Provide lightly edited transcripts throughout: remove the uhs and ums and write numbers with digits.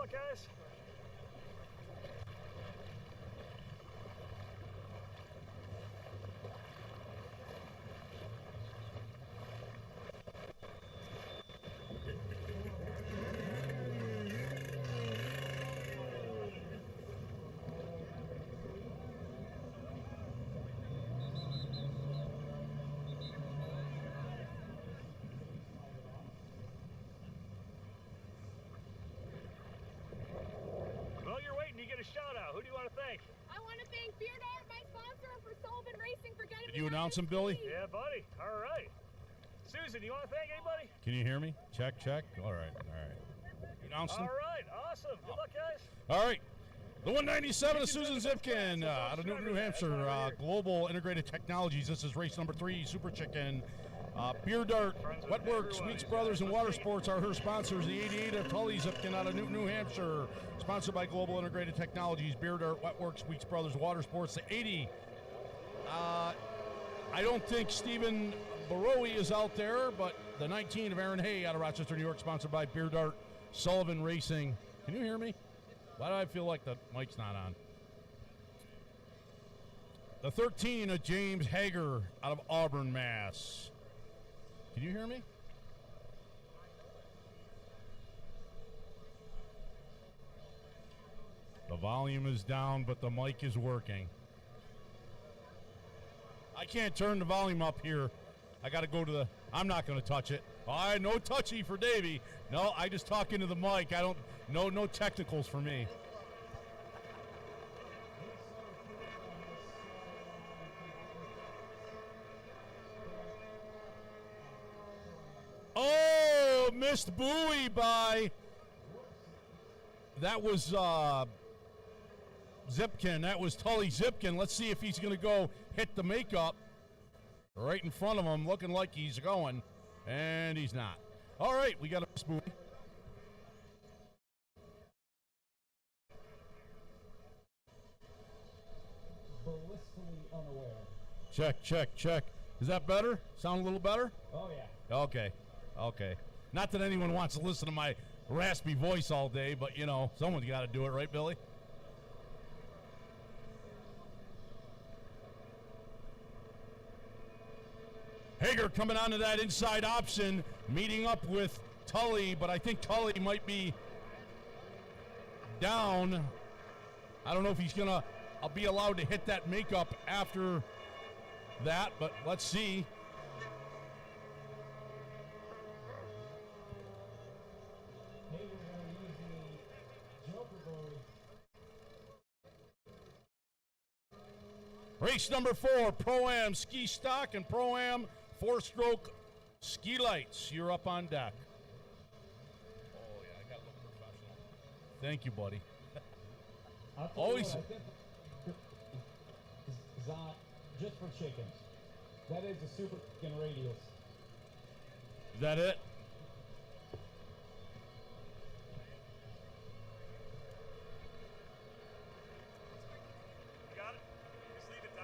luck, guys. You get a shout out. Who do you want to thank? I want to thank Beard Art, my sponsor, for Sullivan Racing for getting me. Did you announce him, Billy? Yeah, buddy. All right. Susan, you want to thank anybody? Can you hear me? Check, check. All right, all right. You announced him? All right, awesome. Good luck, guys. All right. The 197 of Susan Zipkin out of New Hampshire, Global Integrated Technologies. This is race number 3, Super Chicken. Beard Art, Wetworks, Weeks Brothers, and Water Sports are her sponsors. The 88 of Tully Zipkin out of New Hampshire, sponsored by Global Integrated Technologies. Beard Art, Wetworks, Weeks Brothers, Water Sports. The 80. I don't think Stephen Barowie is out there, but the 19 of Aaron Hay out of Rochester, New York, sponsored by Beard Art, Sullivan Racing. Can you hear me? Why do I feel like the mic's not on? The 13 of James Hager out of Auburn, Mass. Can you hear me? The volume is down, but the mic is working. I can't turn the volume up here. I got to go to the... I'm not going to touch it. No touchy for Davey. No, I just talk into the mic. I don't... No technicals for me. Oh, missed buoy by... That was Zipkin. That was Tully Zipkin. Let's see if he's going to go hit the makeup right in front of him, looking like he's going, and he's not. All right, we got a missed buoy. Blissfully unaware. Check, check, check. Is that better? Sound a little better? Oh, yeah. Okay. Okay. Not that anyone wants to listen to my raspy voice all day, but, you know, someone's got to do it, right, Billy? Hager coming onto that inside option, meeting up with Tully, but I think Tully might be down. I don't know if he's going to be allowed to hit that makeup after that, but let's see. Race number 4, Pro-Am Ski Stock and Pro-Am 4-stroke ski lights. You're up on deck. Oh, yeah, I got to look professional. Thank you, buddy. Always. What, I think is on just for chickens. That is the Super Chicken radius. Is that it?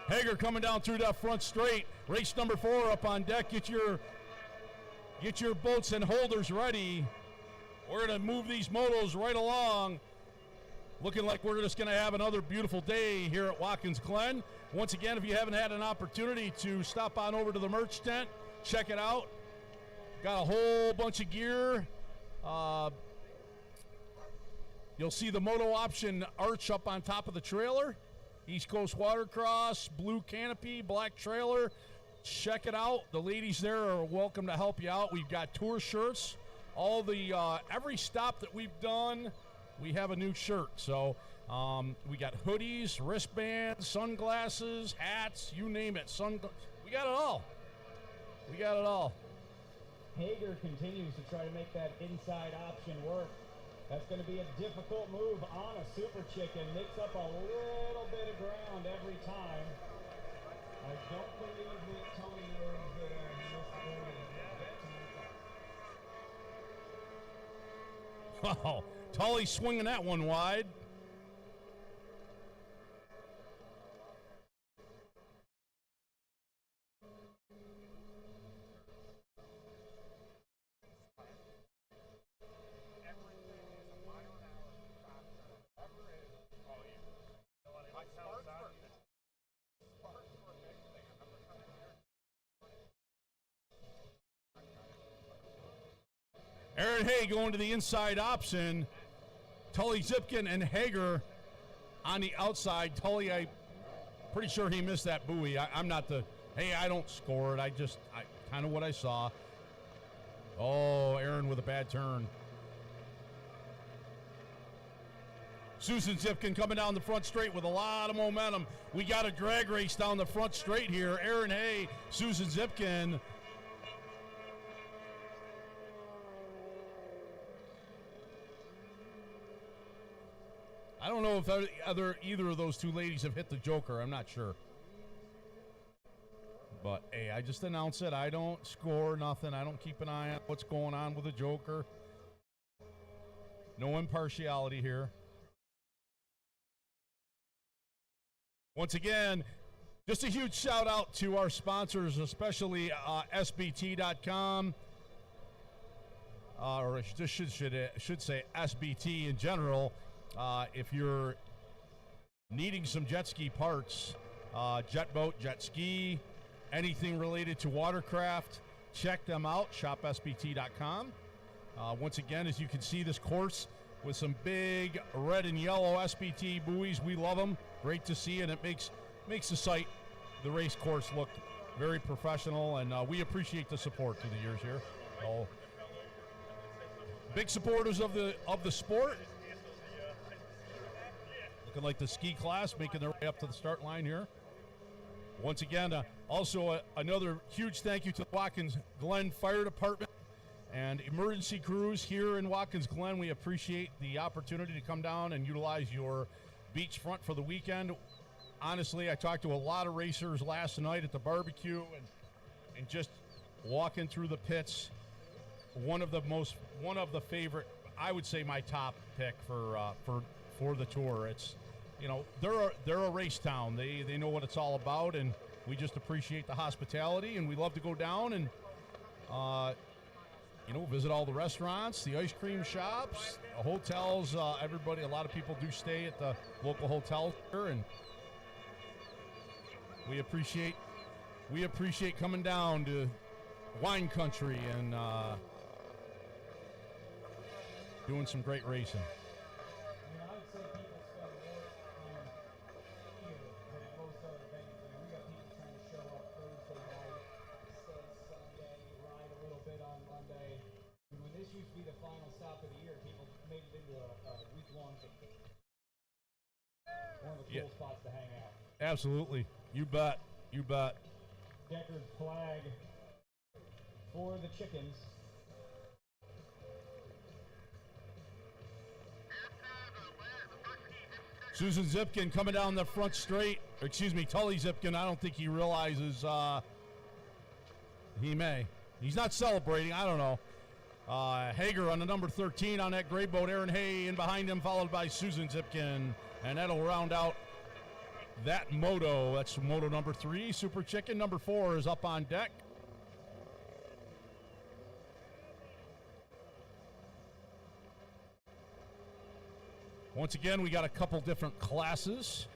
Hager coming down through that front straight. Race number 4 up on deck. Get your boats and holders ready. We're going to move these motos right along. Looking like we're just going to have another beautiful day here at Watkins Glen. Once again, if you haven't had an opportunity to stop on over to the merch tent, check it out. Got a whole bunch of gear. You'll see the Moto option arch up on top of the trailer. East Coast Watercross, blue canopy, black trailer. Check it out. The ladies there are welcome to help you out. We've got tour shirts. All the every stop that we've done, we have a new shirt. So we got hoodies, wristbands, sunglasses, hats, you name it. We got it all. We got it all. Hager continues to try to make that inside option work. That's going to be a difficult move on a Super Chicken. Makes up a little bit of ground every time. I don't believe that Tony knows that he missed. Wow, Tully swinging that one wide. Aaron Hay going to the inside option. Tully Zipkin and Hager on the outside. Tully, I'm pretty sure he missed that buoy. I'm not the, hey, I don't score it. I kind of what I saw. Oh, Aaron with a bad turn. Susan Zipkin coming down the front straight with a lot of momentum. We got a drag race down the front straight here. Aaron Hay, Susan Zipkin. I don't know if either of those two ladies have hit the Joker. I'm not sure. But, hey, I just announce it. I don't score nothing. I don't keep an eye on what's going on with the Joker. No impartiality here. Once again, just a huge shout out to our sponsors, especially SBT.com. Or I should say SBT in general. If you're needing some jet ski parts, jet boat, jet ski, anything related to watercraft, check them out, shopsbt.com. Once again, as you can see, this course with some big red and yellow SBT buoys. We love them. Great to see, and it makes the site, the race course, look very professional, and we appreciate the support through the years here. So, big supporters of the sport. Looking like the ski class making their way up to the start line here. Once again, also another huge thank you to the Watkins Glen Fire Department and emergency crews here in Watkins Glen. We appreciate the opportunity to come down and utilize your beachfront for the weekend. Honestly, I talked to a lot of racers last night at the barbecue and just walking through the pits. One of the favorite, I would say my top pick for the tour. It's, you know, they're a race town. They know what it's all about, and we just appreciate the hospitality, and we love to go down and visit all the restaurants, the ice cream shops, the hotels. A lot of people do stay at the local hotels here, and we appreciate coming down to wine country and doing some great racing. Spots to hang out. Absolutely. You bet. Checkered flag for the chickens. Susan Zipkin coming down the front straight. Tully Zipkin. I don't think he realizes he may. He's not celebrating. I don't know. Hager on the number 13 on that gray boat. Aaron Hay in behind him, followed by Susan Zipkin. And that'll round out that moto. That's moto number 3. Super Chicken number 4 is up on deck. Once again, we got a couple different classes.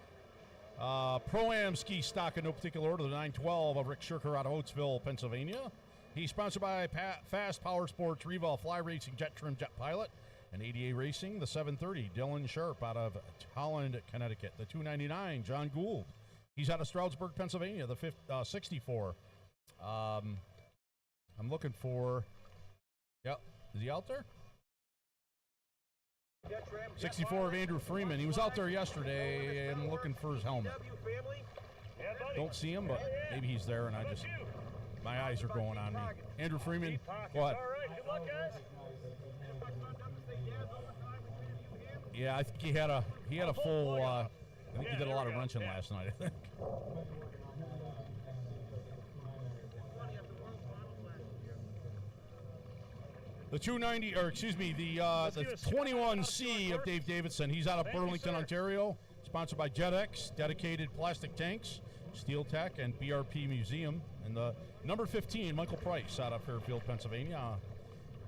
Pro-Am ski stock in no particular order, the 912 of Rick Shirker out of Oatsville, Pennsylvania. He's sponsored by Fast Power Sports, Reval Fly Racing, Jet Trim, Jet Pilot, and ADA Racing. The 730, Dylan Sharp out of Holland, Connecticut. The 299, John Gould. He's out of Stroudsburg, Pennsylvania. The 64. I'm looking for, yep, is he out there? 64 of Andrew Freeman. He was out there yesterday. I'm looking for his helmet. Don't see him, but maybe he's there, and my eyes are going on me. Andrew Freeman, go ahead. Yeah, I think he had a full. I think he did a lot of wrenching last night, I think. The 290, or excuse me, the 21C of Dave Davidson. He's out of Burlington, Ontario. Sponsored by JetX, Dedicated Plastic Tanks, Steel Tech, and BRP Museum. And the number 15, Michael Price, out of Fairfield, Pennsylvania.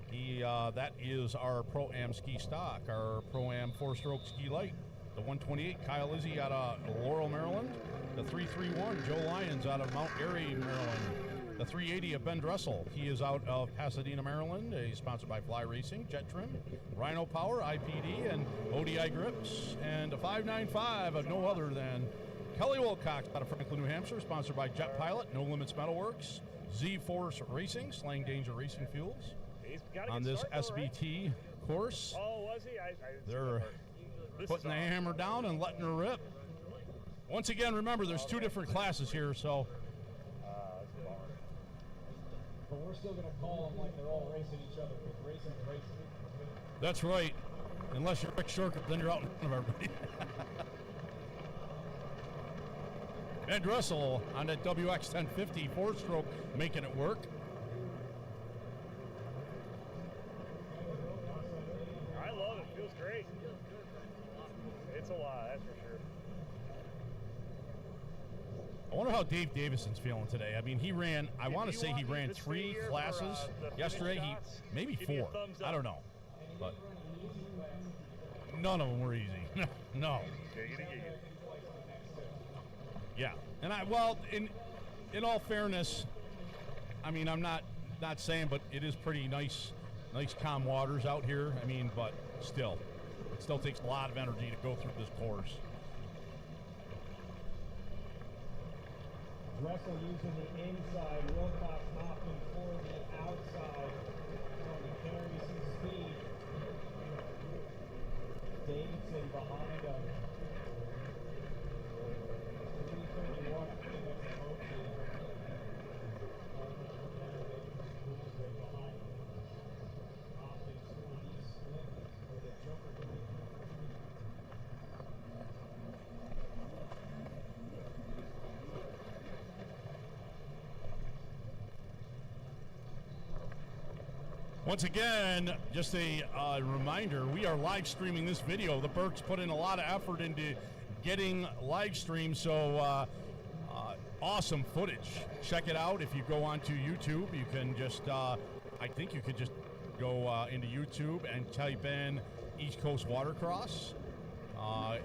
That is our Pro-Am ski stock, our Pro-Am 4-stroke ski light. The 128, Kyle Izzy out of Laurel, Maryland. The 331, Joe Lyons out of Mount Airy, Maryland. The 380 of Ben Dressel. He is out of Pasadena, Maryland. He's sponsored by Fly Racing, Jet Trim, Rhino Power, IPD, and ODI Grips. And a 595 of no other than Kelly Wilcox out of Franklin, New Hampshire, sponsored by Jet Pilot, No Limits Metalworks, Z-Force Racing, Slang Danger Racing Fuels. On this SBT course, Oh, was he? they're putting the hammer down and letting her rip. Once again, remember, there's two different classes here, so. That's a bummer. But we're still going to call them like they're all racing each other, because racing is racing. That's right. Unless you're Rick Shurker, then you're out in front of everybody. And Dressel on that WX 1050 four-stroke, making it work. I love it. Feels great. It's a lot, that's for sure. I wonder how Dave Davison's feeling today. I mean, he ran, I want to say he ran 3 classes yesterday. Maybe 4. I don't know. But none of them were easy. No. Yeah. And in all fairness, I mean, I'm not saying, but it is pretty nice calm waters out here. I mean, but still, it still takes a lot of energy to go through this course. Dressel using the inside, Wilcox opting for the outside, trying to carry some speed. Davidson behind him. 331, I think that's the Moto. Behind him. Opting for the split or the jumper to make. Once again, just a reminder, we are live streaming this video. The Burks put in a lot of effort into getting live stream, so awesome footage. Check it out. If you go onto YouTube, you can just, I think you could just go into YouTube and type in East Coast Watercross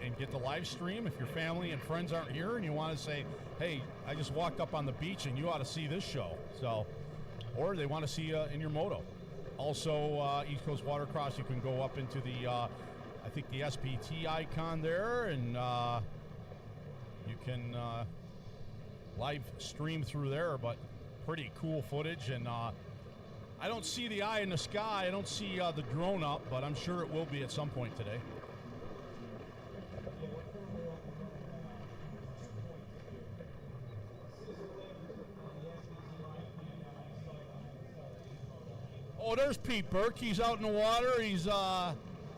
and get the live stream. If your family and friends aren't here and you want to say, hey, I just walked up on the beach and you ought to see this show. So, or they want to see in your moto. Also, East Coast Watercross, you can go up into the, I think the SPT icon there, and you can live stream through there, but pretty cool footage. And I don't see the eye in the sky. I don't see the drone up, but I'm sure it will be at some point today. Oh, there's Pete Burke. He's out in the water. He's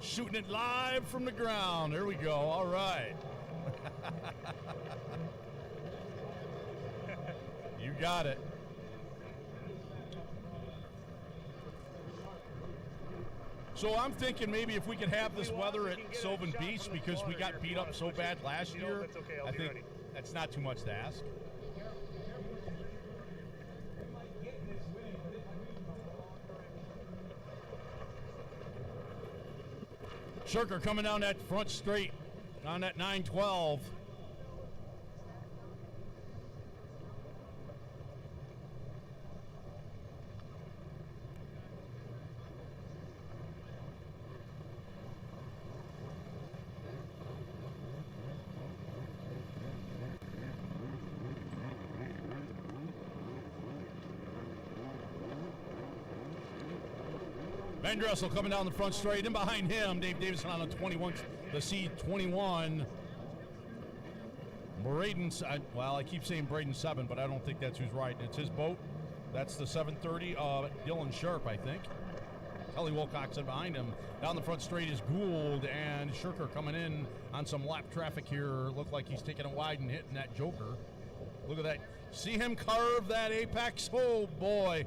shooting it live from the ground. There we go. All right. You got it. So I'm thinking maybe if we could have this weather at Sylvan Beach, because we got beat up so bad last year, I think that's not too much to ask. Shurker coming down that front straight on that 912. Ben Dressel coming down the front straight, and behind him, Dave Davison on the 21, the C21. Braden, well, I keep saying Braden 7, but I don't think that's who's right. It's his boat. That's the 730 of Dylan Sharp, I think. Kelly Wilcox behind him. Down the front straight is Gould, and Shurker coming in on some lap traffic here. Looked like he's taking it wide and hitting that Joker. Look at that. See him carve that apex? Oh, boy.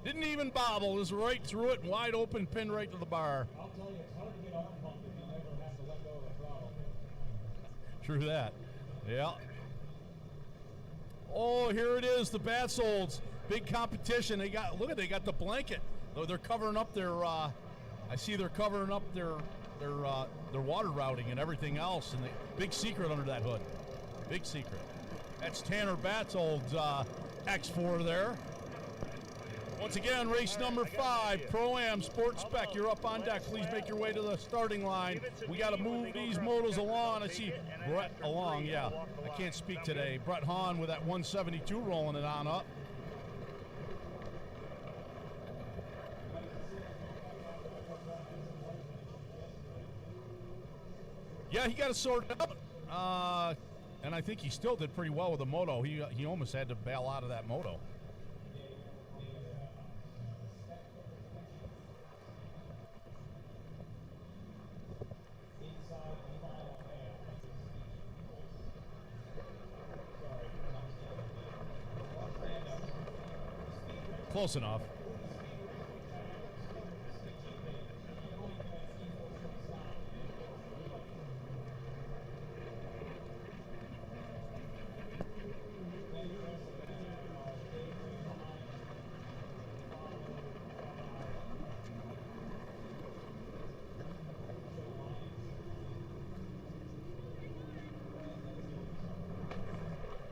Didn't even bobble. Was right through it and wide open, pinned right to the bar. I'll tell you, it's hard to get arm pumped if you never have to let go of the throttle. True that. Yeah. Oh, here it is, the Batsolds. Big competition. They got, look at, they got the blanket. They're covering up their, I see they're covering up their water routing and everything else. And the big secret under that hood. Big secret. That's Tanner Batsold's X4 there. Once again, race number 5, Pro-Am Sports Spec. You're up on deck. Please make your way to the starting line. We got to move these motos along. I see Brett along, yeah. I can't speak today. Brett Hahn with that 172 rolling it on up. Yeah, he got it sorted out. And I think he still did pretty well with the moto. He almost had to bail out of that moto. Close enough.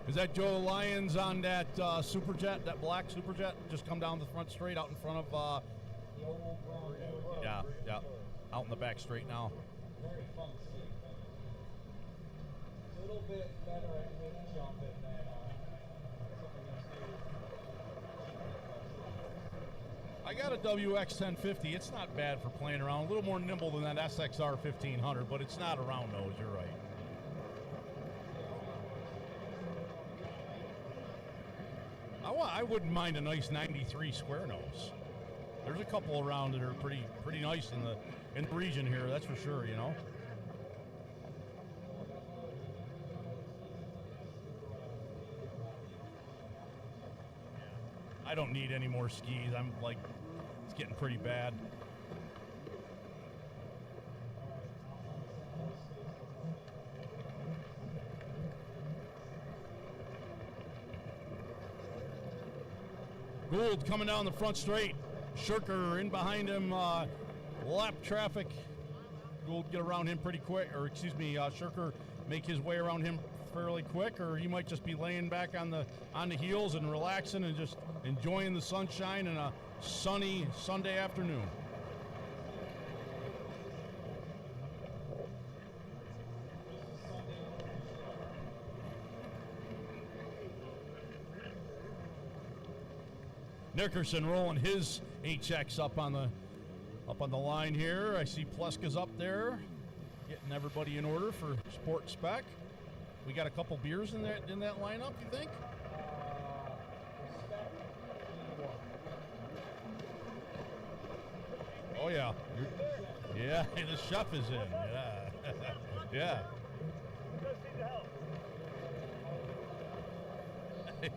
Is that Joe Lyons on that Superjet, that black Superjet? Just come down the front straight out in front of, yeah, out in the back straight now. Very fun seat. A little bit better at mid jumping than I got a WX 1050. It's not bad for playing around. A little more nimble than that SXR 1500, but it's not around those. You're right. I wouldn't mind a nice 93 square nose. There's a couple around that are pretty nice in the region here. That's for sure. You know. I don't need any more skis. I'm like, it's getting pretty bad. Gould coming down the front straight. Shirker in behind him. Lap traffic. Gould get around him pretty quick, or excuse me, Shirker make his way around him fairly quick, or he might just be laying back on the heels and relaxing and just enjoying the sunshine and a sunny Sunday afternoon. Nickerson rolling his HX up on the line here. I see Pleska's up there, getting everybody in order for Sport Spec. We got a couple beers in that lineup, you think? Oh yeah, yeah. The chef is in. Yeah, yeah.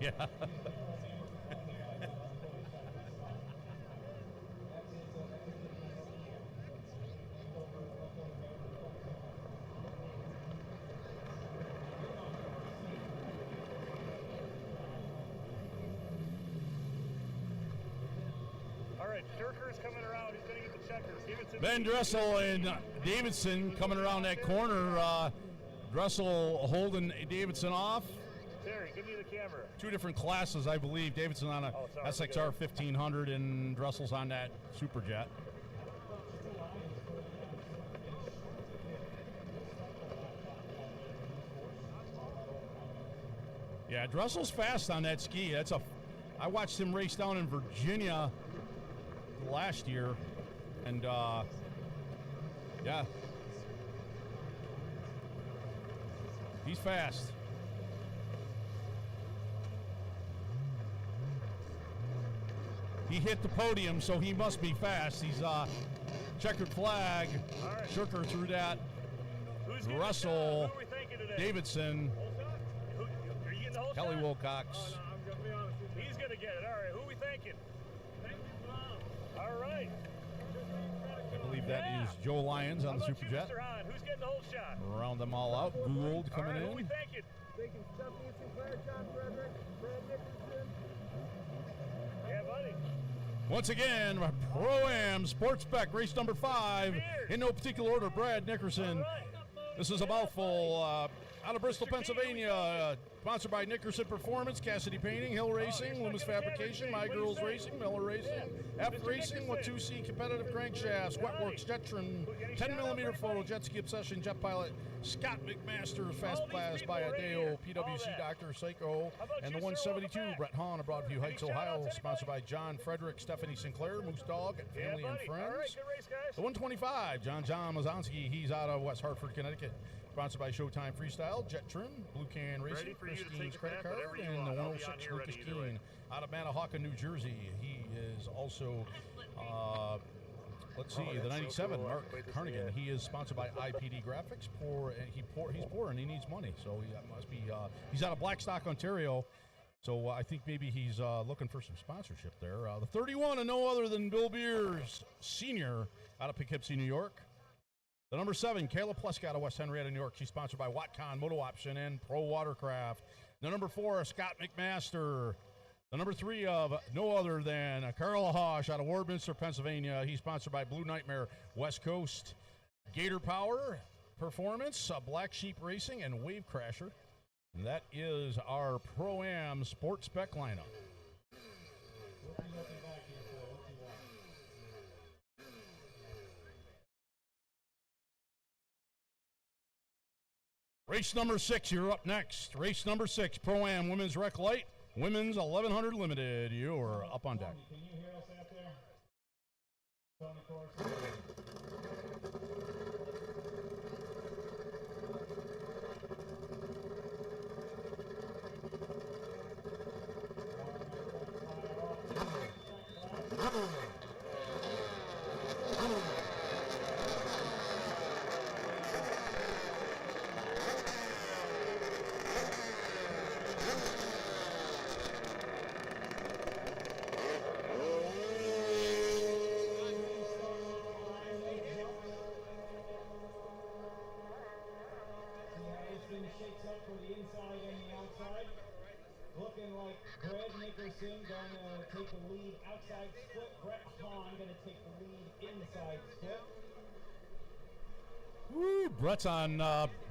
Yeah. Shirker's coming around. He's going to get the checkers. Davidson. Ben Dressel and Davidson coming around that corner. Dressel holding Davidson off. Terry, give me the camera. Two different classes, I believe. Davidson on a SXR 1500 and Dressel's on that Superjet. Yeah, Dressel's fast on that ski. I watched him race down in Virginia last year, and yeah, he's fast. He hit the podium, so he must be fast. He's checkered flag. Right. Shirker through that. Russell, Davidson, Kelly Wilcox. I'm gonna be honest with you. He's gonna get it. All right, who are we thanking? All right. I believe that is Joe Lyons on the Superjet. Who's getting the whole shot? Round them all out. Gould coming in. Who are we thanking? Thanking Stephanie Sinclair, John Frederick, Brad Nickerson. Yeah, buddy. Once again, Pro-Am Sports Spec, race number 5. In no particular order, Brad Nickerson. All right. This is a mouthful. Out of Bristol, Pennsylvania, sponsored by Nickerson Performance, Cassidy Painting, Hill Racing, Loomis Fabrication, My Girls Racing, Miller Racing, F Racing with 2C competitive crankshafts, Wetworks, Jet Trim, 10mm photo, Jet Ski Obsession, Jet Pilot, Scott McMaster, Fast Class by Adeo, PWC Dr. Psycho, and the 172, Brett Hahn of Broadview Heights, Ohio, sponsored by John Frederick, Stephanie Sinclair, Moose Dog, Family and Friends. The 125, John Mazonsky, he's out of West Hartford, Connecticut. Sponsored by Showtime Freestyle, Jet Trim, Blue Can Racing, Christine's Credit Card, and the 106 Lucas Keene out of Manahawkin, New Jersey. He is also, let's see, the 97, Mark Carnigan. He is sponsored by IPD Graphics. He's poor and he needs money, so he must be. He's out of Blackstock, Ontario. So I think maybe he's looking for some sponsorship there. The 31, and no other than Bill Beers, Senior, out of Poughkeepsie, New York. The number 7, Kayla Pleska out of West Henrietta, New York. She's sponsored by Watkins, Moto Option, and Pro Watercraft. The number 4, Scott McMaster. The number 3 of no other than Carl Hosh out of Wardminster, Pennsylvania. He's sponsored by Blue Nightmare West Coast, Gator Power Performance, Black Sheep Racing, and Wave Crasher. And that is our Pro-Am Sport Spec lineup. Race number 6, you're up next. Race number 6, Pro-Am Women's Rec Light, Women's 1100 Limited. You're up on deck. Can you hear us out there? Tony Corson. Shakes up for the inside and the outside. Looking like Greg Nickerson going to take the lead outside split. Brett Hahn going to take the lead inside split. Woo, Brett's on,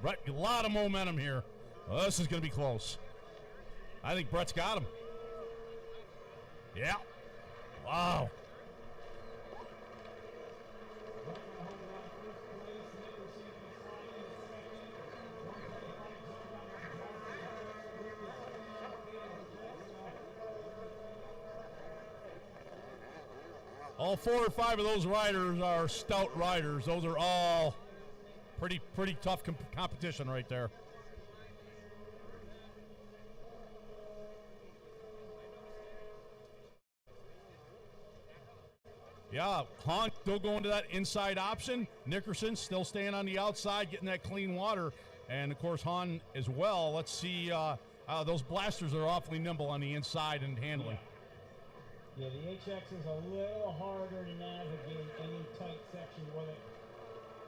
Brett, a lot of momentum here. Well, this is going to be close. I think Brett's got him. Yeah. Wow. All 4 or 5 of those riders are stout riders. Those are all pretty tough competition right there. Yeah, Hahn still going to that inside option. Nickerson still staying on the outside, getting that clean water. And, of course, Hahn as well. Let's see. Those blasters are awfully nimble on the inside and handling. Yeah, the HX is a little harder to navigate any tight section with it.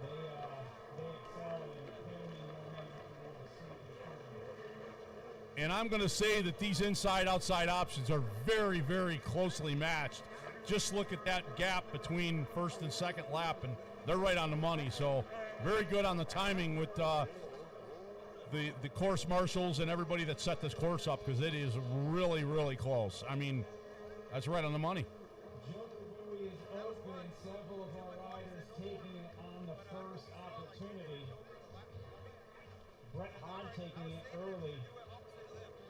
They excel in carrying momentum the And I'm going to say that these inside-outside options are very, very closely matched. Just look at that gap between first and second lap, and they're right on the money. So very good on the timing with the course marshals and everybody that set this course up, because it is really, really close. I mean, that's right on the money. Joker buoy is open. Several of our riders taking it on the first opportunity. Brett Hahn taking it early.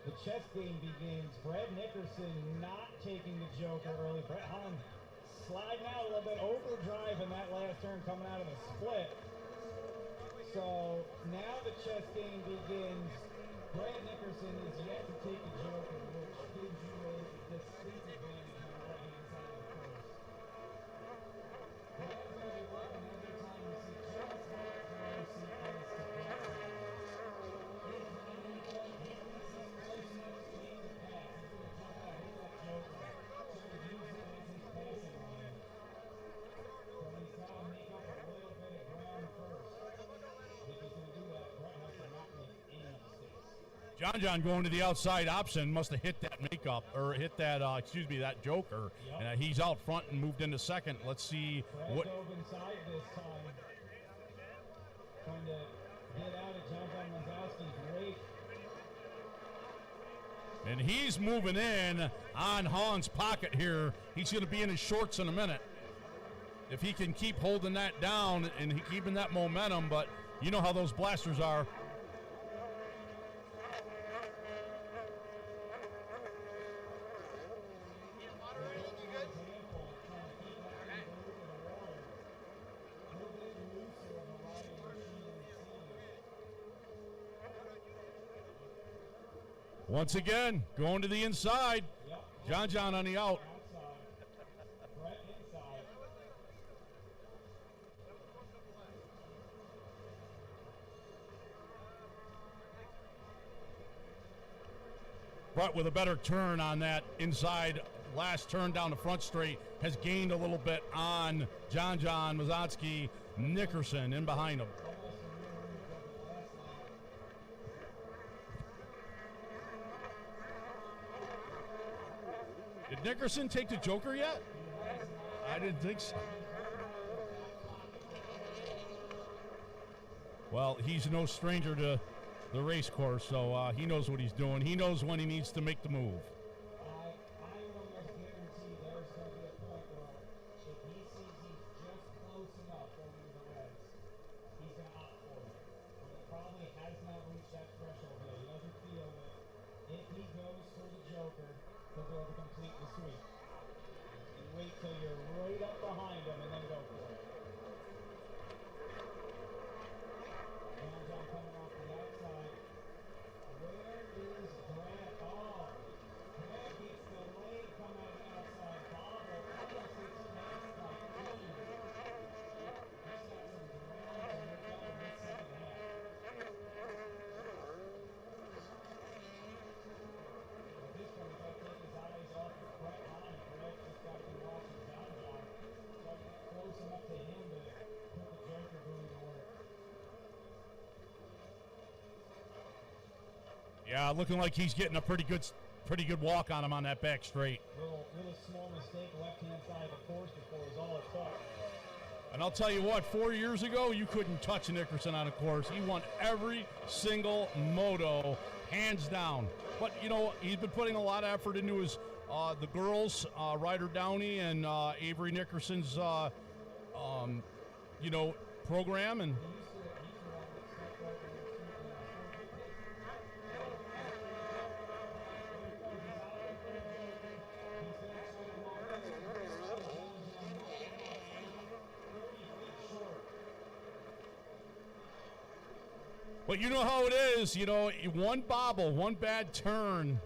The chess game begins. Brad Nickerson not taking the Joker early. Brett Hahn sliding out a little bit, overdrive in that last turn coming out of the split. So now the chess game begins. Brad Nickerson is yet to take the Joker, which gives you a distinct advantage on the right-hand side of the course. Brad's going to be looking every time you see chess back there, you see ice to pass. John going to the outside option must have hit that makeup, or hit that, that Joker. Yep. And he's out front and moved into second. Let's see Brad what. dove inside this time. Trying to get out of John Mazowski's And he's moving in on Hahn's pocket here. He's going to be in his shorts in a minute. If he can keep holding that down and keeping that momentum, but you know how those blasters are. Once again, going to the inside. John on the out. Brett with a better turn on that inside last turn down the front straight has gained a little bit on John Mazotsky. Nickerson in behind him. Did Nickerson take the Joker yet? I didn't think so. Well, he's no stranger to the race course, so he knows what he's doing. He knows when he needs to make the move. I almost guarantee there's going to be a point where if he sees he's just close enough over the reds, he's going to opt for it. But he probably has not reached that threshold yet. He doesn't feel that if he goes for the Joker, he'll be able to complete the sweep. You wait till you're right up behind him and then go for it. John coming off the outside. Where is Grant? Oh, Grant gets the lane coming out of the outside. Bobble. I don't see two hands like clean. He's got some ground to work out in this second half. At this point, he's got to take his eyes off of Brett Hahn. Brett just got to be watching John. So I get close enough to him to put the Joker doing the work. Yeah, looking like he's getting a pretty good walk on him on that back straight. Little small mistake left-hand side of the course before was all it took. And I'll tell you what, 4 years ago, you couldn't touch Nickerson on a course. He won every single moto, hands down. But, you know, he's been putting a lot of effort into his, the girls, Ryder Downey and Avery Nickerson's, you know, program. And but you know how it is, you know, one bobble, one bad turn,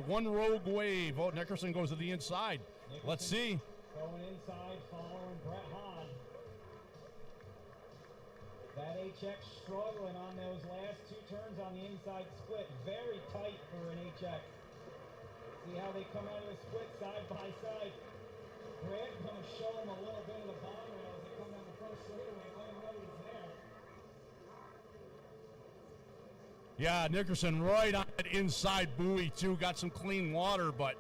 one rogue wave. Oh, Nickerson goes to the inside. Let's see. Going inside, following Brett Hahn. That HX struggling on those last two turns on the inside split. Very tight for an HX. See how they come out of the split side by side. Brett going to show them a little bit of the bottom rail as they come down the front straightaway. Let them know he's there. Yeah, Nickerson right on that inside buoy, too. Got some clean water, but,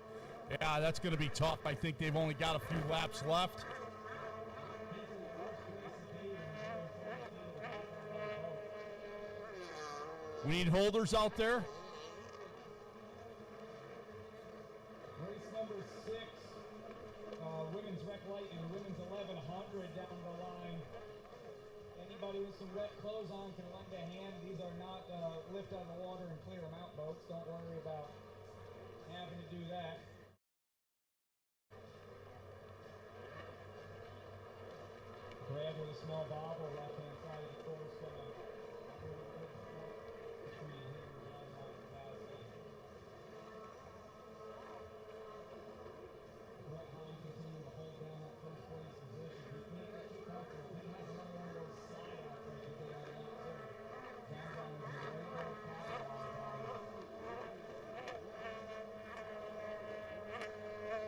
yeah, that's going to be tough. I think they've only got a few laps left. We need holders out there. Race number 6, women's rec light and women's 1100 down the line. Anybody with some wet clothes on can lend a hand. These are not lift out of the water and clear them out boats. Don't worry about having to do that. Grab with a small bobble, left-hand side of the course. Between him and John Mazotsky. Brett Hahn continuing to hold down that first place position. He can't get too comfortable. He has another one of those slide outs that he did on that too. John would be right there to capitalize on it.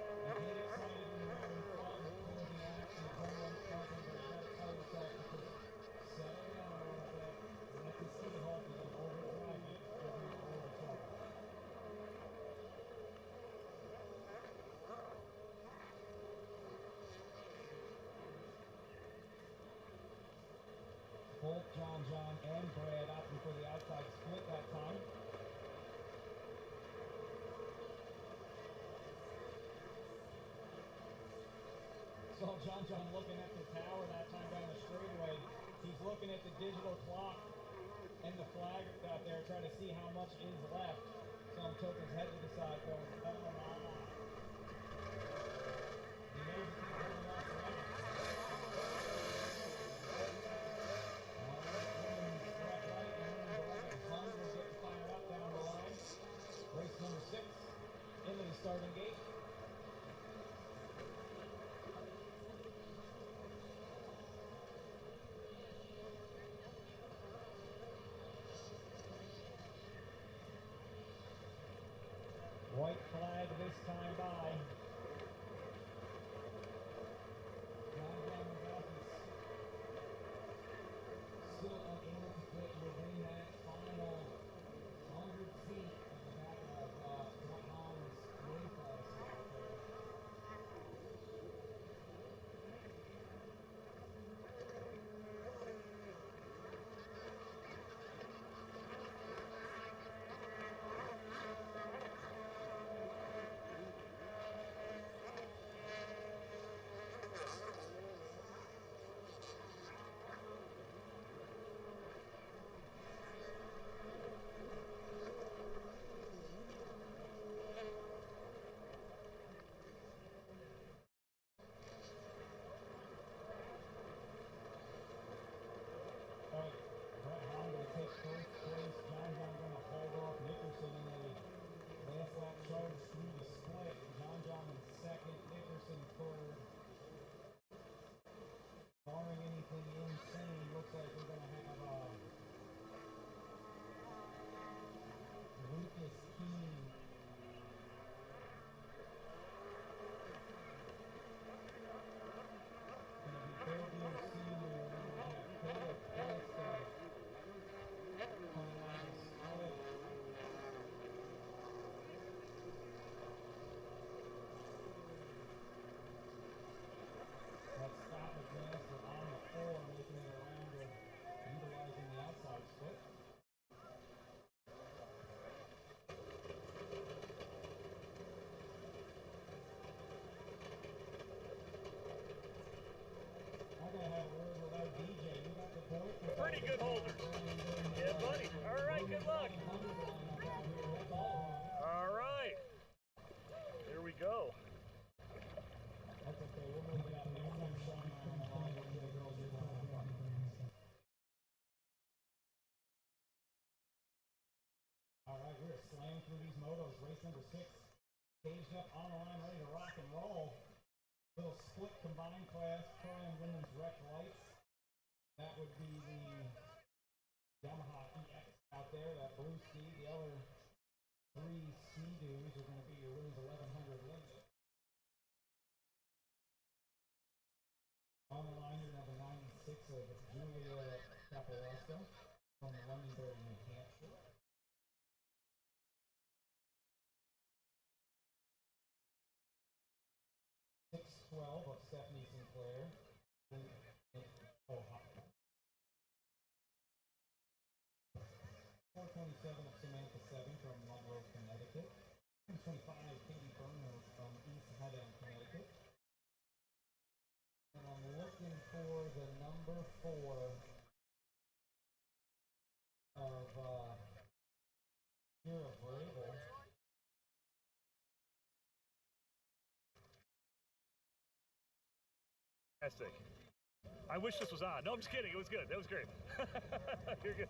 You get excited when you're having fun, closing action, going on front, but you gotta tell yourself to just settle down a little bit and let the ski help you overdrive it every time. Both John and Brad opting for the outside split that time. John looking at the tower that time down the straightaway. He's looking at the digital clock and the flag out there, trying to see how much is left. So he took his head to the side, going, oh, no. He knows it's not holding off forever. Left, right, and 1100 getting fired up down the line. Race number 6 into the starting gate. White flag this time by. Still unable to get within that final 100 feet of the back of Hans Novice out there. Barring anything insane, looks like we're going to have Lucas Keane. Going to be third-year senior, and we're going to have Caleb Colstead coming out of the split. That's Scott McMaster on the floor, making it around with utilizing the outside split. I gotta have a word with our DJ. You got the point? Pretty good holders. Yeah, buddy. All right, good luck. All right. Here we go. That's okay. We'll move it up. Next time Sean and I are on the line, we'll get the girls in on that one. All right, we're slamming through these motos. Race number 6. Staged up on the line, ready to rock and roll. Little split combined class, Pro-Am women's rec lights. That would be the Yamaha EX out there, that blue ski. The other 3 Sea-Doos are going to be your women's 1100 limited. On the line, you're going to have a 96 of Julia Capolesta from Londonderry, New Hampshire. .612 of Stephanie Sinclair in Ohio. 427 of Samantha Seven from Monroe, Connecticut. 225 Katie Burner from East Haddam, Connecticut. And I'm looking for the number 4 of Kira Vrabel. Fantastic. I wish this was on. No, I'm just kidding. It was good. That was great. You're good.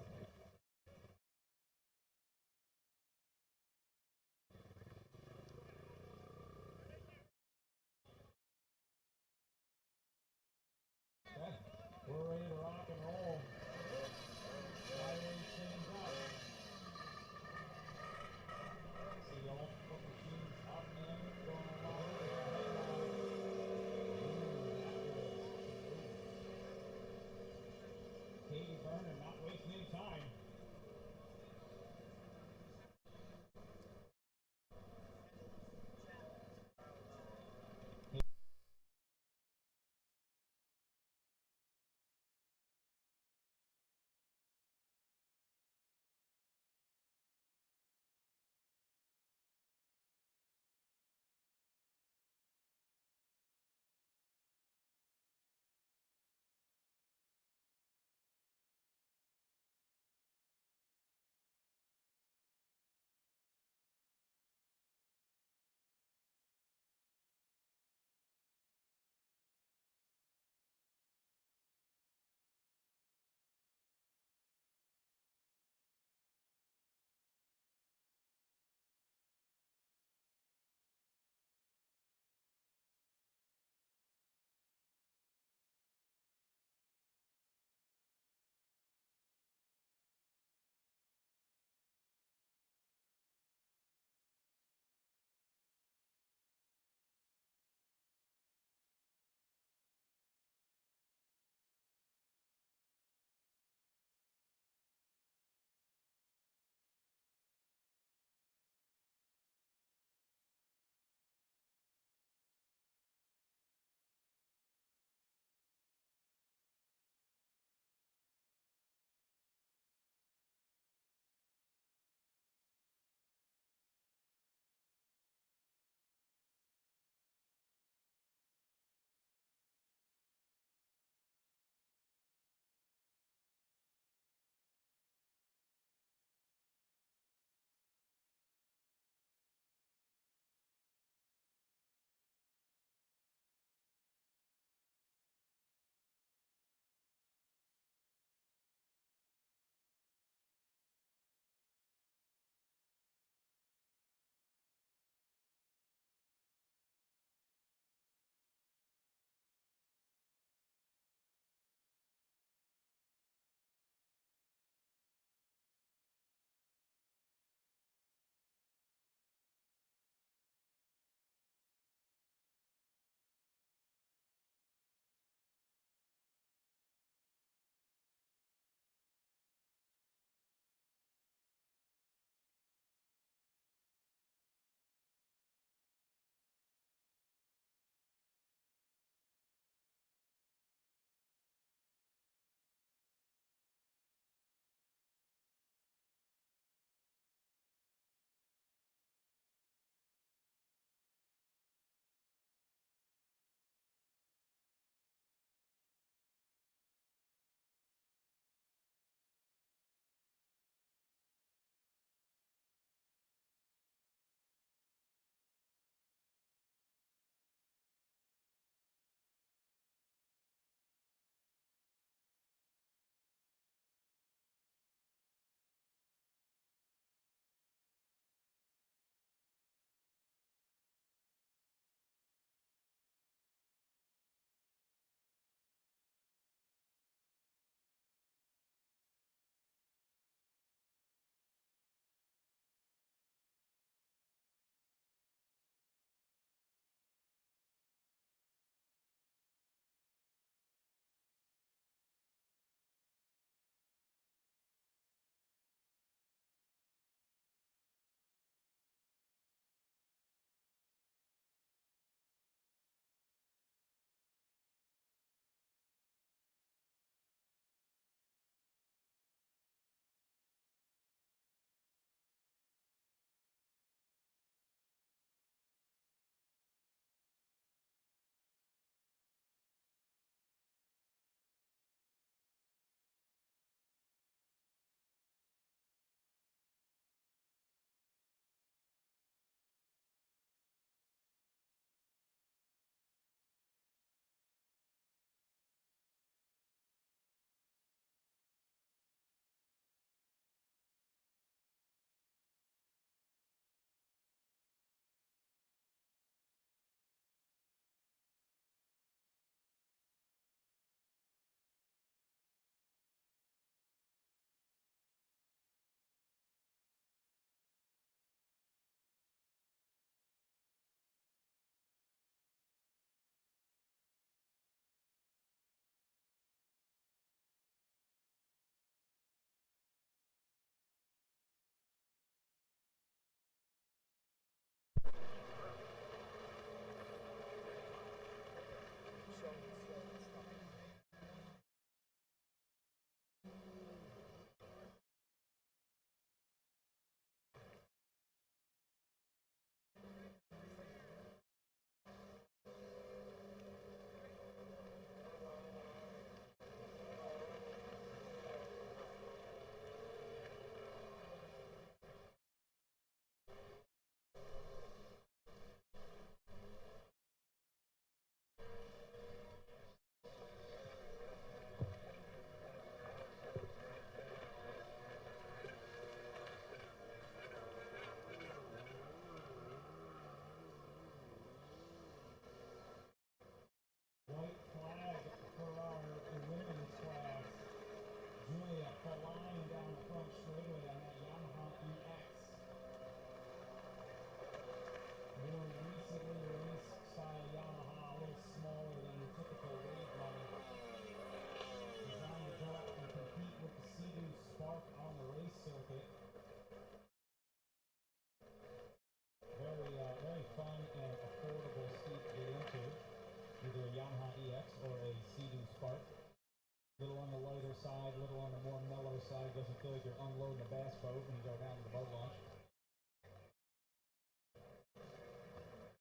feel like you're unloading a bass boat when you go down to the boat launch.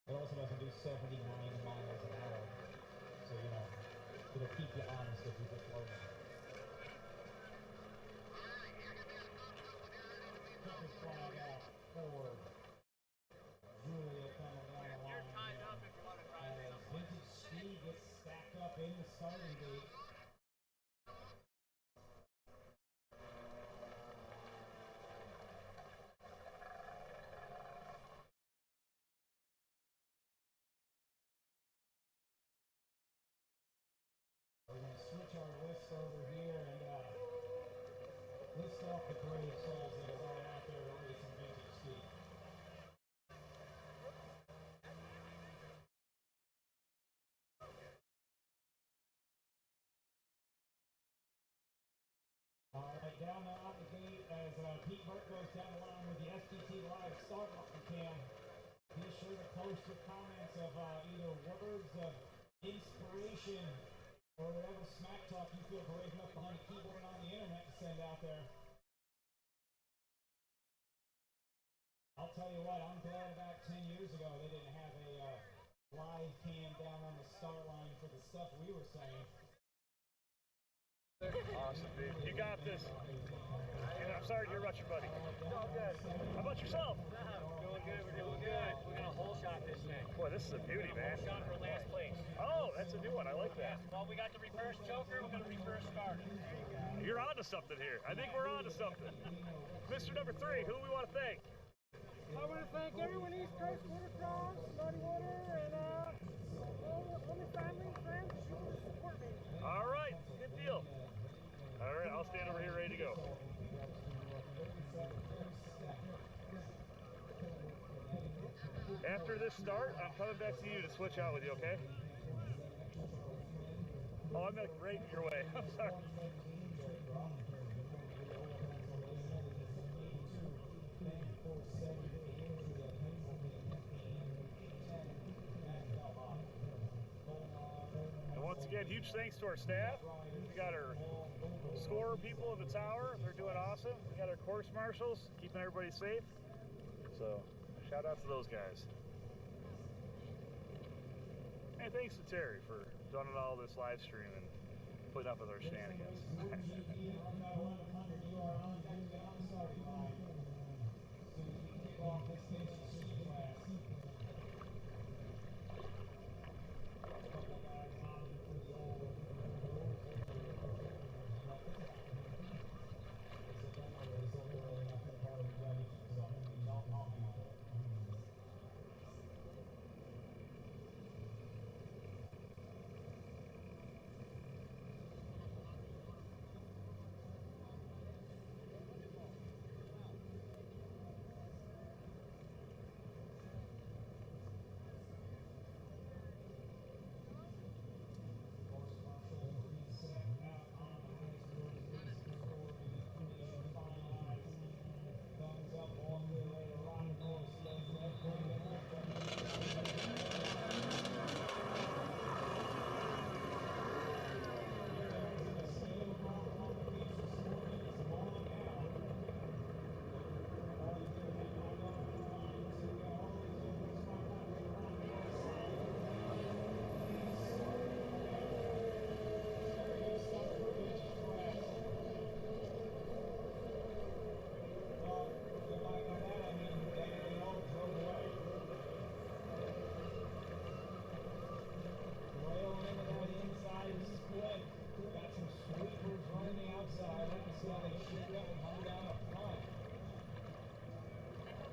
It also doesn't do 79 miles an hour, so you know, it'll keep you honest if you're just loading. Kickers flag out for Julia coming down the line. You're tied up if you want to try as Vintage Steve gets stacked up in the starting gate. We're going to switch our list over here and list off the brave souls that are going out there to race some Vintage Steve. All right, down out the gate as Pete Burke goes down the line with the SDT Live start button cam. Be sure to post your comments of either words of inspiration or whatever smack talk you feel brave enough behind a keyboard on the internet to send out there. I'll tell you what, I'm glad about 10 years ago they didn't have a live cam down on the start line for the stuff we were saying. Awesome, dude. You got this. And I'm sorry to hear about your buddy. All good. How about yourself? Doing good. We're doing good. We're gonna hole shot this thing. Boy, this is a beauty, man. Shot for last place. Oh, that's a new one. I like that. Well, we got the reverse choker. We're gonna reverse starter. There you go. You're onto something here. I think we're onto something. Mr. Number 3, who do we want to thank? I want to thank everyone East Coast Watercross, Muddy Water, and all my family and friends who support me. All right, good deal. All right, I'll stand over here ready to go. After this start, I'm coming back to you to switch out with you, okay? Oh, I'm like right your way. I'm sorry. And once again, huge thanks to our staff. We got our scorer people in the tower. They're doing awesome. We got our course marshals keeping everybody safe. So shout out to those guys. And thanks to Terry for doing all this live stream and putting up with our shenanigans.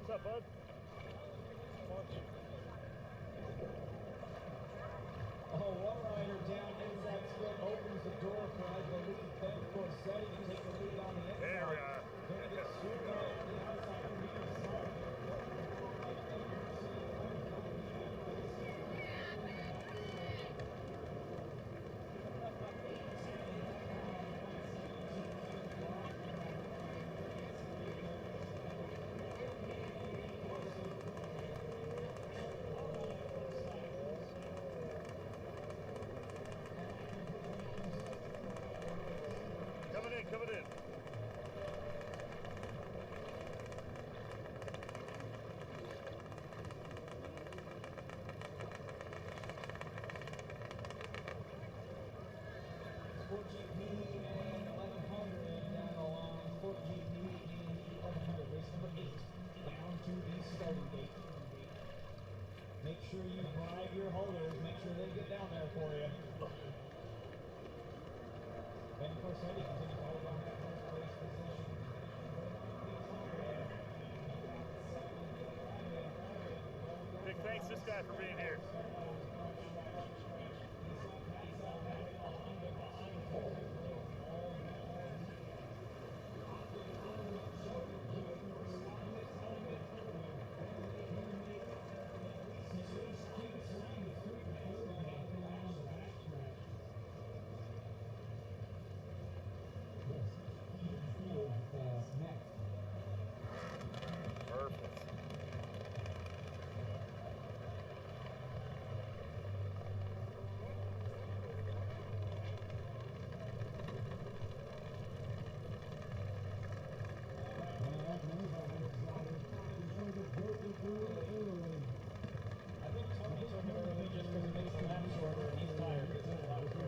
What's up, bud? Oh, one rider down inside split opens the door for, I believe, Ben Corsetti to take the lead on the inside. There we are. Gonna get swooped on the outside of the start. Coming in. sure you bribe your holders, make sure they get down there for you. And of course, Eddie continues to hold on that first place position. Big thanks to this guy for being here. Perfect. I think Tony took it early just because it makes the lap shorter and he's tired because there's a lot of crew.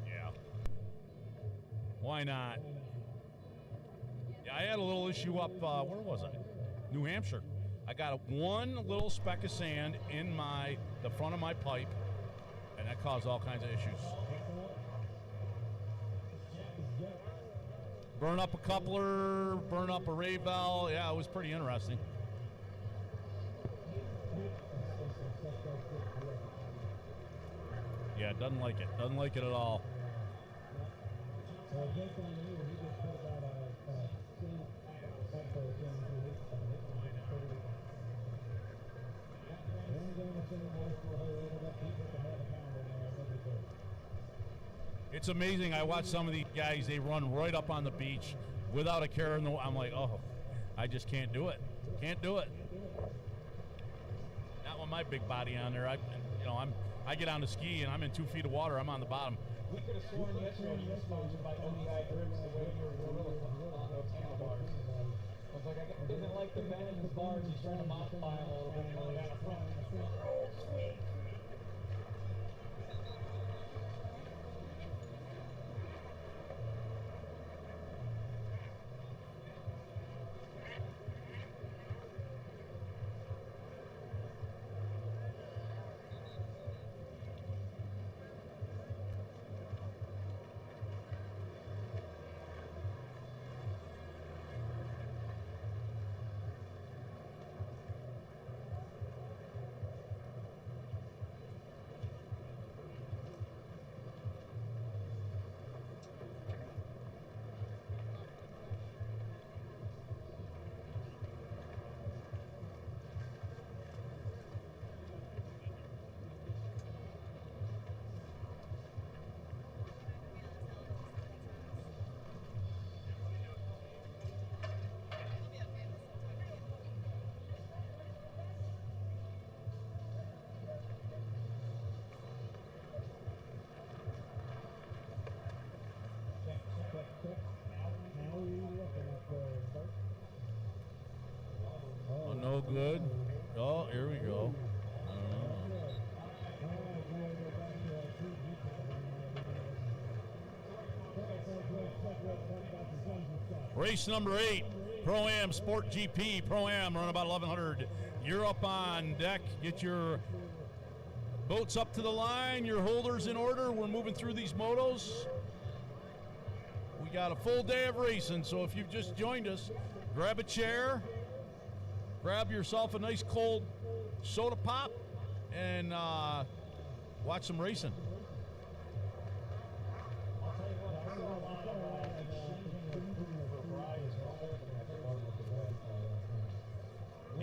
Yeah. Why not? Yeah, I had a little issue up, where was I? New Hampshire. I got one little speck of sand in the front of my pipe, and that caused all kinds of issues. Burn up a coupler, burn up a ray valve. Yeah, it was pretty interesting. Yeah, doesn't like it. Doesn't like it at all. It's amazing. I watch some of these guys, they run right up on the beach without a care in the I'm like, oh, I just can't do it. Can't do it. Not with my big body on there. I get on the ski and I'm in 2 feet of water. I'm on the bottom. We could have sworn yesterday you were sponsored by ODI Grips the way you were gorilla on those handlebars. I was like, I didn't like the bend in the bars. He's trying to modify them a little bit. And got a front. Oh, sweet. Oh, no good. Oh, here we go. Race number 8, Pro-Am Sport GP. Pro-Am run about 1100. You're up on deck. Get your boats up to the line, your holders in order. We're moving through these motos. We got a full day of racing, so if you've just joined us, grab a chair, grab yourself a nice cold soda pop, and watch some racing.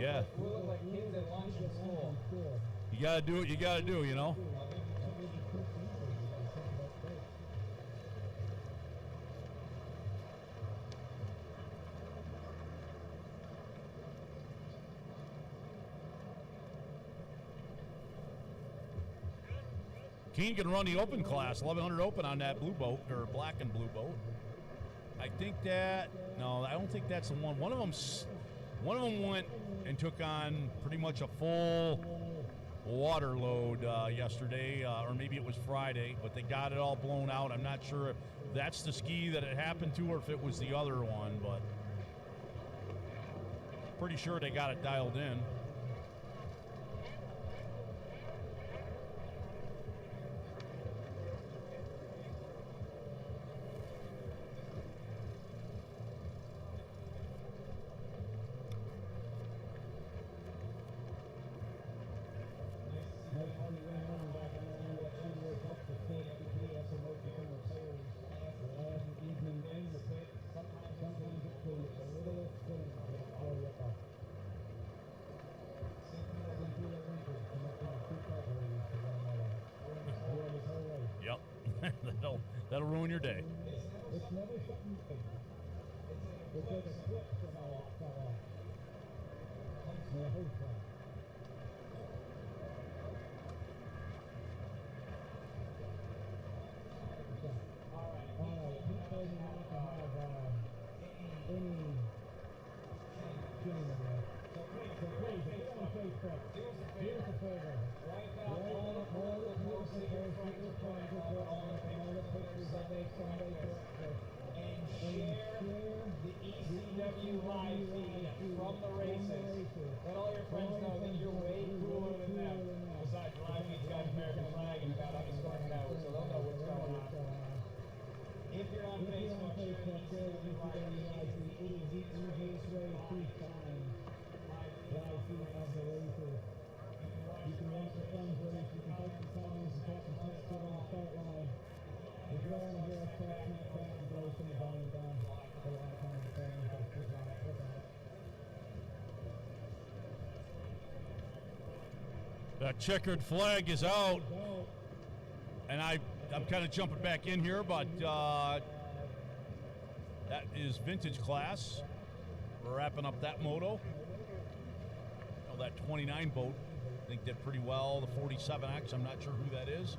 Yeah. We look like kids at lunch in school. You got to do what you got to do, you know? Keen can run the open class, 1100 open on that blue boat, or black and blue boat. I think that, no, I don't think that's the one. One of them went and took on pretty much a full water load yesterday, or maybe it was Friday, but they got it all blown out. I'm not sure if that's the ski that it happened to or if it was the other one, but pretty sure they got it dialed in. Yep, that'll ruin your day. That checkered flag is out, and I'm kind of jumping back in here, but that is vintage class. We're wrapping up that moto. Oh, that 29 boat, I think did pretty well. The 47X, I'm not sure who that is.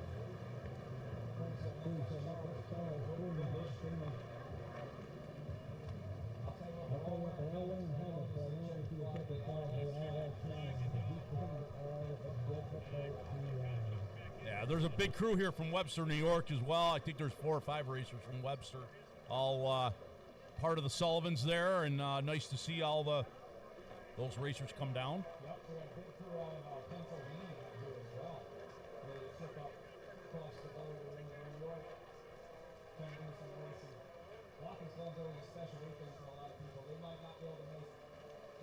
Yeah, there's a big crew here from Webster, New York as well. I think there's 4 or 5 racers from Webster, all part of the Sullivans there, and nice to see all those racers come down. Yep, we had a big crew out in Pennsylvania here as well. They took up across the border in New York, trying to do some racing. Watkins Glen's always a special weekend for a lot of people. They might not be able to make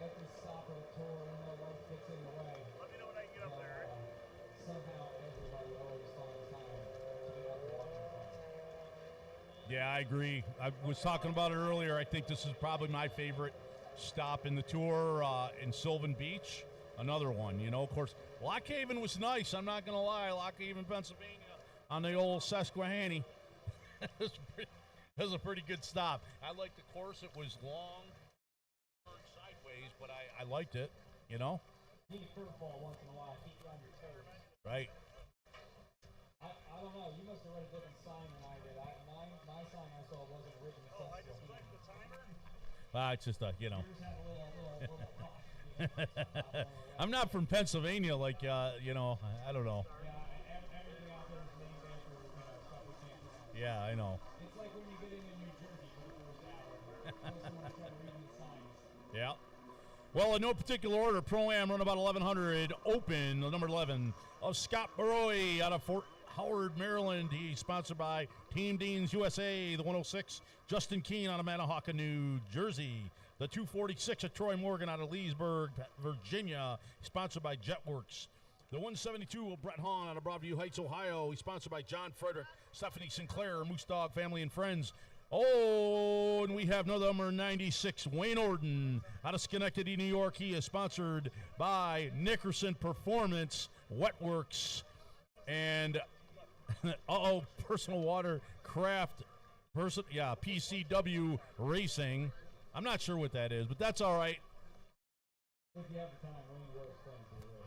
every stop of the tour, and their life gets in the way. Let me know when I can get up there. Somehow everybody always finds time to get up to Watkins. Yeah, I agree. I was talking about it earlier. I think this is probably my favorite stop in the tour, in Sylvan Beach. Another one, you know, of course. Lock Haven was nice, I'm not going to lie. Lock Haven, Pennsylvania, on the old Susquehanna. It was a pretty good stop. I liked the course. It was long, turned sideways, but I liked it, you know? Need a curveball once in a while, keep you on your toes. Right. I don't know, you must have read a different sign than I did. My sign I saw wasn't written Oh, I just clicked the timer. It's just you know. Yours had a little cost. I'm not from Pennsylvania, like, you know, I don't know. Yeah, everything out there is named after, stuff we can't pronounce. Yeah, I know. It's like when you get into New Jersey for the first hour. Someone started reading the signs. Yeah. Well, in no particular order, Pro-Am run about 1100 open, the number 11 of Scott Baroy out of Fort Howard, Maryland. He's sponsored by Team Deans USA, the 106. Justin Keene out of Manahawkin, New Jersey. The 246 of Troy Morgan out of Leesburg, Virginia, sponsored by Jetworks. The 172 of Brett Hahn out of Broadview Heights, Ohio. He's sponsored by John Frederick, Stephanie Sinclair, Moose Dog Family and Friends. Oh, and we have number 96, Wayne Orton, out of Schenectady, New York. He is sponsored by Nickerson Performance, Wetworks, and Personal Watercraft, PCW Racing. I'm not sure what that is, but that's all right. If you have the time, Wayne works things are really.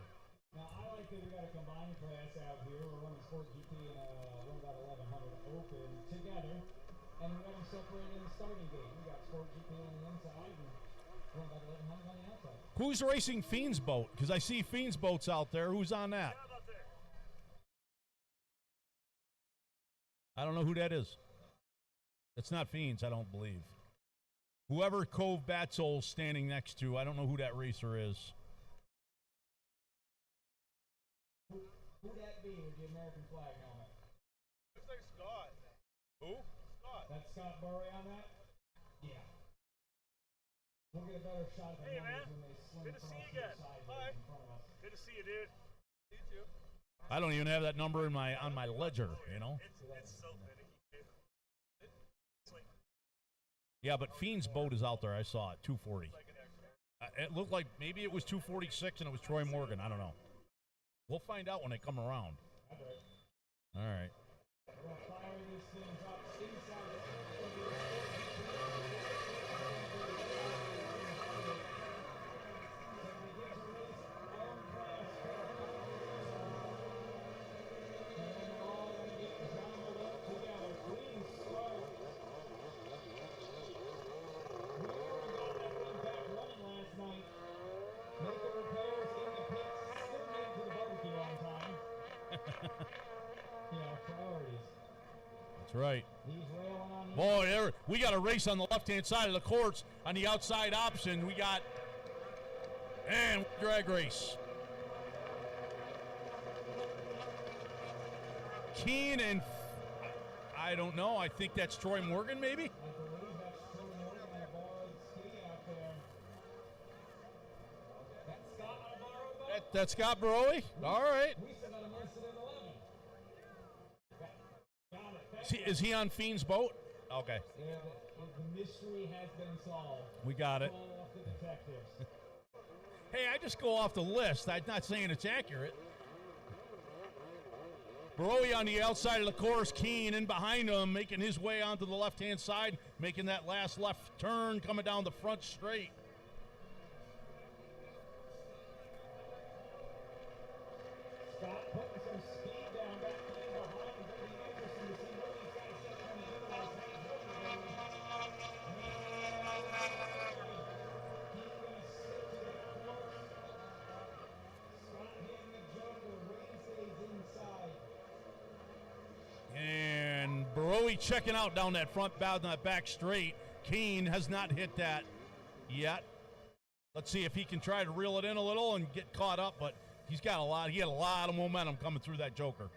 Now, I like that we got a combined class out here. We're running Sport GP and run about 1100 open together. And we got them separated in the starting gate. We got Sport GP on the inside and run about 1100 on the outside. Who's racing Fiend's boat? Because I see Fiend's boats out there. Who's on that? I don't know who that is. It's not Fiend's, I don't believe. Whoever Cove Batsol's standing next to, I don't know who that racer is. Who that be with the American flag helmet? Looks like Scott. Who? Scott. That's Scott Burry on that? Yeah. We'll get a better shot of the Hey, numbers man. when they sling Good to from see us you to the again. side Hi. in front of us. Good to see you, dude. You too. I don't even have that number on my ledger, you know? It's so finicky. Yeah, but Fiend's boat is out there. I saw it, 240. It looked like maybe it was 246 and it was Troy Morgan. I don't know. We'll find out when they come around. All right. We're going to fire these things up inside the That's right. Boy, we got a race on the left-hand side of the course on the outside option. We got and drag race. Keen and I don't know. I think that's Troy Morgan, maybe. That's Scott Baroe. All right. Is he on Fiend's boat? Okay. Yeah, the mystery has been solved. We got it. Call off the detectives. Hey, I just go off the list. I'm not saying it's accurate. Baroe on the outside of the course, Keen in behind him, making his way onto the left-hand side, making that last left turn, coming down the front straight. Scott putting some speed down back in behind and getting interesting to see what these guys are trying to do. Scott hitting the Joker, Rain stays inside. And Baroe checking out down that front bow, that back straight. Keen has not hit that yet. Let's see if he can try to reel it in a little and get caught up, but he had a lot of momentum coming through that Joker.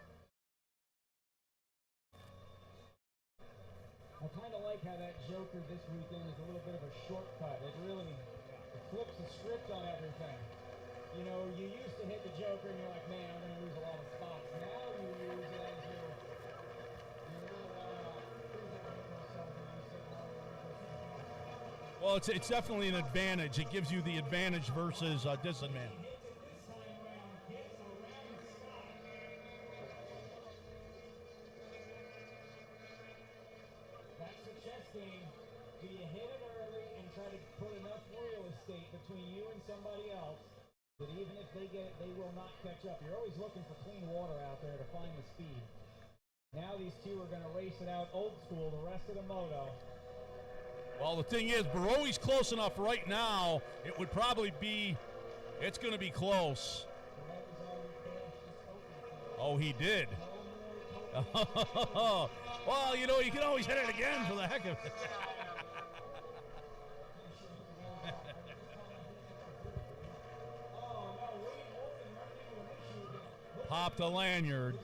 I kind of like how that Joker this weekend is a little bit of a shortcut. It really flips the script on everything. You know, you used to hit the Joker and you're like, man, I'm going to lose a lot of spots. Now you use it as your Well, it's definitely an advantage. It gives you the advantage versus disadvantage. That's the chess game. Do you hit it early and try to put enough real estate between you and somebody else that even if they get it, they will not catch up? You're always looking for clean water out there to find the speed. Now these two are going to race it out old school, the rest of the moto. Well, the thing is, Baroe's close enough right now. It would probably be, it's going to be close. Oh, he did. Well, you know, you can always hit it again for the heck of it. Pop the lanyard.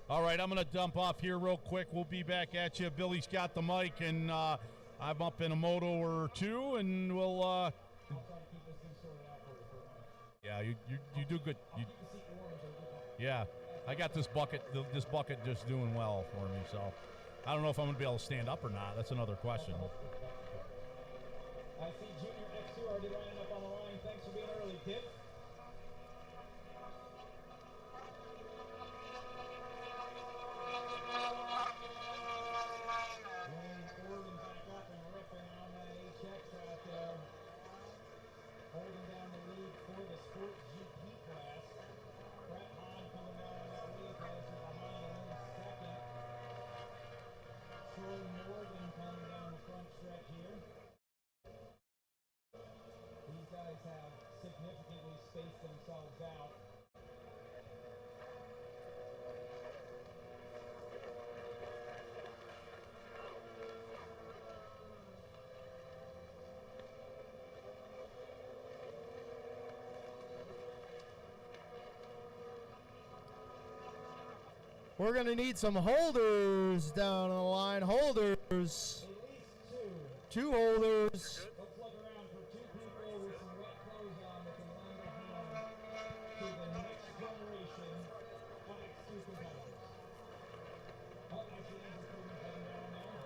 All right, I'm going to dump off here real quick. We'll be back at you. Billy's got the mic, and I'm up in a moto or two, and we'll. Yeah, you do good. Yeah, I got this bucket just doing well for me, so I don't know if I'm going to be able to stand up or not. That's another question. I see Junior X2 already lining up on the line. Thanks for being early, kid. Gordon back up and ripping on that HX out there. Holding down the lead for the Sport GP class. Brett Hahn coming down on that lead class behind him in second. Troy Morgan coming down the front stretch here. These guys have significantly spaced themselves out. We're going to need some holders down the line. Holders. At least two. 2 holders. Let's look around for 2 people with some wet clothes on that can lend a hand to the next generation of X2 competitors. Oh, I see Andrew Coogan heading down there.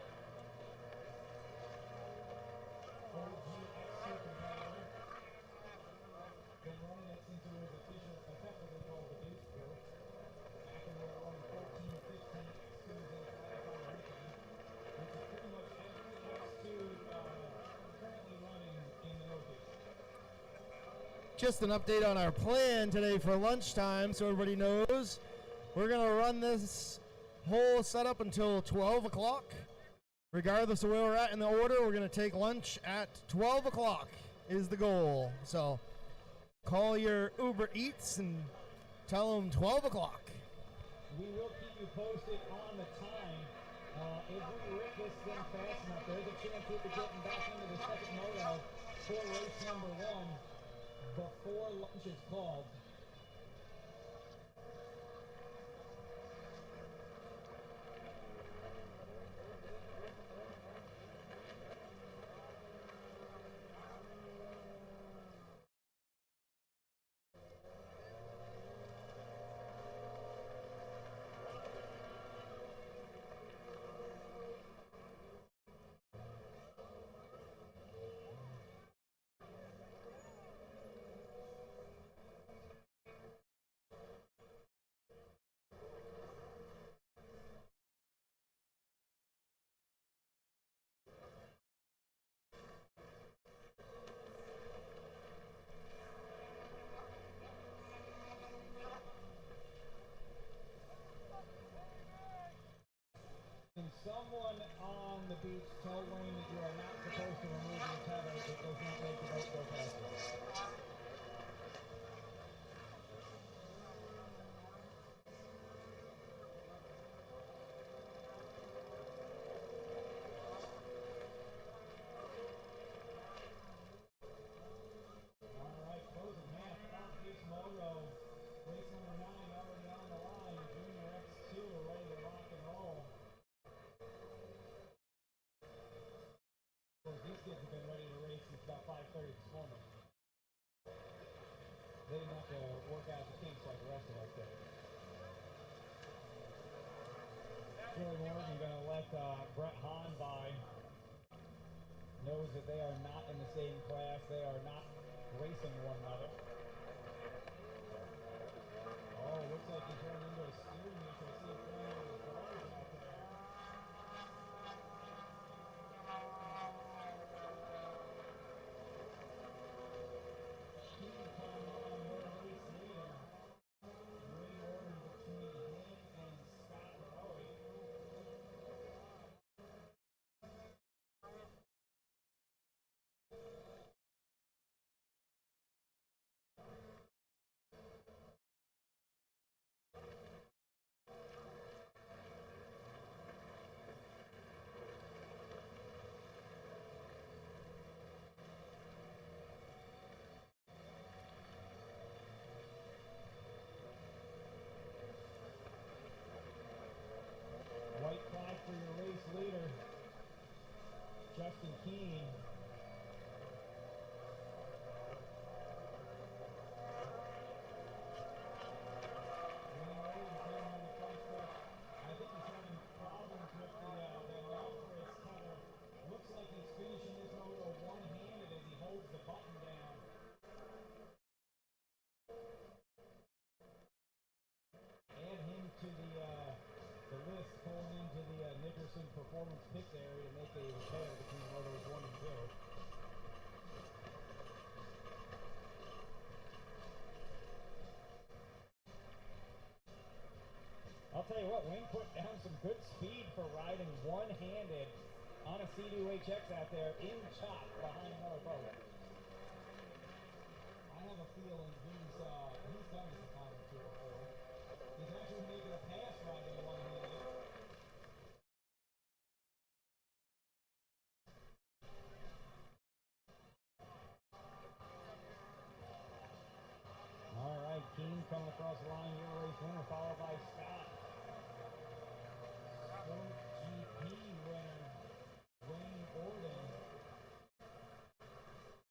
OG X2 competitor. Been running it since it was effectively called the Deuce Crew. Back when we were running 14 or 15 X2s in a class on the weekend, which is pretty much every X2 currently running in the Northeast. Just an update on our plan today for lunchtime so everybody knows. We're going to run this whole setup until 12 o'clock. Regardless of where we're at in the order, we're going to take lunch at 12 o'clock is the goal. So call your Uber Eats and tell them 12 o'clock. We will keep you posted on the time. If we rip this thing fast enough, there's a chance we'll be getting back into the second moto for race number 1 before lunch is called. Can someone on the beach tell Wayne that you are not supposed to remove your tether? It does not make the boat go faster. All right, closing half of this moto. Race number 9 already on the line. Junior X2 are ready to rock and roll. Of course, these kids have been ready to race since about 5:30 this morning. They didn't have to work out the kinks like the rest of us did. Troy Morgan going to let Brett Hahn by. Knows that they are not in the same class. They are not racing one another. Oh, looks like he's running into a steering issue. I see him playing with his bars out there. Keep coming on the race leader. Great order between him and Scott Rowe. White flag for your race leader, Justin Keene. button down. Add him to the list pulling into the Nickerson Performance Pits area to make a repair between Motos 1 and 2. I'll tell you what, Wayne put down some good speed for riding one-handed on a C2HX out there in chop behind another boat. I have a feeling he's done this a time or two before. He's actually making a pass riding one-handed. All right, Keen coming across the line here, race winner, followed by Scott. Sport GP winner, Wayne Orden.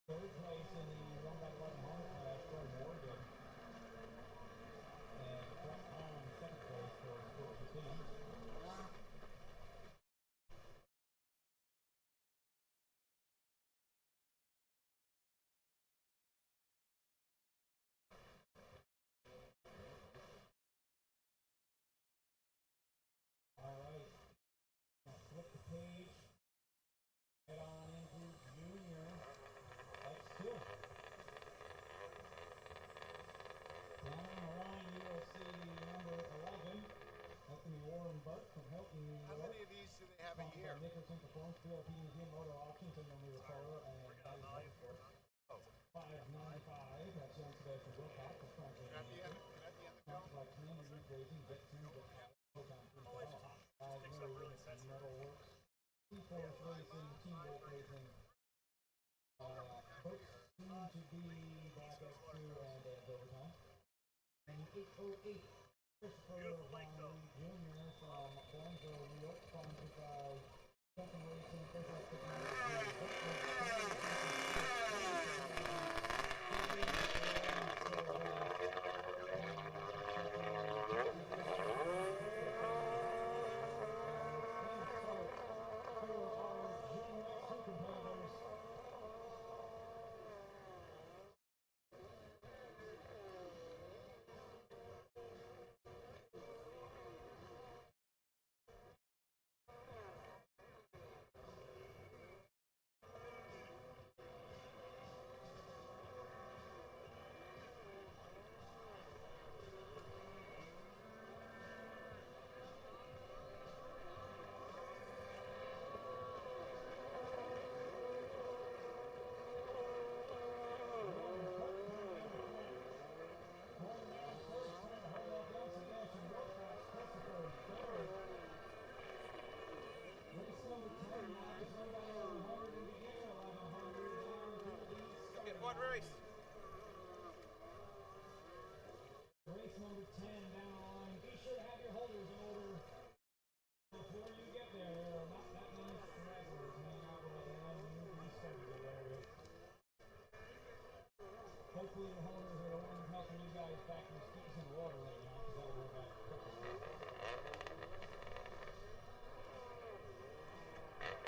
Third place in the 1x1100 class from Morgan. And Brett Collins, second place for Sport GP. All right, now flip the page, head on into Junior X2. Down on the line, you will see number 11. That's going to be Warren Burke from Hilton, New York. How many of these do they have a Sponsored year? by Nickerson Performance, PLP Museum, Moto Auctions, and then we refer and Valley Motorsport. Oh, 595, that's John Sebastian Wilcox from Franklin. at the end, at the end of the Sponsored by Cameron Youth Racing, Jet Team, Jet Proton 3 Metal Works, T-Force Racing, Teamwork Racing, Books soon to be Black X2 and Overtime. And the 808, Christopher Von Jr. from Glenville, New York, sponsored by Second Racing, First Class What race? Race number 10 down the line. Be sure to have your holders in order before you get there. There are not that many stragglers hanging out right now in the newly segregated area. Hopefully your holders are the ones helping you guys back your skis in the water right now, because that'll work out quickly.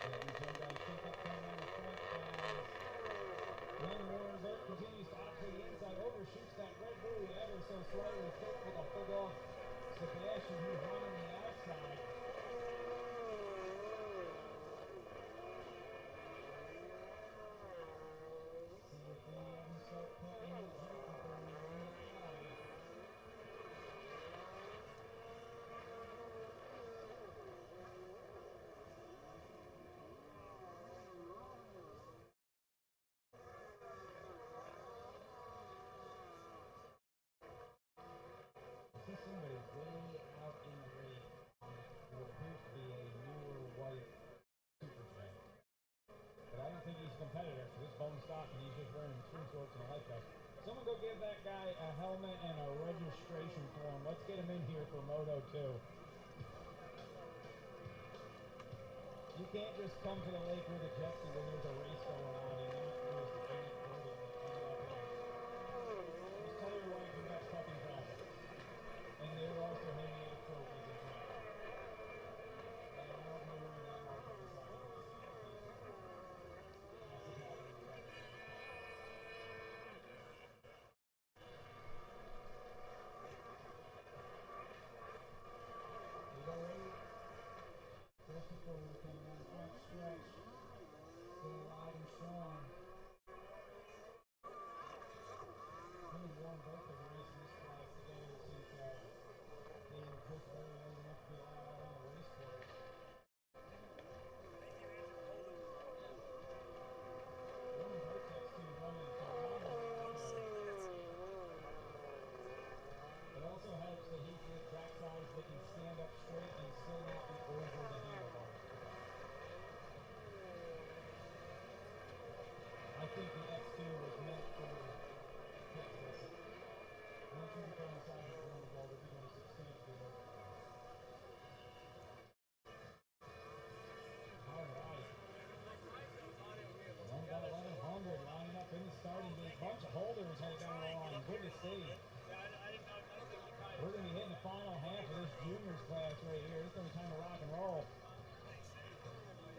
Yeah, these young guys take up coming in the front as Glen Warren Burke continues to opt to the inside, overshoots that red buoy ever so slightly, still with a full off Sebastian, who's running the outside. See if any of them start putting in the jump before we run it live. I see somebody way out in the race on what appears to be a newer white super jet. But I don't think he's a competitor, so this bone stock and he's just wearing swim shorts and a life vest. Someone go give that guy a helmet and a registration form. Let's get him in here for Moto 2. You can't just come to the lake with a jet ski when there's a race going on and not use the unique wording that you end up in. Just tell your wife you got stuck in traffic. And they were also handing out trophies in traffic. And I don't know if you're wearing that mark on the side of the seat. This is happening right now. think the S2 was meant for Texas. Once you become a size of one ball, they're going to substantially more. All right. 1,100 lining up in the starting gate. Bunch of holders headed down the line. Good to see. We're going to be hitting the final half of this juniors class right here. It's going to be time to rock and roll.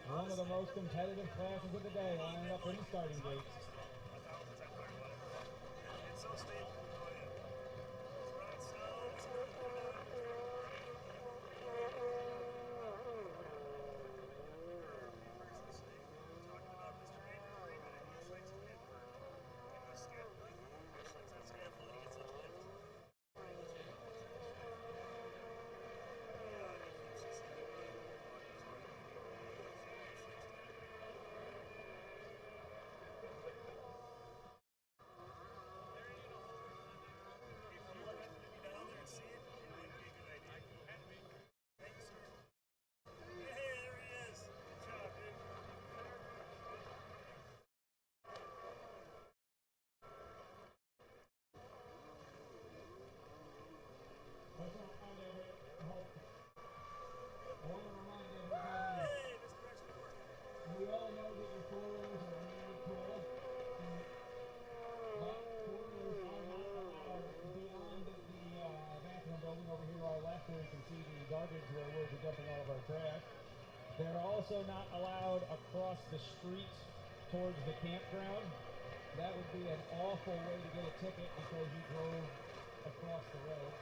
One of the most competitive classes of the day lining up in the starting gate. They're also not allowed across the street towards the campground. That would be an awful way to get a ticket because you drove across the road.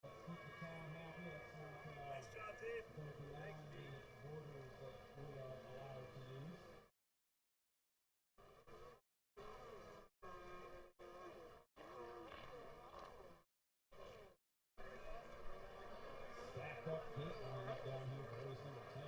Let's keep the town happy. Let's not go beyond the borders that we are allowed to use. Stacked up gate line up down here for race number 10.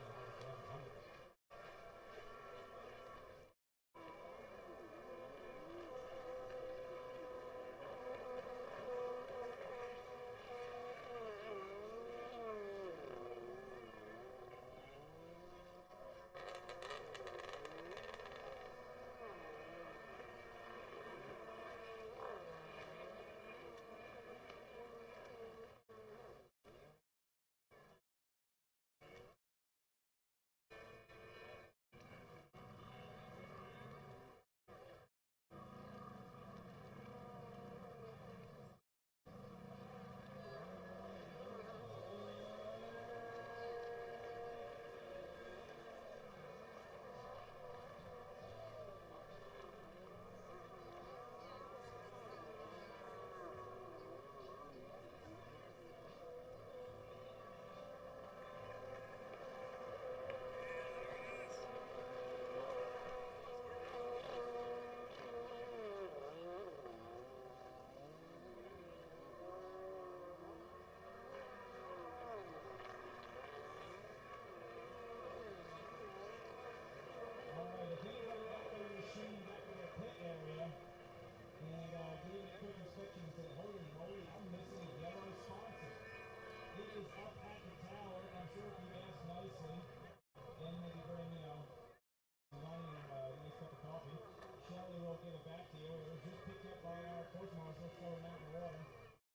1100.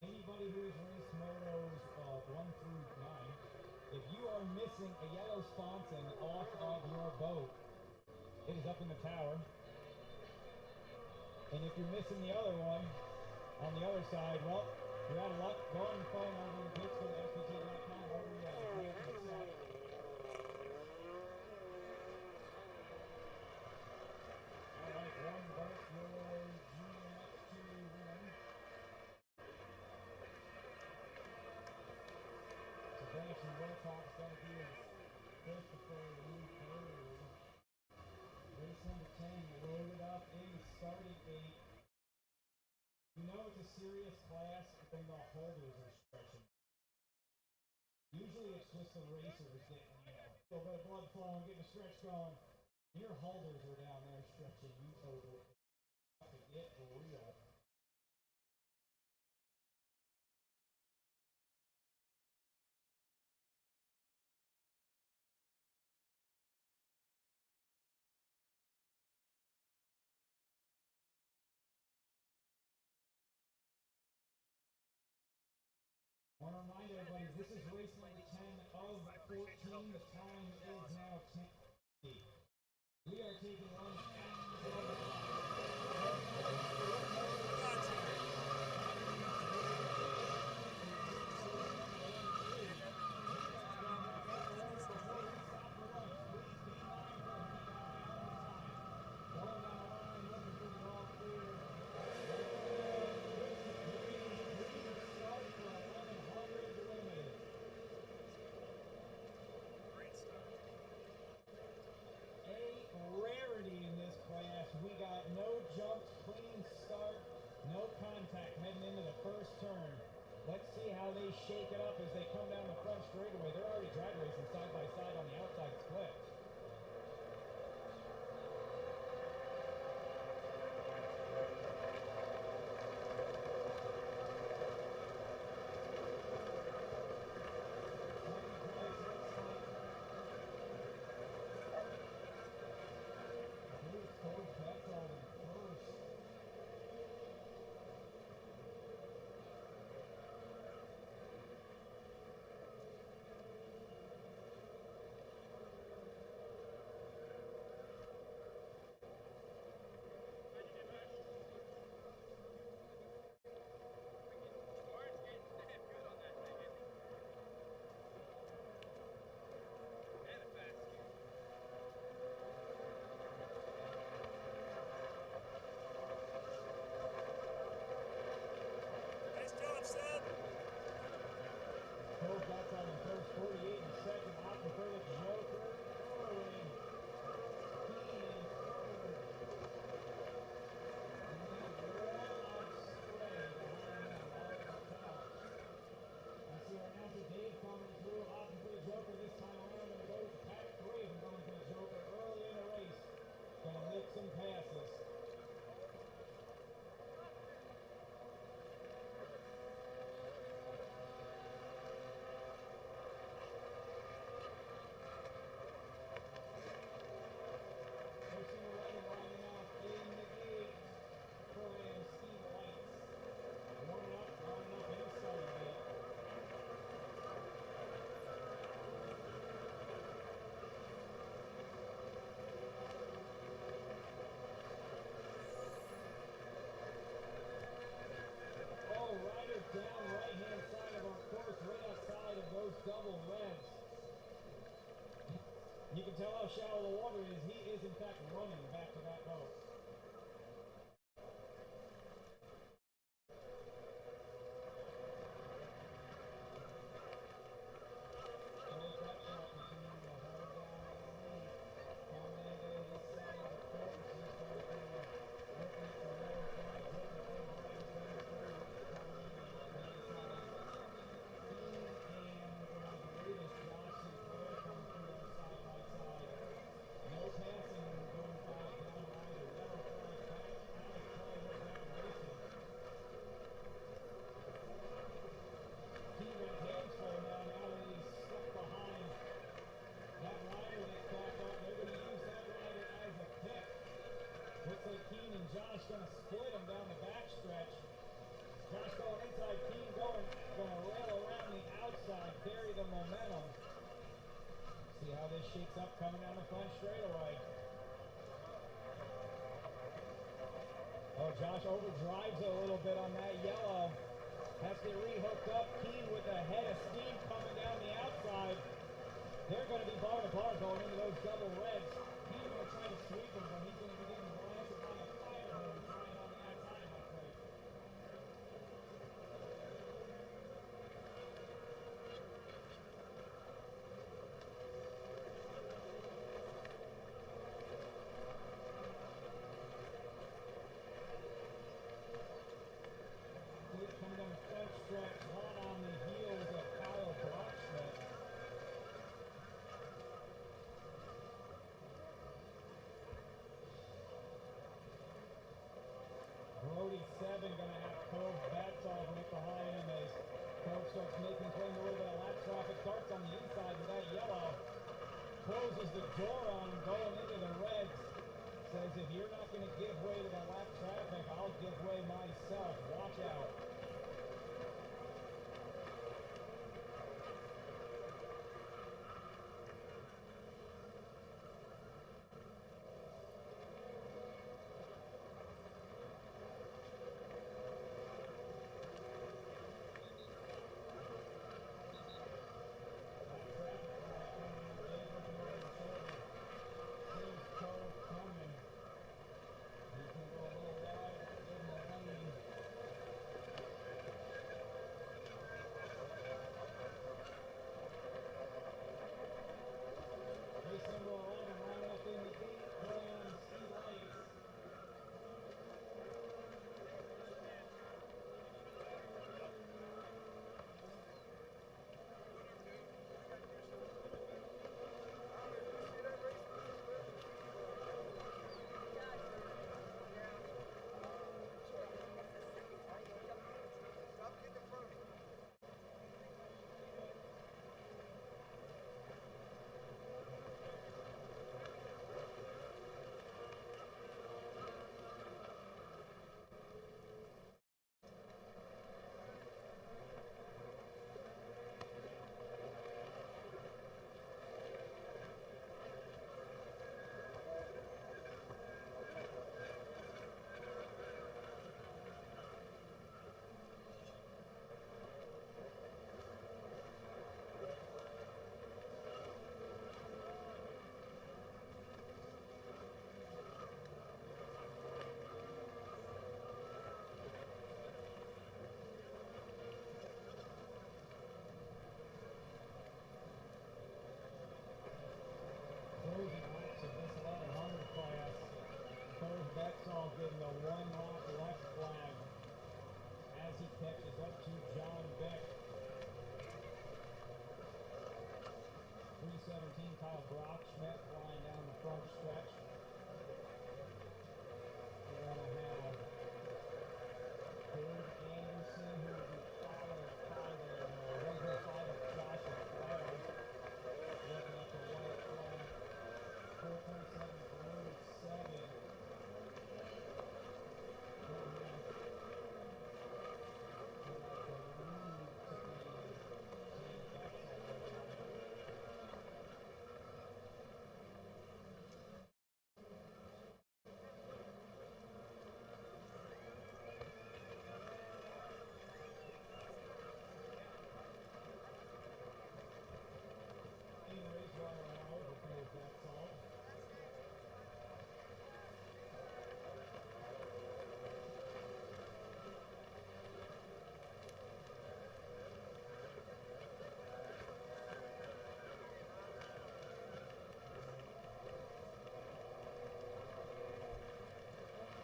Anybody who has raced motos 1 through 9, if you are missing a yellow sponson off of your boat, it is up in the tower. And if you're missing the other one on the other side, well, you're out of luck. Go on your phone over in Pittsburgh at fpt.com or all right, one vote your GMX to win. So Branson Wilcox going to be Christopher Lee third. Race number 10 loaded up in the starting gate. You know it's a serious class when the holders are stretching. Usually it's just the racers getting, a little bit of blood flowing, getting a stretch going. Your holders are down there stretching you over. To get real. remind everybody, this is race number 10 of 14. The time is now 10. We are taking lunch turn. Let's see how they shake it up as they come down the front straightaway. They're already drag racing side by side on the outside split. That's on the first 48 and second. Opting for the Joker. Early. Keen in third. And then one up straight behind them. All at the top. I see our announcer Dave coming through. Opting for the Joker this time around. Going to go with the pack three. I'm going for the Joker early in the race. Going to make some passes. Down right-hand side of our course, right outside of those double reds. You can tell how shallow the water is. He is, in fact, running back to that boat. Josh going to split him down the back stretch. Josh going inside, Keen going to rail around the outside, carry the momentum. See how this shakes up coming down the front straightaway. Oh, Josh overdrives a little bit on that yellow. Has to re-hooked up. Keen with a head of steam coming down the outside. They're going to be bar to bar going into those double reds. He's going to try to sweep them, but he's going to be getting blasted by a fire hose trying on the outside of that place. Coming down the front stretch, hot on the heels of Kyle Brockschmidt. Brody 7 going to have Cove Batzov right behind him as Cove starts making claim a little bit of lap traffic. Starts on the inside with that yellow. Closes the door on him going into the reds. Says if you're not going to give way to the lap traffic, I'll give way myself. Watch out. That's all getting the one lap left flag as he catches up to John Beck. 317 Kyle Brockschmidt flying down the front stretch. We're going to have Dave Anderson, who will be followed by the regular side of Josh Leclerc. Looking at the white flag. 4.737.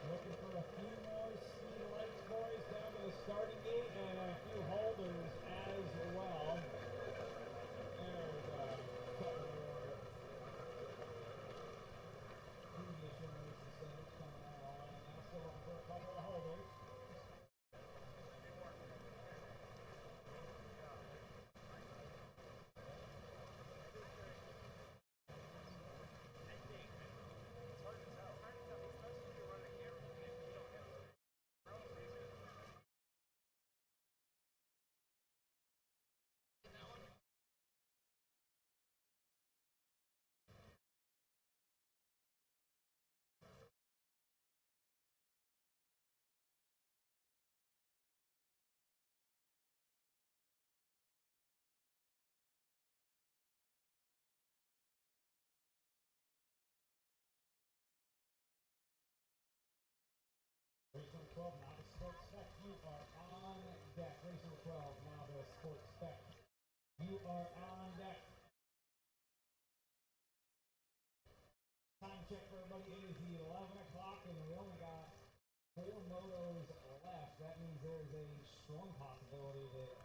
Looking for a few more speed lights, boys, down to the starting gate, and a few holders as well. There's a couple more previous generation standards coming out on, and now still looking for a couple of holders. Race number 12, Novice Sports Spec, you are on deck. Race number 12, Novice Sports Spec, you are on deck. Time check for everybody, it is the 11 o'clock, and we only got 4 motos left. That means there's a strong possibility that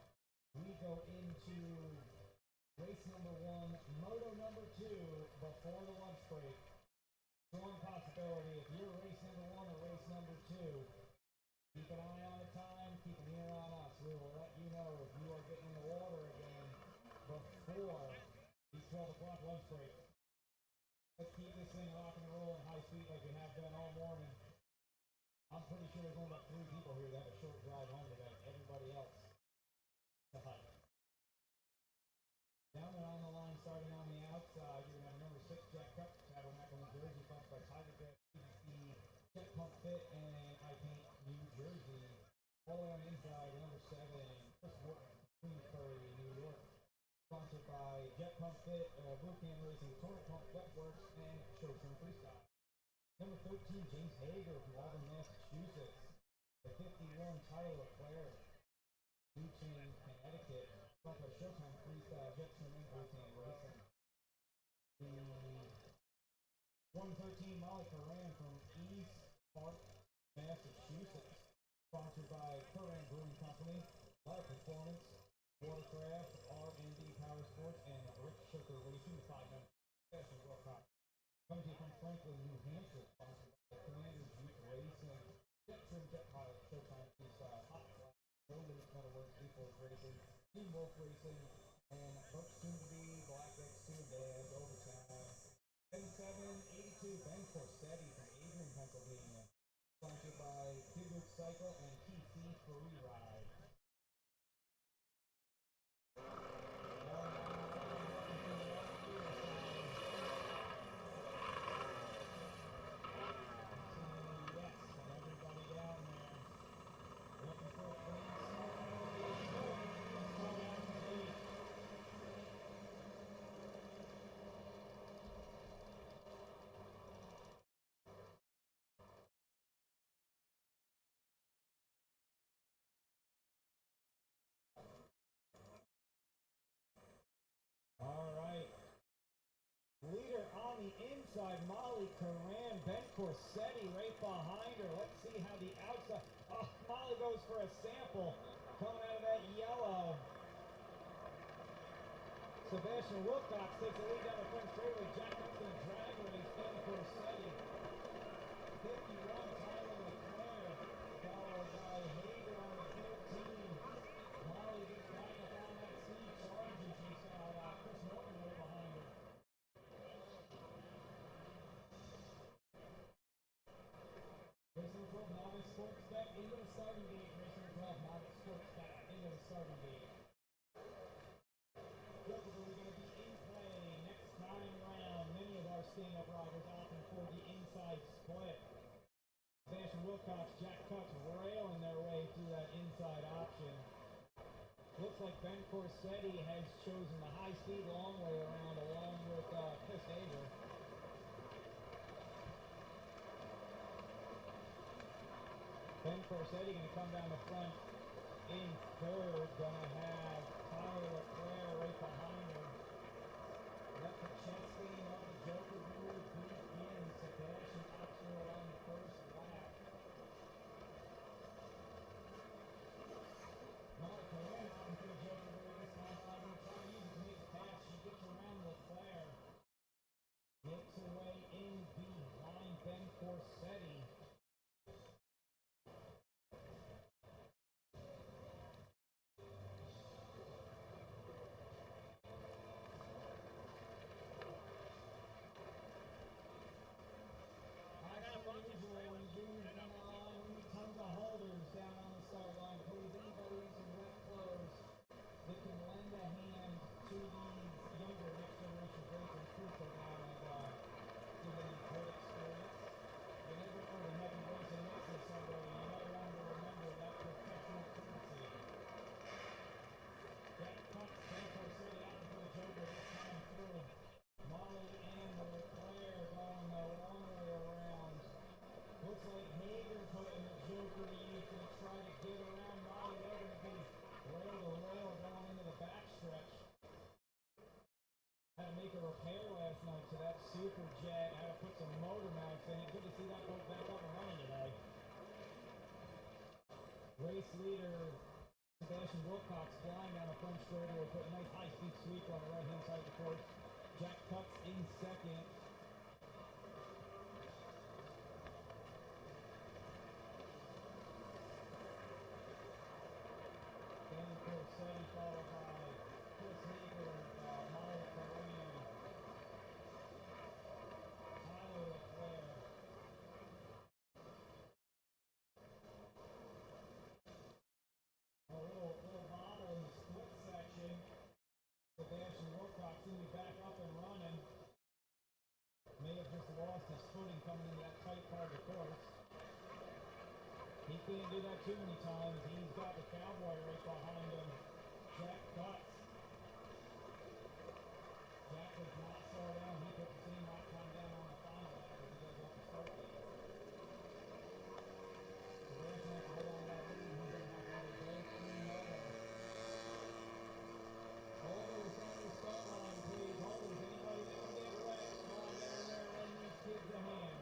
we go into race number 1, moto number 2, before the lunch break. Strong possibility, if you're race number 1 or race number 2, keep an eye on the time, keep an ear on us. We will let you know if you are getting in the water again before the 12 o'clock lunch break. Let's keep this thing rocking and rolling high speed like we have done all morning. I'm pretty sure there's only about 3 people here that have a short drive home today. Everybody else to hike. Down and on the line, starting on the outside, you're going to have number 6, Jack Cup, Tabernacle, New Jersey, sponsored by Tiger Jet, PVC, Jet Pump Fit, and I Paint New Jersey. All the way on the inside, number 7, Chris Morton, Queensbury, New York, sponsored by Jet Pump Fit, Boot Camp Racing, Torrent Pump, Wetworks, and Showtime Freestyle. Number 13, James Hager from Auburn, Massachusetts. The 51, Tyler Leclerc, Newton, Connecticut. Sponsored by Showtime Freestyle, Jet Trim, and Boot Camp Racing. The 113, Molly Curran from East Park, Massachusetts. Sponsored by Curran Brewing Company, Live Performance, Watercross, R&D Power Sports, and Rick Shirker Racing, the 5-member Professional World Cup. Coming to you from Franklin, New Hampshire, sponsored by Commander's Youth Racing, Jet Trim, Jet Pilot, Showtime Freestyle, Hot Flash, No Limit Metalworks, Equals Racing, Team Wolf Racing, and Bucks soon to be, Black X Soon Dad, Overtime. 7782, Ben Corsetti from Adrian, Pennsylvania. Sponsored by Kidwood Cycle and TC Free Ride. All right. Leader on the inside. inside. Molly Coran, Ben Corsetti right behind her. Let's see how the outside. Oh, Molly goes for a sample coming out of that yellow. Sebastian Wilcox takes the lead down the front straightaway. Jack Hudson drag race. Ben Corsetti. 51 Tyler Leclerc, followed by Hager on the 13. Molly gets back up on that speed charge, and she's got Chris Morgan right behind her. Racing 12 Novice Sports Spec into the starting gate. Racing 12 Novice Sports Spec into the starting gate. Jokers are going to be in play next time round. Many of our stand-up riders opting for the inside split. Sebastian Wilcox, Jack Cutts railing their way through that inside option. Looks like Ben Corsetti has chosen the high-speed long way around along with Chris Hager. Ben Corsetti going to come down the front in third. Going to have Tyler Leclerc right behind him. Let the chest game of the Joker move begin. Sebastian Oxford on the first lap. Monica Lynn out into the Joker move this time. I'm going to try to use it to make a pass. She gets around Leclerc. Gets away in behind Ben Corsetti. Tons of holders down on the start line. Please, anybody in some wet clothes that can lend a hand to these younger next generation racers, please go down and give them a great experience. You never know, they might be racing next to somebody. You might want to remember that professional courtesy. Jack Cutts, Ben Corsetti out for the Joker this time through. Molly and Leclerc going the long way around. Looks like Hager putting the Joker to use to try to get around Molly. They're going to be rail to rail going into the backstretch. Had to make a repair last night to that Super Jet. Had to put some motor mounts in it. Good to see that boat back up and running today. Race leader Sebastian Wilcox flying down the front straightaway, put a nice high-speed sweep on the right-hand side of the course. Jack Cutts in second. Ben Corsetti followed by Chris Hager, Molly Coran, Tyler Leclerc. A little bobble in the split section. Sebastian Wilcox seemed to be back up and running. May have just lost his footing coming into that tight part of the course. He can't do that too many times. He's got the cowboy right behind him. Jack Cutts. Jack does not slow down. He puts the same lap time down on the final lap as he does off the start gate. Sebastian has to hold on to that lead. He's going to have to either go through Moto. Holders on the start line, please. Holders, anybody that can get wet, come on down there and lend these kids a hand.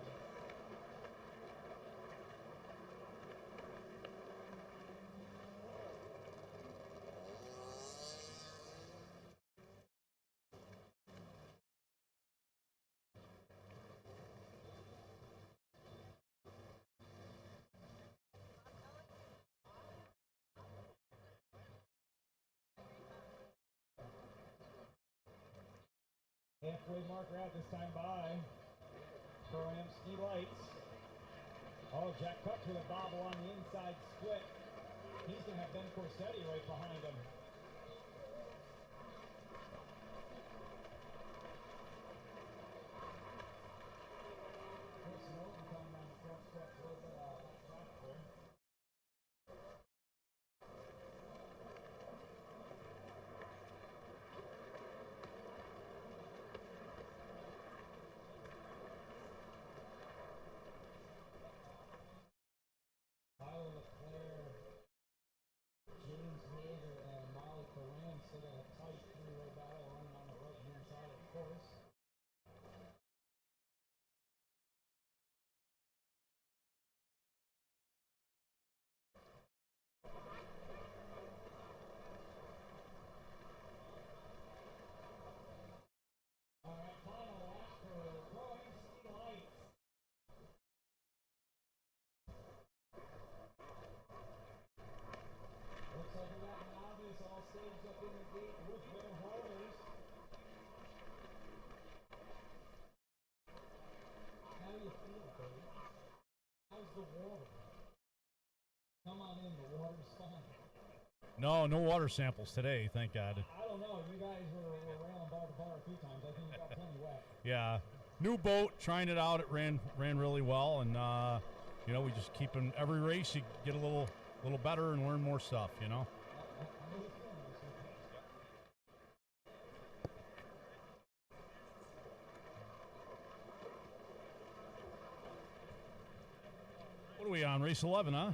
Halfway marker out this time by Pro-Am Ski Lights. Oh, Jack Cutts with a bobble on the inside split. He's going to have Ben Corsetti right behind him. Chris Morgan coming down the front stretch, a little bit of traffic there. Tyler Leclerc, James Hager, and No, no water samples today, thank God. I don't know. You guys were railing bar to bar a few times. I think you got plenty wet. Yeah, new boat, trying it out. It ran really well, and you know, we just keeping every race you get a little better and learn more stuff. You know. What are we on? Race 11, huh?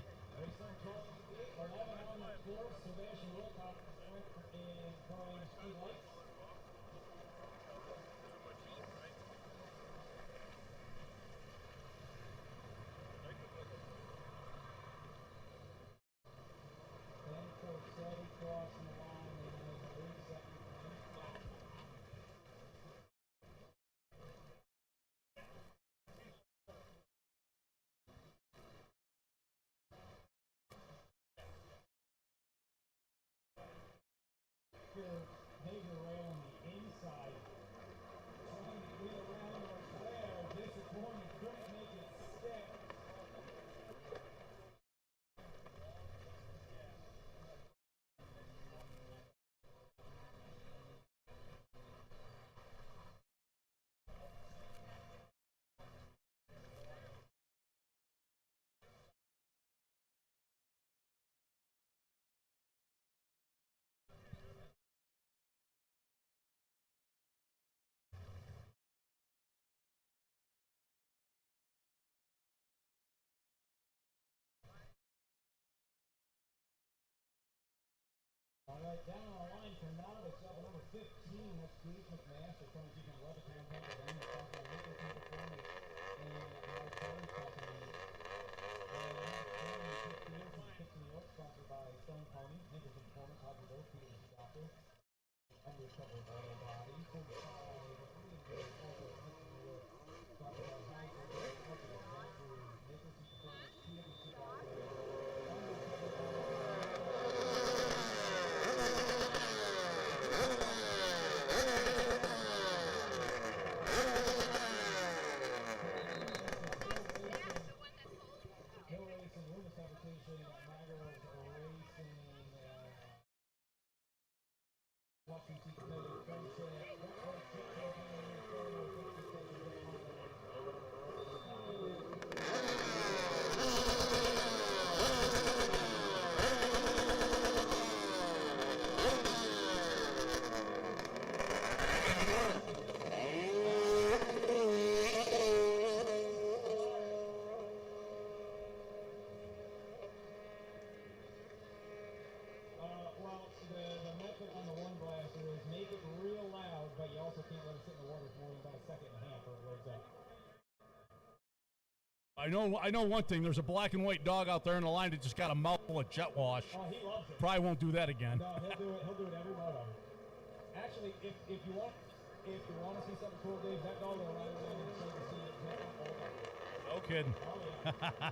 Hager rail on the inside, trying to get around Marcel. Disappointed, couldn't make it stick. All right, down on the line for Novice, number 15, that's Steve McMaster, from the Weather Campaign, and the top of Nicholson Performance, and Mark Kelly Company. And number 15 from Kitchen York, sponsored by Stone Pony, Nicholson Performance, Hobby Boat, Peter Doctor, Undercover Auto Body, 45, sponsored by High School, Adventure, Nicholson Performance, PWC Doctor, I know one thing. There's a black and white dog out there in the line that just got a mouthful of jet wash. Oh, he loves it. Probably won't do that again. No, he'll do it. He'll do it every moto. Actually, if you want to see something cool, Dave, that dog will ride around and show the scene. No kidding. Oh, yeah.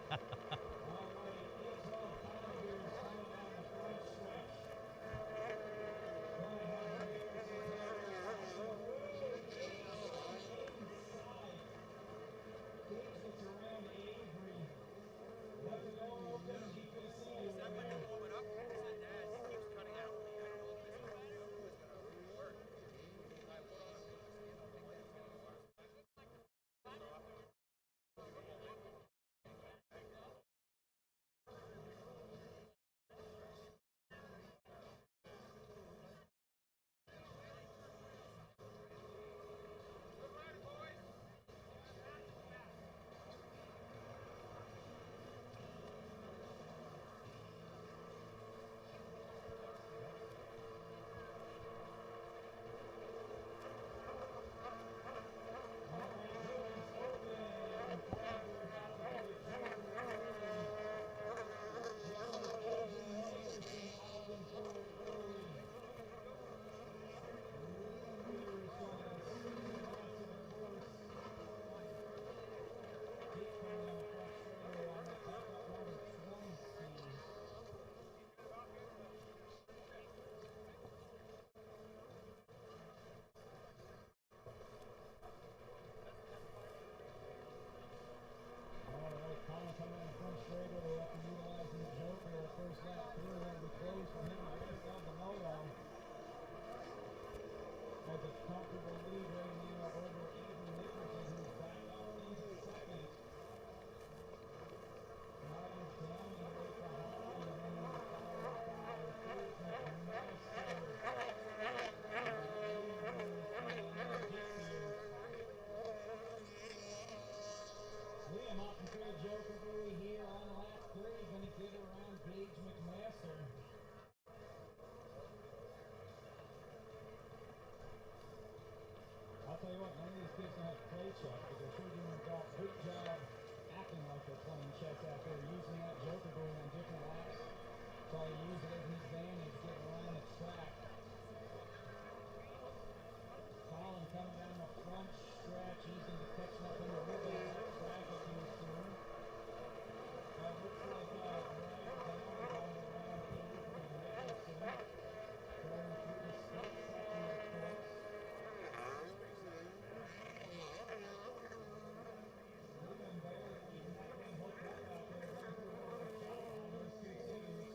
Joker buoy here on lap 3, going to get around Gage McMaster. I'll tell you what, none of these kids know how to play chess, but they're sure doing a good job acting like they're playing chess out there, using that Joker buoy on different laps. Try to use it as an advantage, getting around the track. Colin coming down the front stretch. He's going to be catching up in a little bit of that traffic here soon. Looks like Brad Down is on the round here from Nicholson. Going through the spec section of the course. Even barely keeping that thing hooked up out there, running through a little bit of shot on those two teams.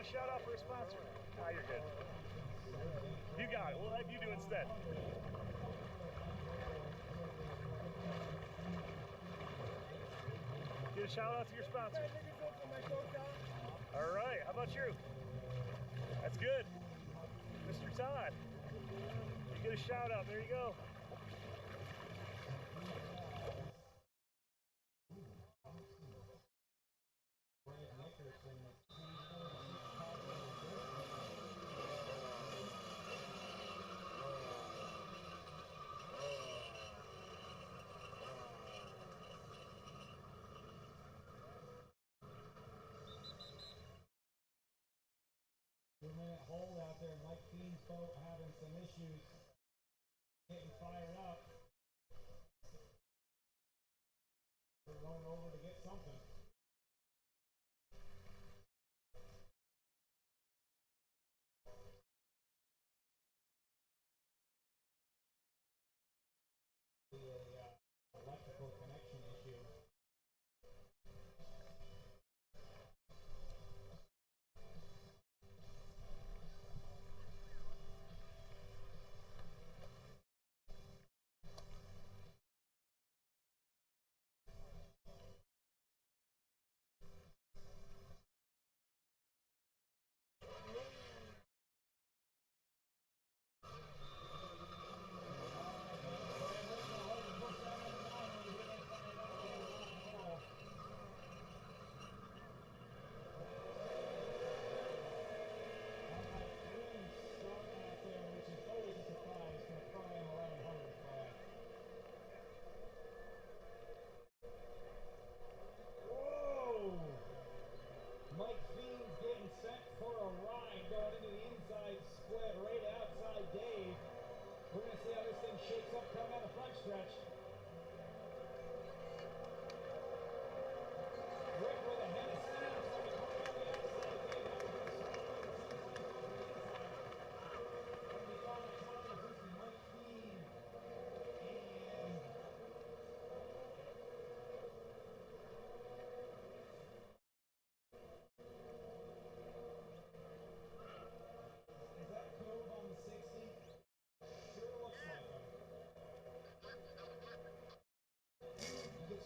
a shout out for a sponsor? Ah, you're good. You got it. We'll have you do instead. Get a shout out to your sponsor. All right. How about you? That's good. Mr. Todd. You get a shout out. There you go. Hold out there. Mike Dean's boat having some issues getting fired up. We're running over to get something. The electrical connection issue.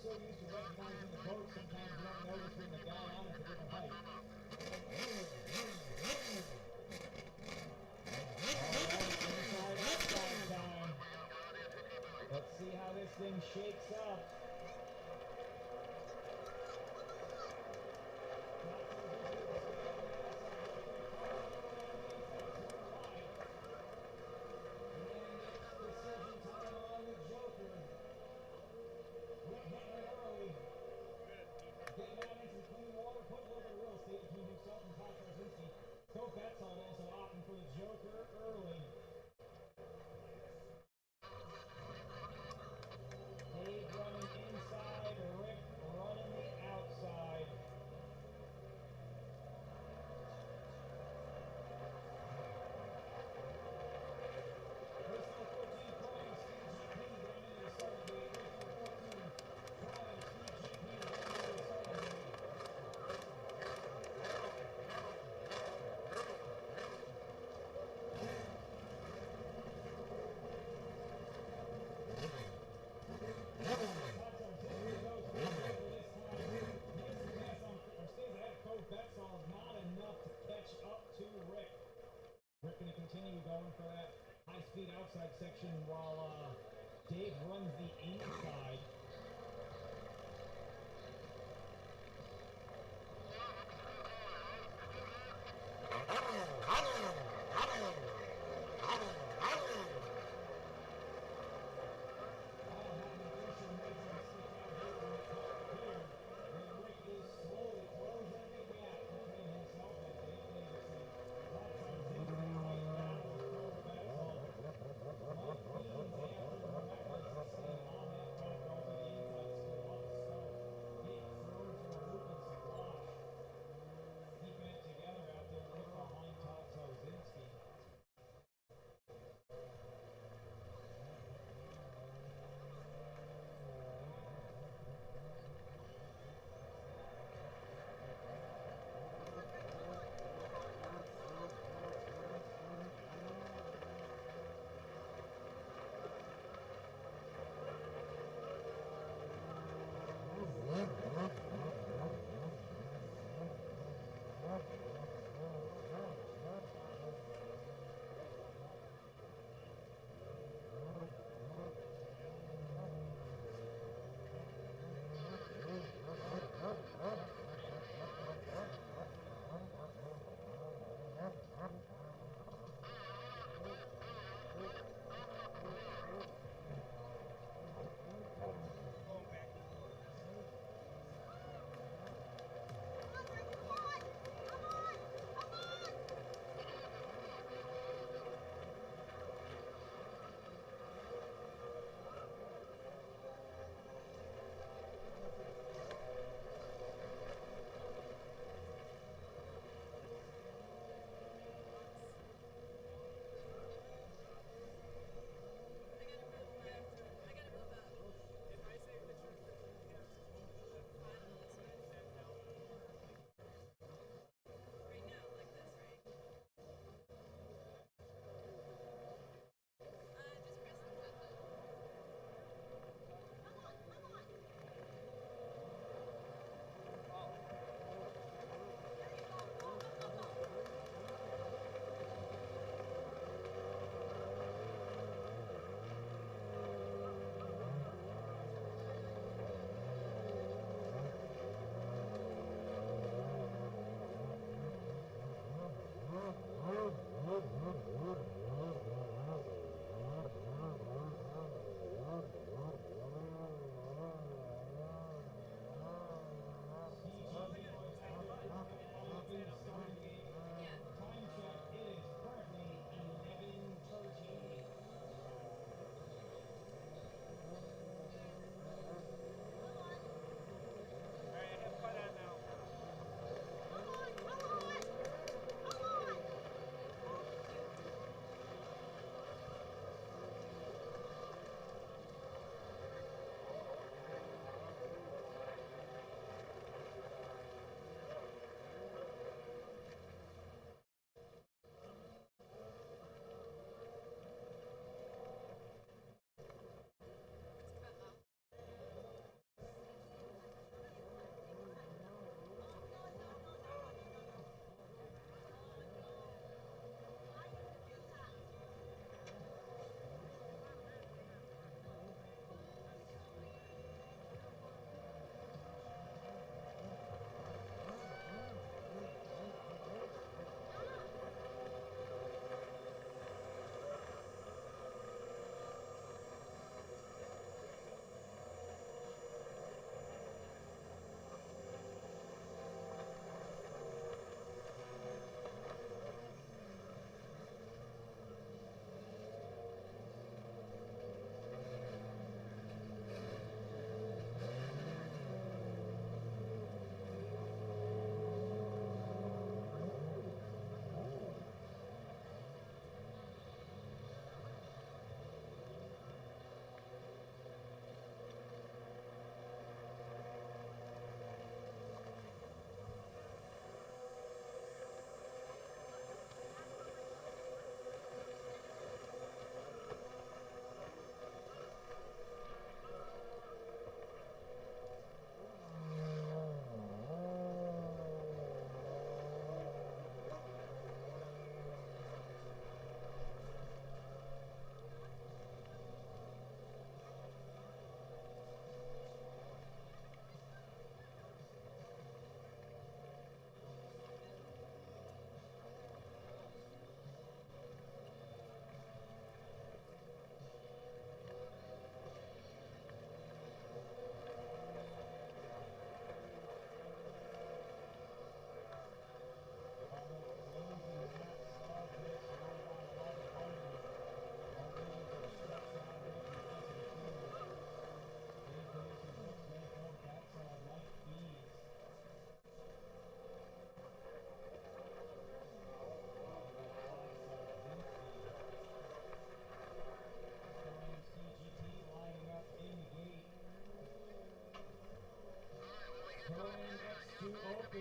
So used to recognizing the boat, sometimes you don't notice when the guy on it's a different height. Alright, inside time. Let's see how this thing shakes up. Going for that high-speed outside section while Dave runs the inside.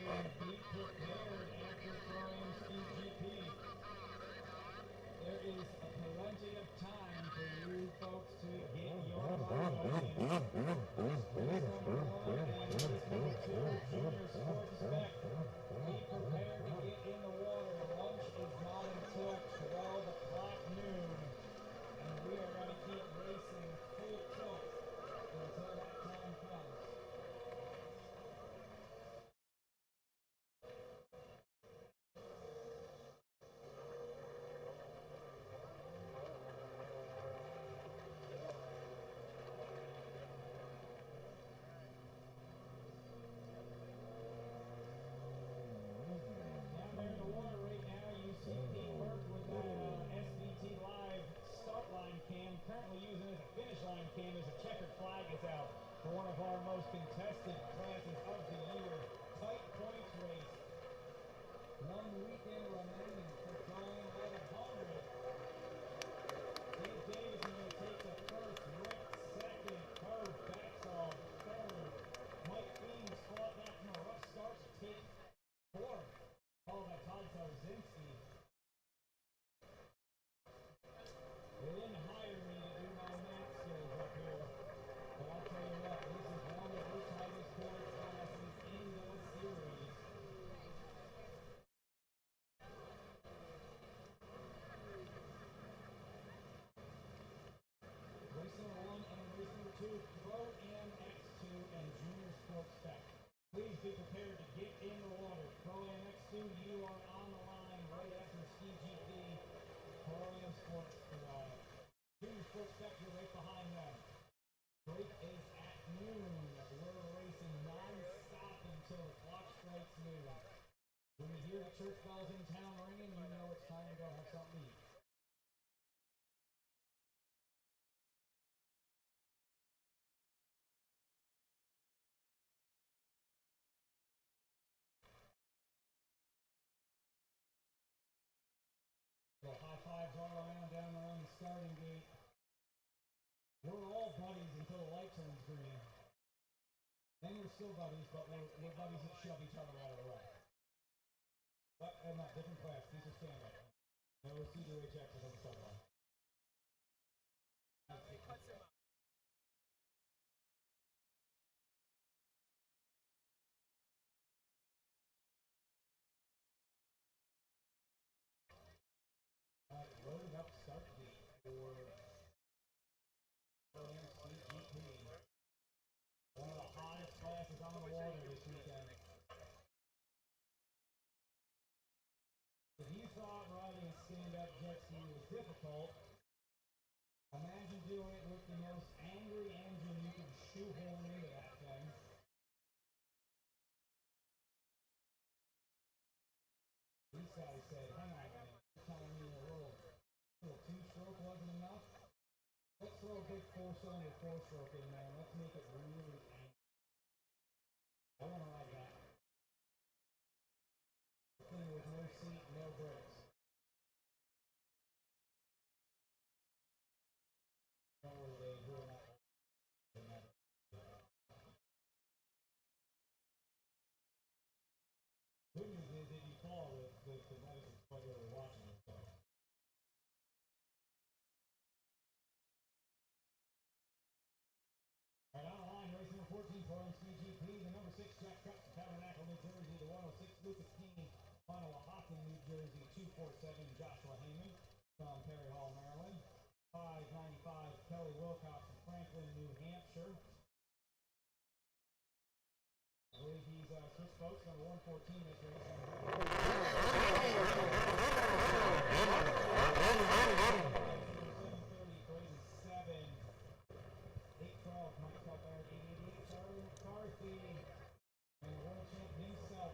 be prepared after throwing Speed GP. There is plenty of time for you folks to get your motos in. Race number 1 and race number 2, Junior Sports Spec. Be prepared to get in the water. Lunch is not until 12 o'clock noon. And we are going to keep racing full tilt until that time comes. Currently using as a finish line cam as a checkered flag is out for one of our most contested classes of the year. Tight points race. 1 weekend remaining for drawing 1100. Dave Davis is going to take the first, Rick second, Cove Baxall third. Mike Fiends fought back from a rough start to take fourth, followed by Todd Sarzinski. They didn't hire me to do my math skills up here, but I'll tell you what, this is one of the tightest point classes in the series. Race number 1 and race number 2, Pro Am X2 and Junior Sports Spec. Please be prepared to get in the water. Pro Am X2, you are on the line right after Ski GP. Pro Am Sports Junior Sports Spec, you're right behind them. Break is at noon. We're racing non-stop until the clock strikes noon. When you hear the church bells in town ringing, you know it's time to go have something to eat. Well, high fives all around down around the starting gate. We're all buddies until the light turns green. Then we're still buddies, but we're buddies that shove each other out of the way. But, not different class. These are stand-up. No C2HXs on the start line. Loaded up start gate for GP. One of the hottest classes on the water this weekend. If you thought riding a stand-up jet ski was difficult, imagine doing it with the most angry engine you could shoehorn into that thing. These guys said, hang on, man, you're telling me a little two-stroke wasn't enough? Let's throw a big four-cylinder four-stroke in there and let's make it really angry. I want to ride that. The thing with no seat, no brakes. Don't worry, they ruin that. Good news is if you fall, the Novice is quite really watching it, so. All right, on the line, race number 14 for MCGP, the number 6 Jack Cup from Tabernacle, New Jersey, the 106 Lucas King, Hocken, New Jersey, 247 Joshua Heyman from Perry Hall, Maryland, 595 Kelly Wilcox from Franklin, New Hampshire. I believe he's Swiss Boats, number 114 this race. 730, Braden 7. 812, Mike Calvert, 888, Charlie McCarthy, and the world champ himself.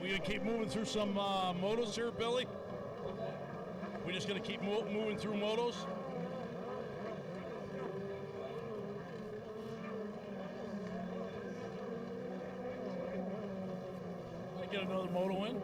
We gonna keep moving through some motos here, Billy? We just gonna keep moving through motos? I get another moto in.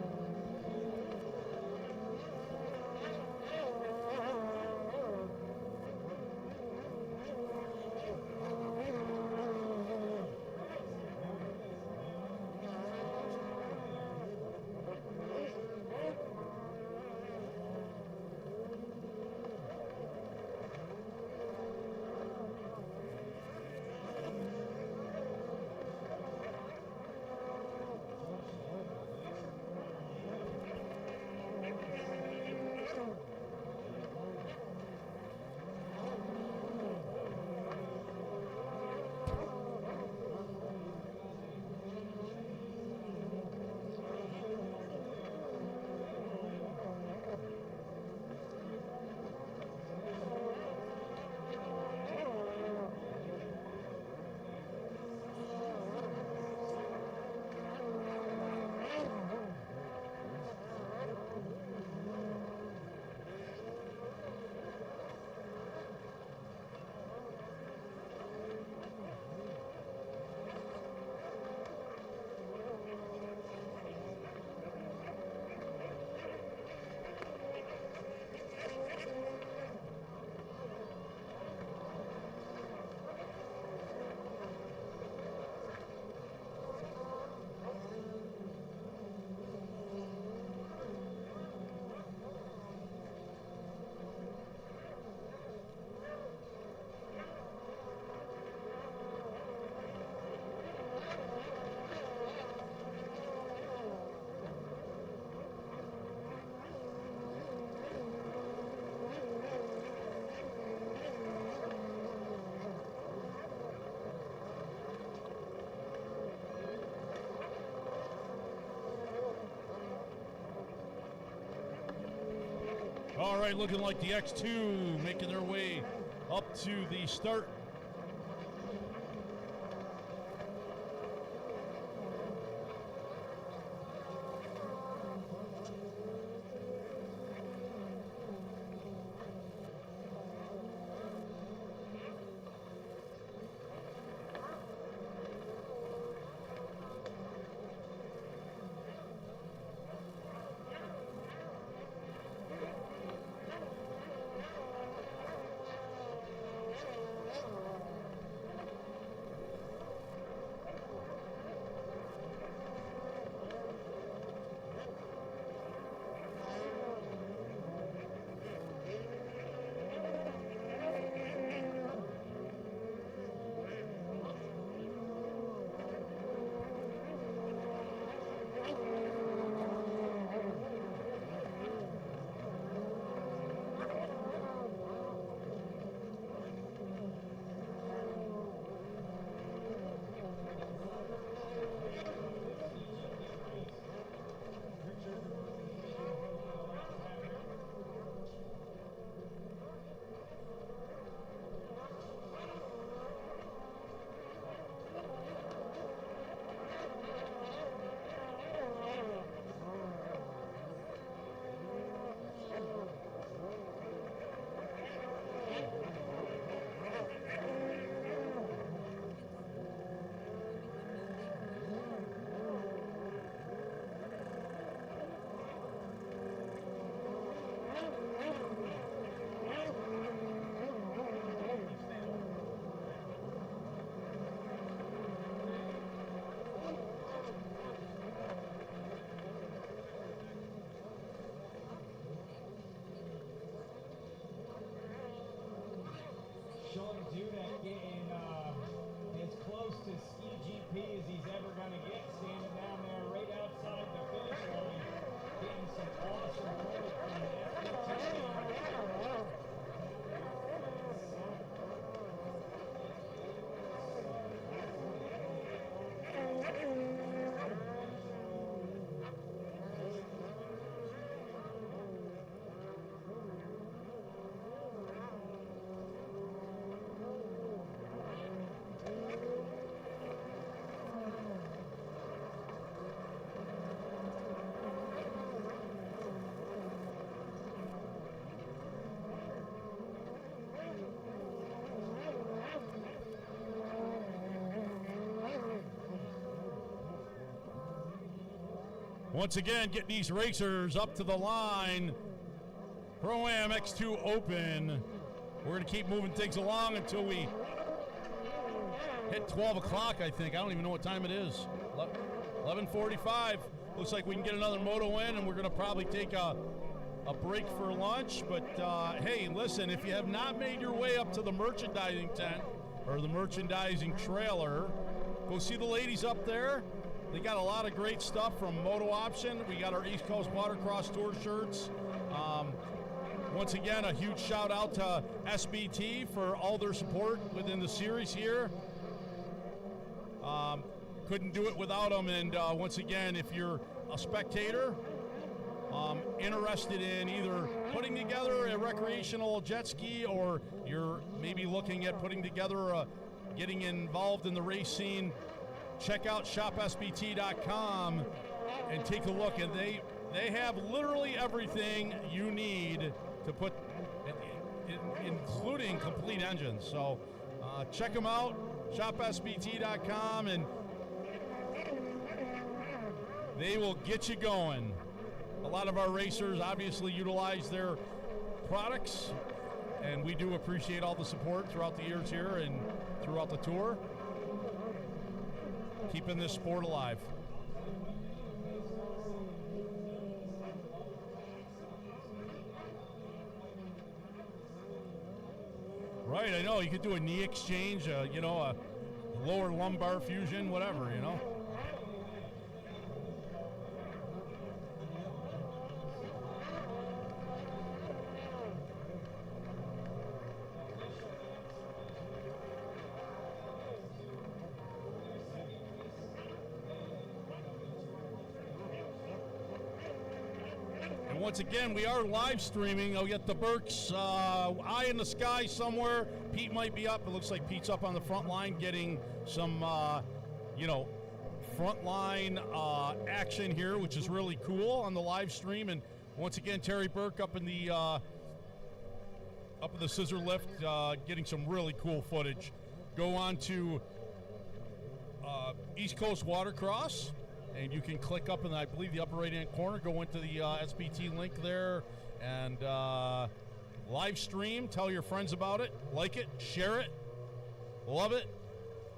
All right, looking like the X2 making their way up to the start. Once again, get these racers up to the line. Pro-Am X2 Open. We're going to keep moving things along until we hit 12 o'clock, I think. I don't even know what time it is. 11:45. Looks like we can get another moto in, and we're going to probably take a break for lunch. But, hey, listen, if you have not made your way up to the merchandising tent or the merchandising trailer, go see the ladies up there. They got a lot of great stuff from Moto Option. We got our East Coast Watercross Tour shirts. Once again, a huge shout out to SBT for all their support within the series here. Couldn't do it without them. And once again, if you're a spectator, interested in either putting together a recreational jet ski, or you're maybe looking at putting together getting involved in the race scene, check out shopsbt.com and take a look. And they have literally everything you need to put, including complete engines. So check them out, shopsbt.com, and they will get you going. A lot of our racers obviously utilize their products, and we do appreciate all the support throughout the years here and throughout the tour, keeping this sport alive. Right, I know. You could do a knee exchange, a lower lumbar fusion, whatever, Once again, we are live streaming. I'll get the Burks eye in the sky somewhere. Pete might be up. It looks like Pete's up on the front line getting some, front line action here, which is really cool on the live stream. And once again, Terry Burke up in the scissor lift, getting some really cool footage. Go on to East Coast Watercross, and you can click up in, I believe, the upper right-hand corner, go into the SBT link there, and live stream. Tell your friends about it. Like it. Share it. Love it.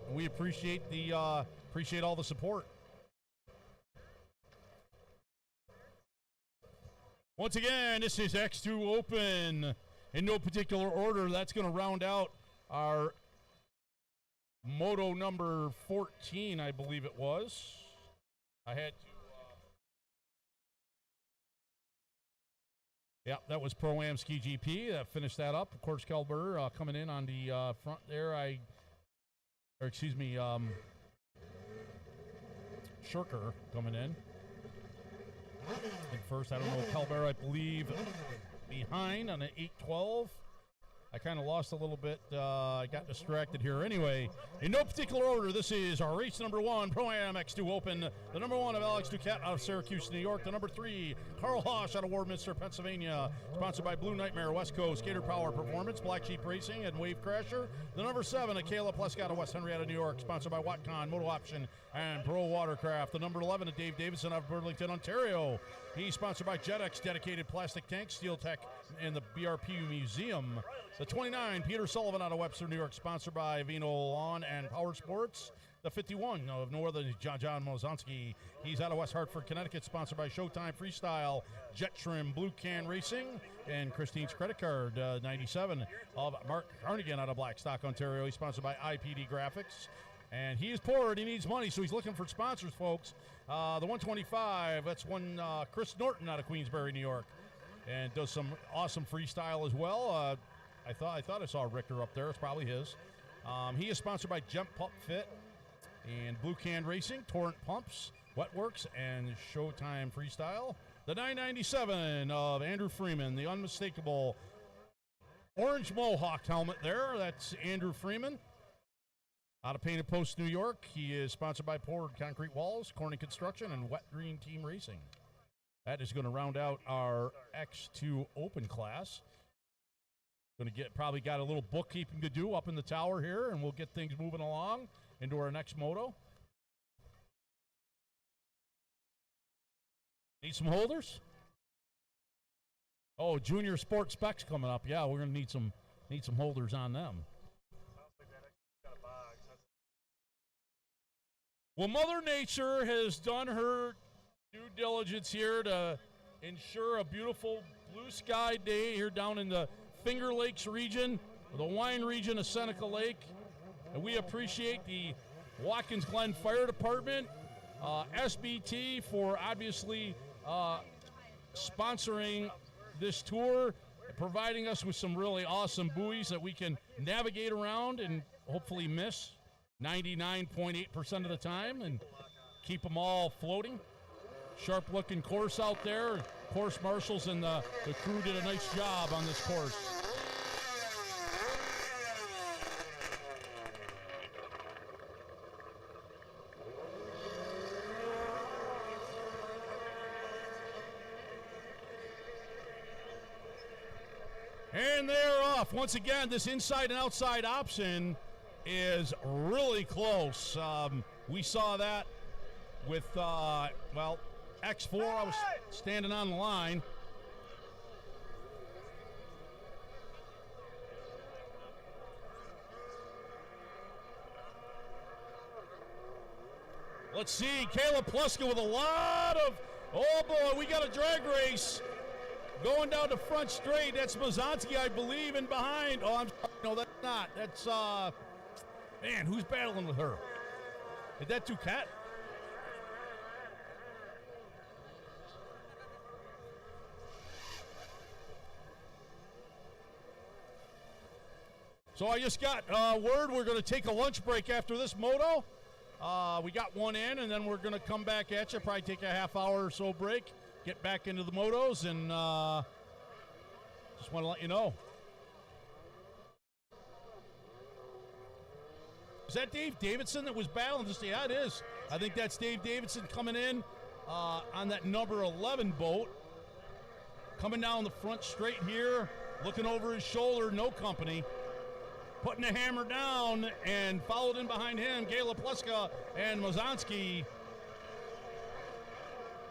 And we appreciate all the support. Once again, this is X2 Open. In no particular order, that's going to round out our Moto number 14, I believe it was. I had to, yeah, that was Pro-Am Ski GP. That finished that up. Of course, Kelber coming in on the front there. Shirker coming in first. I don't know, Kelber, I believe, behind on an 812. I kind of lost a little bit. I got distracted here. Anyway, in no particular order, this is our race number 1, Pro-Am X2 Open. The number 1 of Alex Duquette out of Syracuse, New York. The number 3, Carl Hosch out of Wardminster, Pennsylvania. Sponsored by Blue Nightmare, West Coast, Gator Power Performance, Black Sheep Racing, and Wave Crasher. The number 7, Akela Plescott of West Henrietta, New York. Sponsored by Watkins, Moto Option, and Pro Watercraft. The number 11, Dave Davidson of Burlington, Ontario. He's sponsored by JetX, dedicated plastic tank, Steel Tech, and the BRP Museum. The 29, Peter Sullivan out of Webster, New York, sponsored by Vino Lawn and Power Sports. The 51 of no other than John Mozanski. He's out of West Hartford, Connecticut, sponsored by Showtime Freestyle, Jet Trim, Blue Can Racing, and Christine's Credit Card. 97 of Mark Carnigan out of Blackstock, Ontario. He's sponsored by IPD Graphics. And he is poor and he needs money, so he's looking for sponsors, folks. The 125, that's one Chris Norton out of Queensbury, New York, and does some awesome freestyle as well. I thought I saw Richter up there. It's probably his. He is sponsored by Jump Pump Fit and Blue Can Racing, Torrent Pumps, Wetworks, and Showtime Freestyle. The 997 of Andrew Freeman, the unmistakable orange mohawk helmet there. That's Andrew Freeman out of Painted Post, New York. He is sponsored by Poured Concrete Walls, Corning Construction, and Wet Green Team Racing. That is going to round out our X2 Open class. Probably got a little bookkeeping to do up in the tower here, and we'll get things moving along into our next moto. Need some holders? Oh, junior sports specs coming up. Yeah, we're gonna need some holders on them. Well, Mother Nature has done her due diligence here to ensure a beautiful blue sky day here down in the Finger Lakes region, the wine region of Seneca Lake. And we appreciate the Watkins Glen Fire Department, SBT for obviously sponsoring this tour, providing us with some really awesome buoys that we can navigate around and hopefully miss 99.8% of the time and keep them all floating. Sharp looking course out there. Course marshals and the crew did a nice job on this course. And they're off. Once again, this inside and outside option is really close. We saw that with, well, X4. I was standing on the line. Let's see, Caleb Pluska with a lot of, oh boy, we got a drag race. Going down the front straight, that's Mazanski, I believe, in behind. Oh, no, that's not. That's, man, who's battling with her? Is that Ducat? So I just got word we're going to take a lunch break after this moto. We got one in, and then we're going to come back at you, probably take a half hour or so break. Get back into the motos, and just want to let you know. Is that Dave Davidson that was battling? Just, yeah, it is. I think that's Dave Davidson coming in on that number 11 boat. Coming down the front straight here, looking over his shoulder, no company. Putting the hammer down, and followed in behind him, Gala Pleska and Mazanski.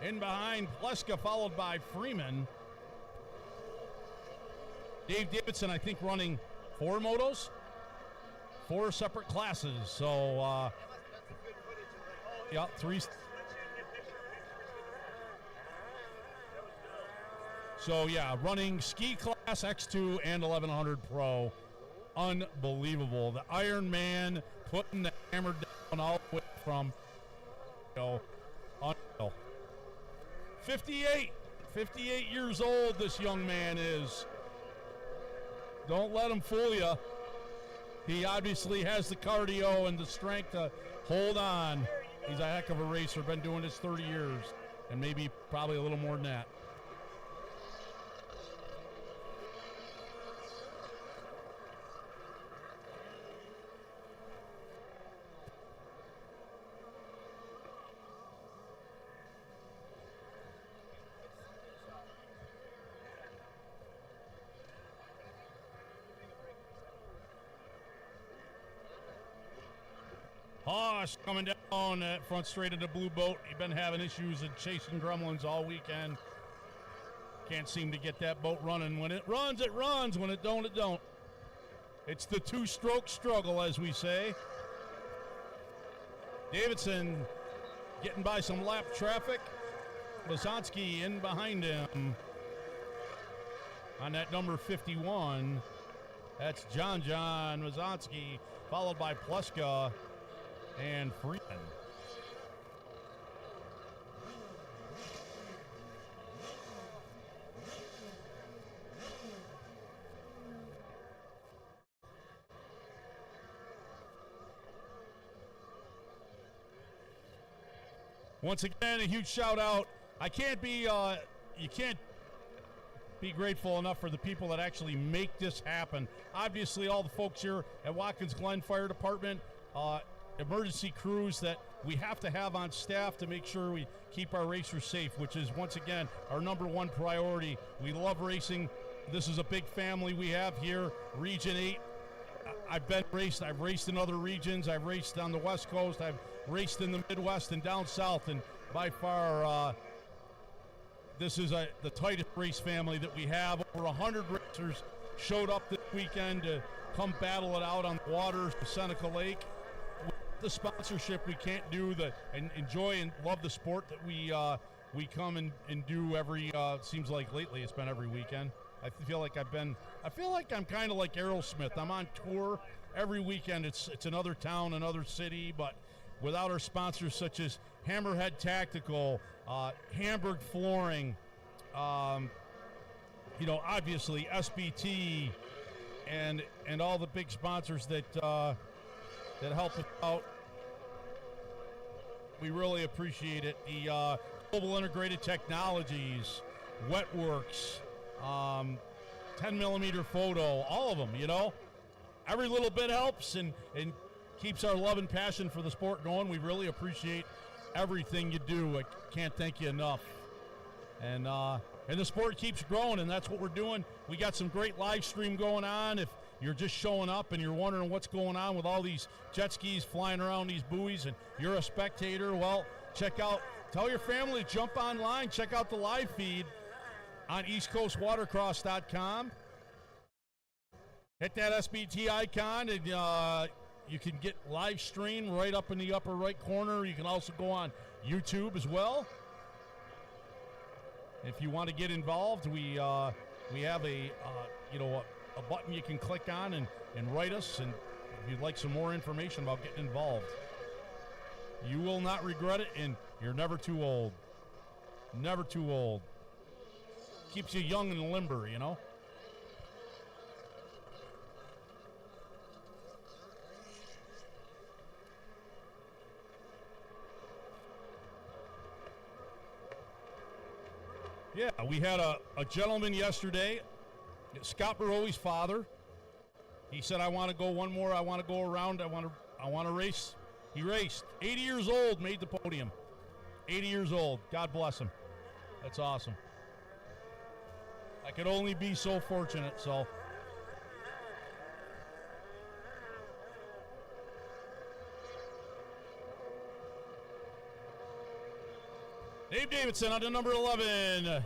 In behind Pleska, followed by Freeman. Dave Davidson, I think, running 4 motos, 4 separate classes. So, yeah, 3. So, yeah, running ski class X2 and 1100 Pro. Unbelievable. The Iron Man putting the hammer down all the way from, unreal. 58 years old this young man is. Don't let him fool you. He obviously has the cardio and the strength to hold on. He's a heck of a racer, been doing this 30 years, and maybe probably a little more than that. Haas coming down that front straight of the blue boat. He's been having issues and chasing gremlins all weekend. Can't seem to get that boat running. When it runs, it runs. When it don't, it don't. It's the 2-stroke struggle, as we say. Davidson getting by some lap traffic. Mazanski in behind him on that number 51. That's John Mazanski, followed by Pleska and Freeman. Once again, a huge shout out. I can't be, you can't be grateful enough for the people that actually make this happen. Obviously, all the folks here at Watkins Glen Fire Department, emergency crews that we have to have on staff to make sure we keep our racers safe, which is, once again, our #1 priority. We love racing. This is a big family we have here. Region 8, I've raced in other regions. I've raced on the West Coast. I've raced in the Midwest and down south, and by far this is the tightest race family that we have. Over 100 racers showed up this weekend to come battle it out on the waters of Seneca Lake. With the sponsorship, we can't do and enjoy and love the sport that we come and do every, seems like lately it's been every weekend. I feel like I'm kind of like Aerosmith. I'm on tour every weekend. It's another town, another city, but without our sponsors such as Hammerhead Tactical, Hamburg Flooring, obviously SBT, and all the big sponsors that help us out, we really appreciate it. The Global Integrated Technologies, Wetworks, 10 millimeter photo, all of them, every little bit helps and keeps our love and passion for the sport going. We really appreciate everything you do. I can't thank you enough. And the sport keeps growing, and that's what we're doing. We got some great live stream going on. If you're just showing up and you're wondering what's going on with all these jet skis flying around these buoys and you're a spectator, well, tell your family, jump online, check out the live feed on eastcoastwatercross.com. Hit that SBT icon, and you can get live stream right up in the upper right corner. You can also go on YouTube as well. If you want to get involved, we have a button you can click on and write us, and if you'd like some more information about getting involved. You will not regret it, and you're never too old. Never too old. Keeps you young and limber, Yeah, we had a gentleman yesterday, Scott Barowi's father. He said, I want to go one more. I want to go around. I want to race. He raced. 80 years old, made the podium. 80 years old. God bless him. That's awesome. I could only be so fortunate, so. Dave Davidson on to number 11.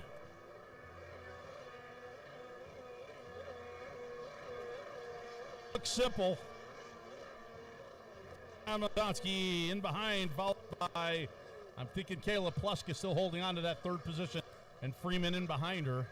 Looks simple. Amadonsky in behind, followed by, I'm thinking Kayla Pluska still holding on to that third position, and Freeman in behind her.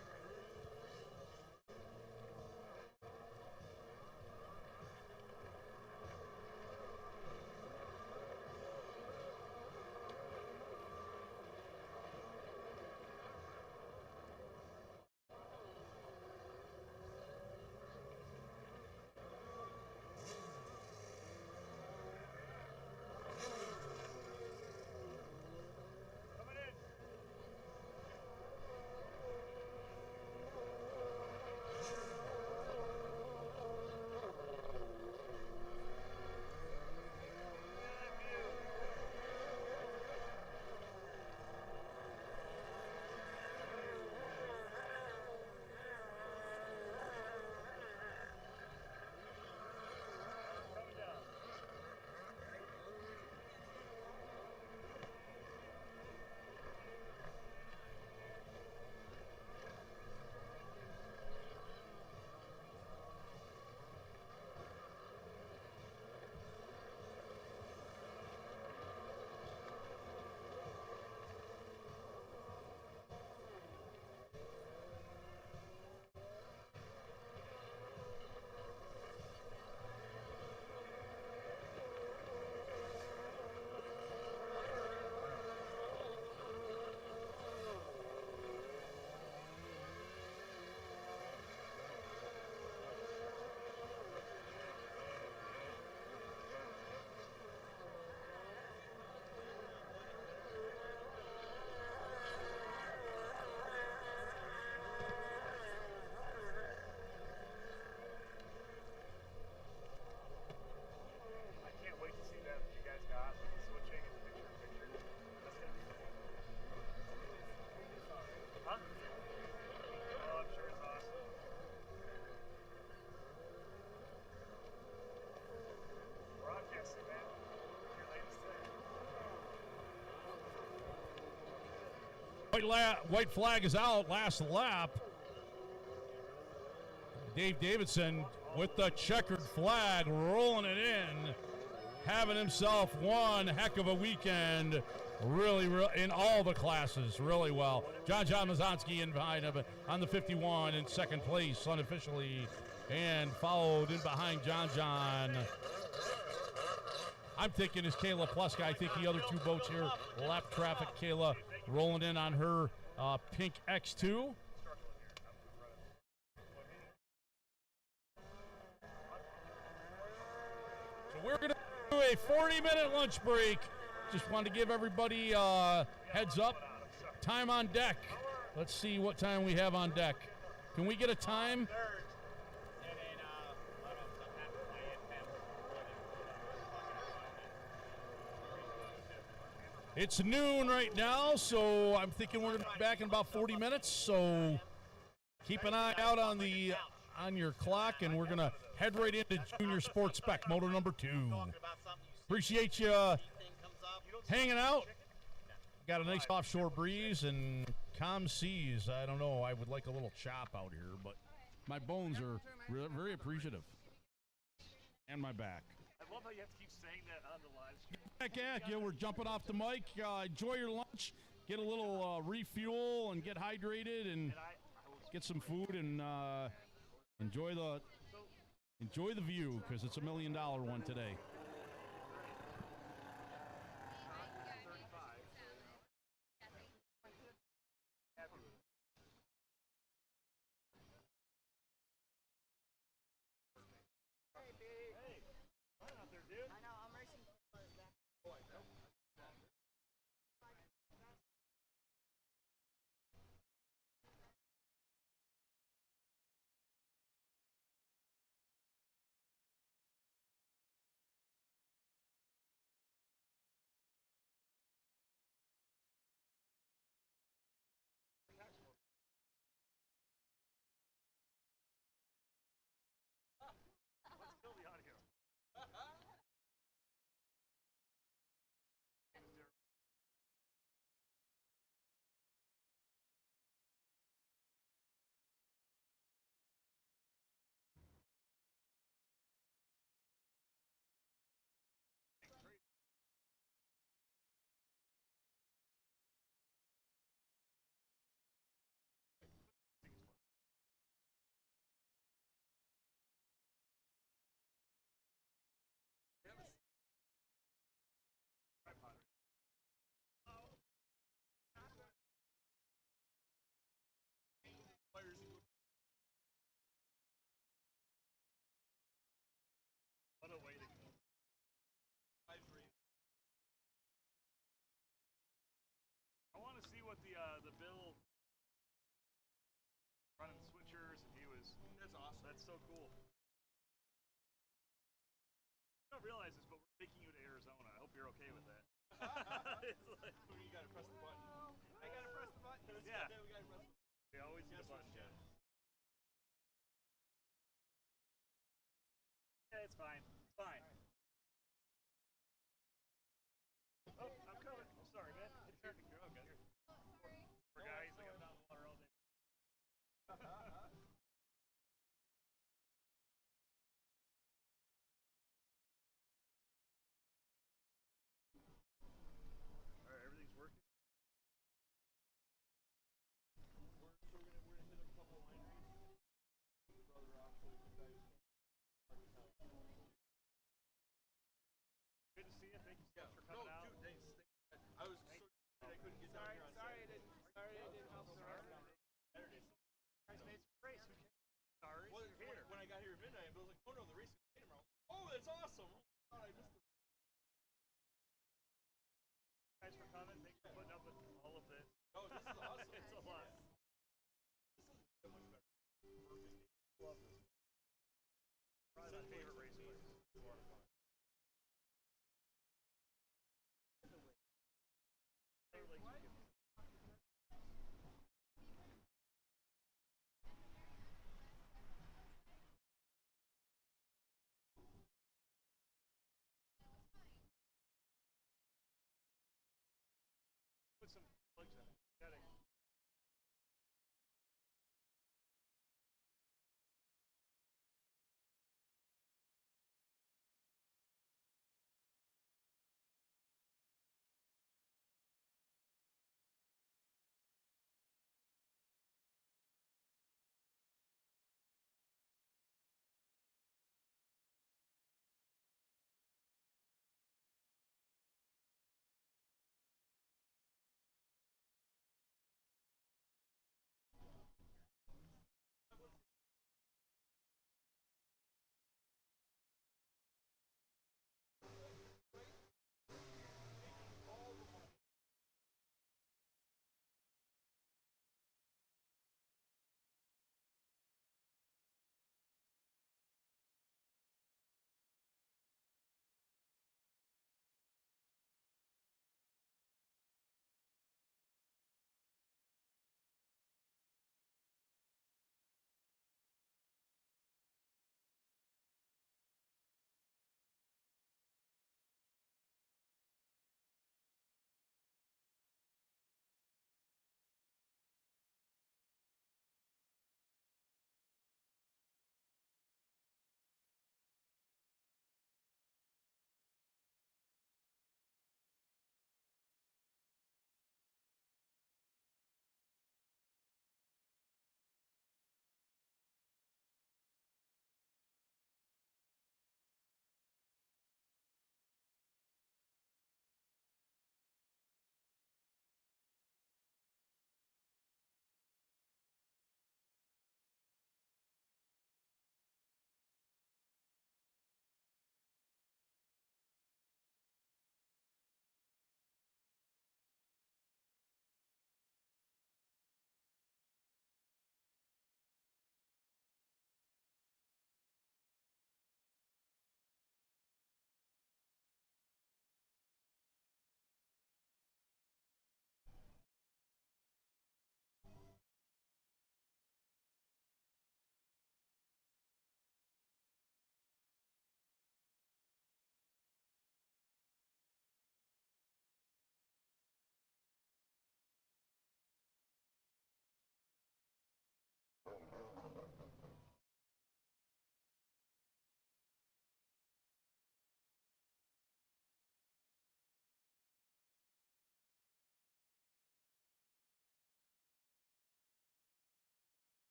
White flag is out, last lap. Dave Davidson with the checkered flag, rolling it in, having himself one heck of a weekend. Really, in all the classes, really well. John Mazonsky in behind him on the 51 in second place unofficially, and followed in behind John. I'm thinking is Kayla Pluska. I think the other two boats here, lap traffic. Kayla rolling in on her pink X2. So we're going to do a 40-minute lunch break. Just wanted to give everybody heads up. Time on deck. Let's see what time we have on deck. Can we get a time? It's noon right now, so I'm thinking we're going to be back in about 40 minutes. So keep an eye out on your clock, and we're going to head right into Junior Sports Spec, Moto number 2. Appreciate you hanging out. Got a nice offshore breeze and calm seas. I don't know. I would like a little chop out here, but my bones are very appreciative. And my back. I love how you have to keep saying that on the live stream. Heck yeah, we're jumping off the mic. Enjoy your lunch. Get a little refuel and get hydrated and get some food and enjoy the view, because it's $1 million one today. The Bill running switchers, and he was. That's awesome. That's so cool. You don't realize this, but we're taking you to Arizona. I hope you're okay with that. It's like, You gotta press the button. I gotta press the button. Yeah. We gotta press the button. we always need a button. Yeah, it's fine. It's fine. Oh, I'm coming. I'm sorry, man. It's here. You're okay. Poor guy, he's like, I'm not in the water all day. Alright, everything's working. We're gonna hit a couple wineries. Brother Rock, so you guys Good to see you. Thank you so much for coming out. Dude, thanks. I was so I couldn't get down here on Saturday. Sorry I didn't help. Guys made some race. Who cares? Sorry, Well, you're here. when I got here at midnight, Bill was like, "Oh no, the race is tomorrow." Oh, that's awesome! Oh, I missed the. Thanks for coming. Thanks for putting up with all of this. Oh, this is awesome. It's a lot. This is so much better. Love this. Probably my favorite race place. It's a lot of fun. Put some plugs in it. Got it.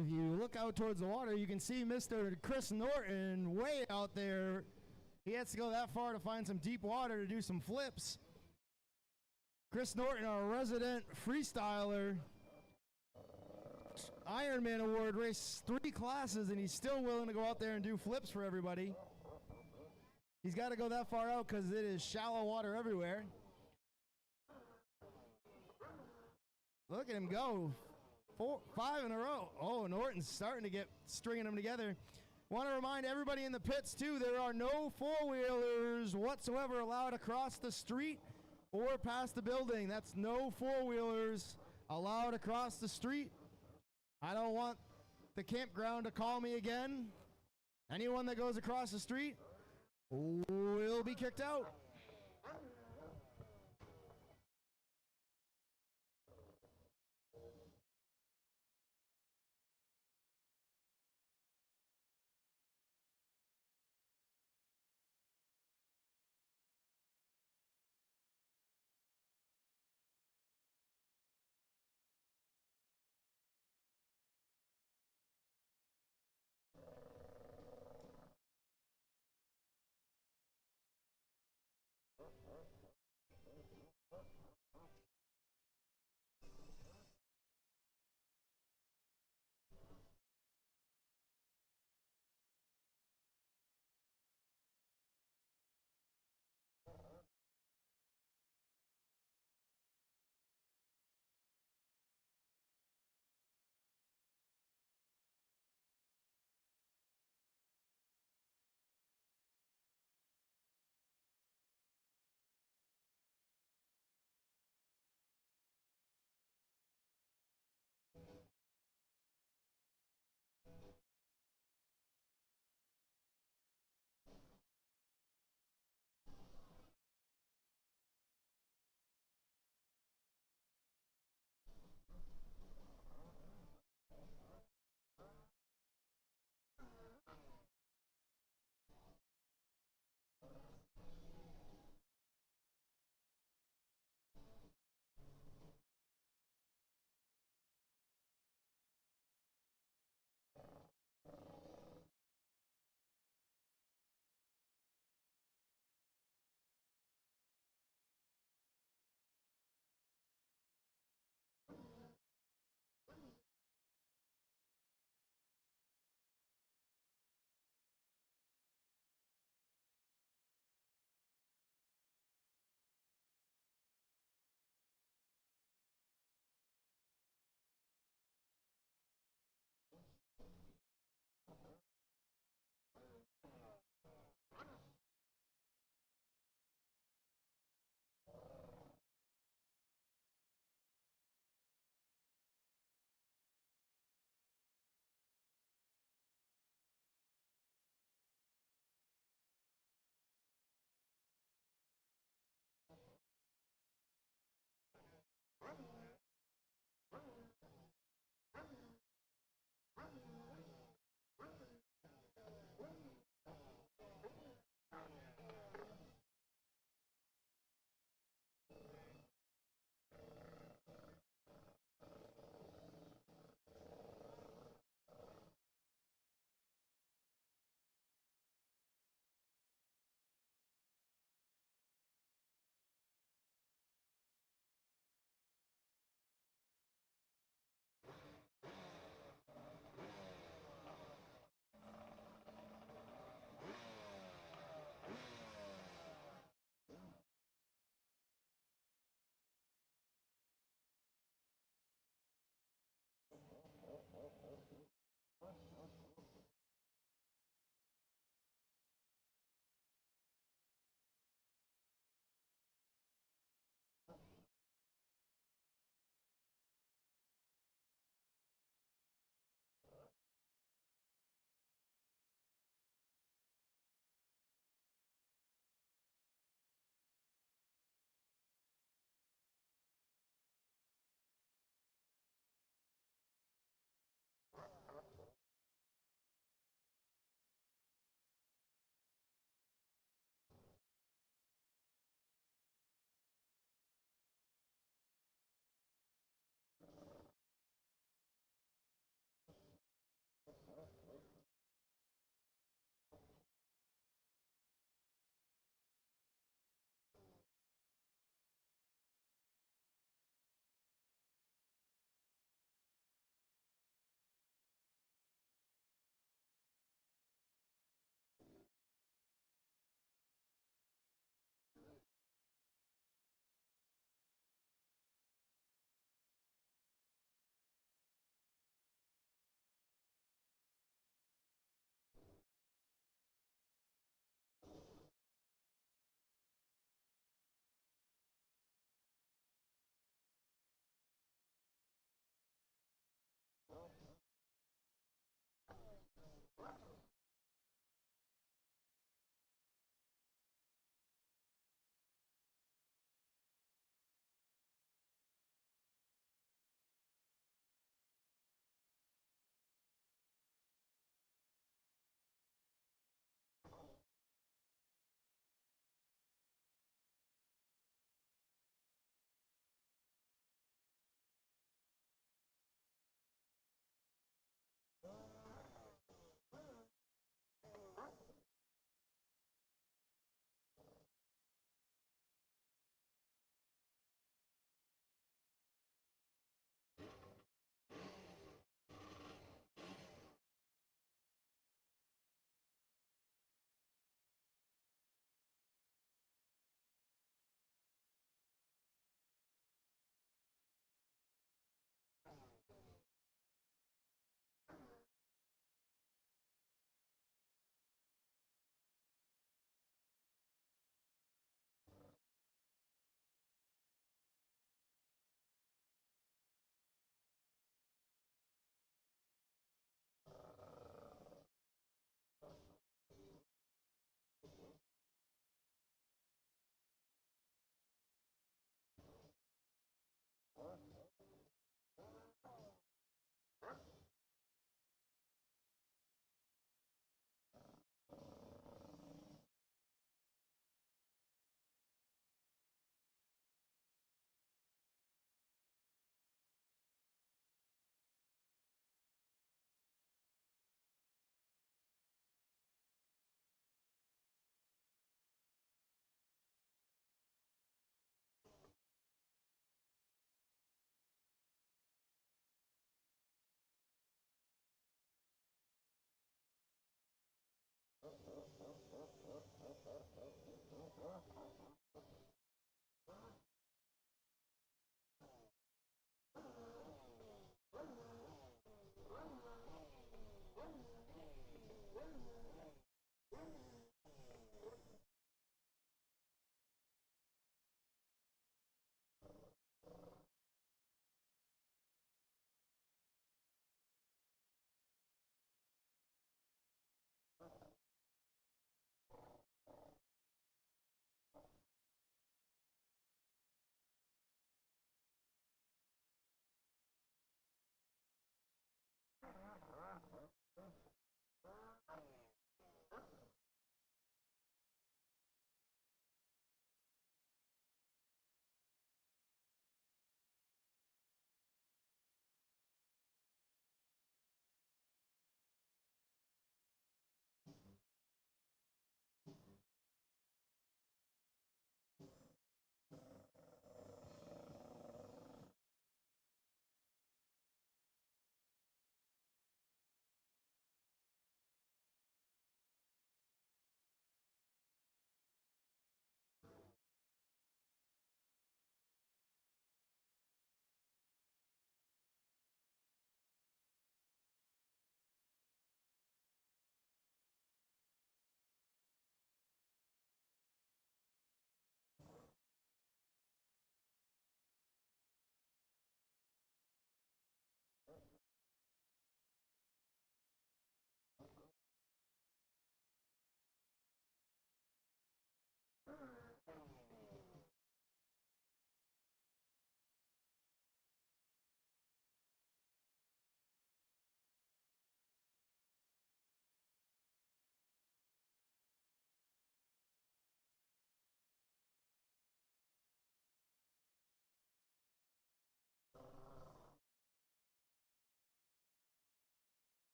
If you look out towards the water, you can see Mr. Chris Norton way out there. He has to go that far to find some deep water to do some flips. Chris Norton, our resident freestyler, Ironman Award, raced 3 classes, and he's still willing to go out there and do flips for everybody. He's got to go that far out because it is shallow water everywhere. Look at him go. 4, 5 in a row. Oh, Norton's starting to get stringing them together. Want to remind everybody in the pits, too, there are no four-wheelers whatsoever allowed across the street or past the building. That's no four-wheelers allowed across the street. I don't want the campground to call me again. Anyone that goes across the street will be kicked out.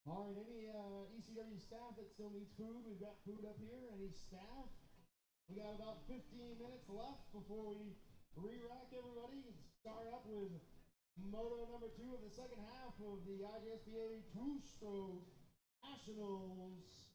All right, any ECW staff that still needs food, we've got food up here. Any staff? We got about 15 minutes left before we re-rack everybody and start up with Moto number 2 of the second half of the IJSBA Two-Stroke Nationals.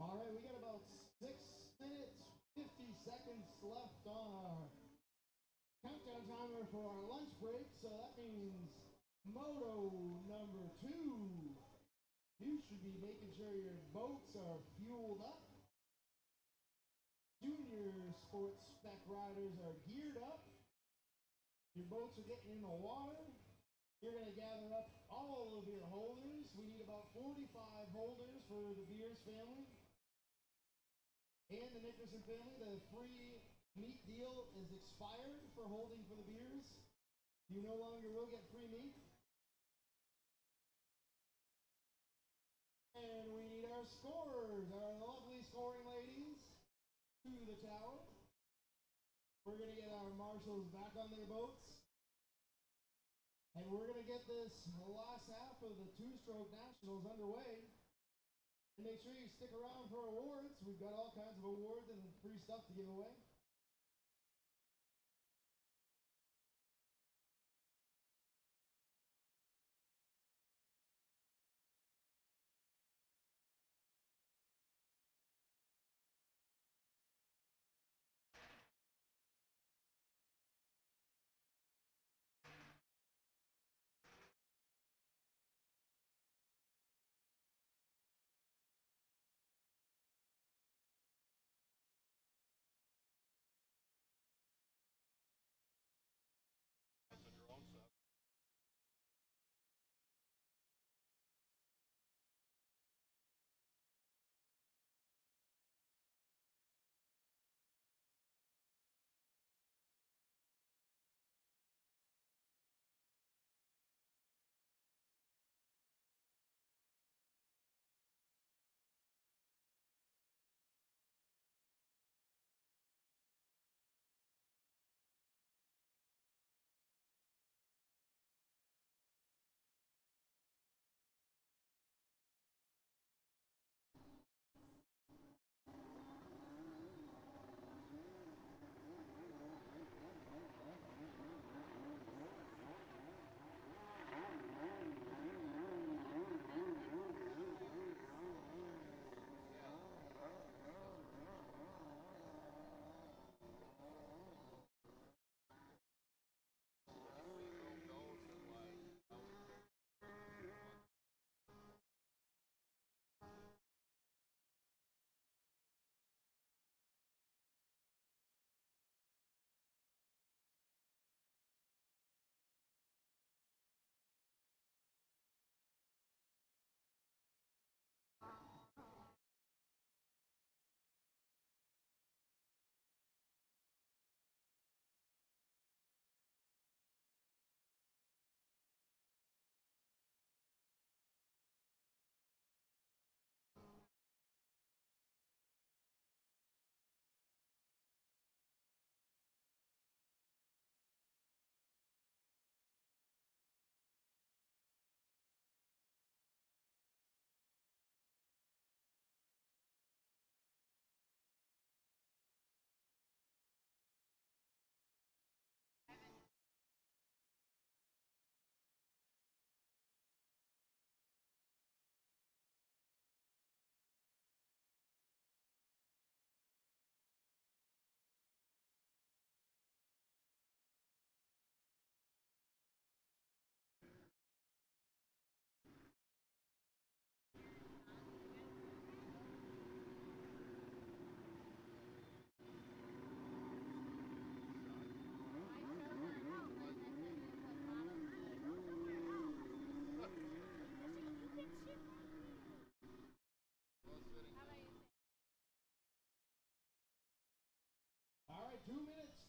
All right, we got about 6 minutes, 50 seconds left on our countdown timer for our lunch break, so that means Moto number 2. You should be making sure your boats are fueled up. Junior sports spec riders are geared up. Your boats are getting in the water. You're going to gather up all of your holders. We need about 45 holders for the Beers family. And the Nickerson family, the free meat deal is expired for holding for the Beers. You no longer will get free meat. And we need our scorers, our lovely scoring ladies, to the tower. We're going to get our marshals back on their boats. And we're going to get this last half of the two-stroke nationals underway. And make sure you stick around for awards. We've got all kinds of awards and free stuff to give away.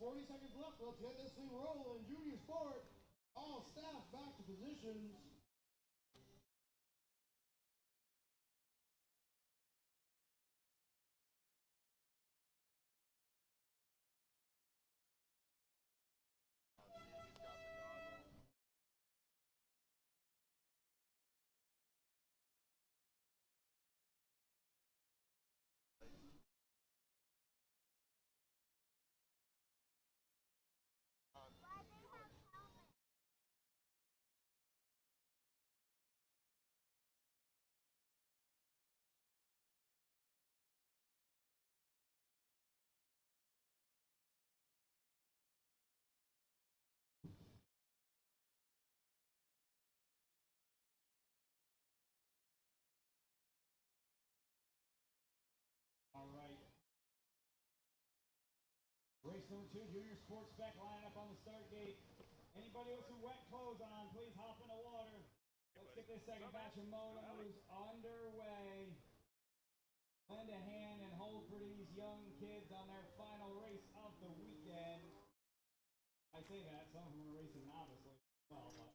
40 seconds left. Let's get this thing rolling. Junior sport. All staff back to positions. All right. Race number 2, Junior Sports Spec lineup on the start gate. Anybody with some wet clothes on, please hop in the water. Let's get this second batch of motos underway. Lend a hand and hold for these young kids on their final race of the weekend. I say that, some of them are racing novice as well, but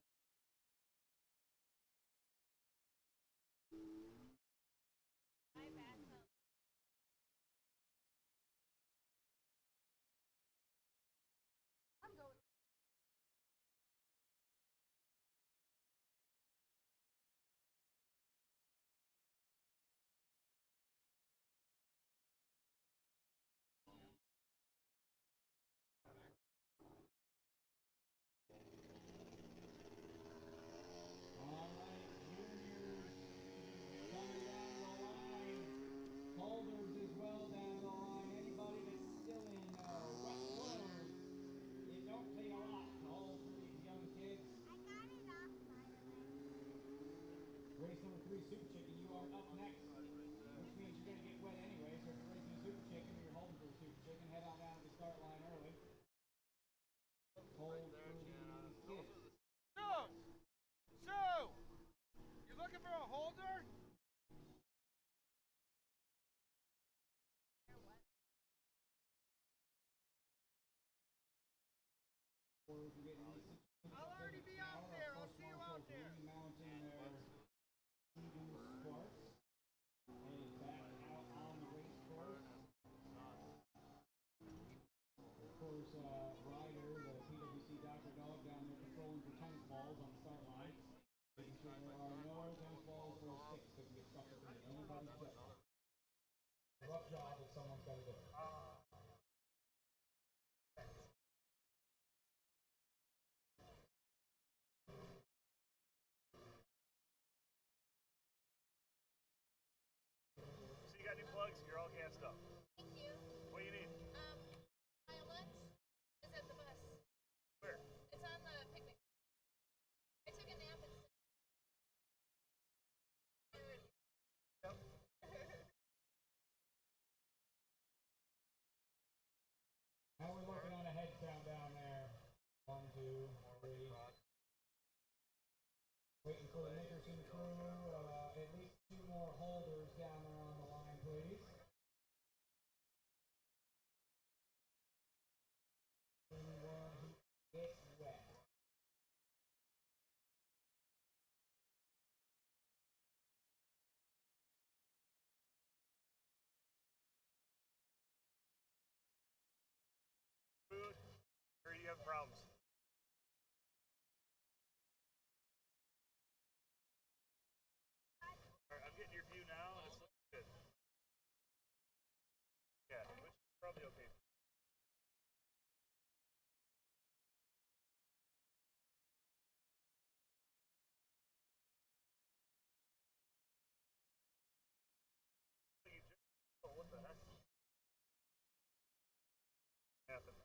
I'm going. all right, juniors coming down the line. Holders as well down the line. Anybody that's still in wet clothes. It don't take a lot to hold for these young kids. I got it off, by the way. Race number 3, Super Chicken, you are up next, which means you're going to get wet anyway, so if you're racing a Super Chicken or you're holding for a Super Chicken, head on down to the start line early. Hold for these kids. So, you looking for a holder? Or if you're getting these I'll already be out there. I'll see you out there. Remounting their Eagle Sparks. Headed back out on the race course. Of course, Ryder, the PWC Dr. Dog down there controlling for tennis balls on the start line. Making sure there are no tennis balls or sticks that can get stuck up in anybody's foot. Rough job that someone's got to do. So you got new plugs? You're all gassed up. Thank you. What do you need? My lunch is at the bus. Where? It's on the picnic. I took a nap instead. Yep. How are we looking on a head count down there? 1, 2, 3. Waiting for the Nickerson crew. At least 2 more holders down there on the line, please. Anyone who gets wet. Food? Or do you have problems? Alright, I'm getting your view now, and it's looking good. Yeah, which is probably okay. Oh, what the heck? Happened.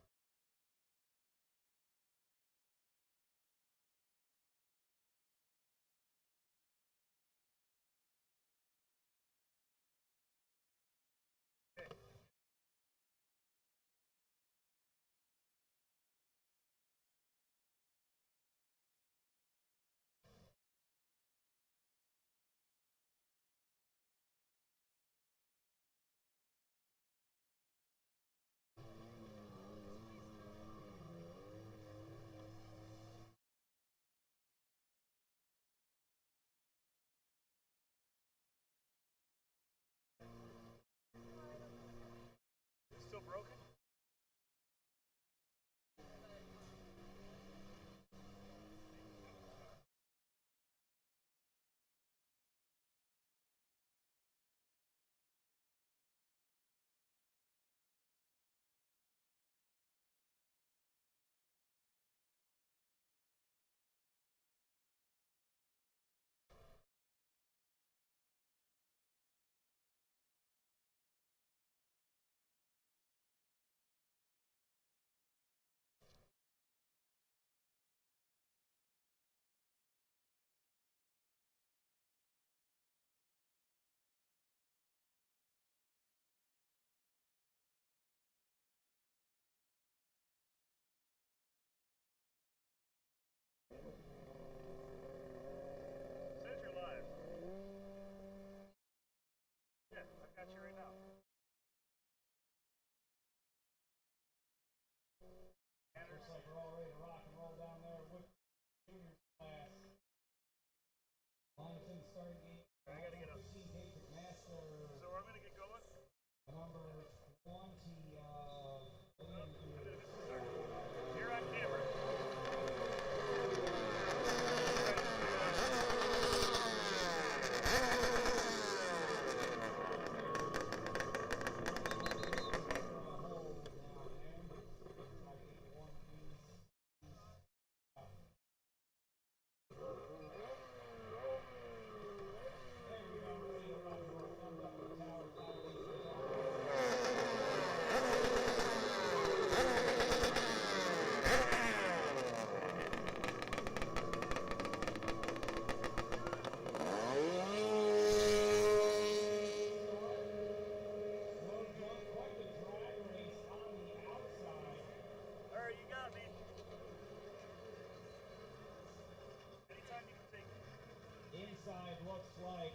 looks like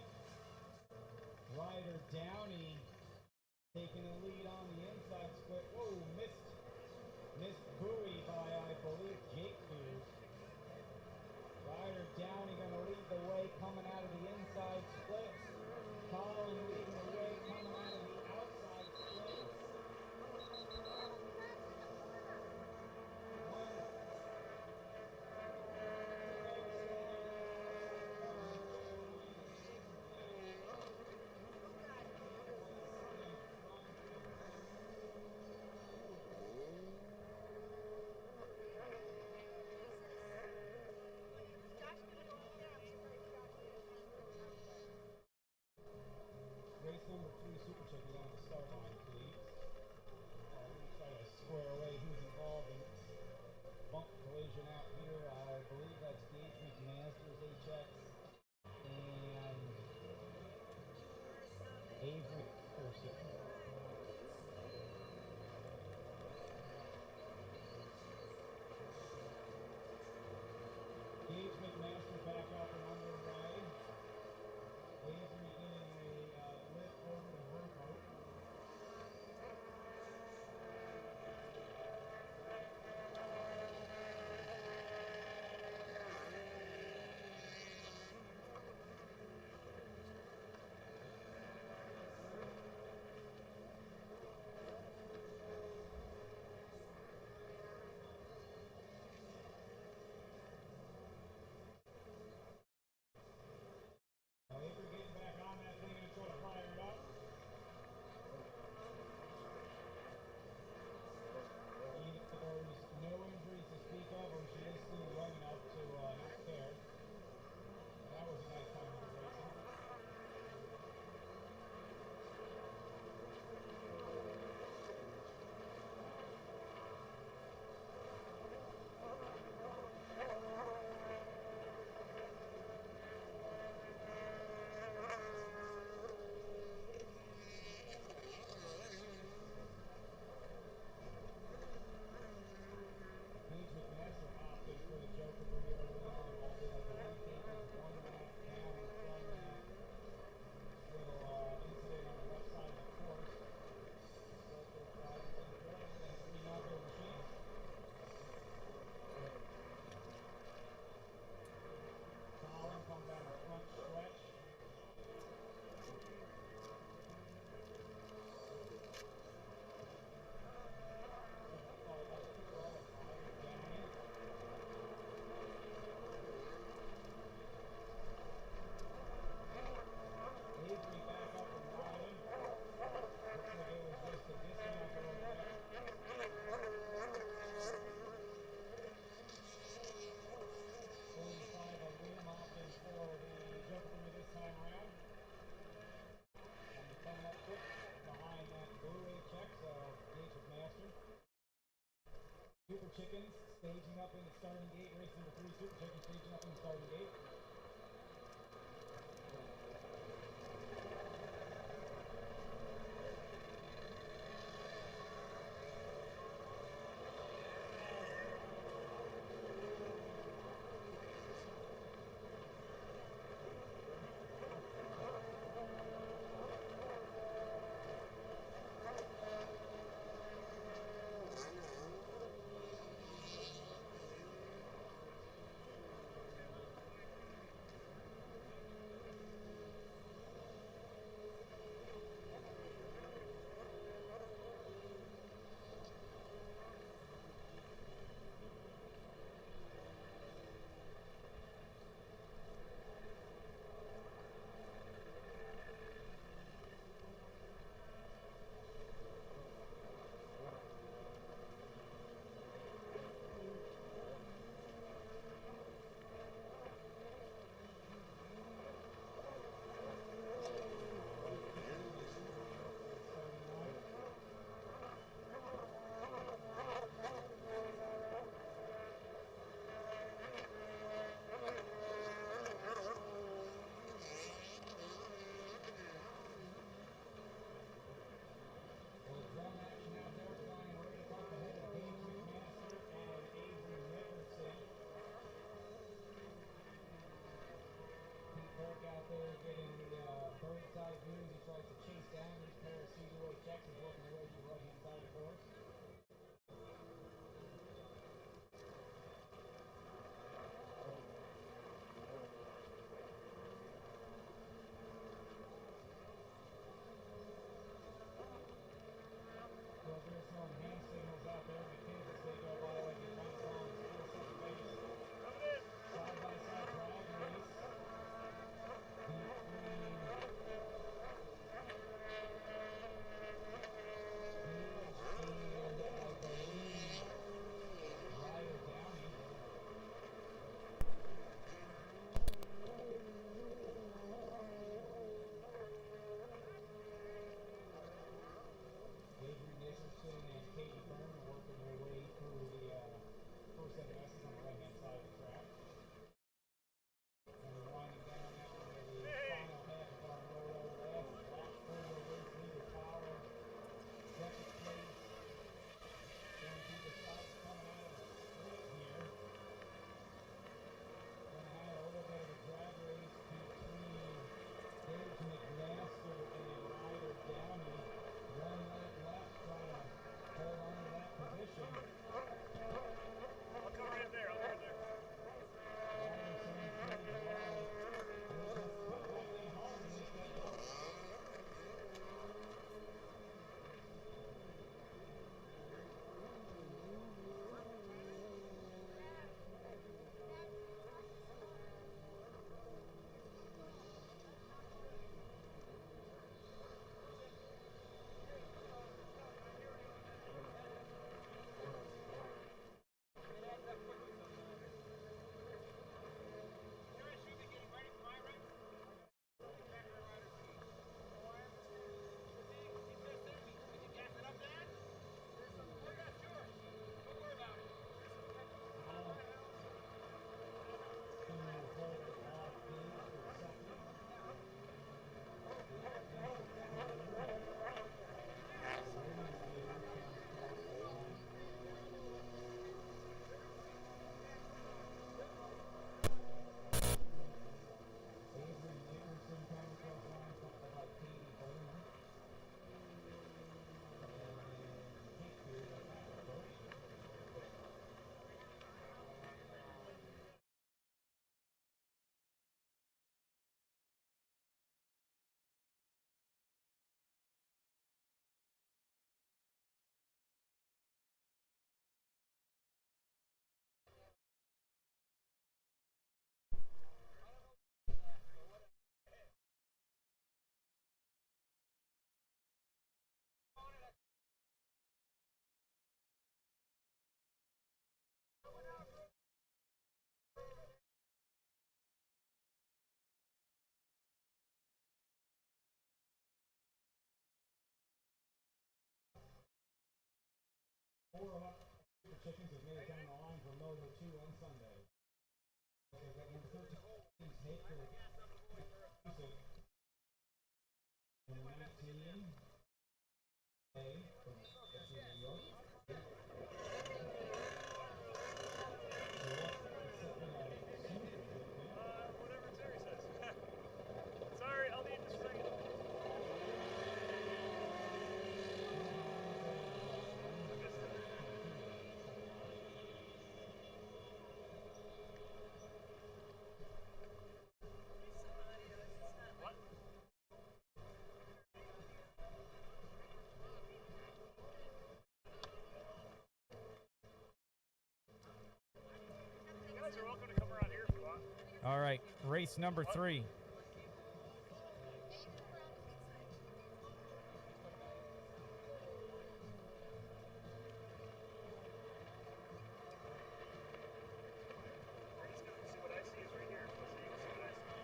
Ryder Downey taking the lead on the inside split. Whoa, missed buoy by, I believe, Jake Hughes. Ryder Downey going to lead the way coming out of the inside split. Colin leading the way coming out of the outside split. Race number 3 Super Chicken on the start line, please. We're going to try to square away who's involved in this bump collision out here. I believe that's Gage McMaster's HX and Avery Person. Gage McMaster back up and underway. Avery getting a lift over to her boat. Now Avery getting back on that thing and try to fire it up. There's no injuries to speak of, or she is still young enough to not care. That was a nice time to be racing. Gage McMaster opted for the Joker pretty early on, although I believe he was 1 lap down from that little incident on the left side of the course. Local drivers enjoying this 3-knockout machine. Colin comes down the front stretch. Avery back up and riding. Looks like it was just a dismount over there. 45 a loom opting for the Joker for me this time around. And coming up quick behind that blue HX of Gage McMaster. Super Chickens staging up in the starting gate. Race number 3 Super Chickens staging up in the starting gate. 5 moves, he tries to chase down these pair of CDO checks. He's working away to the right-hand side of the course. Well, there's some hand signals out there in the kids as they go by like you kind of saw on the school second base. Side-by-side drag race. Super Chickens has made it down the line for Moto 2 on Sunday. They've got number 13, Haker, number 19, A, from New York. Whatever Terry says. Sorry, I'll need just a second. You guys are welcome to come around here if you want. All right, race number 3. We're just going to see what I see is right here. So you can see what I see.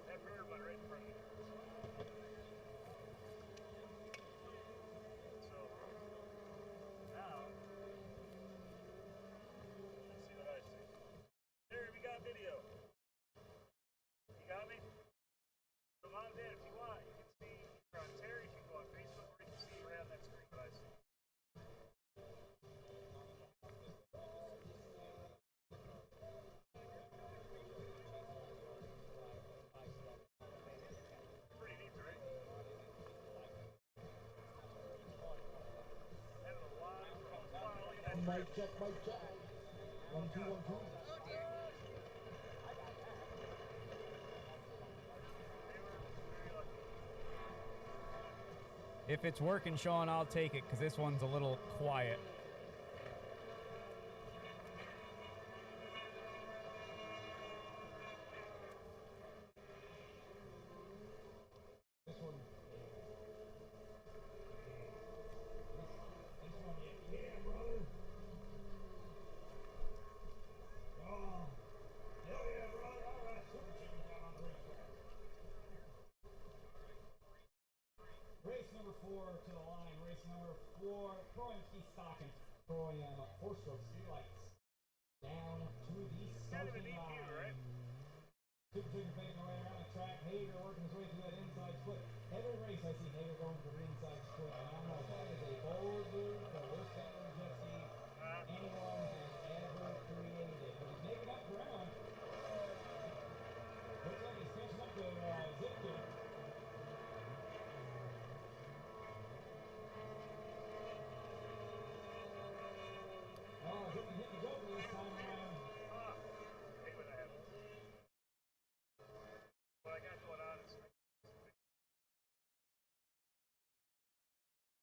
That rear one right in front of you. check, mic check. 1, 2, 1, 2. If it's working, Sean, I'll take it because this one's a little quiet. This one, yeah, brother. Oh, hell yeah, brother. All right, super chicken's out on the racetrack. Race number 4 to the line. Race number 4. Throwing ski stocking. Throwing 4-stroke ski lights down to the starting line. Right? Super chicken making their way around the track. Hager working his way through that inside split. Every race I see Hager going to the inside split. And I'm like, that is a bold move for the worst standard jet ski anyone has ever created. But he's making up ground. Looks like he's catching up to Zipkin. Oh, Zipkin hit the joker this time around. Hate when that happens. What I got going on is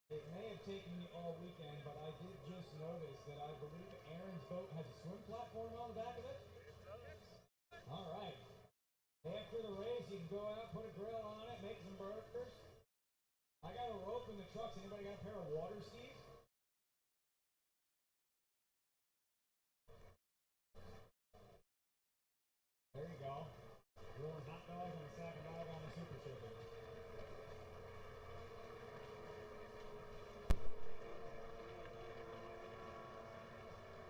It may have taken me all weekend, but I did just notice that I believe Aaron's boat has a swim platform on the back of it. All right. After the race, you can go out, put a grill on it, make some burgers. I got a rope in the trucks. Anybody got a pair of water skis? There you go. Grilling hot dogs and a sack of dog on the super chicken.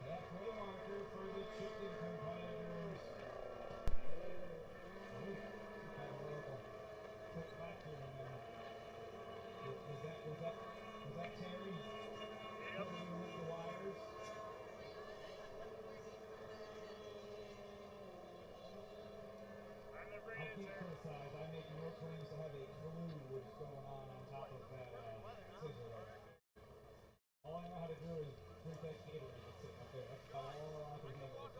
Halfway marker for the chicken competitors. Oh, kind of local. Quick back here on that. Was that Terry? Yep. With the wires? I'm the I brain can't criticize. I make no claims to have a clue what's going on top of that scissor light. All I know how to do is drink that Gatorade that's sitting up there. That's about all I can handle.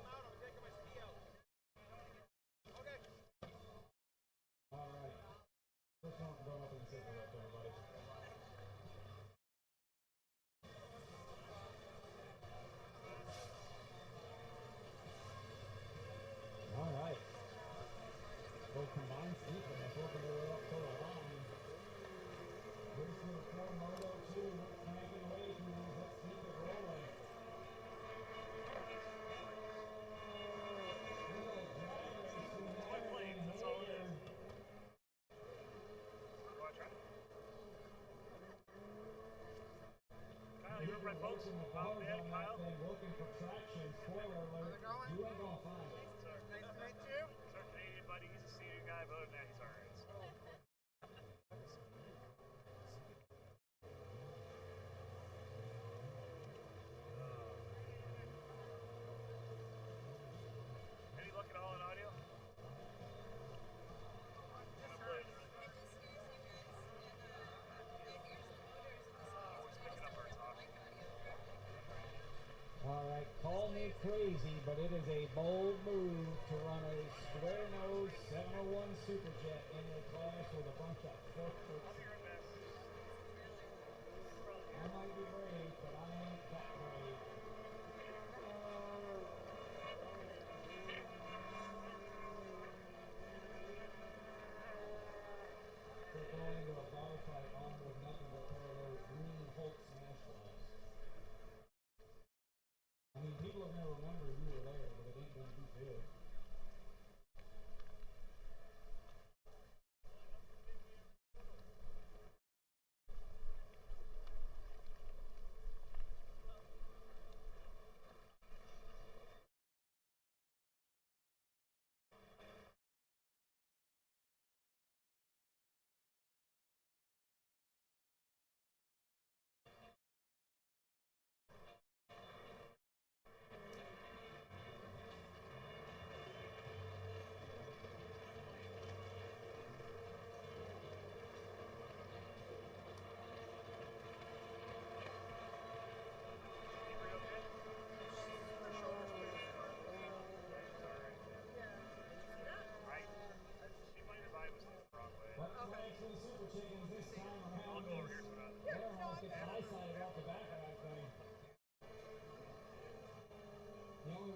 All right. First one going up in the scissor light, everybody. All right. Both combined sequence working their way up to the line. Race number 4, Moto 2, cranking away through these. Let's keep it rolling. Little drag race between Aaron and that's all it Hager. is. Watch out. Kyle, you remember my folks? Working the Mom, bars Dad, on that Kyle? thing, looking for traction. Spoiler alert, you ain't gonna find it. It's our Canadian buddy. He's a senior guy, but other than that, he's alright. Any luck at all in audio? All right, call me crazy, but it is a bold move to run a square nose 701 Superjet in a class with a bunch of foot-foot. I might be brave, but I ain't that brave. They're going into a bar fight on with nothing but a pair of those green Hulk smash gloves. I mean, people are going to remember you were there, but it ain't going to be good.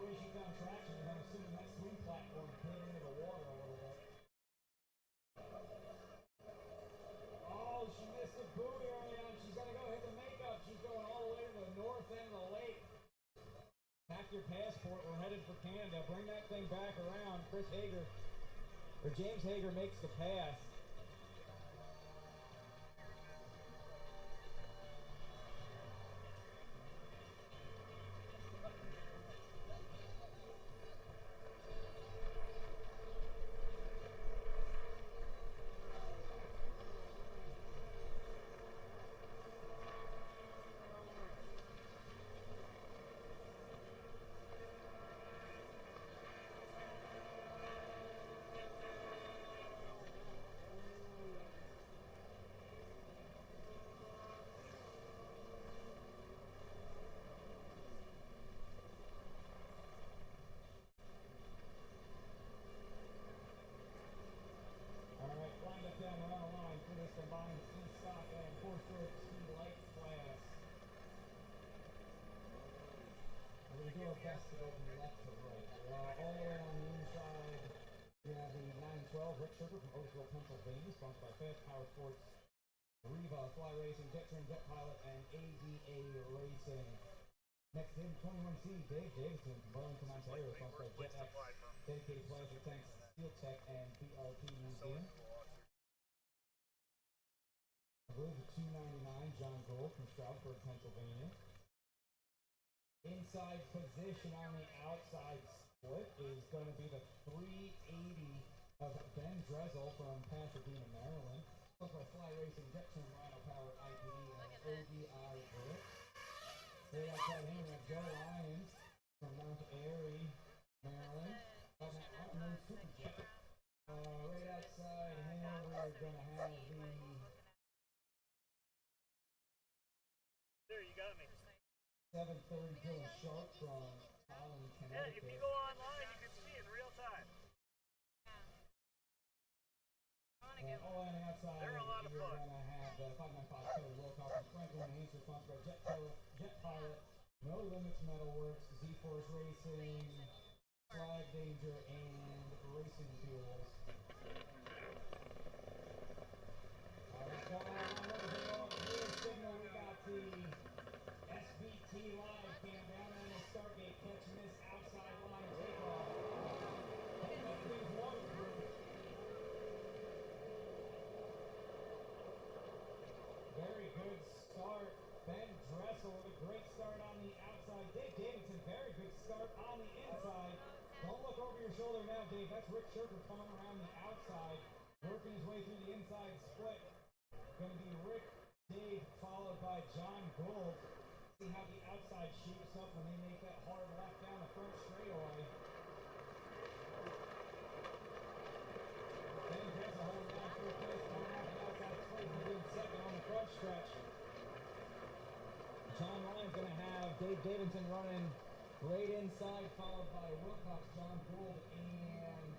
way she found traction, and I'm assuming that swing platform hit into the water a little bit. Oh, she missed a buoy early on. She's got to go hit the makeup. She's going all the way to the north end of the lake. Pack your passport. We're headed for Canada. Bring that thing back around. James Hager makes the pass. Combined stock and four-stroke speed light class. We're going to do our best to go from left to right. All the way on the inside, we have the 912 Rick Sugar from Oakville, Pennsylvania, sponsored by Fast Power Sports, Riva, Fly Racing, Jet Train, Jet Pilot, and ADA Racing. Next in 21C, Dave Davidson from Burlington, Ontario, sponsored by Jet X, Dedicated Pleasure Tanks, Steel Tech, and BRP Museum. I believe the 299, John Gold from Stroudsburg, Pennsylvania. Inside position on the outside split is going to be the 380 of Ben Dressel from Pasadena, Maryland. Plus by Fly Racing, Jet Train, Rhino Power, IPD, and ODI Bricks. Right outside him, we have Joe Lyons from Mount Airy, Maryland. Outnown Super Jet. Right outside him, we're going to have the... There, you got me. 7:30 Dylan Sharp from Holland, Connecticut. Yeah, if you go online, you can see it in real time. And all on the outside, they're a lot of you're fun. going to have the 595 Taylor Wilcox from Franklin Haynes, sponsored by Jet Pilot, No Limits Metalworks, Z-Force Racing, Flag Danger, and Racing Fuels. All right, going on here, signal, we got the SBT Live cam down on the start gate, catch and miss outside line takeoff. Hope that thing's waterproof. Very good start. Ben Dressel with a great start on the outside. Dave Davidson, very good start on the inside. Don't look over your shoulder now, Dave. That's Rick Shirker coming around the outside, working his way through the inside split. Going to be Rick, Dave, followed by John Gould. See how the outside shapes up when they make that hard left down the front straightaway. Ben Dressel holding down first place, coming out the outside split. He's in second on the front stretch. John Ryan's going to have Dave Davidson running right inside, followed by Wilcox, John Gould, and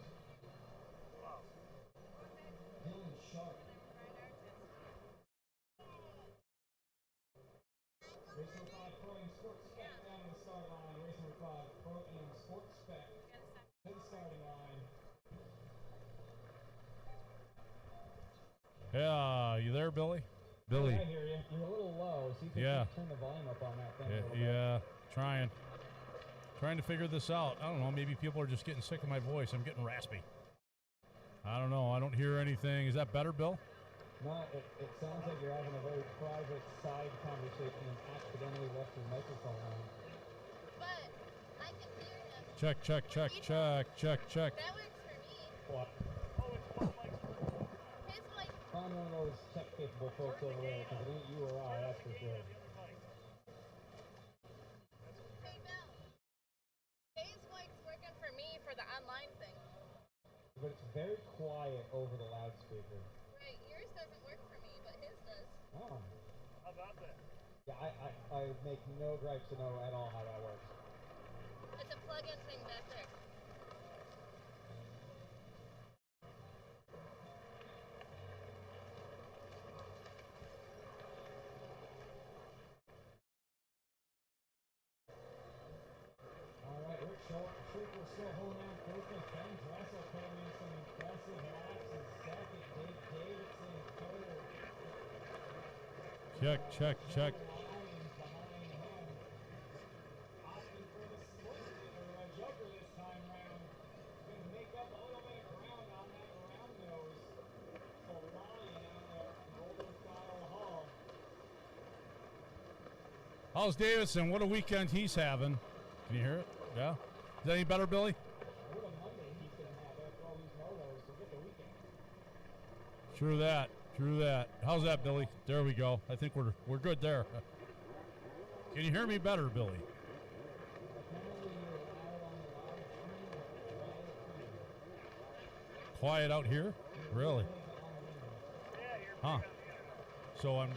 Dylan Sharp. Racing 5 Pro and Sports Spec down to the start line. Racing 5 Pro and Sports Spec to the starting line. Yeah, you there, Billy? Billy. I hear you. You're a little low, so you can turn the volume up on that thing a little bit. Yeah, trying to figure this out. I don't know, maybe people are just getting sick of my voice. I'm getting raspy. I don't know. I don't hear anything. Is that better, Bill? No, it sounds like you're having a very private side conversation and accidentally left your microphone on. But I can hear him. Check. That works for me. What? Oh, it's one mic. His mic. Find one of those tech-capable folks over there, because it ain't you or I, that's for sure. Hey, Bill. His mic's working for me for the online thing. But it's very quiet over the loudspeaker. Right, yours doesn't work for me, but his does. Oh. How about that? Yeah, I make no gripes to know at all how that works. It's a plug-in thing back there. All right, Rick Shore Trooper still holding on first place. Ben Dressel putting in some impressive laps in second. Dave Davidson third. Check, check, check. Lions behind him. Opting for the split or a joker this time round. Going to make up a little bit of ground on that round nose. So Lion out there from Golden Style Hall. How's Davidson? What a weekend he's having. Can you hear it? Yeah? Is that any better, Billy? What a Monday he's going to have after all these motos to get the weekend. True that. True that. How's that, Billy? There we go. I think we're good there. Can you hear me better, Billy? Quiet out here? Really? Huh. So I'm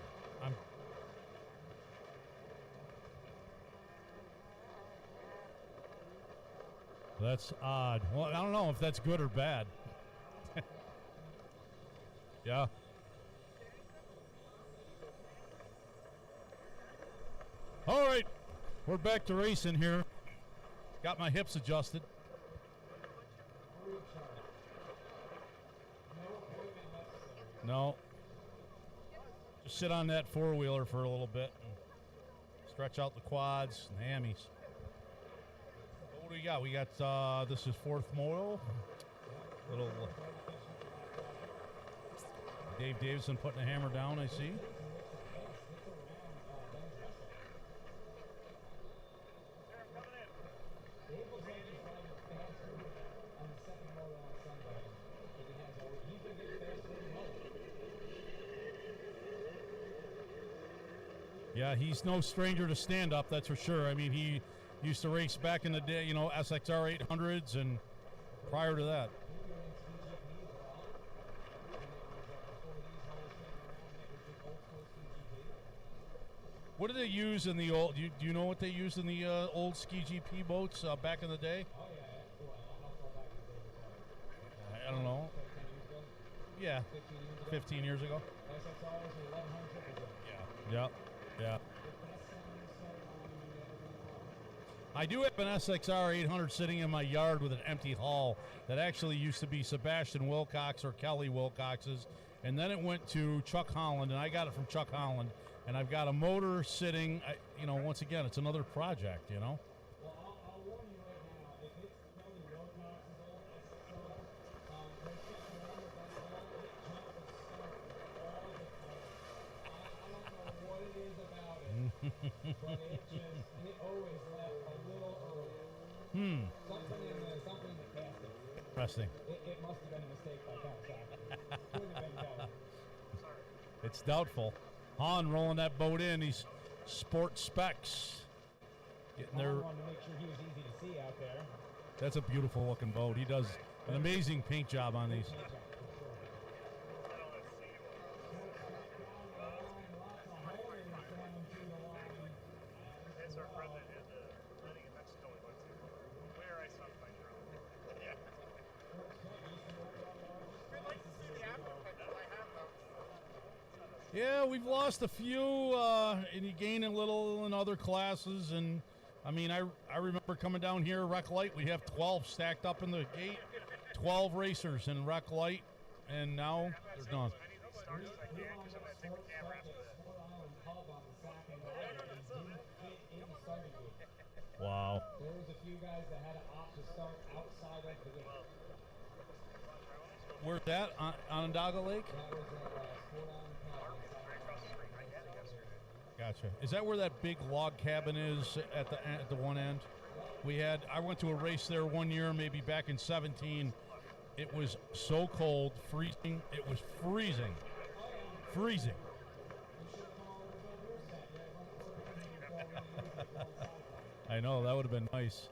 that's odd. Well, I don't know if that's good or bad. Yeah. All right. We're back to racing here. Got my hips adjusted. No. Just sit on that four-wheeler for a little bit and stretch out the quads and hammies. What do we got? We got, this is fourth moto. Little Dave Davidson putting the hammer down, I see. Yeah, he's no stranger to stand-up, that's for sure. I mean, he used to race back in the day, you know, SXR 800s and prior to that. What did they use in the old, do you know what they used in the old Ski GP boats back in the day? I don't know. Yeah, 15 years ago. Yeah, yeah. I do have an SXR 800 sitting in my yard with an empty hull that actually used to be Sebastian Wilcox or Kelly Wilcox's, and then it went to Chuck Holland, and I got it from Chuck Holland, and I've got a motor sitting, you know, once again, it's another project, you know? Well, I'll warn you right now, if it's Kelly Wilcox's old SXR, there's something wrong with that hull. It jumps and starts all the time. I don't know what it is about it, but it always left a little early. Something in the casting. Interesting. It must have been a mistake by Kawasaki. Couldn't have been Kelly. It's doubtful. Han rolling that boat in. These sport specs. Getting there. Wanted to make sure he was easy to see out there. That's a beautiful looking boat. He does an amazing paint job on these. That's our friend that did the wedding in Mexico we went to. Where I saw my drone. Yeah. I'd like to see the after pictures. I have them. Yeah, we've lost a few, and you gain a little in other classes. And I mean, I remember coming down here, Rec Light, we have 12 stacked up in the gate, 12 racers in Rec Light, and now they're done. Wow. There was a few guys that had to opt to start outside of the gate. Where's that? On Onondaga Lake? That was Sport Island Gotcha. Is that where that big log cabin is at the one end? I went to a race there one year, maybe back in 17. It was so cold, freezing. It was freezing. Freezing. I know, that would have been nice.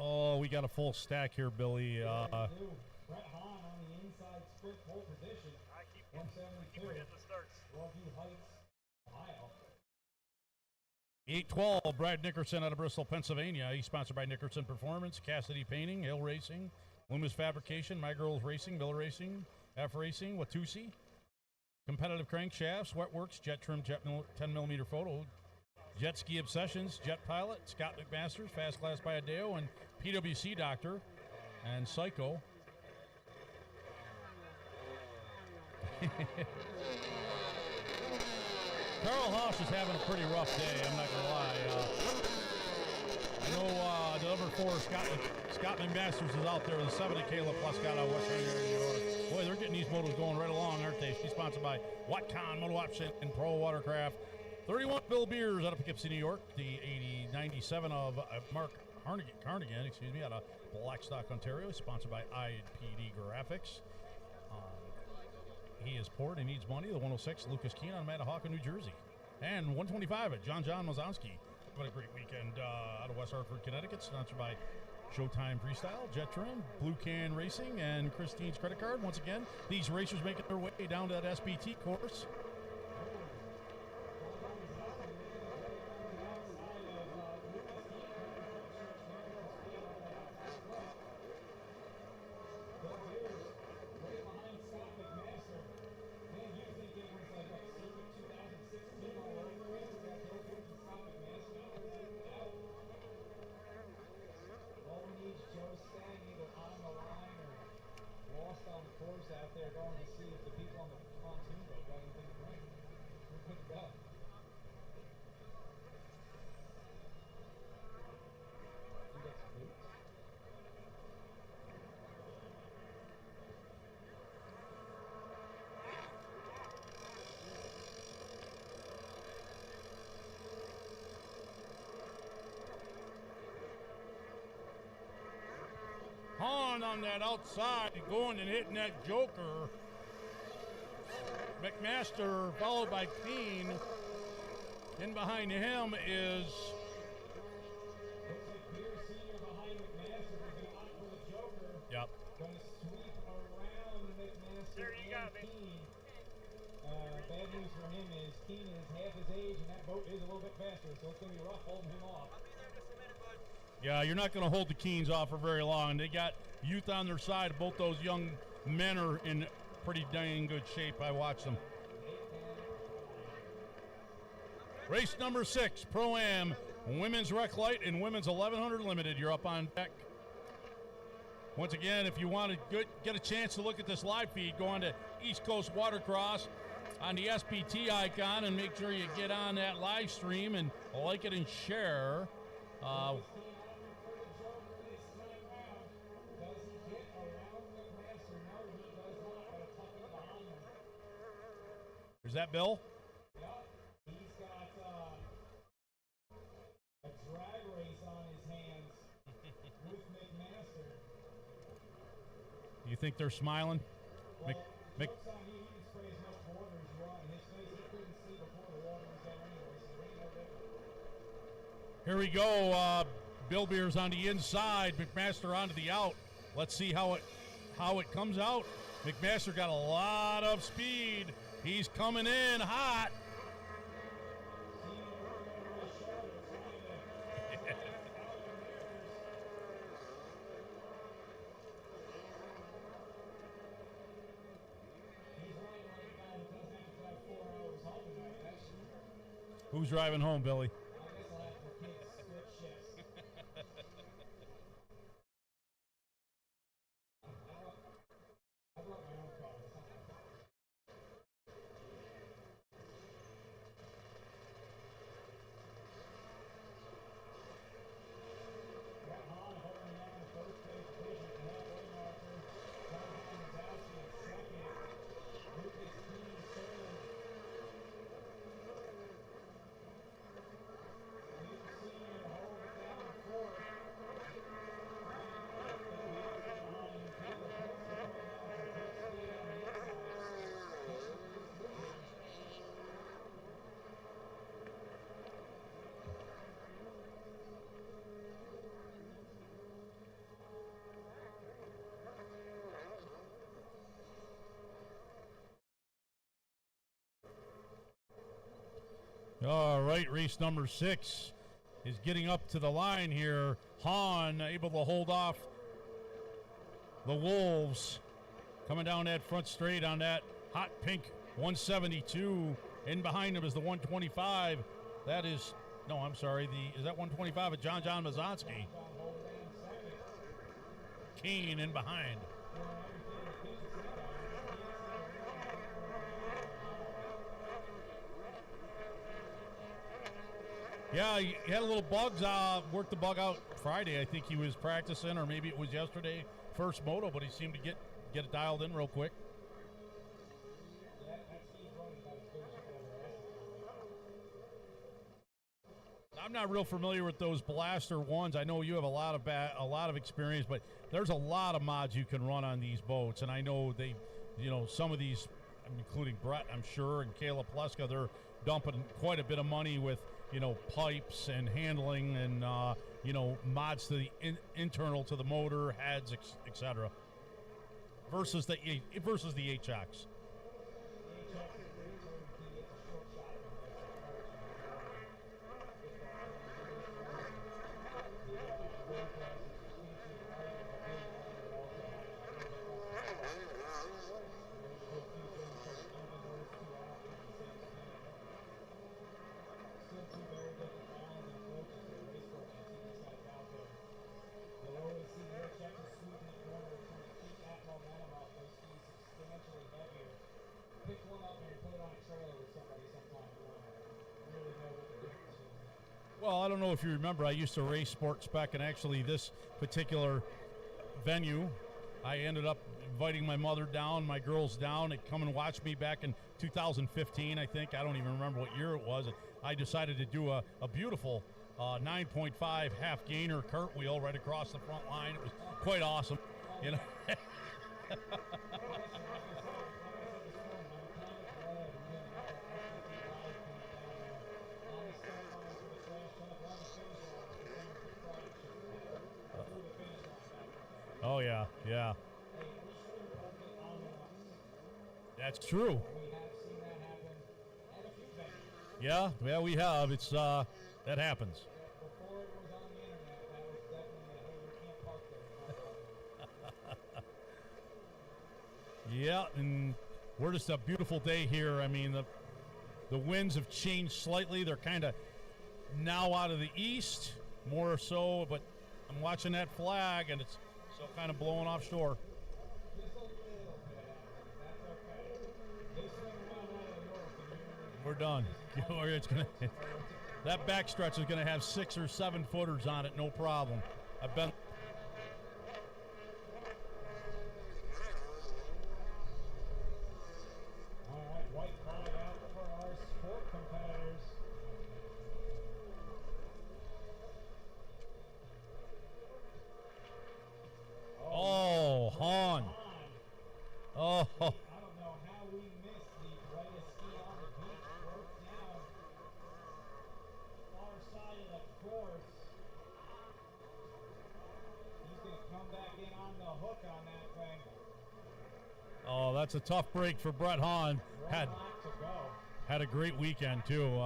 Oh, we got a full stack here, Billy. Brett Hahn on the inside split pole position. I keep 172. forgetting the starts. Longview Heights, Ohio. 812, Brad Nickerson out of Bristol, Pennsylvania. He's sponsored by Nickerson Performance, Cassidy Painting, Hill Racing, Loomis Fabrication, My Girls Racing, Miller Racing, F Racing, Watusi, Competitive Crankshafts, Wetworks, Jet Trim, 10mm Photo, Jet Ski Obsessions, Jet Pilot, Scott McMasters, Fast Class by Adeo, and PWC Doctor, and Psycho. Carl Hoss is having a pretty rough day, I'm not going to lie. I know the number 4, Scott McMasters is out there with a 70 Caleb plus got out West Virginia. Boy, they're getting these motos going right along, aren't they? She's sponsored by Watkins, Moto Option, and Pro Watercraft. 31 Bill Beers out of Poughkeepsie, New York. The 97 of Mark Carnigan, out of Blackstock, Ontario. Sponsored by IPD Graphics. He is poor and he needs money. The 106, Lucas Keene on Matahawka, New Jersey. And 125 at John Mozanski. What a great weekend out of West Hartford, Connecticut. Sponsored by Showtime Freestyle, Jet Trim, Blue Can Racing, and Christine's Credit Card. Once again, these racers making their way down to that SPT course. Out there going to see if the people on the pontoon boat got anything to drink. We're good to go. You got some boots? Hahn on that outside, going and hitting that joker. McMaster followed by Keene. In behind him is yep. Gonna sweep around McMaster. There you got me. Bad news for him is Keene is half his age and that boat is a little bit faster, so it's gonna be rough holding him off. Yeah, you're not going to hold the Keens off for very long. They got youth on their side. Both those young men are in pretty dang good shape. I watched them. Race number 6, Pro-Am, Women's Rec Light and Women's 1100 Limited. You're up on deck. Once again, if you want to get a chance to look at this live feed, go on to East Coast Watercross on the SPT icon and make sure you get on that live stream and like it and share. Is that Bill? Yeah, he's got a drag race on his hands with McMaster. You think they're smiling? Well, joke's on you. You can spray as much water as you want in his face. He couldn't see before the water was there anyway, so it ain't no different. Here we go. Bill Beers on the inside. McMaster onto the out. Let's see how it comes out. McMaster got a lot of speed. He's coming in hot. Who's driving home, Billy? All right, race number 6 is getting up to the line here. Hahn able to hold off the Wolves. Coming down that front straight on that hot pink 172. In behind him is the 125. That is, no, I'm sorry. Is that 125 of John Mazonsky? Kane in behind. Yeah, he had a little bugs. Worked the bug out Friday. I think he was practicing, or maybe it was yesterday, first moto, but he seemed to get it dialed in real quick. I'm not real familiar with those Blaster ones. I know you have a lot of experience, but there's a lot of mods you can run on these boats, and I know they, some of these, including Brett, I'm sure, and Caleb Pleska, they're dumping quite a bit of money with, pipes and handling and, mods to the internal to the motor, heads, etc. Versus the HX. Well, I don't know if you remember, I used to race sport spec, and actually this particular venue, I ended up inviting my mother down, my girls down, to come and watch me back in 2015, I think. I don't even remember what year it was. I decided to do a beautiful 9.5 half gainer cartwheel right across the front line. It was quite awesome, Oh, yeah. That's true. Yeah, we have. It's, that happens. Yeah, and we're just a beautiful day here. I mean, the winds have changed slightly. They're kind of now out of the east, more so, but I'm watching that flag, and it's still kind of blowing offshore. We're done. That backstretch is going to have 6 or 7 footers on it, no problem. I've been. All right, white flag out for our sport competitors. Oh, Hahn. Oh. I don't know how we missed the brightest ski on the beach. Broke down far side of the course. He's going to come back in on the hook on that thing. Oh, that's a tough break for Brett Hahn. Had a great weekend, too.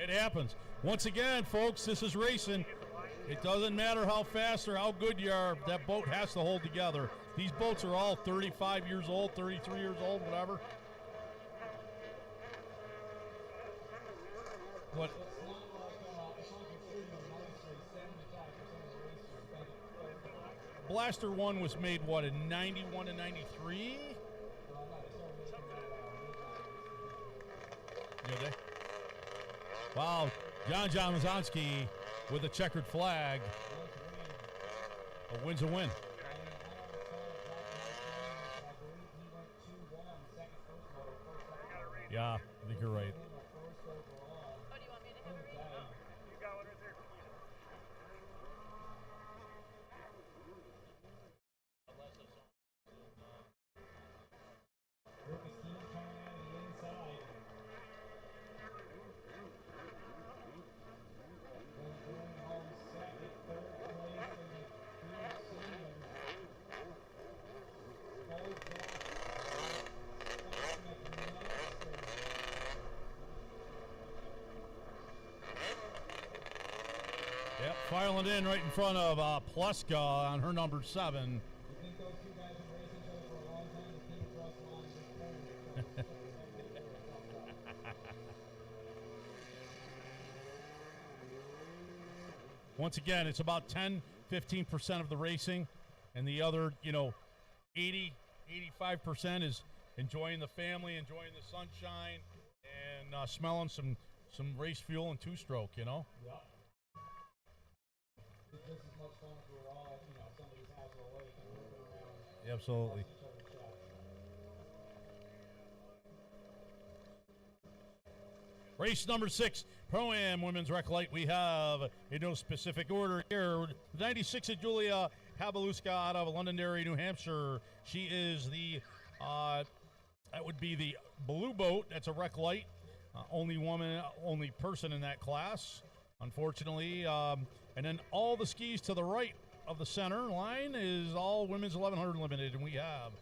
It happens. Once again, folks, this is racing. It doesn't matter how fast or how good you are. That boat has to hold together. These boats are all 35 years old, 33 years old, whatever. What? Blaster 1 was made, what, in 91 and 93? Wow, John Mazonsky with a checkered flag. A win's a win. Yeah, I think you're right. Oh, do you want me to have a read? You got one right there. Filing in right in front of Pleska on her number 7. You think those two guys have raced each other for a long time? The King Cross line is Once again, it's about 10-15% of the racing, and the other, 80-85% is enjoying the family, enjoying the sunshine, and smelling some race fuel and two-stroke, Yep. It's just as much fun if we're all at, somebody's house or lake and moving around. Absolutely. Each other's shots. Race number 6, Pro-Am Women's Rec Light. We have, in no specific order here, 96 of Julia Habaluska out of Londonderry, New Hampshire. She is the, that would be the blue boat. That's a Rec Light. Only woman, only person in that class, unfortunately. And then all the skis to the right of the center line is all women's 1100 limited. And we have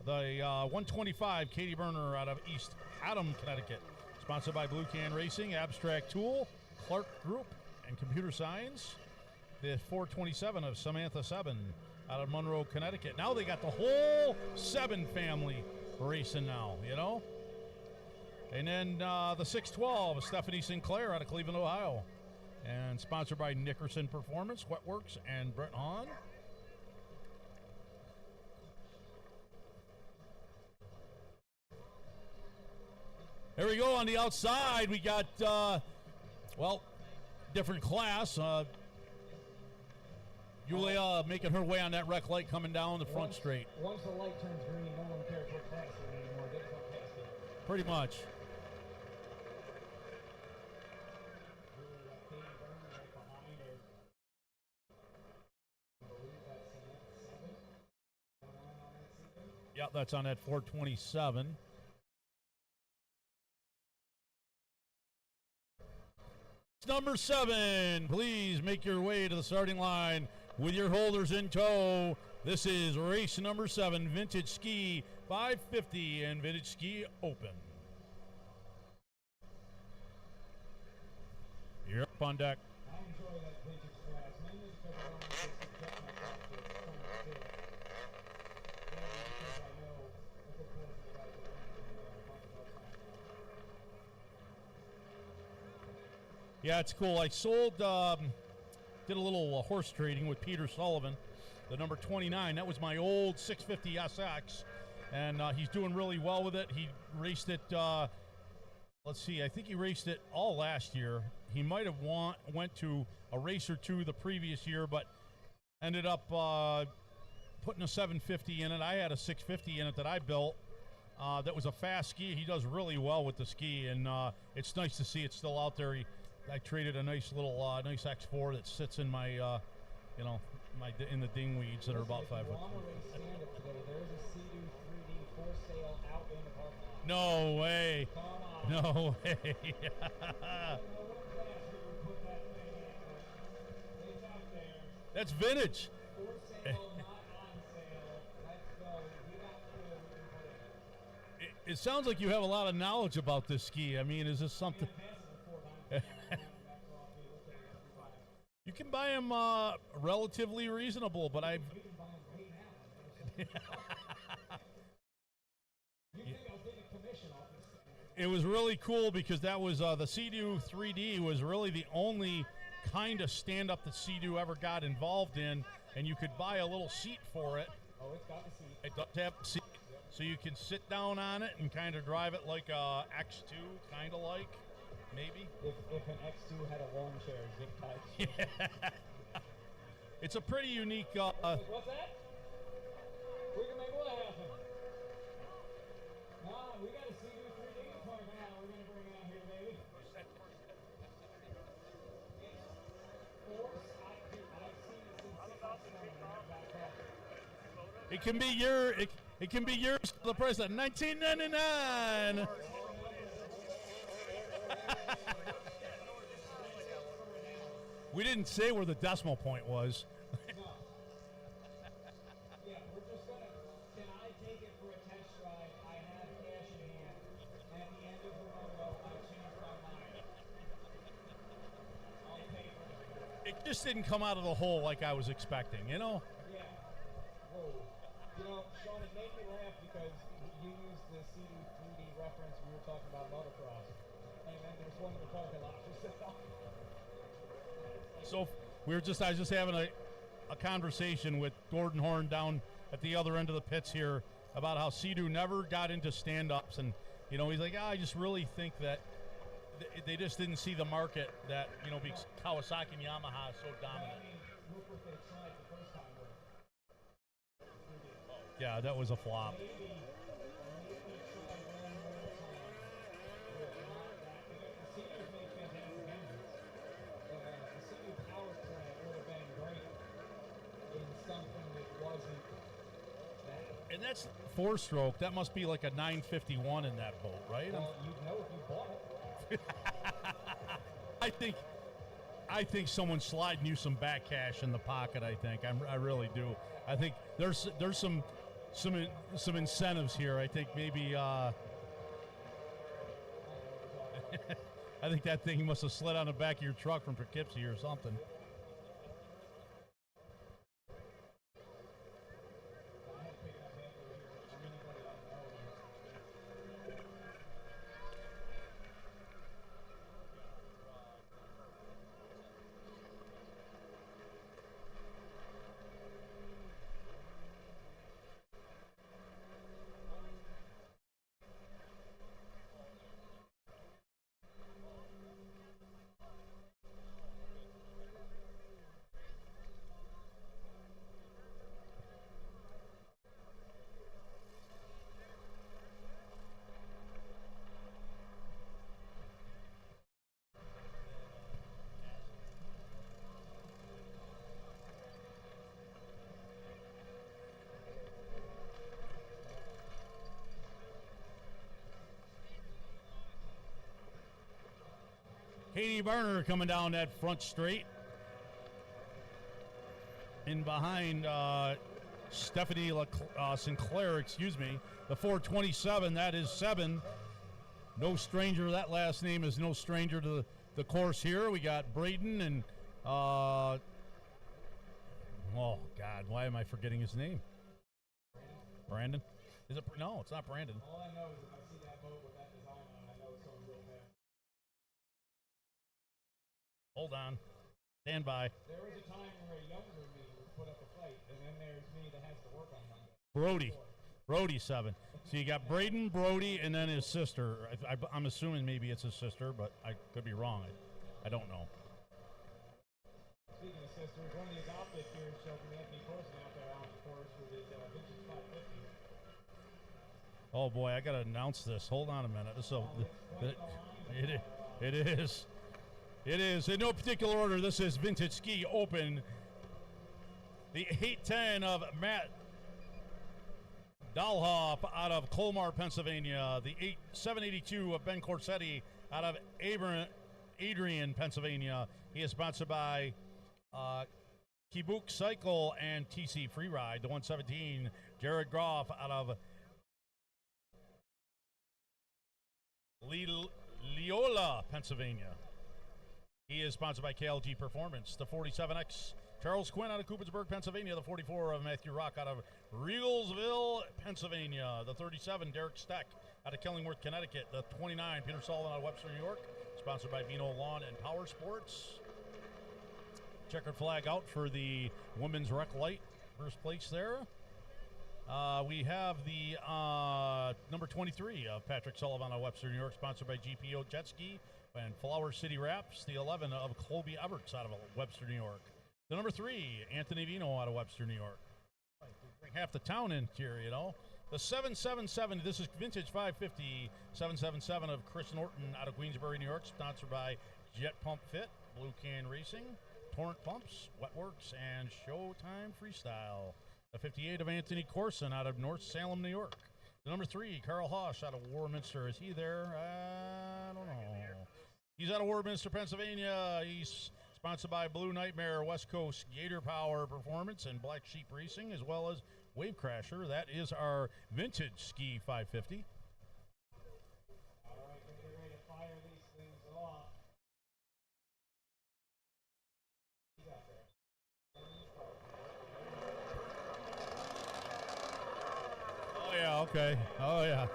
the 125 Katie Berner out of East Haddam, Connecticut. Sponsored by Blue Can Racing, Abstract Tool, Clark Group, and Computer Science. The 427 of Samantha Seven out of Monroe, Connecticut. Now they got the whole Seven family racing now, And then the 612 of Stephanie Sinclair out of Cleveland, Ohio. And sponsored by Nickerson Performance, Wetworks, and Brett Hahn. There we go on the outside. We got, different class. Julia making her way on that Rec Light coming down the front straight. Once the light turns green, no one cares what class it is anymore. Get some past it. Pretty much. Yeah, that's on that 427. Number 7, please make your way to the starting line with your holders in tow. This is race number 7, Vintage Ski 550 and Vintage Ski Open. You're up on deck. I enjoy that vintage class, mainly because I don't want to subject myself to trying to do it. Mainly because I know a good portion of the guys are Yeah, it's cool. I sold, did a little horse trading with Peter Sullivan, the number 29. That was my old 650 SX, and he's doing really well with it. He raced it, let's see, I think he raced it all last year. He might have went to a race or two the previous year, but ended up putting a 750 in it. I had a 650 in it that I built. That was a fast ski. He does really well with the ski, and it's nice to see it still out there. I traded a nice little nice X4 that sits in my, in the dingweeds that are about 5 foot. No way. No way. That's vintage. It sounds like you have a lot of knowledge about this ski. I mean, is this something? You can buy them relatively reasonable, but I've. It was really cool because that was the Sea-Doo 3D was really the only kind of stand-up that Sea-Doo ever got involved in, and you could buy a little seat for it. Oh, it's got the seat. It does have a seat, so you can sit down on it and kind of drive it like a X2, kind of like. Maybe. If an X2 had a lawn chair, zip type. Yeah. It's a pretty unique. What's that? We can make what happen? Nah, we got a Sea-Doo 3D car now. We're gonna bring out here, baby. It can be it can be yours for the price of $19.99. We didn't say where the decimal point was. Yeah, we're just gonna. Can I take it for a test drive? I have cash in hand. At the end of the road, I changed my mind. I'll pay for it. just didn't come out of the hole like I was expecting, you know? Yeah. Whoa. You know, Sean, it made me laugh because you used the CD 3D reference. We were talking about motocross. And then there's one in the parking lot. So I was just having a conversation with Gordon Horn down at the other end of the pits here about how Sea-Doo never got into stand-ups. And, you know, he's like, I just really think that they just didn't see the market that, you know, because Kawasaki and Yamaha is so dominant. Yeah, that was a flop. And that's 4-stroke. That must be like a 951 in that boat, right? Well, you'd know if you bought it. I think someone's sliding you some back cash in the pocket. I really do. I think there's some incentives here. I think maybe I think that thing must have slid on the back of your truck from Poughkeepsie or something. Katie Barner coming down that front straight. In behind Stephanie Sinclair, the 427, that is 7. No stranger, that last name is no stranger to the course here. We got Braden and, oh God, why am I forgetting his name? Brandon? Is it? No, it's not Brandon. All I know is if I see that boat with that design on it, I know it's going real fast. Hold on. Stand by. There was a time where a younger me would put up a fight, and then there's me that has to work on Monday. Brody 7. So you got Braden, Brody, and then his sister. I'm assuming maybe it's his sister, but I could be wrong. I don't know. Speaking of sisters, one of the adopted here is Shelby Anthony Corson out there on the course with his vintage 550. Oh boy, I gotta announce this. Hold on a minute. So it is. It is, in no particular order, this is Vintage Ski Open. The 810 of Matt Dahlhoff out of Colmar, Pennsylvania. The 782 of Ben Corsetti out of Adrian, Pennsylvania. He is sponsored by Kibuk Cycle and TC Freeride. The 117, Jared Groff out of Leola, Pennsylvania. He is sponsored by KLG Performance. The 47X, Charles Quinn out of Coopersburg, Pennsylvania. The 44 of Matthew Rock out of Regalsville, Pennsylvania. The 37, Derek Steck out of Killingworth, Connecticut. The 29, Peter Sullivan out of Webster, New York. Sponsored by Vino Lawn and Power Sports. Checkered flag out for the women's rec light. First place there. We have the number 23 of Patrick Sullivan out of Webster, New York. Sponsored by GPO Jet Ski and Flower City Wraps. The 11 of Colby Everts out of Webster, New York. The number 3, Anthony Vino out of Webster, New York. Bring half the town in here, you know. The 777, this is vintage 550, 777 of Chris Norton out of Queensbury, New York. Sponsored by Jet Pump Fit, Blue Can Racing, Torrent Pumps, Wetworks, and Showtime Freestyle. The 58 of Anthony Corson out of North Salem, New York. The number 3, Carl Hosch out of Warminster. Is he there? I don't know. He's out of Warminster, Pennsylvania. He's sponsored by Blue Nightmare, West Coast Gator Power Performance, and Black Sheep Racing, as well as Wave Crasher. That is our vintage ski 550. All right, we're getting ready to fire these things off. You got okay. Oh, yeah.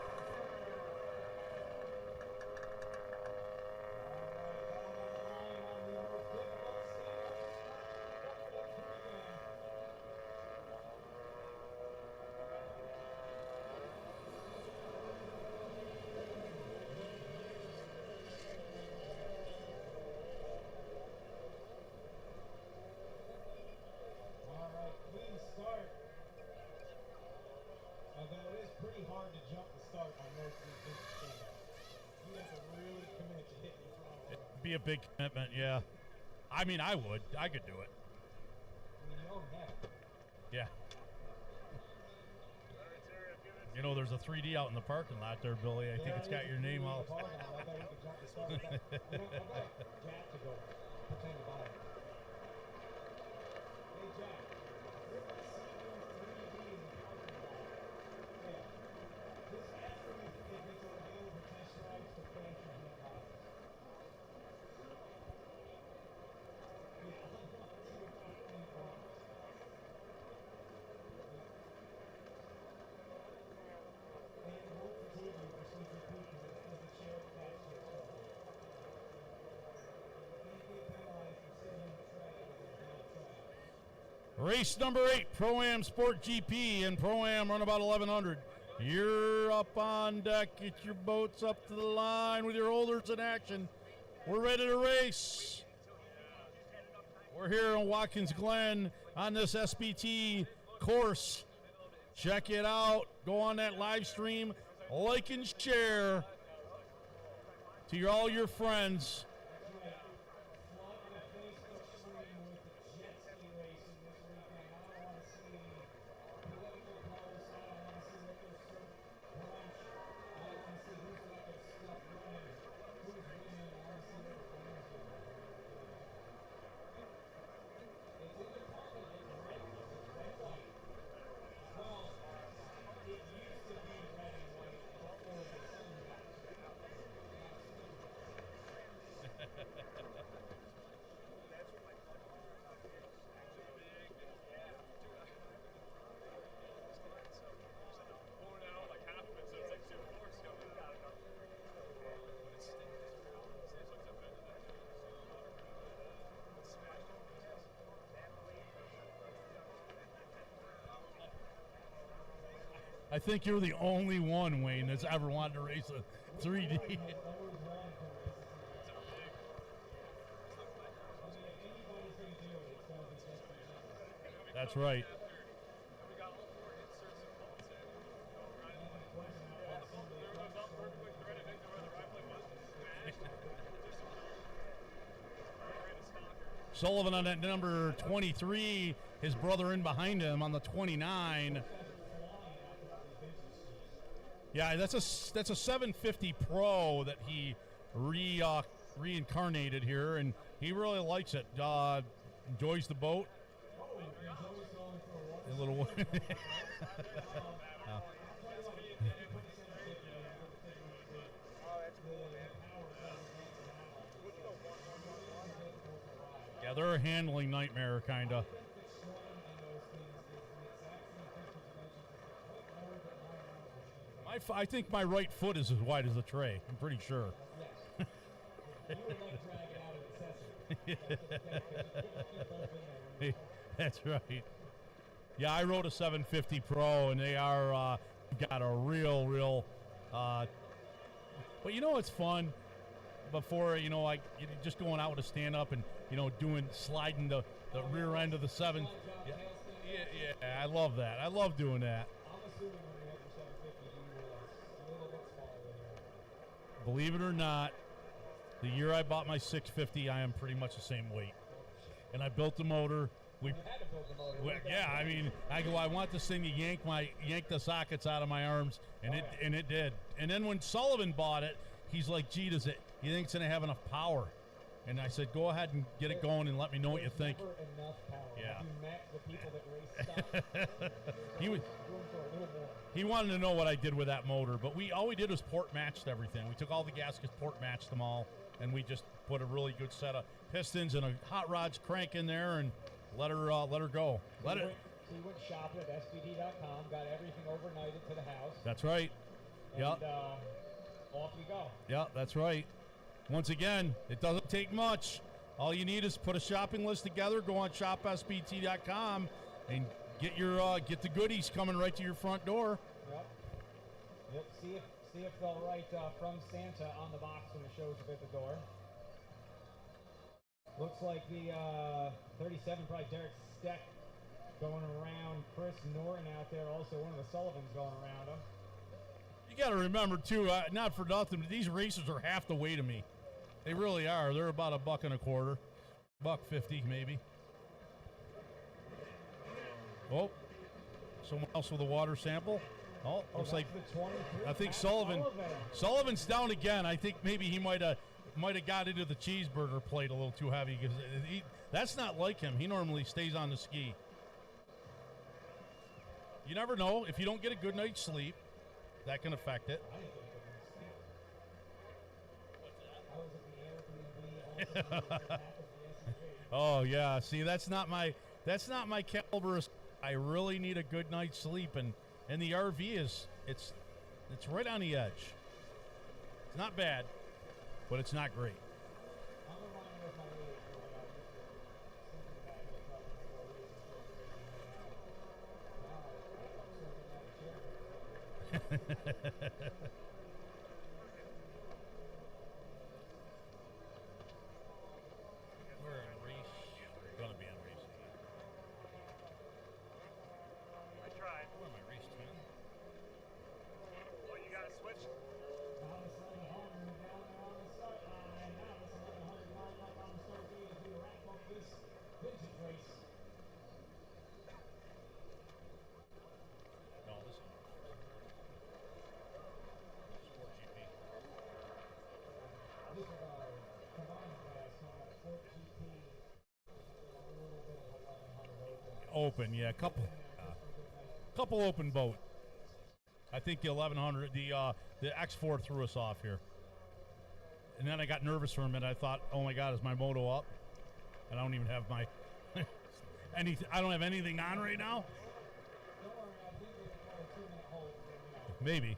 Although it is pretty hard to jump the start on most of these vintage stand-ups. You have to really commit to hitting the throttle. It'd be a big commitment, yeah. I mean, I would. I could do it. I mean, you already have it. Yeah. You know, there's a 3D out in the parking lot there, Billy. I think it's got your name out. I bet we could jump the start with that. You know, I'd like Jack to go pretend to buy it. Hey, Jack. We're going to see you 3D in the parking lot. Yeah. Just ask him if it's available for test drives for cash or hand buys. Yeah, I'm not too about any problems. And it won't fatigue you for sleeping poop because it has a chair attached to its car. You can't get penalized for sitting in the tray with a bad tray. Race number 8, Pro-Am Sport GP and Pro-Am Runabout 1100. You're up on deck. Get your boats up to the line with your holders in action. We're ready to race. We're here in Watkins, Glen on this SBT course. Check it out. Go on that live stream. Like and share to all your friends. Flood the Facebook stream with the jet ski racing this weekend. I don't want to see political posts. I don't want to see liquor brunch. I don't want to see who's got their stuff running, who's winning. I want to see what the fans do. It's in the parking. It's red. It's red light. Well, it used to be red and white before the sun got to it. I think you're the only one, Wayne, that's ever wanted to race a 3D. That's right. Sullivan on that number 23, his brother in behind him on the 29. Yeah, that's a 750 Pro that he reincarnated here, and he really likes it. Enjoys the boat. A little. Yeah, they're a handling nightmare, kinda. I think my right foot is as wide as the tray. I'm pretty sure. That's right. Yeah, I rode a 750 Pro, and they are got a real. But you know what's fun? Before you're just going out with a stand up and sliding the rear end of the 7. Yeah, I love that. I love doing that. Believe it or not, the year I bought my 650, I am pretty much the same weight. And I built the motor. You had to build the motor. Yeah, I mean, I want this thing to yank the sockets out of my arms, and it did. And then when Sullivan bought it, he's like, "Gee, you think it's gonna have enough power?" And I said, "Go ahead and get it going, and let me know what you think." Never enough power. Yeah. Have you met the people that race stuff? He wanted to know what I did with that motor, but all we did was port matched everything. We took all the gaskets, port matched them all, and we just put a really good set of pistons and a hot rods crank in there and let her go. So you went shopping at SBD.com, got everything overnighted to the house. That's right. And, Yep. Off you go. Yeah, that's right. Once again, it doesn't take much. All you need is put a shopping list together, go on shopsbt.com, and get your get the goodies coming right to your front door. Yep. See if they'll write from Santa on the box when it shows up at the door. Looks like the 37, probably Derek Steck going around. Chris Norton out there, also one of the Sullivans going around him. You got to remember, too, not for nothing, but these racers are half the weight of me. They really are. They're about $1.25, $1.50 maybe. Oh, someone else with a water sample. Oh, looks like I think Sullivan's down again. I think maybe he might have got into the cheeseburger plate a little too heavy because that's not like him. He normally stays on the ski. You never know. If you don't get a good night's sleep, that can affect it. Oh yeah, see that's not my caliber. I really need a good night's sleep, and the RV is it's right on the edge. It's not bad, but it's not great. We're in race. We're gonna be in race. I tried. Where am I, race 10? Well, you got to switch. No, this is Sport GP. Open, yeah, couple open boat. I think the 1100, the X4 threw us off here, and then I got nervous for a minute. I thought, oh my God, is my moto up? And I don't even have my I don't have anything on right now. Maybe.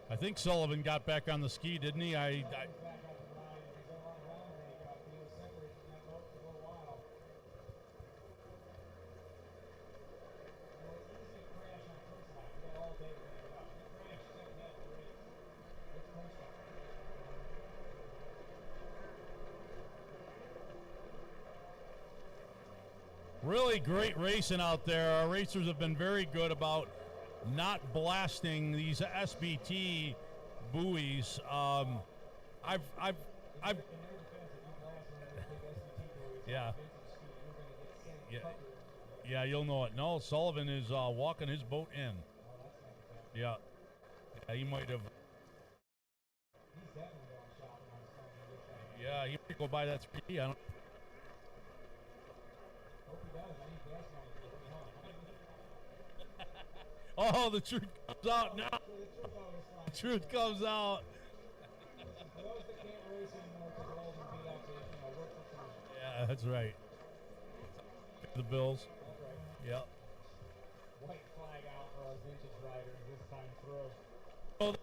I think Sullivan got back on the ski, didn't he? Really great racing out there. Our racers have been very good about not blasting these SBT buoys. Yeah, you'll know it. No, Sullivan is walking his boat in. Yeah, he might have. Yeah, he might go buy that 3D. I don't. Oh, the truth comes out now. The truth comes out. Yeah, that's right. The Bills. Yep. White flag out for our vintage riders this time through. Oh,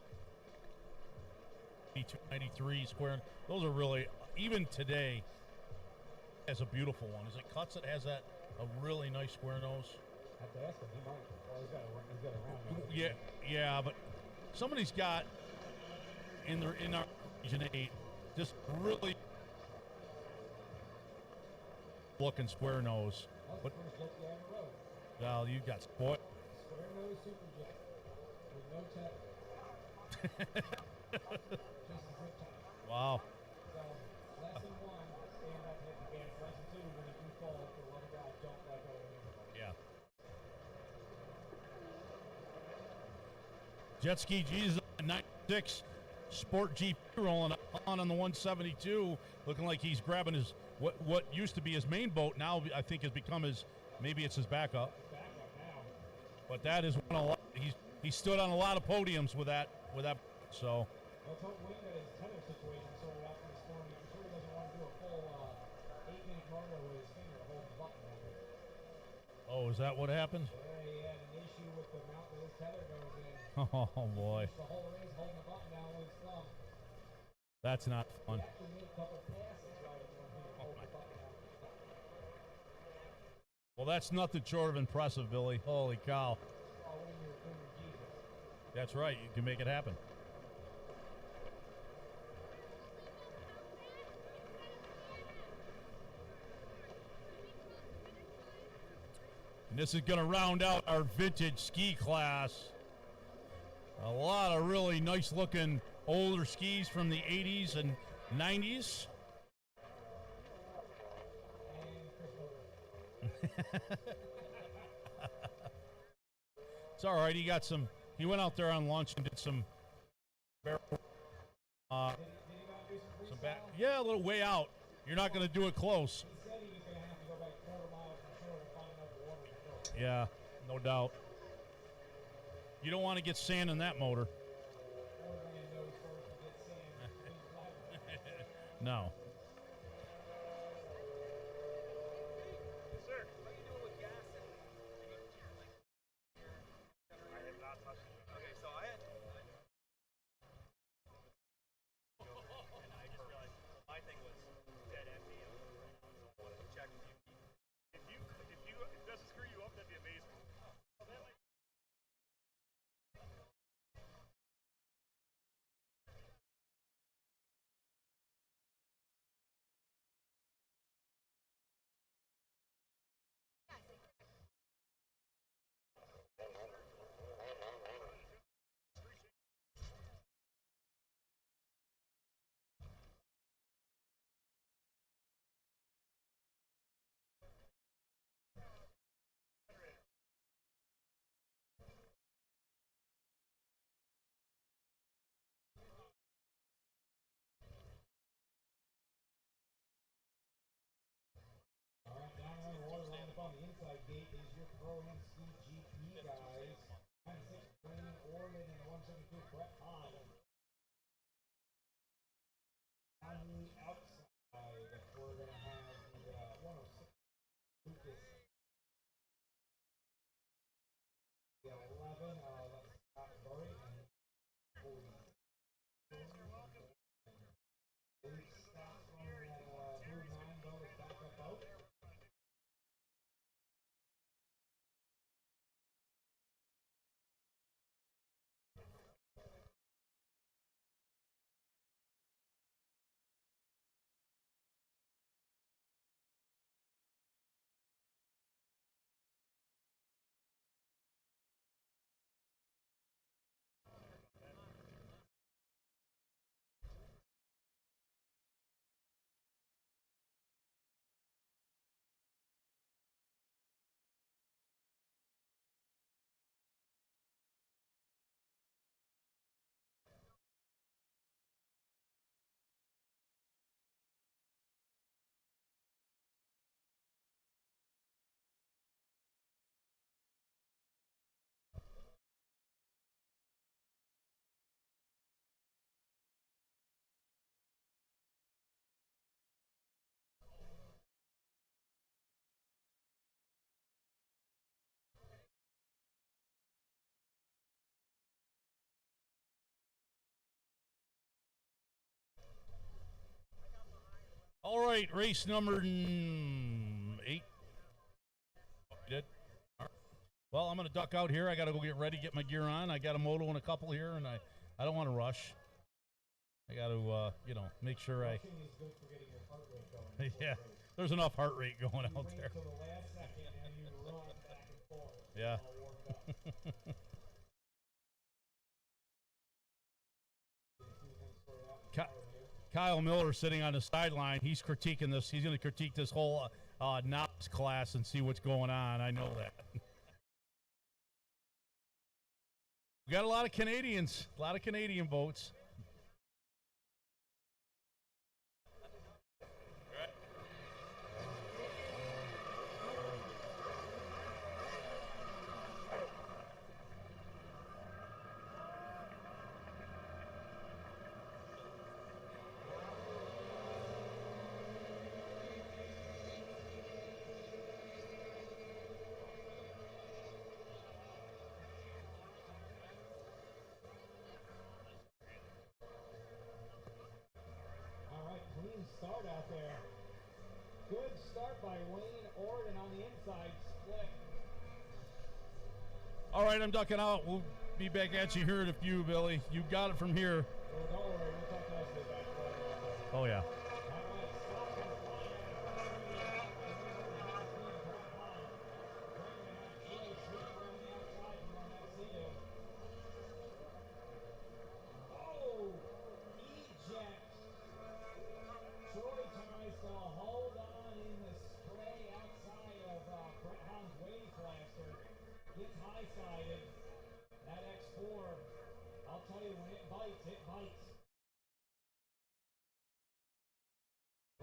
293 square. Those are really, even today, has a beautiful one. Is it Cuts that has that a really nice square nose? At the Aspen, he might. Well, he's got a round. Yeah, but somebody's got in our Region 8 just really looking square nose. But well, you got spoiled. Square nose superjet with no tech. Just a zip tie. Wow. So lesson 1, stand up, hit the gas. Lesson 2, when you do fall, for one guy, don't let go of anybody. Yeah. Jet Ski Jesus 96 Sport GP rolling on the 172, looking like he's grabbing his what used to be his main boat. Now I think has become his, maybe it's his backup. But that is one of, he's he stood on a lot of podiums with that. So. Let's hope Wayne got his tether situation sorted out this morning. I'm sure he doesn't want to do a full 8-minute cargo with his finger holding the button over. Oh, is that what happened? Yeah, he had an issue with the mount that his tether goes in. Oh boy. The whole race holding the button down with his thumb. That's not fun. He actually made a couple passes right at one hand, holding the button down. Well, that's nothing short of impressive, Billy. Holy cow. Oh, when you're Jesus. That's right. You can make it happen. And this is going to round out our vintage ski class. A lot of really nice looking older skis from the 80s and 90s. It's all right. He went out there on lunch and did some yeah, a little way out. You're not going to do it close. He said he was going to have to go back 4 miles from shore to find enough water to fill. Yeah, no doubt. You don't want to get sand in that motor. No. Sir, what are you doing with gas and I have not touched it. Okay, so I had and I just realized my thing was dead empty and I wanted to check if it doesn't screw you up, that'd be amazing. On the inside gate is your Pro-Am Ski GP guys. 96 Glen, Oregon, and the 172 Brett High. On the outside, we're going to have the 106 Lucas. The 11, that's Scott Burry, and 40. Big stats on that move 9 though is back up out. All right, race number 8. Oh, you did? All right. Well, I'm going to duck out here. I got to go get ready, get my gear on. I got a moto and a couple here, and I don't want to rush. I got to, make sure I. Yeah, there's enough heart rate going out there. Yeah. Kyle Miller sitting on the sideline. He's critiquing this. He's going to critique this whole novice class and see what's going on. I know that. We got a lot of Canadians, a lot of Canadian boats. clean start out there. Good start by Wayne Orden on the inside split. All right, I'm ducking out. We'll be back at you here in a few, Billy. You got it from here. Well, don't worry, we'll talk nicely about it. Oh, yeah.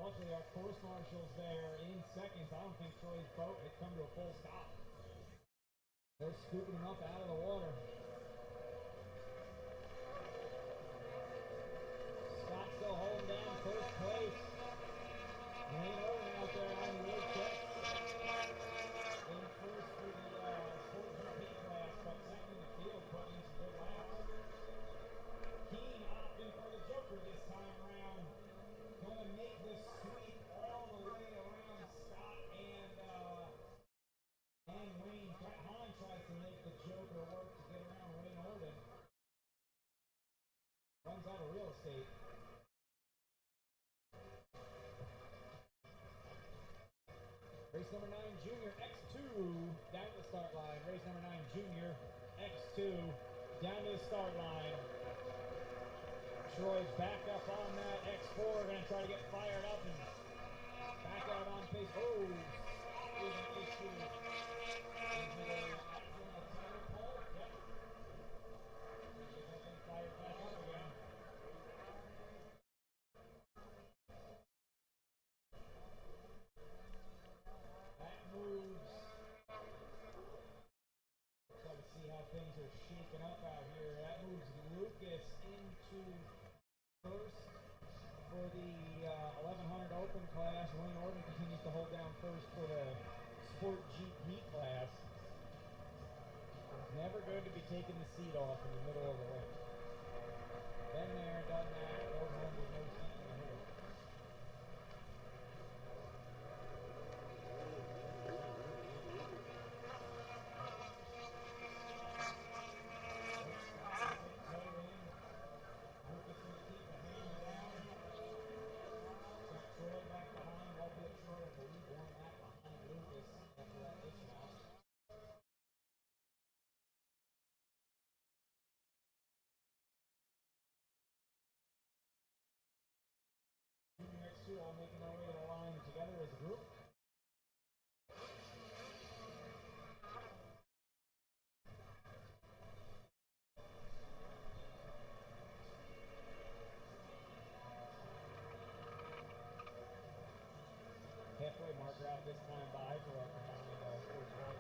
Luckily, our course marshals there in seconds. I don't think Troy's boat had come to a full stop. They're scooping him up out of the water. Scott still holding down first place. Wayne Orden out there on the road check. In first for the Sport GP class, but second in the field, putting in some good laps. Keane opting for the Joker this time around. Gonna make this sweep all the way around Scott and Wayne. Brett Hahn tries to make the Joker work to get around Wayne Orden. Runs out of real estate. Race number 9, Junior X2 down to the start line. Race number 9, Junior X2 down to the start line. Troy's back up on that X4, gonna try to get fired up and back out on pace. Oh, is an issue. Is it a tire pull? Yep. Get that thing fired back up again. That moves. Try to see how things are shaking up out here. That moves Lucas into first for the 1100 open class. Wayne Orden continues to hold down first for the Sport GP class. It's never good to be taking the seat off in the middle of the race. Been there, done that, goes home with no seat in the middle. All making their way to the line together as a group. Halfway marker out this time by for our combined sports world.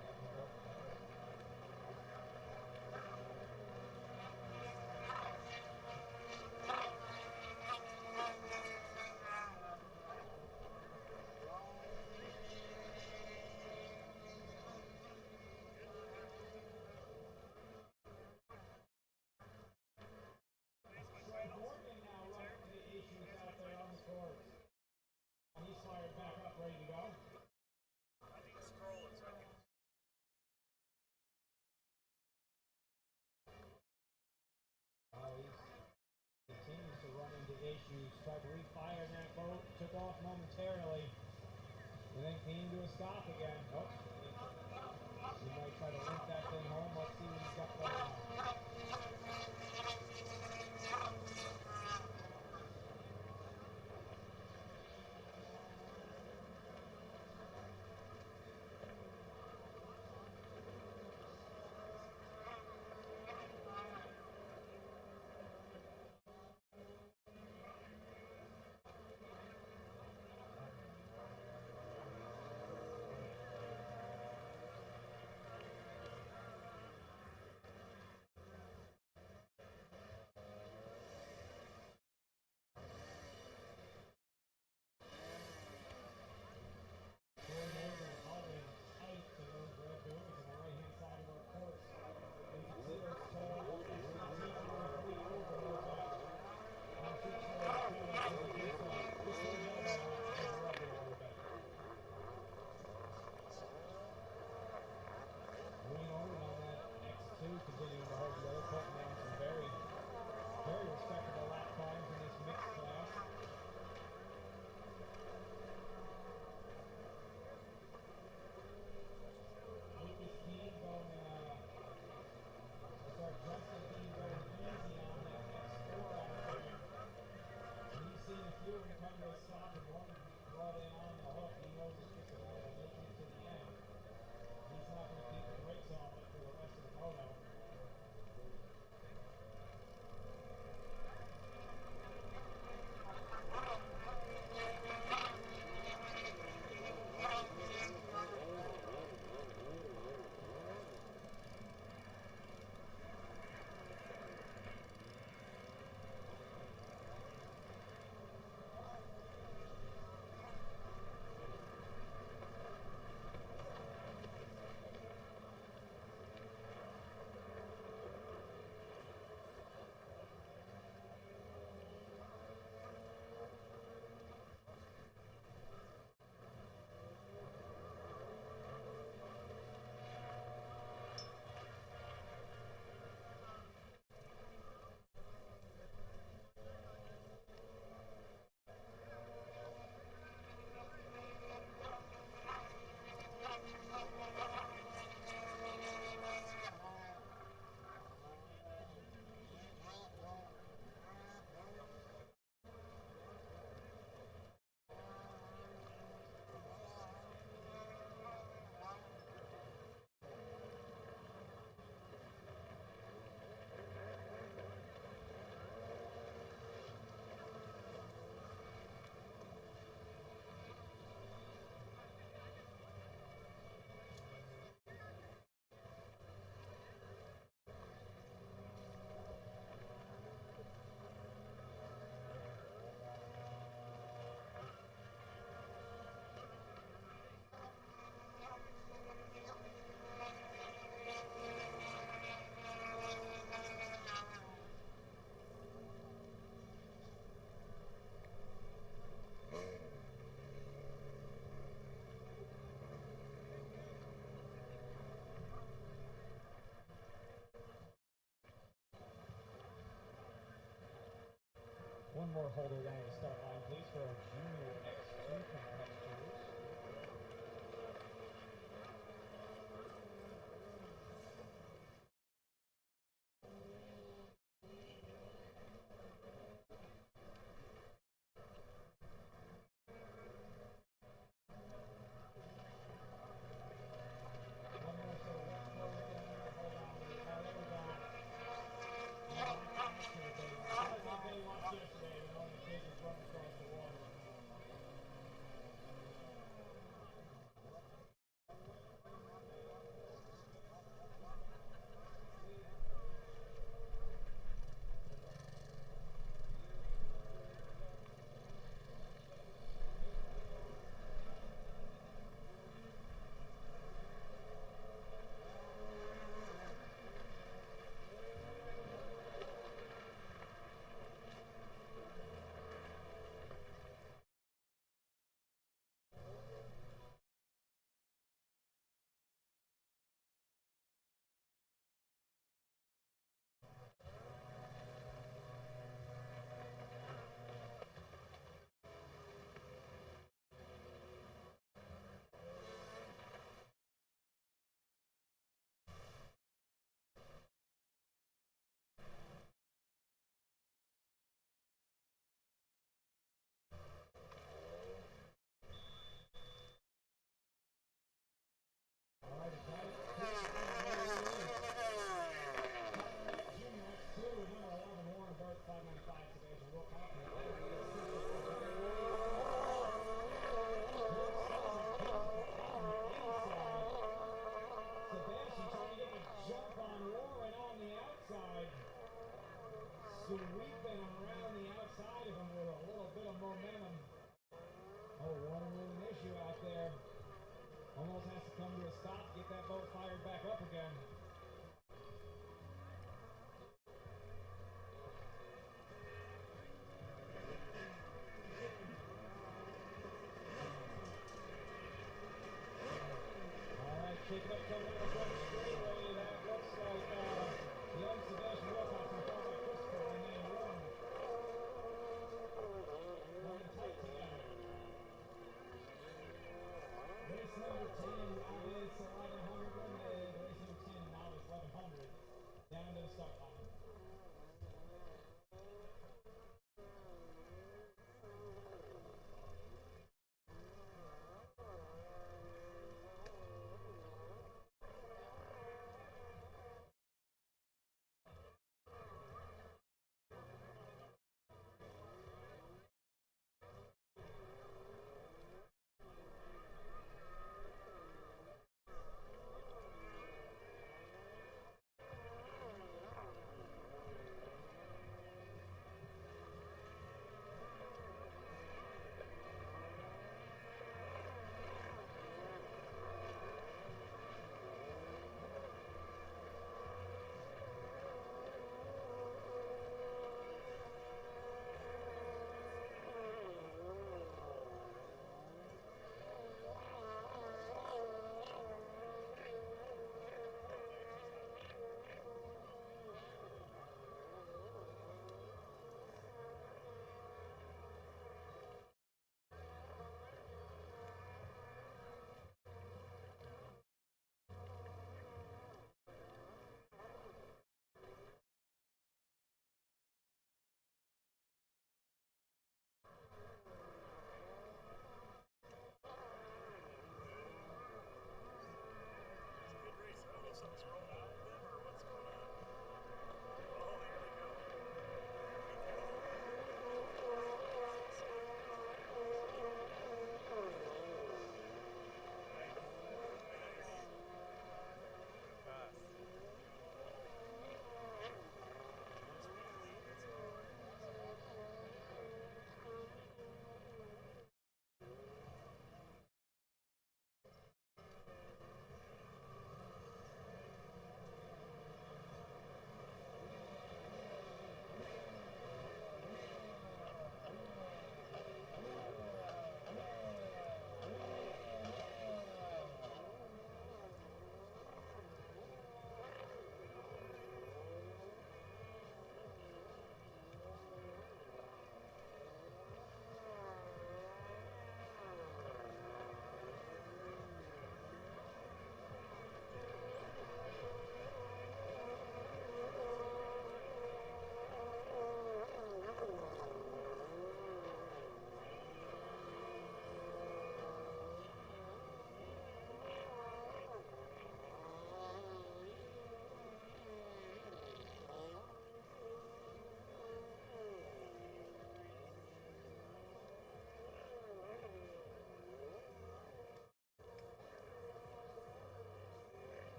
Issues, tried to refire that boat, took off momentarily, and then came to a stop again. Oh, he might try to link that thing home. Let's see what he's got going on. to a stop and one brought in on the hook. He knows it's just a matter of making it to the end. He's not going to keep the brakes on it for the rest of the moto. One more holder down at the start line, please, for our junior X2 competitors. One more for the wet holder down there. Hold on. There we go. I think they watched yesterday when all the kids was running across the water. Sweeping around the outside of him with a little bit of momentum. Oh, one little issue out there. Almost has to come to a stop, get that boat fired back up again. All right, shake it up coming out of front straightaway. That looks like young Sebastian Wilcox and followed by Christopher and then Warren. Running tight together. Race number 10 out is 1100 limited. Race number 10 now is 1100. Down to the start line.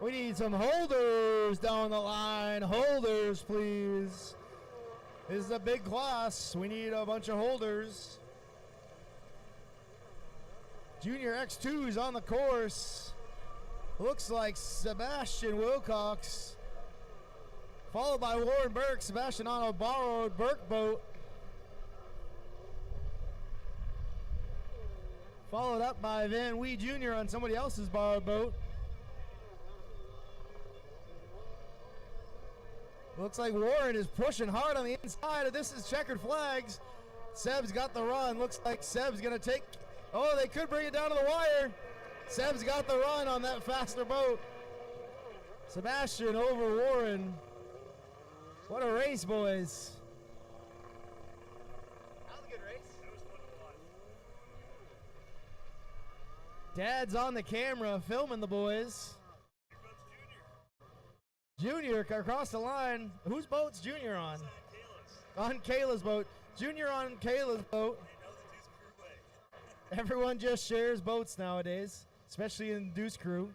We need some holders down the line. Holders, please. This is a big class. We need a bunch of holders. Junior X2's on the course. Looks like Sebastian Wilcox, followed by Warren Burke. Sebastian on a borrowed Burke boat. Followed up by Van Wee Jr. on somebody else's borrowed boat. Looks like Warren is pushing hard on the inside, and this is checkered flags. Seb's got the run. Looks like Seb's going to take... Oh, they could bring it down to the wire. Seb's got the run on that faster boat. Sebastian over Warren. What a race, boys. That was a good race. That was fun to watch. Dad's on the camera filming the boys. Junior across the line. Whose boat's Junior on? On Kayla's boat. Junior on Kayla's boat. Everyone just shares boats nowadays, especially in Deuce Crew.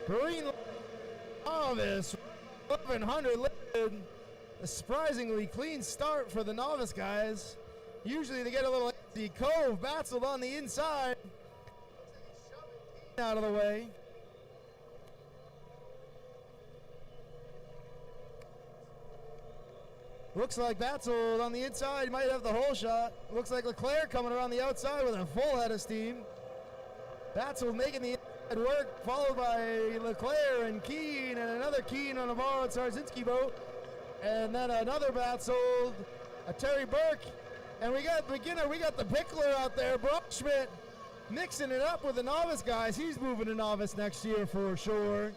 Green Novice, 1100 lifted. A surprisingly clean start for the Novice guys. Usually they get a little empty. Cove battled on the inside. Out of the way. Looks like Batzel on the inside might have the hole shot. Looks like Leclerc coming around the outside with a full head of steam. Batzel making the inside work, followed by Leclerc and Keane, and another Keane on a borrowed Sarzinski boat. And then another Batzel, a Terry Burke. And we got beginner, we got the Pickler out there, Brock Schmidt, mixing it up with the Novice guys. He's moving to Novice next year for sure.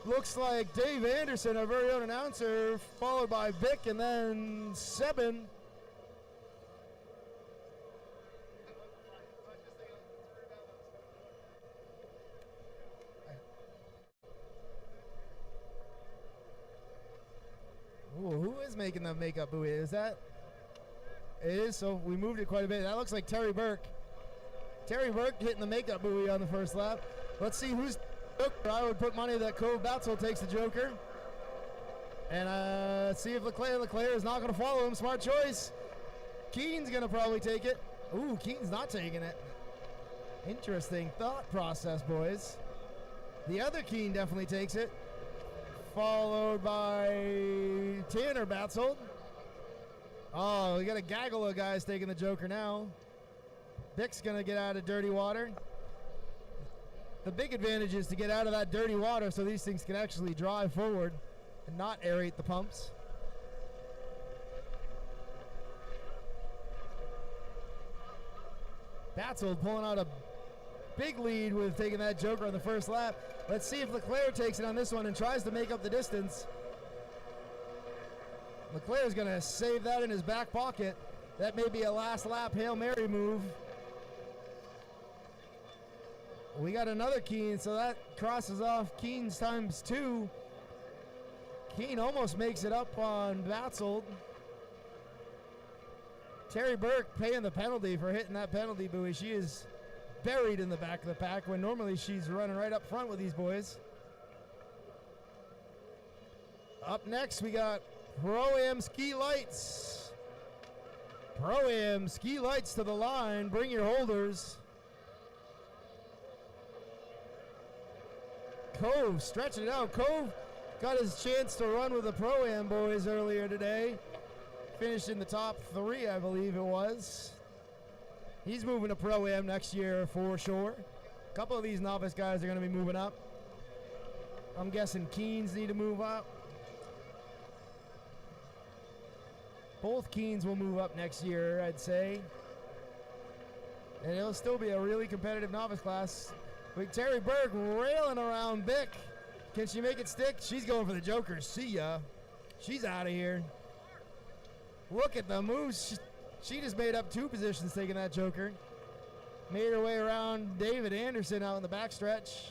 Looks like Dave Anderson, our very own announcer, followed by Vic and then Sebin. Ooh, who is making the makeup buoy? Is that? It is, so we moved it quite a bit. That looks like Terry Burke. Terry Burke hitting the makeup buoy on the first lap. Let's see who's Joker. I would put money that Cove Batzel takes the Joker. And see if Leclerc is not going to follow him. Smart choice. Keen's going to probably take it. Ooh, Keen's not taking it. Interesting thought process, boys. The other Keen definitely takes it. Followed by Tanner Batzel. Oh, we got a gaggle of guys taking the Joker now. Bick's going to get out of dirty water. The big advantage is to get out of that dirty water so these things can actually drive forward and not aerate the pumps. Batzel pulling out a big lead with taking that Joker on the first lap. Let's see if Leclerc takes it on this one and tries to make up the distance. Leclerc's going to save that in his back pocket. That may be a last lap Hail Mary move. We got another Keen, so that crosses off Keen's times 2. Keen almost makes it up on Batzel. Terry Burke paying the penalty for hitting that penalty buoy. She is buried in the back of the pack when normally she's running right up front with these boys. Up next, we got Pro-Am Ski Lights. Pro-Am Ski Lights to the line. Bring your holders. Cove stretching it out. Cove got his chance to run with the Pro-Am boys earlier today. Finished in the top 3, I believe it was. He's moving to Pro-Am next year for sure. A couple of these novice guys are going to be moving up. I'm guessing Keens need to move up. Both Keens will move up next year, I'd say. And it'll still be a really competitive novice class. With Terry Burke railing around Bick. Can she make it stick? She's going for the Joker. See ya. She's out of here. Look at the moves. She just made up 2 positions taking that Joker. Made her way around David Anderson out in the backstretch.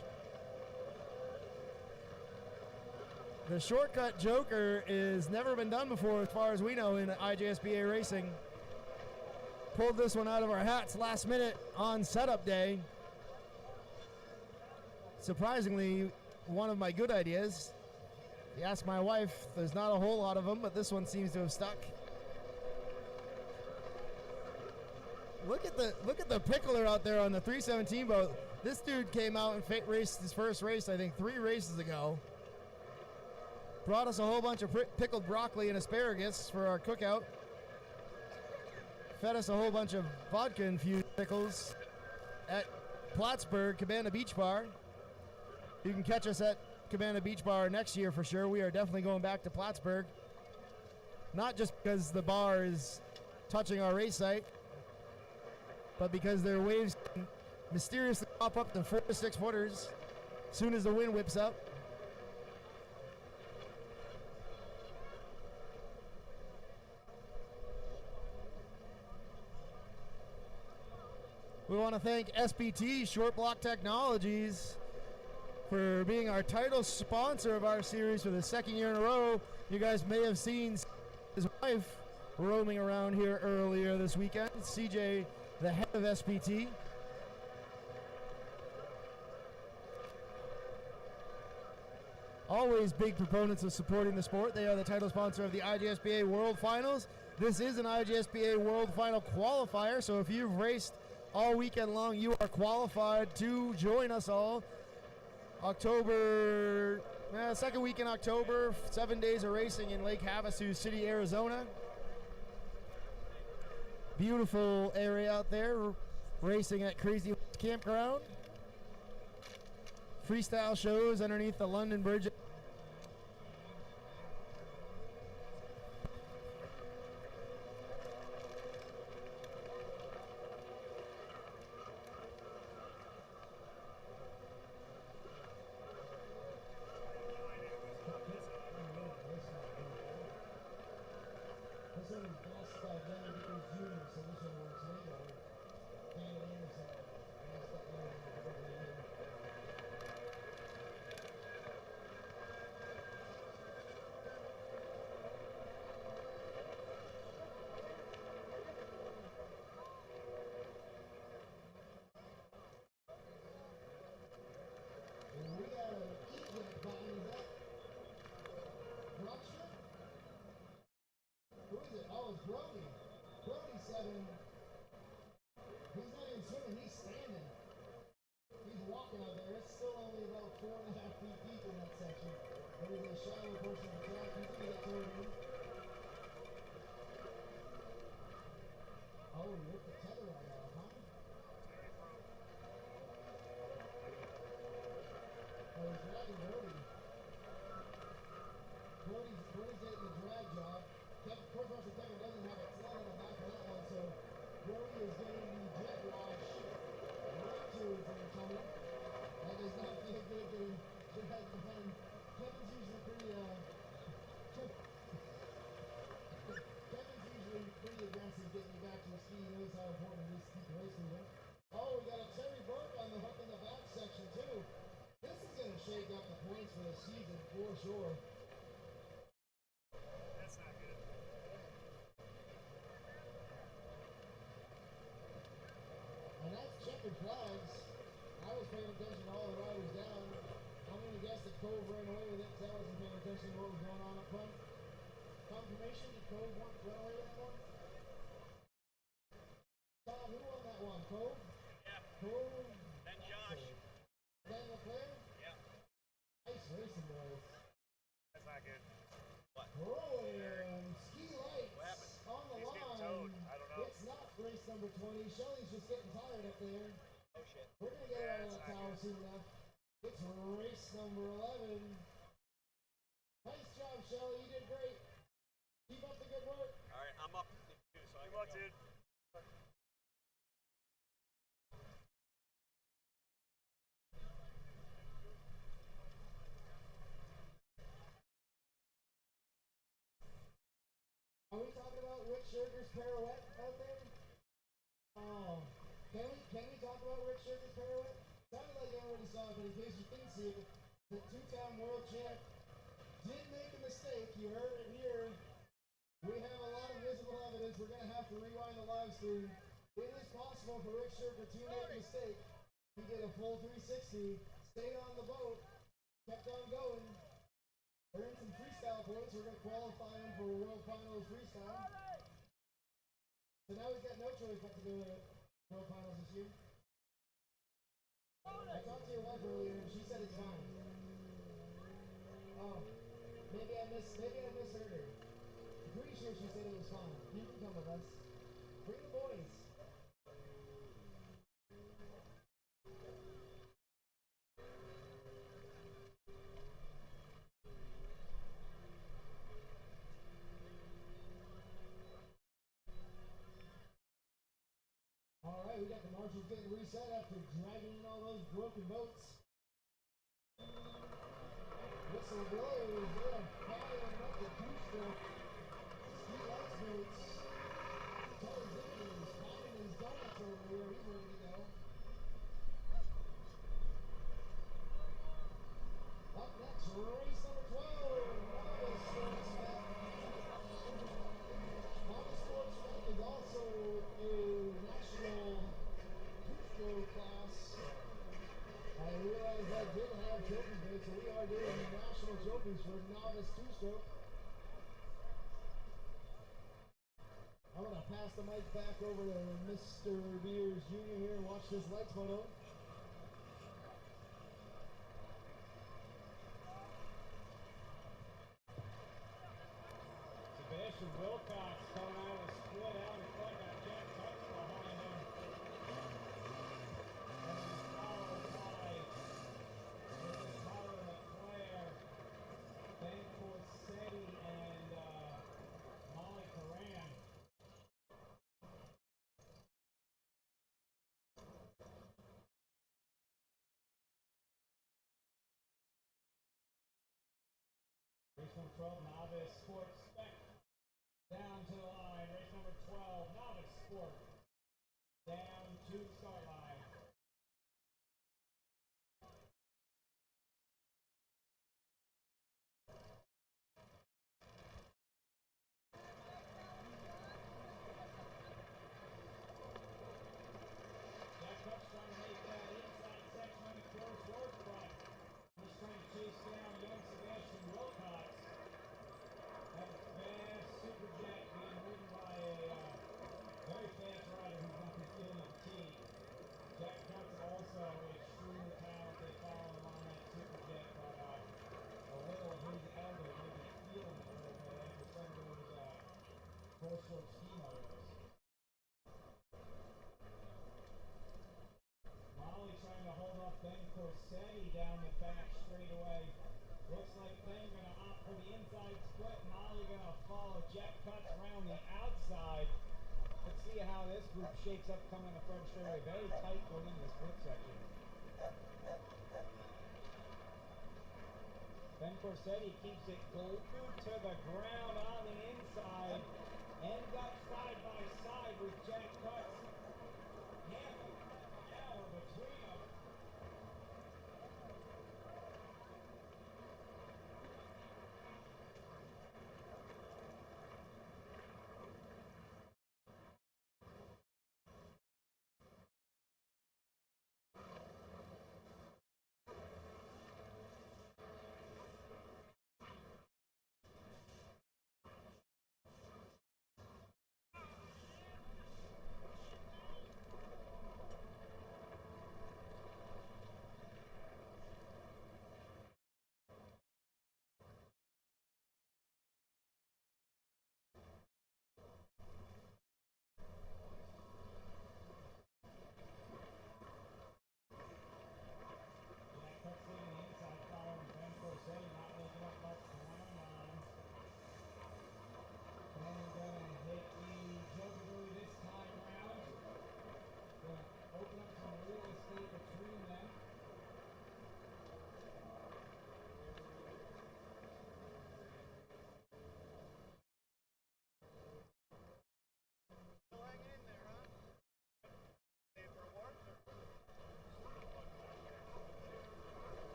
The shortcut Joker is never been done before as far as we know in IJSBA racing. Pulled this one out of our hats last minute on setup day. Surprisingly, one of my good ideas. You ask my wife, there's not a whole lot of them, but this one seems to have stuck. Look at the pickler out there on the 317 boat. This dude came out and raced his first race, I think 3 races ago. Brought us a whole bunch of pickled broccoli and asparagus for our cookout. Fed us a whole bunch of vodka-infused pickles at Plattsburgh Cabana Beach Bar. You can catch us at Cabana Beach Bar next year for sure. We are definitely going back to Plattsburgh. Not just because the bar is touching our race site, but because their waves can mysteriously pop up to 4 to 6 footers as soon as the wind whips up. We want to thank SBT Short Block Technologies for being our title sponsor of our series for the 2nd year in a row. You guys may have seen his wife roaming around here earlier this weekend. CJ, the head of SBT. Always big proponents of supporting the sport. They are the title sponsor of the IJSBA World Finals. This is an IJSBA World Final qualifier, so if you've raced all weekend long, you are qualified to join us all. Second week in October, 7 days of racing in Lake Havasu City, Arizona. Beautiful area out there, racing at Crazy Campground. Freestyle shows underneath the London Bridge. 97. He's not even swimming, he's standing. He's walking out there. It's still only about 4.5 feet deep in that section. It is a shallow portion of the track. He's going to get towed in. Oh, he ripped the tether right off, huh? Oh, he's dragging Brody. Brody's getting the drag job. Course Marshal Kevin doesn't have a sled on the back of that one, so Brody is getting the jet wash right to his tummy. That does not feel good getting dragged behind. Kevin's usually pretty aggressive getting you back to your ski. He knows how important it is to keep the race moving. Oh, we got a Terry Burke on the hook in the back section too. This is going to shake up the points for the season for sure. That's not good. And that's checkered flags. I was paying attention to all the riders down. I'm going to guess that Cove ran away with it because I wasn't paying attention to what was going on up front. Confirmation, did Cove run away with that one? Tom, who won that one? Cove? Yeah. Cove? Then Josh. Then Leclerc? Yeah. Nice racing, boys. That's not good. What? Rolling ski lights What happened? on the He's getting line. towed. I don't know. It's not race number 20. Shelley's just getting tired up there. Oh shit. We're going to get her out of That's that not tower good. soon enough. It's race number 11. Nice job, Shelley. You did great. Keep up the good work. All right, I'm up too, so I Good gotta luck, go. dude. Are we talking about Rick Scherger's pirouette out there? Oh, can we talk about Rick Scherger's pirouette? Sounded like everybody saw it, but in case you didn't see it, the two-time world champ did make a mistake. You heard it here. We have a lot of visible evidence. We're going to have to rewind the live stream. It is possible for Rick Scherger to make a mistake. He did a full 360, stayed on the boat, kept on going, earned some freestyle points. We're going to qualify him for World Finals freestyle. So now he's got no choice but to go to World Finals this year. I talked to your wife earlier and she said it's fine. Oh, maybe I misheard her. I'm pretty sure she said it was fine. You can come with us. Bring the boys. All right, we got the marshals getting reset after dragging in all those broken boats. Whistle blows, they're firing up the two-stroke. Ski lights boats. Todd Zippers popping his donuts over here. He's ready to go. Up next, race number 12. Novice Sports Spec. Novice Sports Spec is also a national two-stroke class. I realized I didn't have trophies made, so we are doing national trophies for novice two-stroke. I'm going to pass the mic back over to Mr. Beers Jr. here and watch this lights photo. Sebastian Wilcox coming out of the split out in front, got Jack Tucks behind him. And he's followed by Tyler Leclerc, Ben Corsetti, and Molly Coran. Race number 12, Novice Sports Spec. Down to the line. Race number 12, Novice Sport. Down to the start line. Jack Tuck's trying to make that inside section on the course work, but he's trying to chase down young Sebastian Wilcox. That fast super jet being ridden by a very four-stroke ski motos. Molly trying to hold off Ben Corsetti down the back straightaway. Looks like Ben gonna opt for the inside split. Molly gonna follow. Jet cuts around the outside. Let's see how this group shapes up coming on the front straightaway. Very tight going into the split section. Ben Corsetti keeps it glued to the ground on the inside. End up side by side with Jack Cuts. Half an hour between them.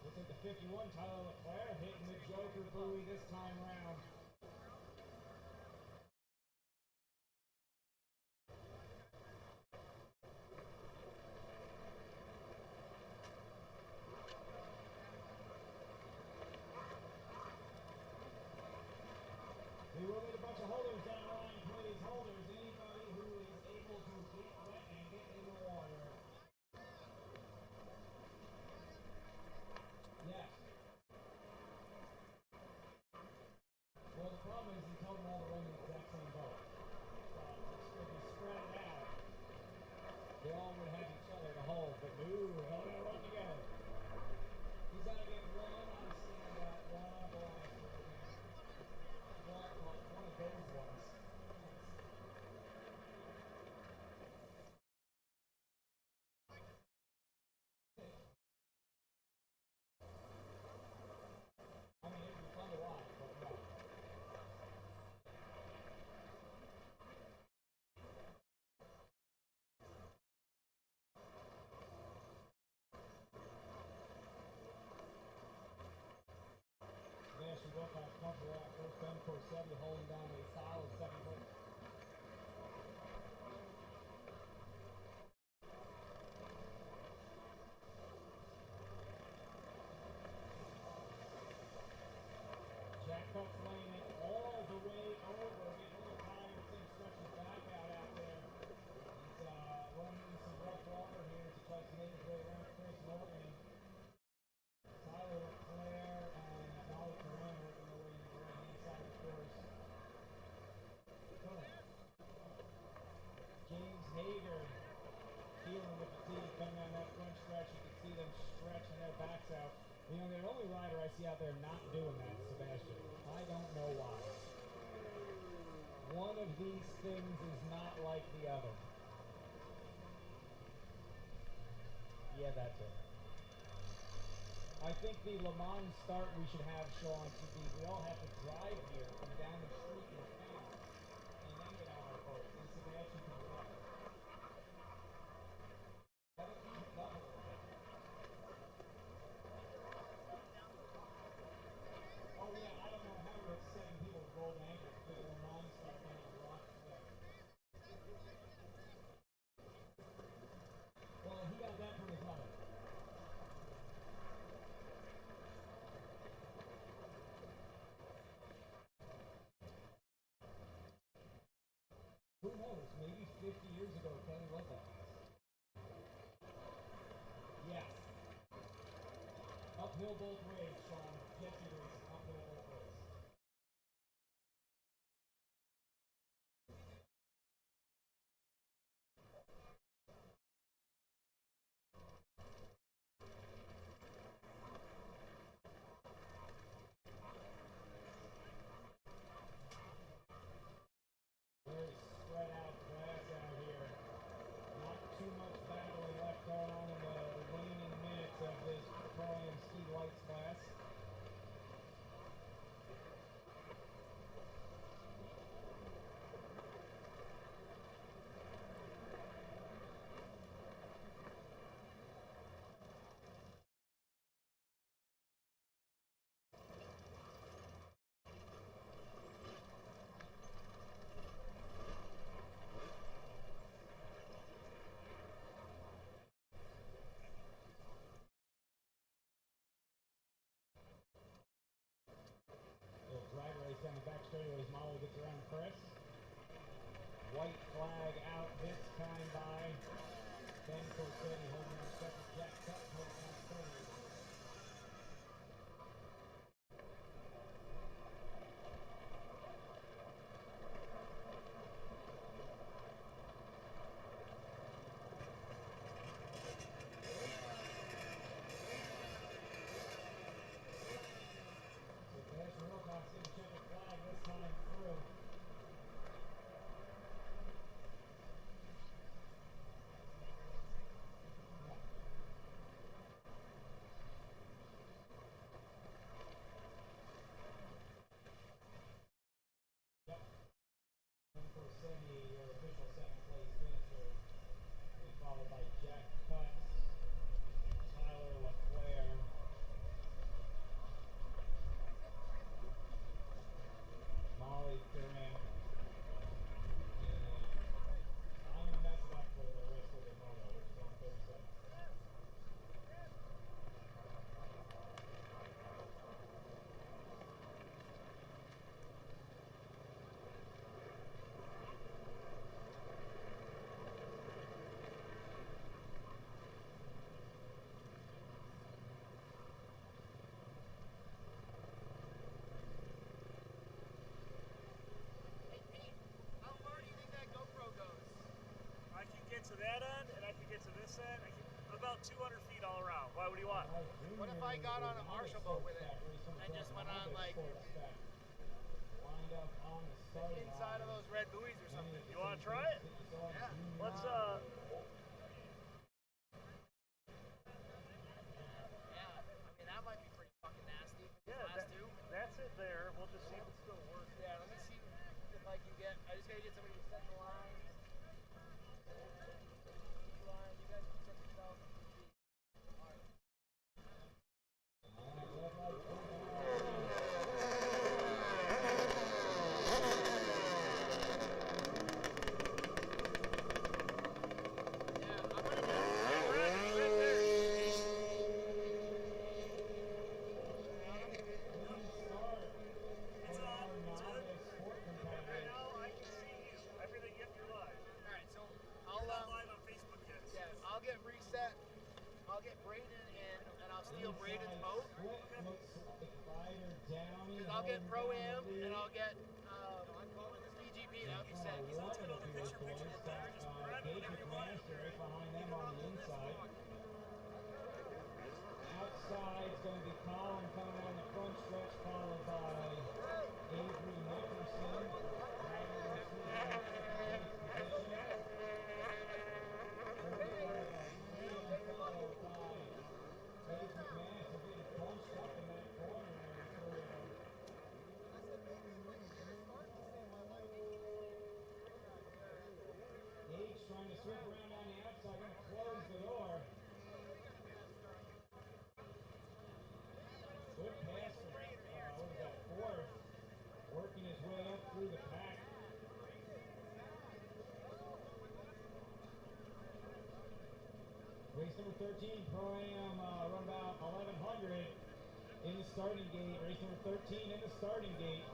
Looks like the 51, Tyler Leclerc hitting the Joker buoy this time round. We will need a bunch of holders down the line, please. Holders, anybody who is able to get wet and get in the water. Yes. Well, the problem is he told them all to run the exact same boat. So if you spread it out, they all would have each other to hold, but no, they're all gonna run together. He's gonna get one on a stand-up, one on a blaster, one of those ones. I mean, it'd be fun to watch, but no. Sebastian Wilcox comfortable out first. Ben Corsetti holding down a solid second place. Jack Cuts laying it all the way over. Getting a little tired since stretching back out there. He's running into some rough water here as he tries to make his way around Chris Morgan. Tyler Leclerc and Molly Coran working their way into the right-hand side of the course. James Hager dealing with fatigue coming down that front stretch. You can see them stretching their backs out. You know, the only rider I see out there not doing that is Sebastian. I don't know why. One of these things is not like the other. Yeah, that's it. I think the Le Mans start we should have, Sean, should be we all have to drive here from down the street in town and then get on our boat instead statue comes up. Gotta keep it level. Oh yeah, I don't know how it's 7 people with gold ankles because their minds start getting rocked. Well, he got that from his mother. Who knows? Maybe 50 years ago, Kelly was that fast. Yeah. Uphill both ways, Sean. Jesse race, uphill both ways. Very spread out class out here. Not too much battling left going on in the waning minutes of this Pro-Am Ski Lights class. Little drag race down the back straightaways. Molly gets around Chris. White flag out this time by Ben Corsetti holding on second. Jack Tuck holding on third. So there's Wilcox in the checkered flag this time through. Yep. Ben Corsetti, your official second place finisher. And followed by Jack Cutts, Tyler LeClaire, Molly Duran, and I'm gonna mess it up for the rest of the moto, which is on 37. How far do you think that GoPro goes? I can get to that end, and I can get to this end. I can about 200 feet all around. Why? What do you want? What if I got on a Marshall boat with it and just went on like Lined up on the starting inside of line. those red buoys or something? You want to try it? Yeah. Let's Yeah. I mean that might be pretty fucking nasty. yeah, Last two. that's it there. We'll just see if it still works. Yeah. Let me see if I can get. I just gotta get somebody to set the lines. Line. You guys can set yourself. All right. Yeah, I'm gonna get. Right now, I can see you. Everything, yep, you're live. All right, so You're not live on Facebook yet. yeah, I'll get reset. I'll get Braden in, and I'll steal Braden's boat. Because I'll get Pro-Am, and I'll get PGP. That'll be sick. Behind them on the inside. Outside's going to be Colin coming down the front stretch, followed by Avery Nickerson. Race number 13, Pro-Am, run about 1100 in the starting gate. Race number 13 in the starting gate.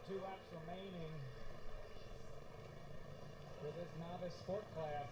Two laps remaining for this novice sport class.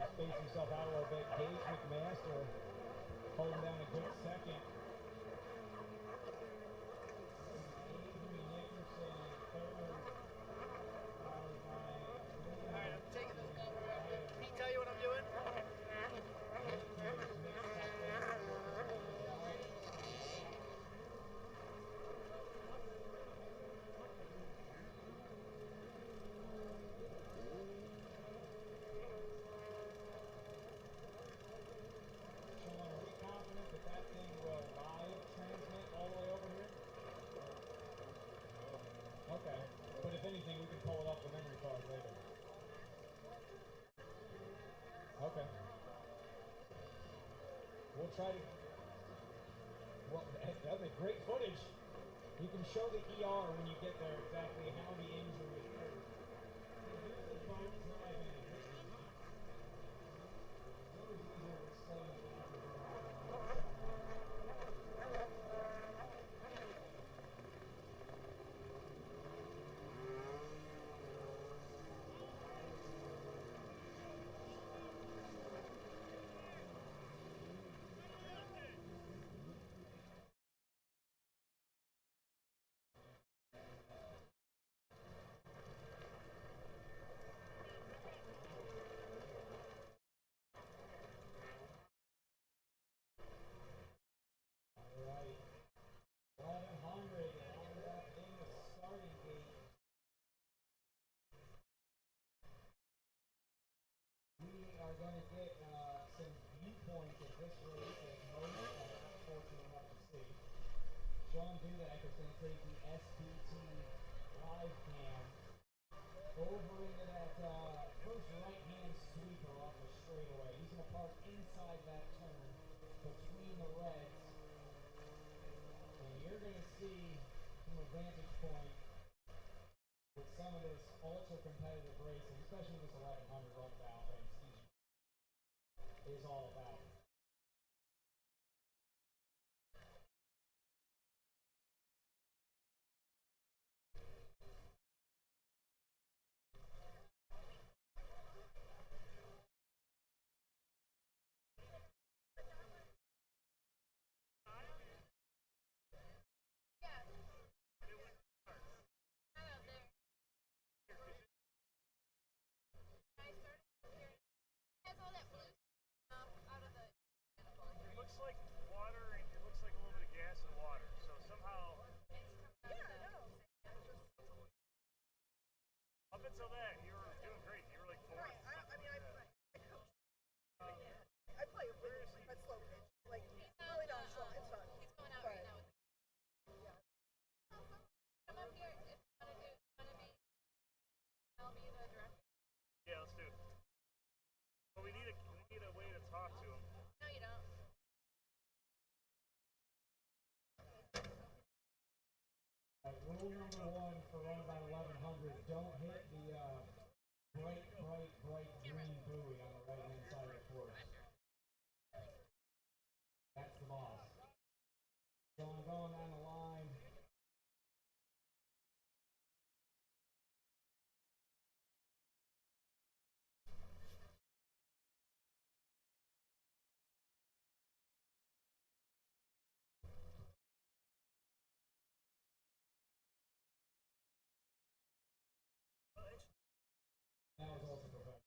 to space himself out a little bit. Gage McMaster holding down a good second. Avery Nickerson in third. Followed by Alright, I'm taking this number. Can he tell you what I'm doing? Okay, but if anything, we can pull it off the memory card later. Okay. We'll try to. Well, that'll be great footage. You can show the ER when you get there exactly how the injury occurred. Here's the boat driving. It's always easier to explain the going to get some viewpoints of this race as most are fortunate enough to see. Sean Dudek is going to take the SBT live cam over into that first right-hand sweeper off the straightaway. He's going to park inside that turn between the reds. And you're going to see from a vantage point with some of this ultra-competitive racing, especially this 1100 on the Valve is all about. Until that, you were doing great. You were like fourth. Right. I coach. I play a slow pitch. Like, really don't show. It's fun. He's going out right now. Come up here if you want to do. I'll be the director. Yeah, let's do it. But we need a way to talk to him. No, you don't. Rule number one for running by 1100, don't hit the bright green buoy on the right-hand side of the course. That's the boss. So I'm going down the line. That was also perfect.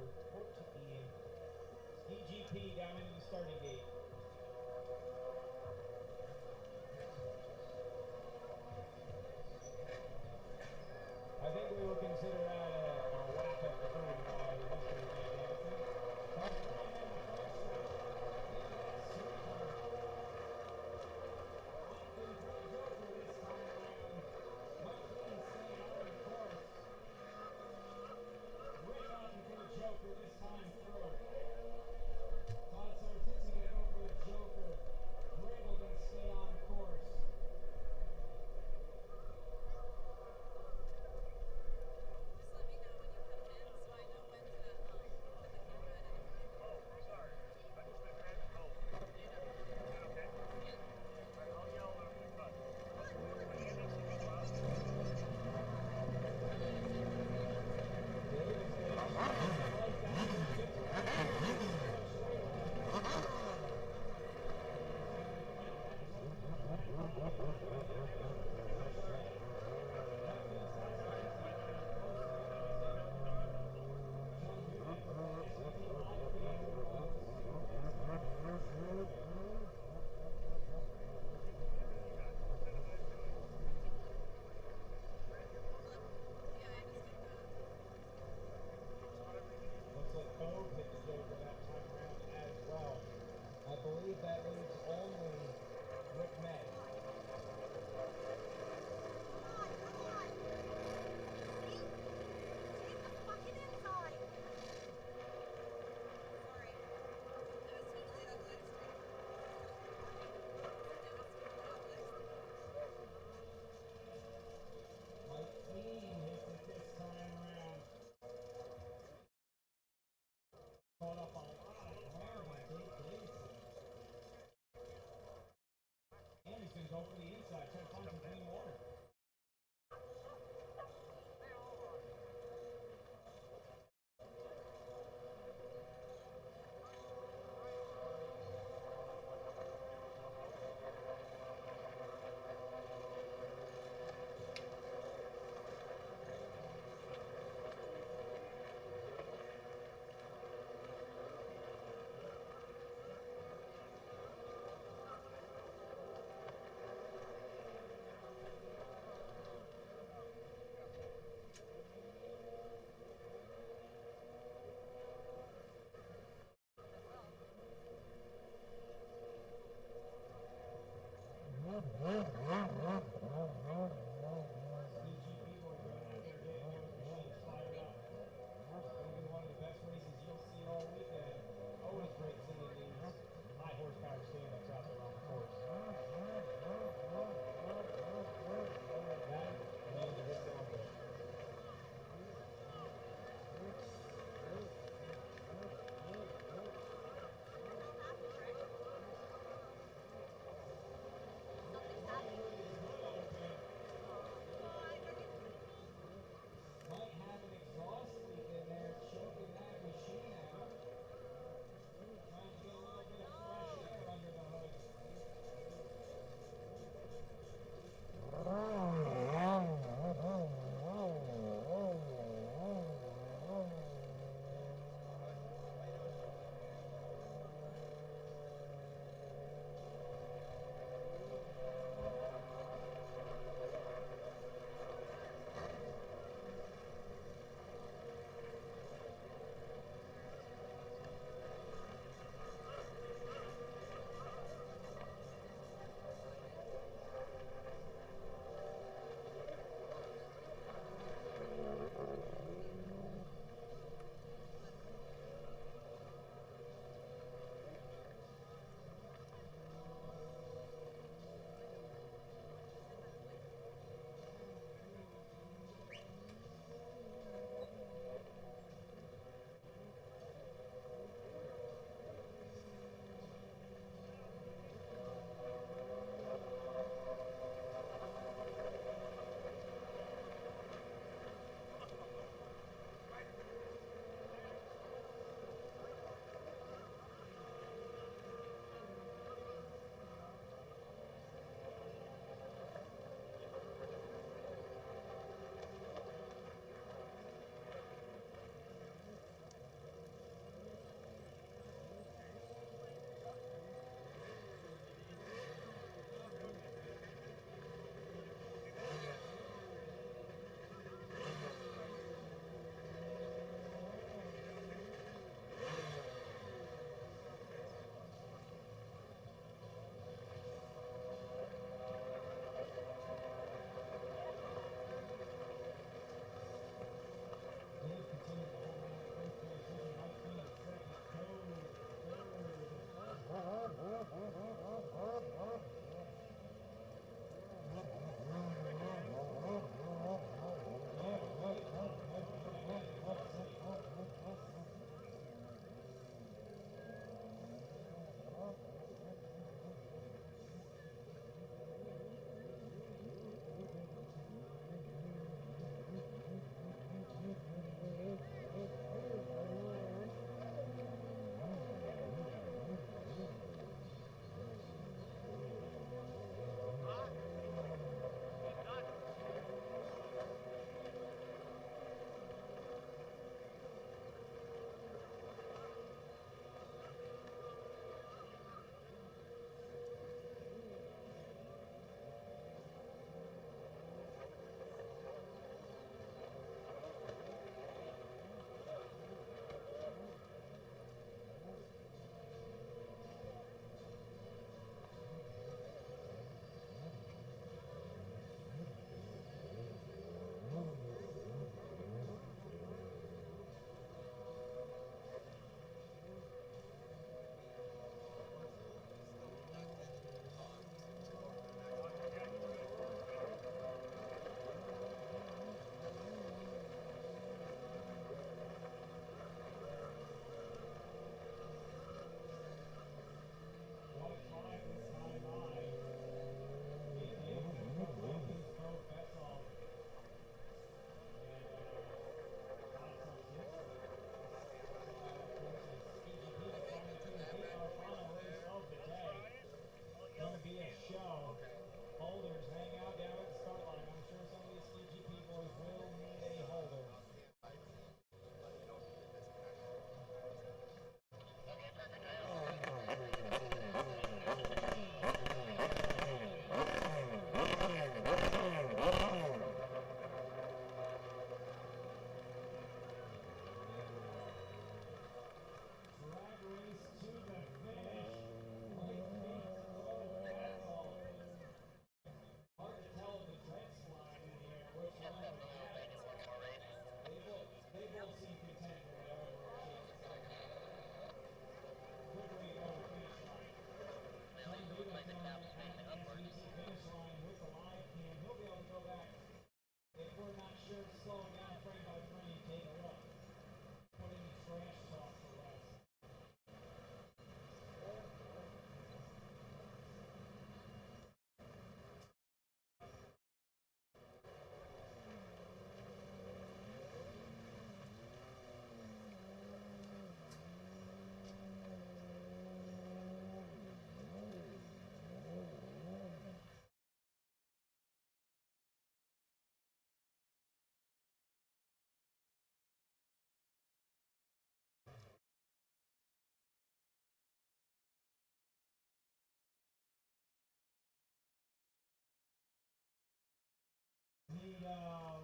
number 14. EGP down into the starting gate. I think we will consider that a whack up the third by Mr. Davidson. Toss it on in the front stretch. Into that sweeper. Opting for the Joker this time around. Watkins staying on the course. Rick opting for the Joker this time through. Todd Sartizzi gonna go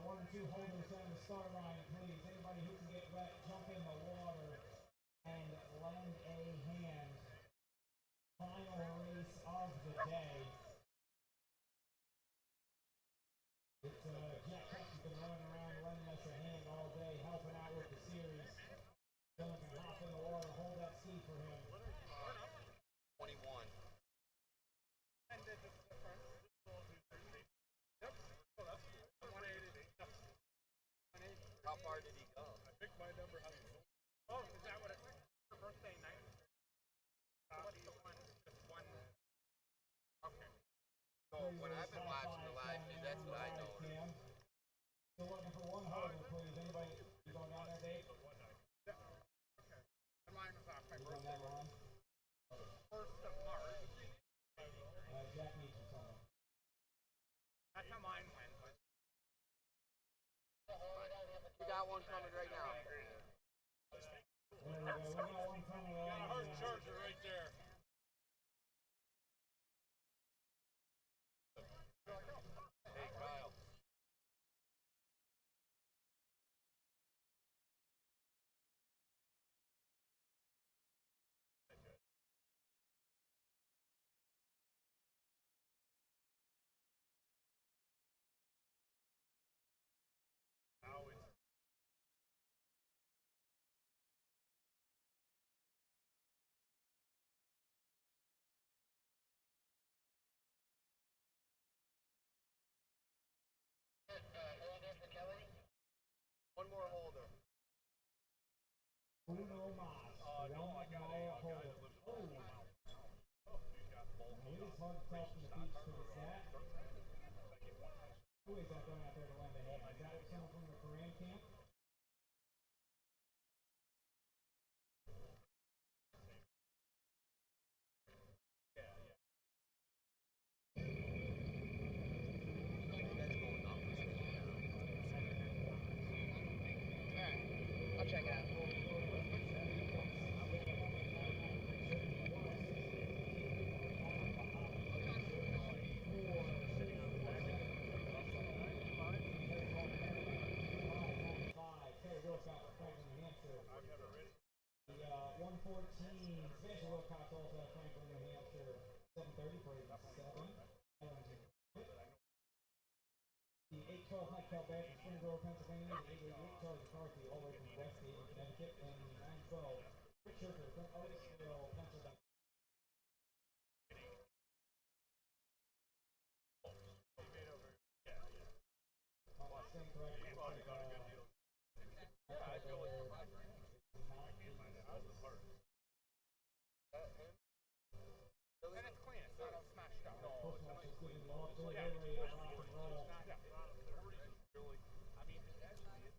one or two holders down the start line, please. Anybody who can get wet, jump in the water and lend a hand. Final race of the day. It's Jack Hutton's been running around lending us a hand all day, helping out with the series. Dylan can hop in the water, hold that ski for him. 21. And this is the front. Yep. Oh, that's cool. 180. 180. How far did he go? I picked my number. Oh, is that what it was? Your birthday night? What's the one? Just one. Okay. So when I've been watching the live feed, that's what I know. Still looking for one holder, please. Anybody, you going down there, Dave? Yeah. Okay. And mine was off my You going birthday. down the line? 1st of March. Jack needs you something. That's how mine went. But We got one coming right now. There we go. We got one coming along. Hard charger right there. Hey, Kyle. One more holder. Uno mas. No, I got a guy that lives in Oh. It is hard to tell from the beach to the sat. Who is that going out there to lend a hand? Is that someone from the Korean camp? I'll check it out. The 114 Spanish Wilcox also at Franklin, New Hampshire, 7:30 for 87. The 812 Mike Calback from Springboro, Pennsylvania. The 888 Charles McCarthy, all the way from West Haven, Connecticut. And the 912 Rick Shirker from Otisville, Pennsylvania. Staying correct. yeah, I feel like and it's clean. It's not all smashed up. No, it's not just giving you all three. Yeah. They're ready to rock and roll. Yeah. Really. I mean, it actually.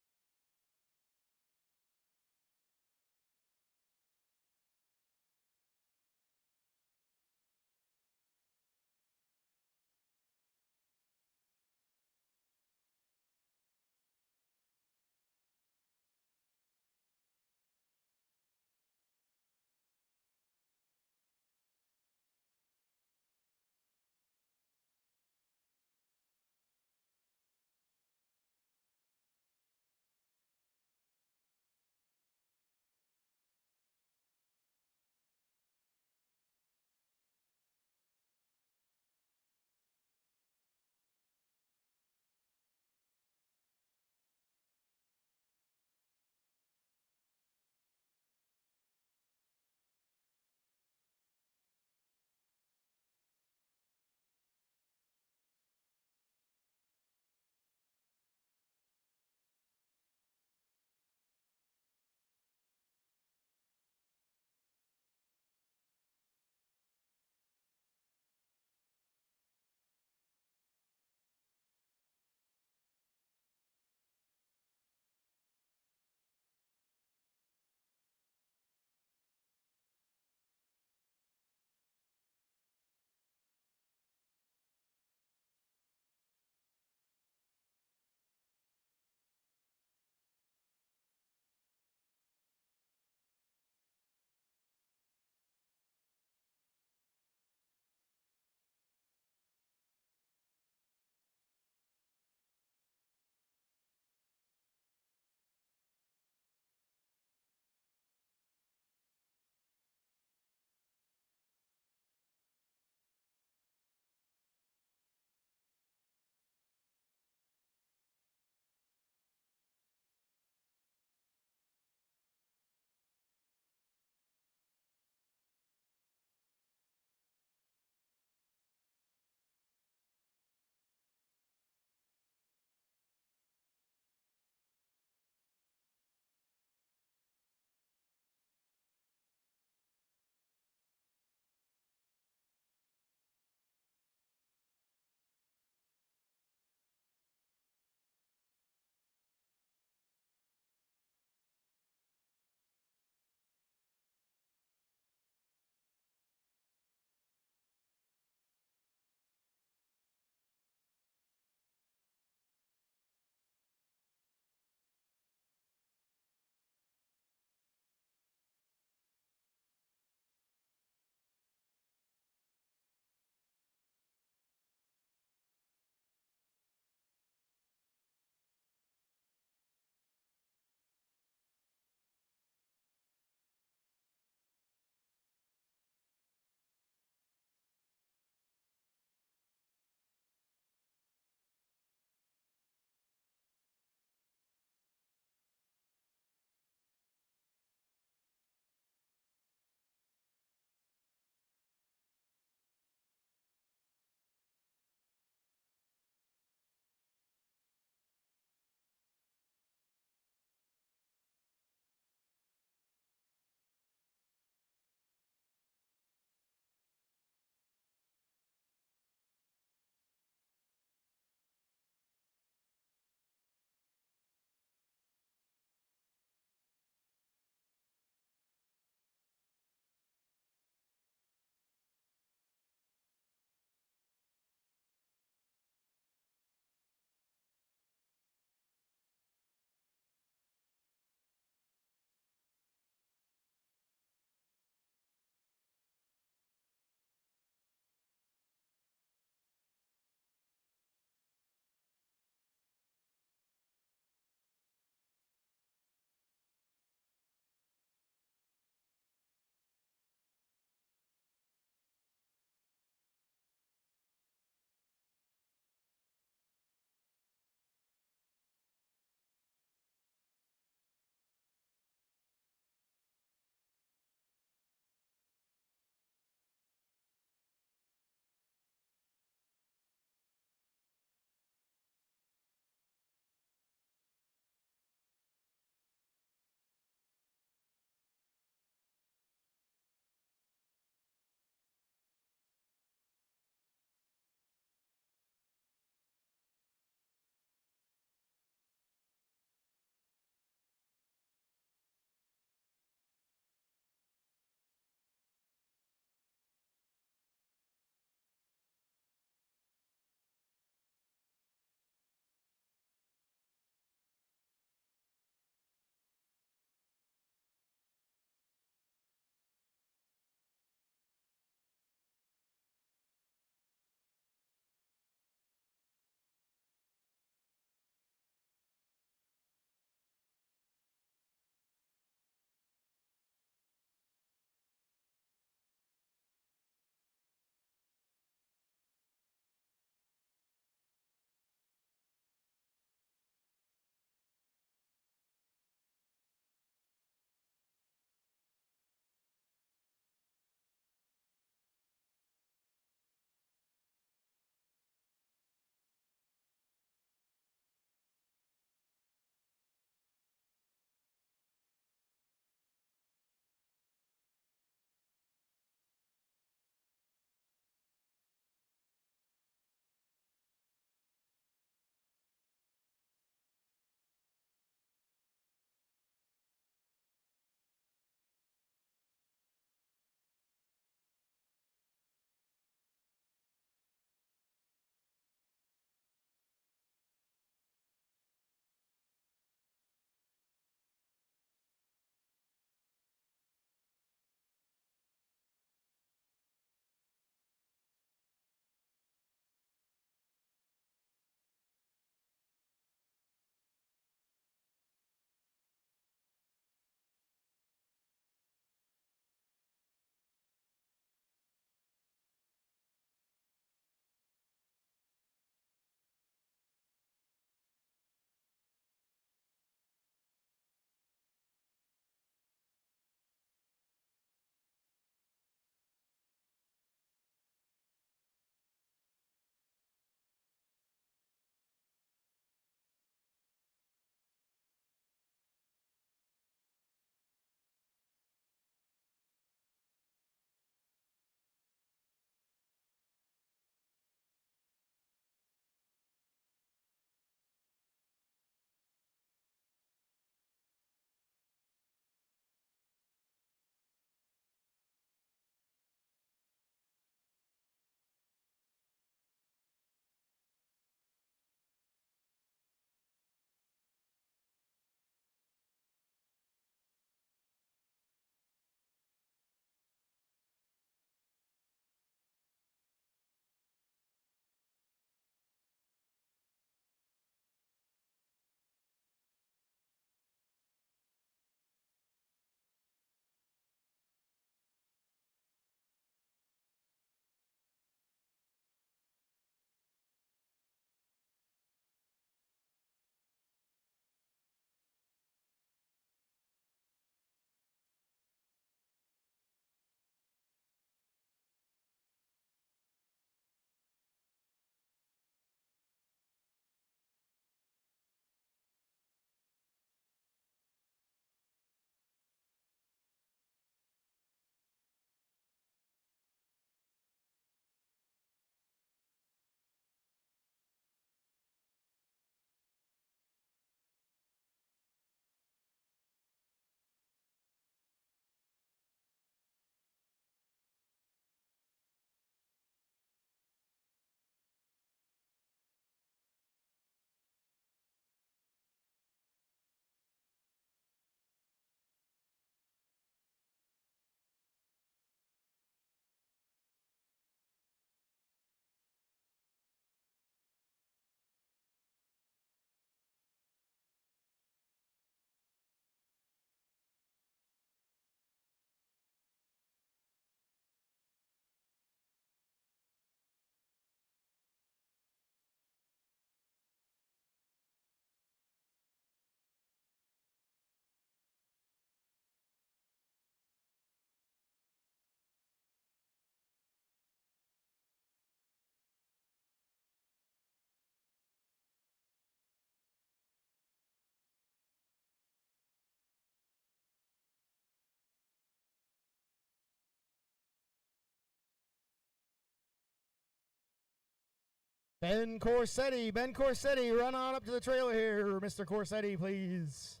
Ben Corsetti, run on up to the trailer here, Mr. Corsetti, please.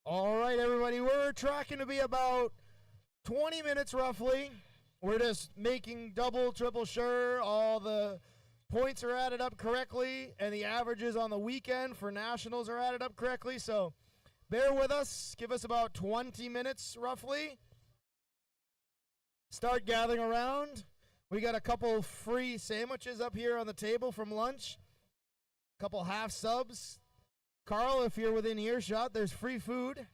All right, everybody, we're tracking to be about 20 minutes roughly. We're just making double, triple sure all the points are added up correctly and the averages on the weekend for nationals are added up correctly. So bear with us. Give us about 20 minutes roughly. Start gathering around. We got a couple free sandwiches up here on the table from lunch. A couple half subs. Carl, if you're within earshot, there's free food.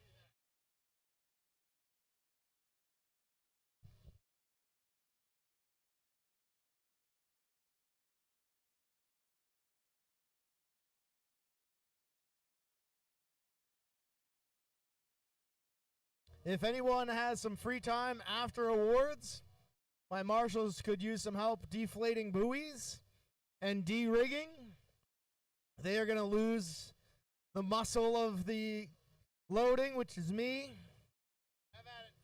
If anyone has some free time after awards, my marshals could use some help deflating buoys and de-rigging. They are going to lose the muscle of the loading, which is me. Have at it.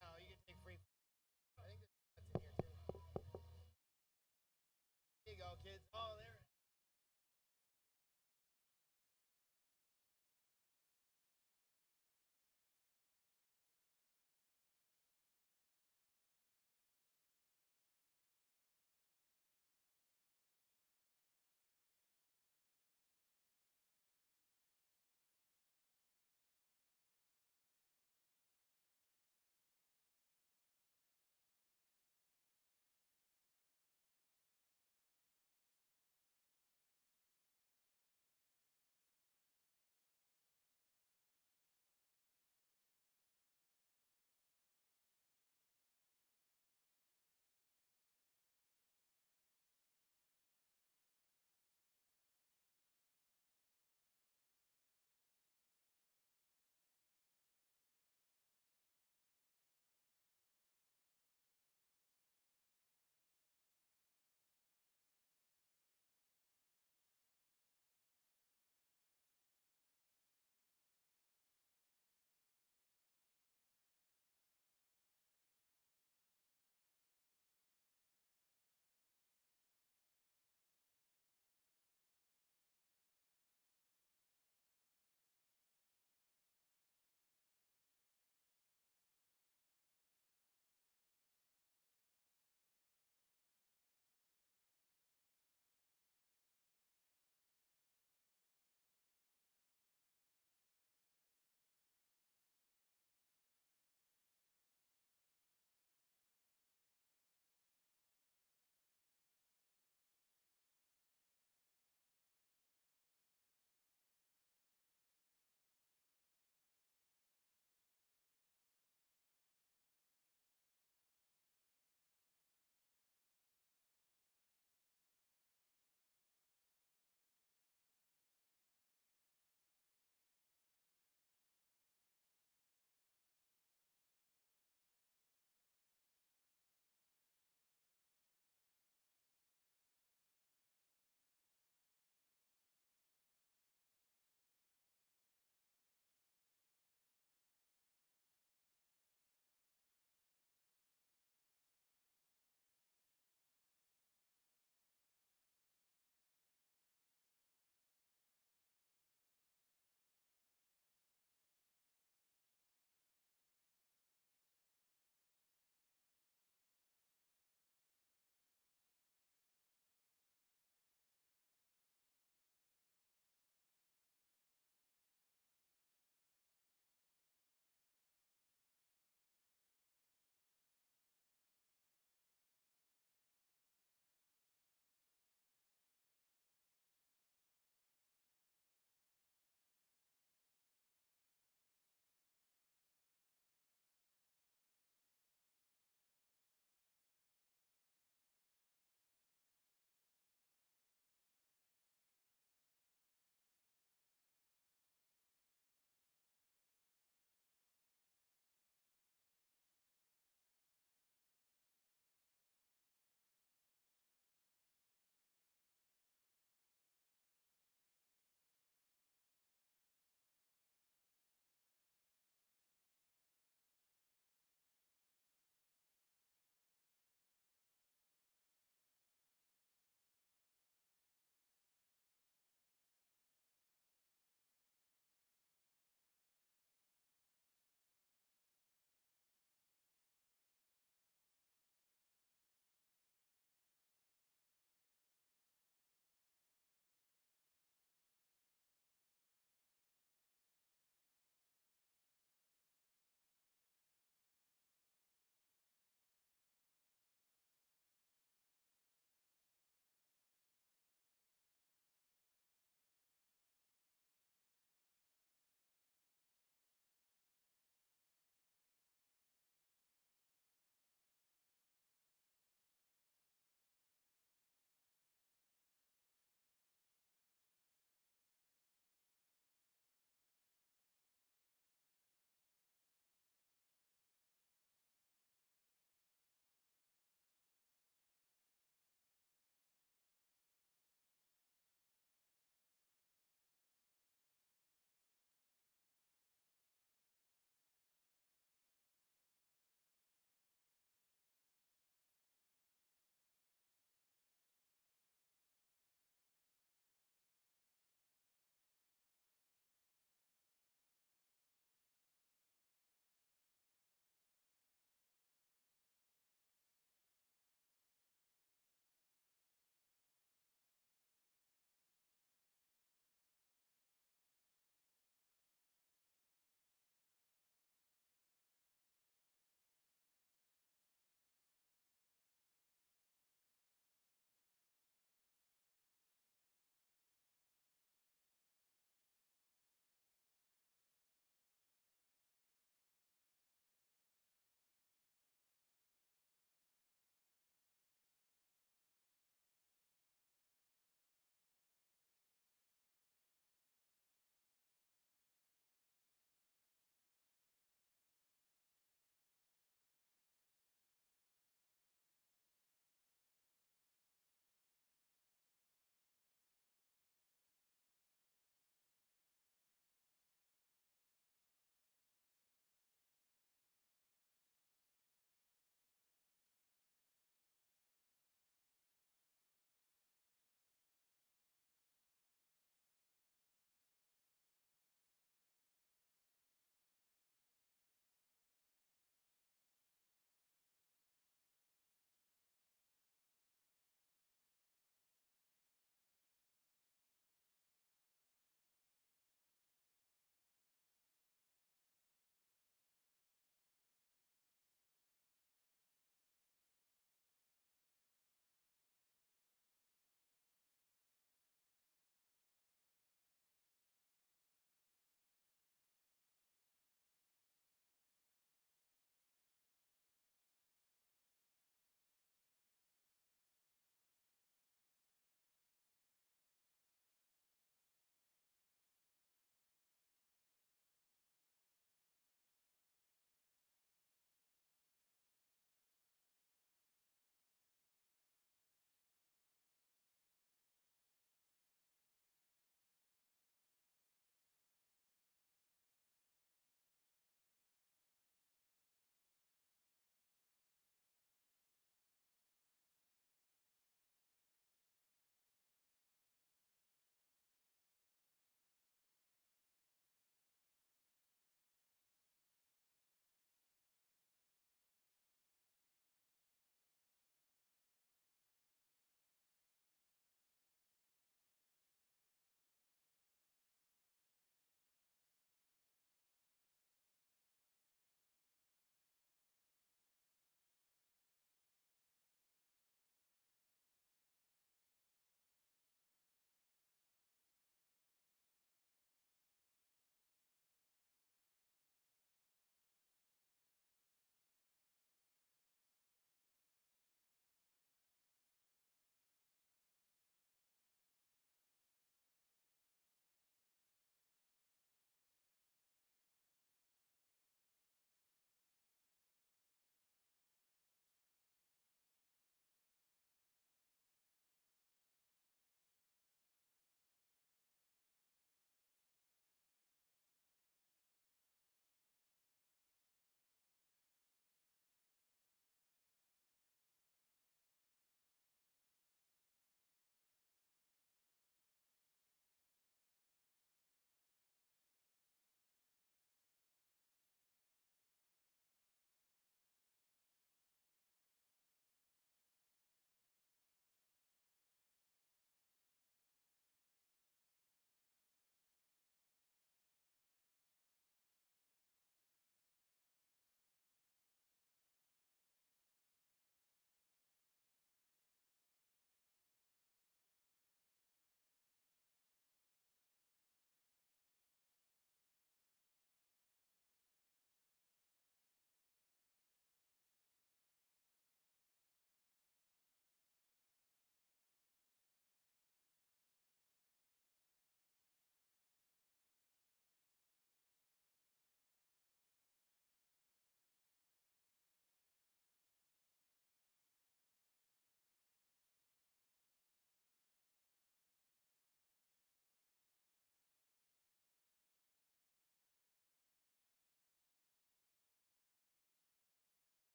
No, you can take free. I think that's in here too. There you go, kids. Oh, there.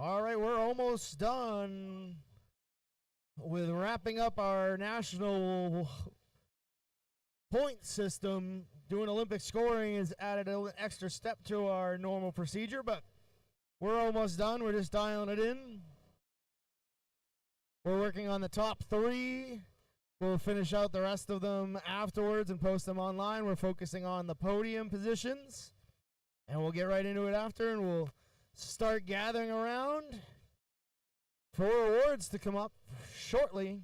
All right, we're almost done with wrapping up our national point system. Doing Olympic scoring has added an extra step to our normal procedure, but we're almost done. We're just dialing it in. We're working on the top 3. We'll finish out the rest of them afterwards and post them online. We're focusing on the podium positions, and we'll get right into it after, and we'll start gathering around for awards to come up shortly.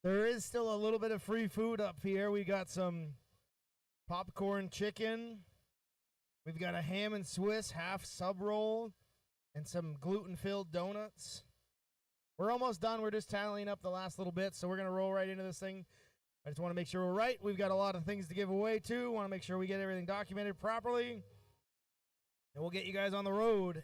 There is still a little bit of free food up here. We got some popcorn chicken. We've got a ham and Swiss half sub roll and some gluten-filled donuts. We're almost done. We're just tallying up the last little bit, so we're going to roll right into this thing. I just want to make sure we're right. We've got a lot of things to give away, too. Want to make sure we get everything documented properly. And we'll get you guys on the road.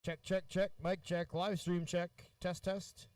Check, check, check. Mic check. Live stream check. Test, test.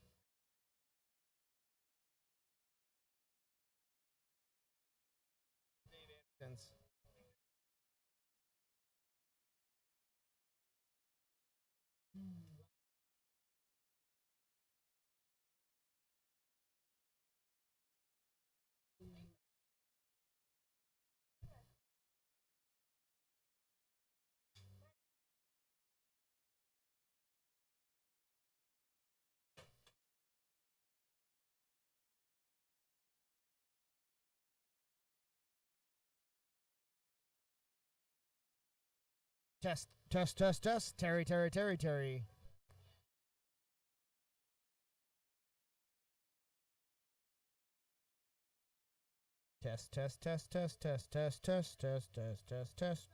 Test, test, test, test. Terry, Terry, Terry, Terry. Test, test, test, test, test, test, test, test, test, test, test.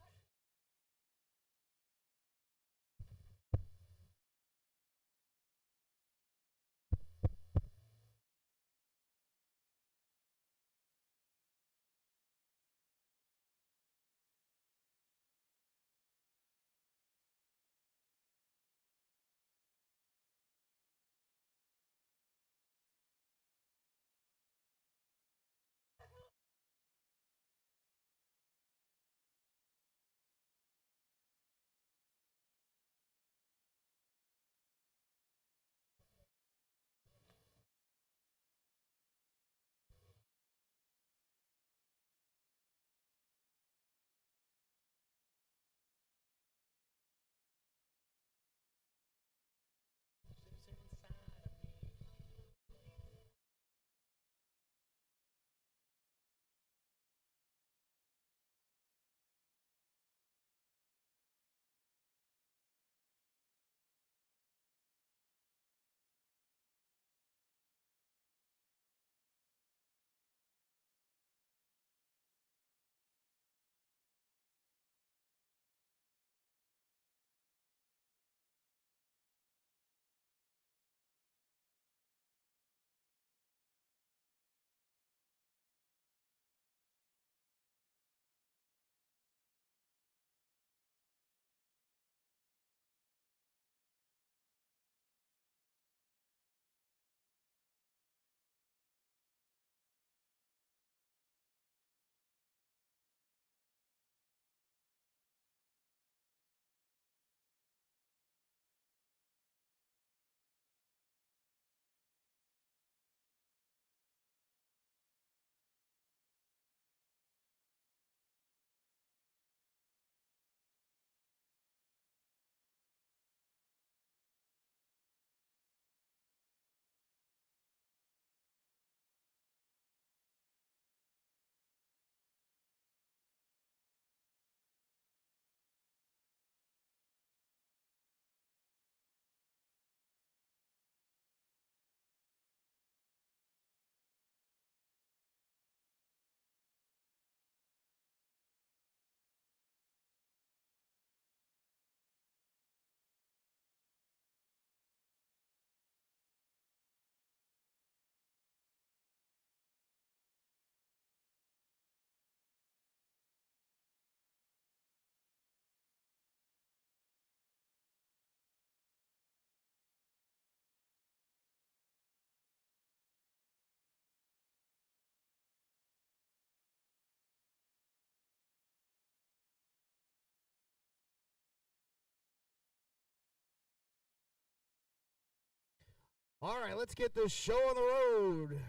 All right, let's get this show on the road.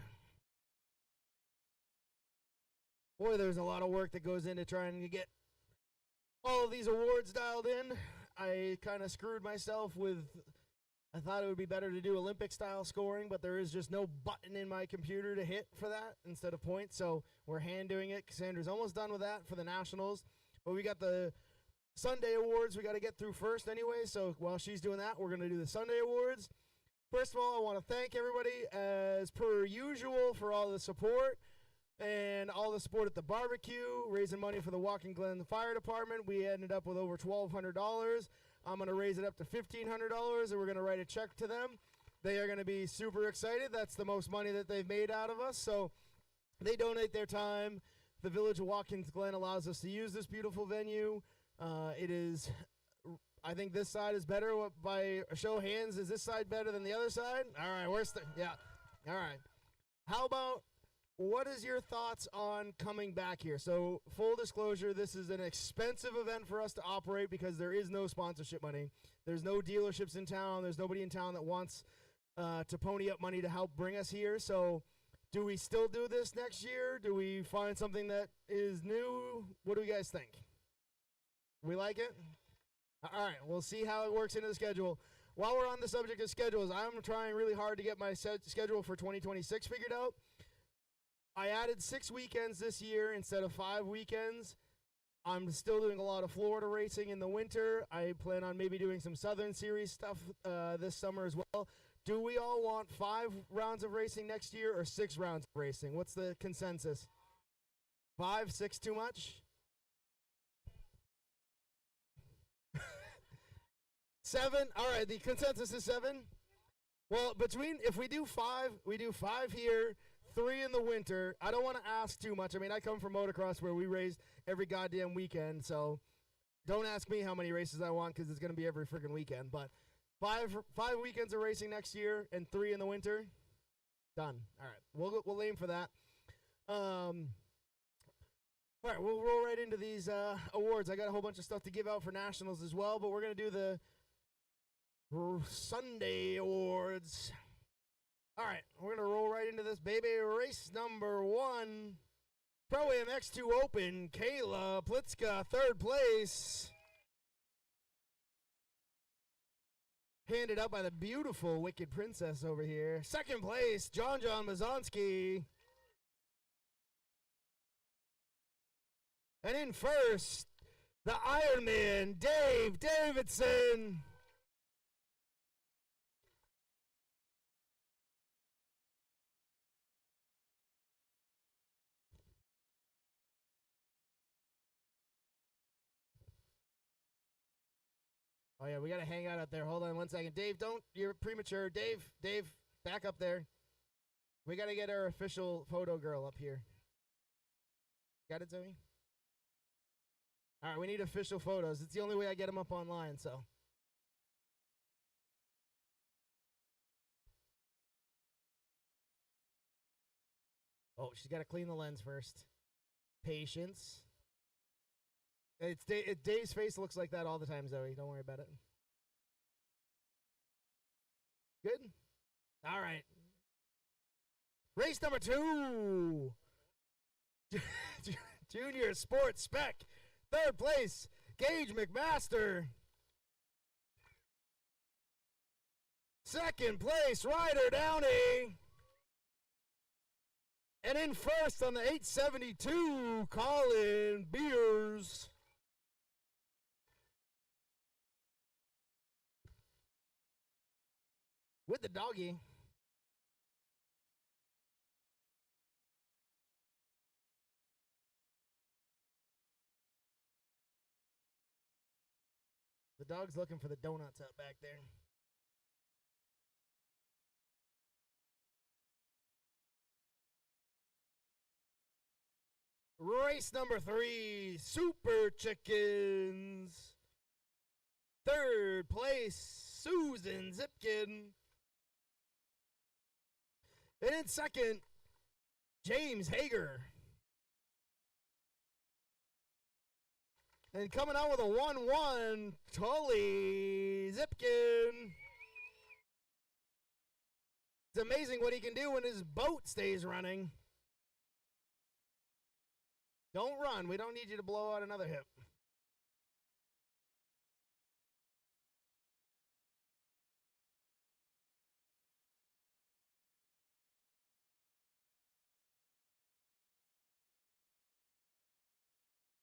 Boy, there's a lot of work that goes into trying to get all of these awards dialed in. I kind of screwed myself with, I thought it would be better to do Olympic-style scoring, but there is just no button in my computer to hit for that instead of points, so we're hand doing it. Cassandra's almost done with that for the Nationals, but we got the Sunday awards we got to get through first anyway, so while she's doing that, we're going to do the Sunday awards. First of all, I want to thank everybody, as per usual, for all the support and all the support at the barbecue, raising money for the Watkins Glen Fire Department. We ended up with over $1,200. I'm going to raise it up to $1,500, and we're going to write a check to them. They are going to be super excited. That's the most money that they've made out of us, so they donate their time. The Village of Watkins Glen allows us to use this beautiful venue. It is, I think this side is better. By a show of hands, is this side better than the other side? All right, yeah. All right. How about, what is your thoughts on coming back here? So, full disclosure, this is an expensive event for us to operate because there is no sponsorship money. There's no dealerships in town. There's nobody in town that wants to pony up money to help bring us here. So, do we still do this next year? Do we find something that is new? What do you guys think? We like it? All right, we'll see how it works into the schedule. While we're on the subject of schedules, I'm trying really hard to get my schedule for 2026 figured out. I added 6 weekends this year instead of 5 weekends. I'm still doing a lot of Florida racing in the winter. I plan on maybe doing some Southern Series stuff this summer as well. Do we all want 5 rounds of racing next year or 6 rounds of racing? What's the consensus? 5, 6 too much? 7? All right, the consensus is 7. Well, if we do 5, we do 5 here, 3 in the winter. I don't want to ask too much. I mean, I come from motocross where we race every goddamn weekend, so don't ask me how many races I want because it's going to be every freaking weekend. But 5 weekends of racing next year and 3 in the winter. Done. All right, we'll aim for that. All right, we'll roll right into these awards. I got a whole bunch of stuff to give out for Nationals as well, but we're going to do the Sunday awards. All right, we're going to roll right into this, baby. Race number 1, Pro-Am X2 Open, Kayla Plitzka, 3rd place. Handed up by the beautiful Wicked Princess over here. 2nd place, John Mazonsky. And in first, the Iron Man, Dave Davidson. Oh, yeah, we got to hang out there. Hold on 1 second. Dave, you're premature. Dave, back up there. We got to get our official photo girl up here. Got it, Zoe? All right, we need official photos. It's the only way I get them up online, so. Oh, she's got to clean the lens first. Patience. Dave's face looks like that all the time, Zoe. Don't worry about it. Good? All right. Race number 2. Junior Sports Spec. 3rd place, Gage McMaster. 2nd place, Ryder Downey. And in first on the 872, Colin Beers. With the doggy. The dog's looking for the donuts out back there. Race number 3, Super Chickens. 3rd place, Susan Zipkin. And in second, James Hager. And coming out with a 1-1, Tully Zipkin. It's amazing what he can do when his boat stays running. Don't run. We don't need you to blow out another hip.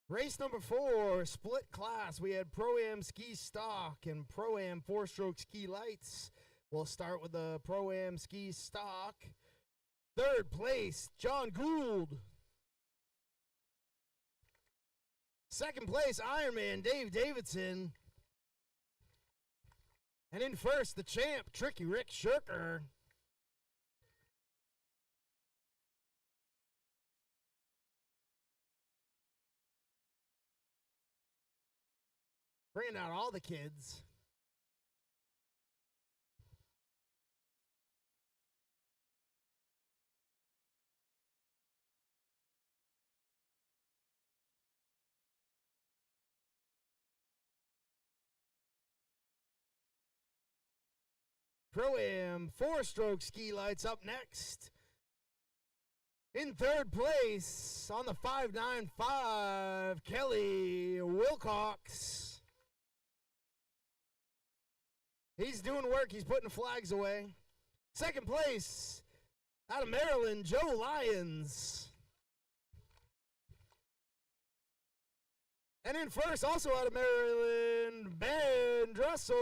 Race number 4, split class. We had Pro-Am ski stock and Pro-Am 4-stroke ski lights. We'll start with the Pro-Am ski stock. Third place, John Gould. Second place, Ironman Dave Davidson. And in first, the champ, Tricky Rick Shirker. Bringing out all the kids. Pro-Am 4-stroke ski lights up next. In third place on the 595, Kelly Wilcox. He's doing work. He's putting flags away. Second place, out of Maryland, Joe Lyons. And in first, also out of Maryland, Ben Dressel.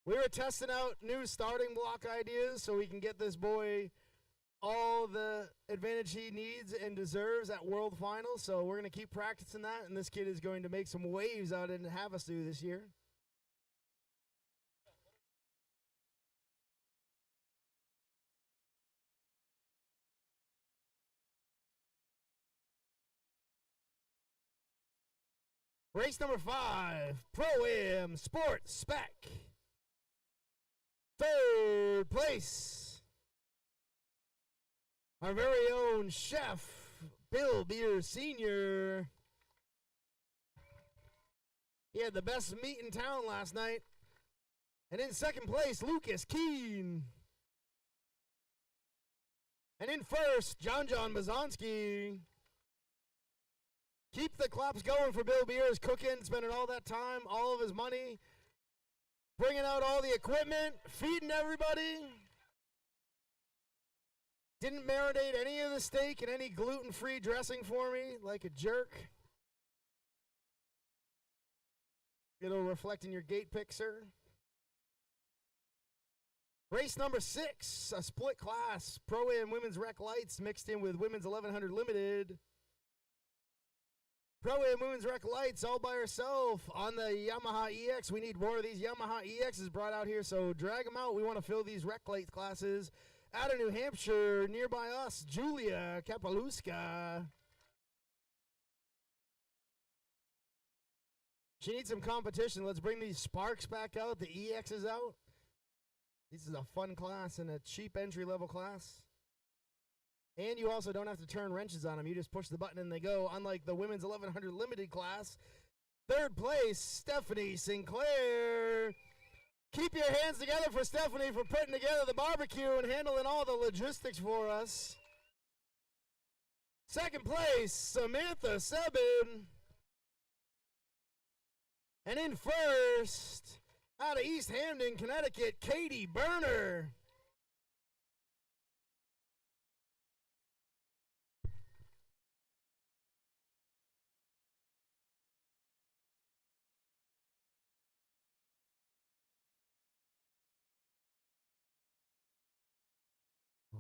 We were testing out new starting block ideas so we can get this boy all the advantage he needs and deserves at World Finals. So we're going to keep practicing that, and this kid is going to make some waves out in Havasu this year. Race number 5, Pro-Am Sports Spec. Third place, our very own chef, Bill Beer Sr. He had the best meat in town last night. And in second place, Lucas Keene. And in first, John Mazonsky. Keep the claps going for Bill Beers, cooking, spending all that time, all of his money, bringing out all the equipment, feeding everybody. Didn't marinate any of the steak in any gluten-free dressing for me like a jerk. It'll reflect in your gate pick, sir. Race number 6, a split class. Pro-Am Women's Rec Lights mixed in with Women's 1100 Limited. Pro-Am Women's Rec Lights all by herself on the Yamaha EX. We need more of these Yamaha EXs brought out here, so drag them out. We want to fill these Rec Lights classes. Out of New Hampshire, nearby us, Julia Kapaluska. She needs some competition. Let's bring these Sparks back out, the EXs out. This is a fun class and a cheap entry-level class. And you also don't have to turn wrenches on them. You just push the button and they go, unlike the Women's 1100 Limited class. Third place, Stephanie Sinclair. Keep your hands together for Stephanie for putting together the barbecue and handling all the logistics for us. Second place, Samantha Sebin. And in first, out of East Hampton, Connecticut, Katie Berner.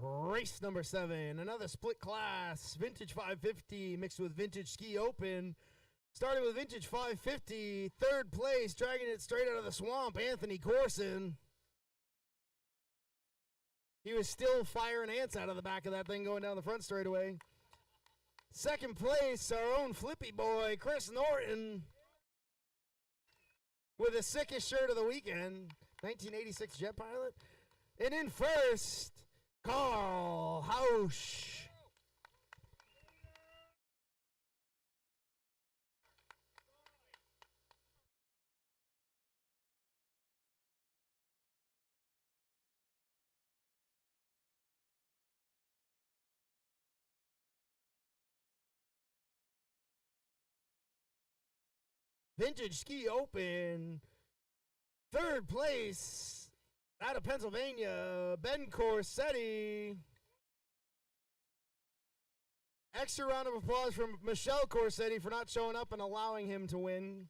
Race number 7, another split class, Vintage 550 mixed with Vintage Ski Open. Starting with Vintage 550, third place, dragging it straight out of the swamp, Anthony Corson. He was still firing ants out of the back of that thing going down the front straightaway. Second place, our own Flippy boy, Chris Norton, with the sickest shirt of the weekend, 1986 Jet Pilot. And in first, Carl Hausch. Vintage Ski Open. Third place out of Pennsylvania, Ben Corsetti. Extra round of applause from Michelle Corsetti for not showing up and allowing him to win.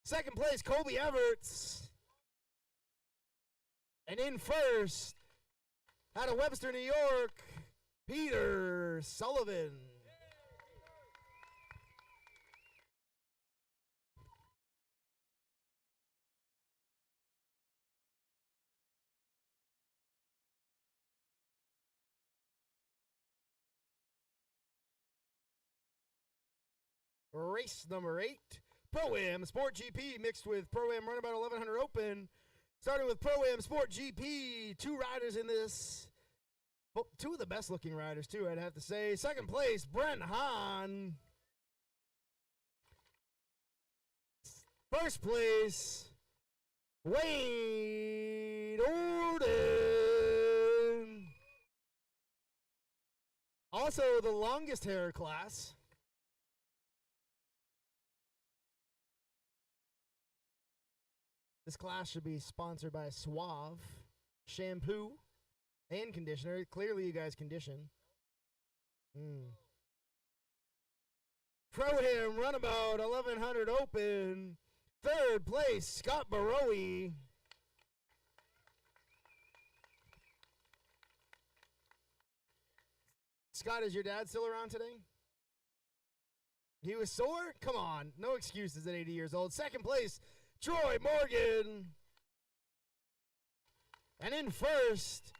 Second place, Colby Everts. And in first, out of Webster, New York, Peter Sullivan. Race number 8, Pro-Am Sport GP mixed with Pro-Am Runabout 1100 Open. Starting with Pro-Am Sport GP, 2 riders in this. Well, 2 of the best looking riders too, I'd have to say. Second place, Brent Hahn. First place, Wade Orden. Also the longest hair class. This class should be sponsored by Suave shampoo and conditioner. Clearly, you guys condition. Pro-Am Runabout 1100 Open. Third place, Scott Barowie. Scott, is your dad still around today? He was sore? Come on. No excuses at 80 years old. Second place, Troy Morgan. And in first,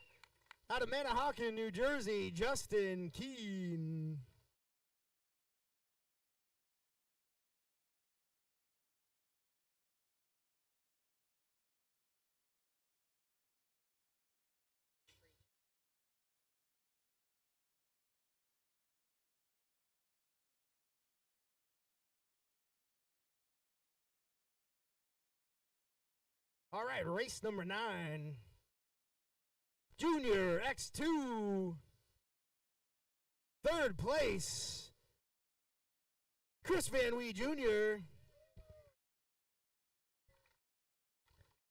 out of Manahawkin, New Jersey, Justin Keene. All right, race number 9. Junior X2. Third place, Chris Van Wee Jr.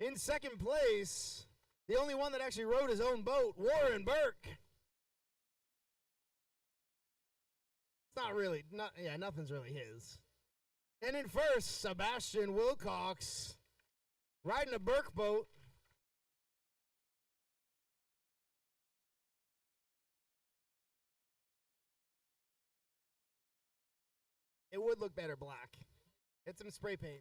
In second place, the only one that actually rode his own boat, Warren Burke. It's not really, nothing's really his. And in first, Sebastian Wilcox. Riding a Burke boat. It would look better black. It's some spray paint.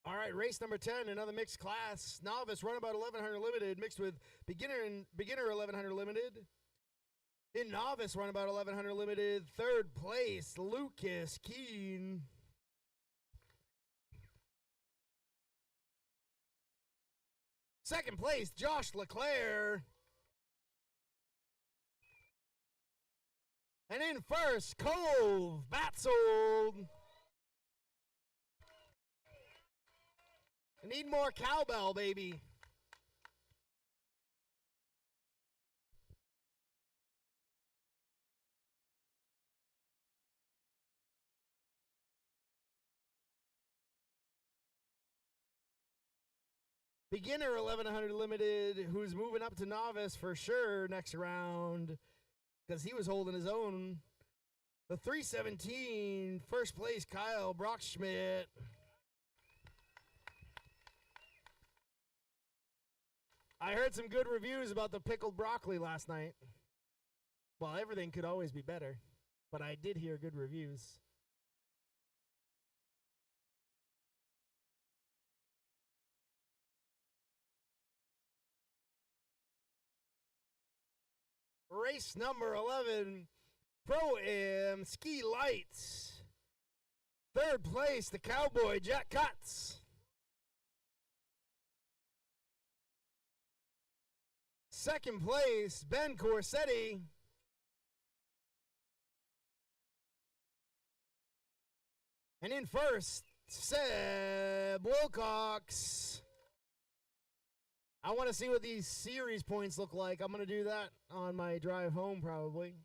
All right, race number 10, another mixed class. Novice Runabout 1100 Limited mixed with beginner 1100 Limited. In Novice Runabout 1100 Limited, third place, Lucas Keene. Second place, Josh LeClaire. And in first, Cove Batsold. I need more cowbell, baby. Beginner 1100 Limited, who's moving up to Novice for sure next round, because he was holding his own. The 317, first place, Kyle Brockschmidt. I heard some good reviews about the pickled broccoli last night. Well, everything could always be better, but I did hear good reviews. Race number 11, Pro-Am Ski Lights. Third place, the Cowboy Jack Cutts. Second place, Ben Corsetti. And in first, Seb Wilcox. I want to see what these series points look like. I'm going to do that on my drive home probably,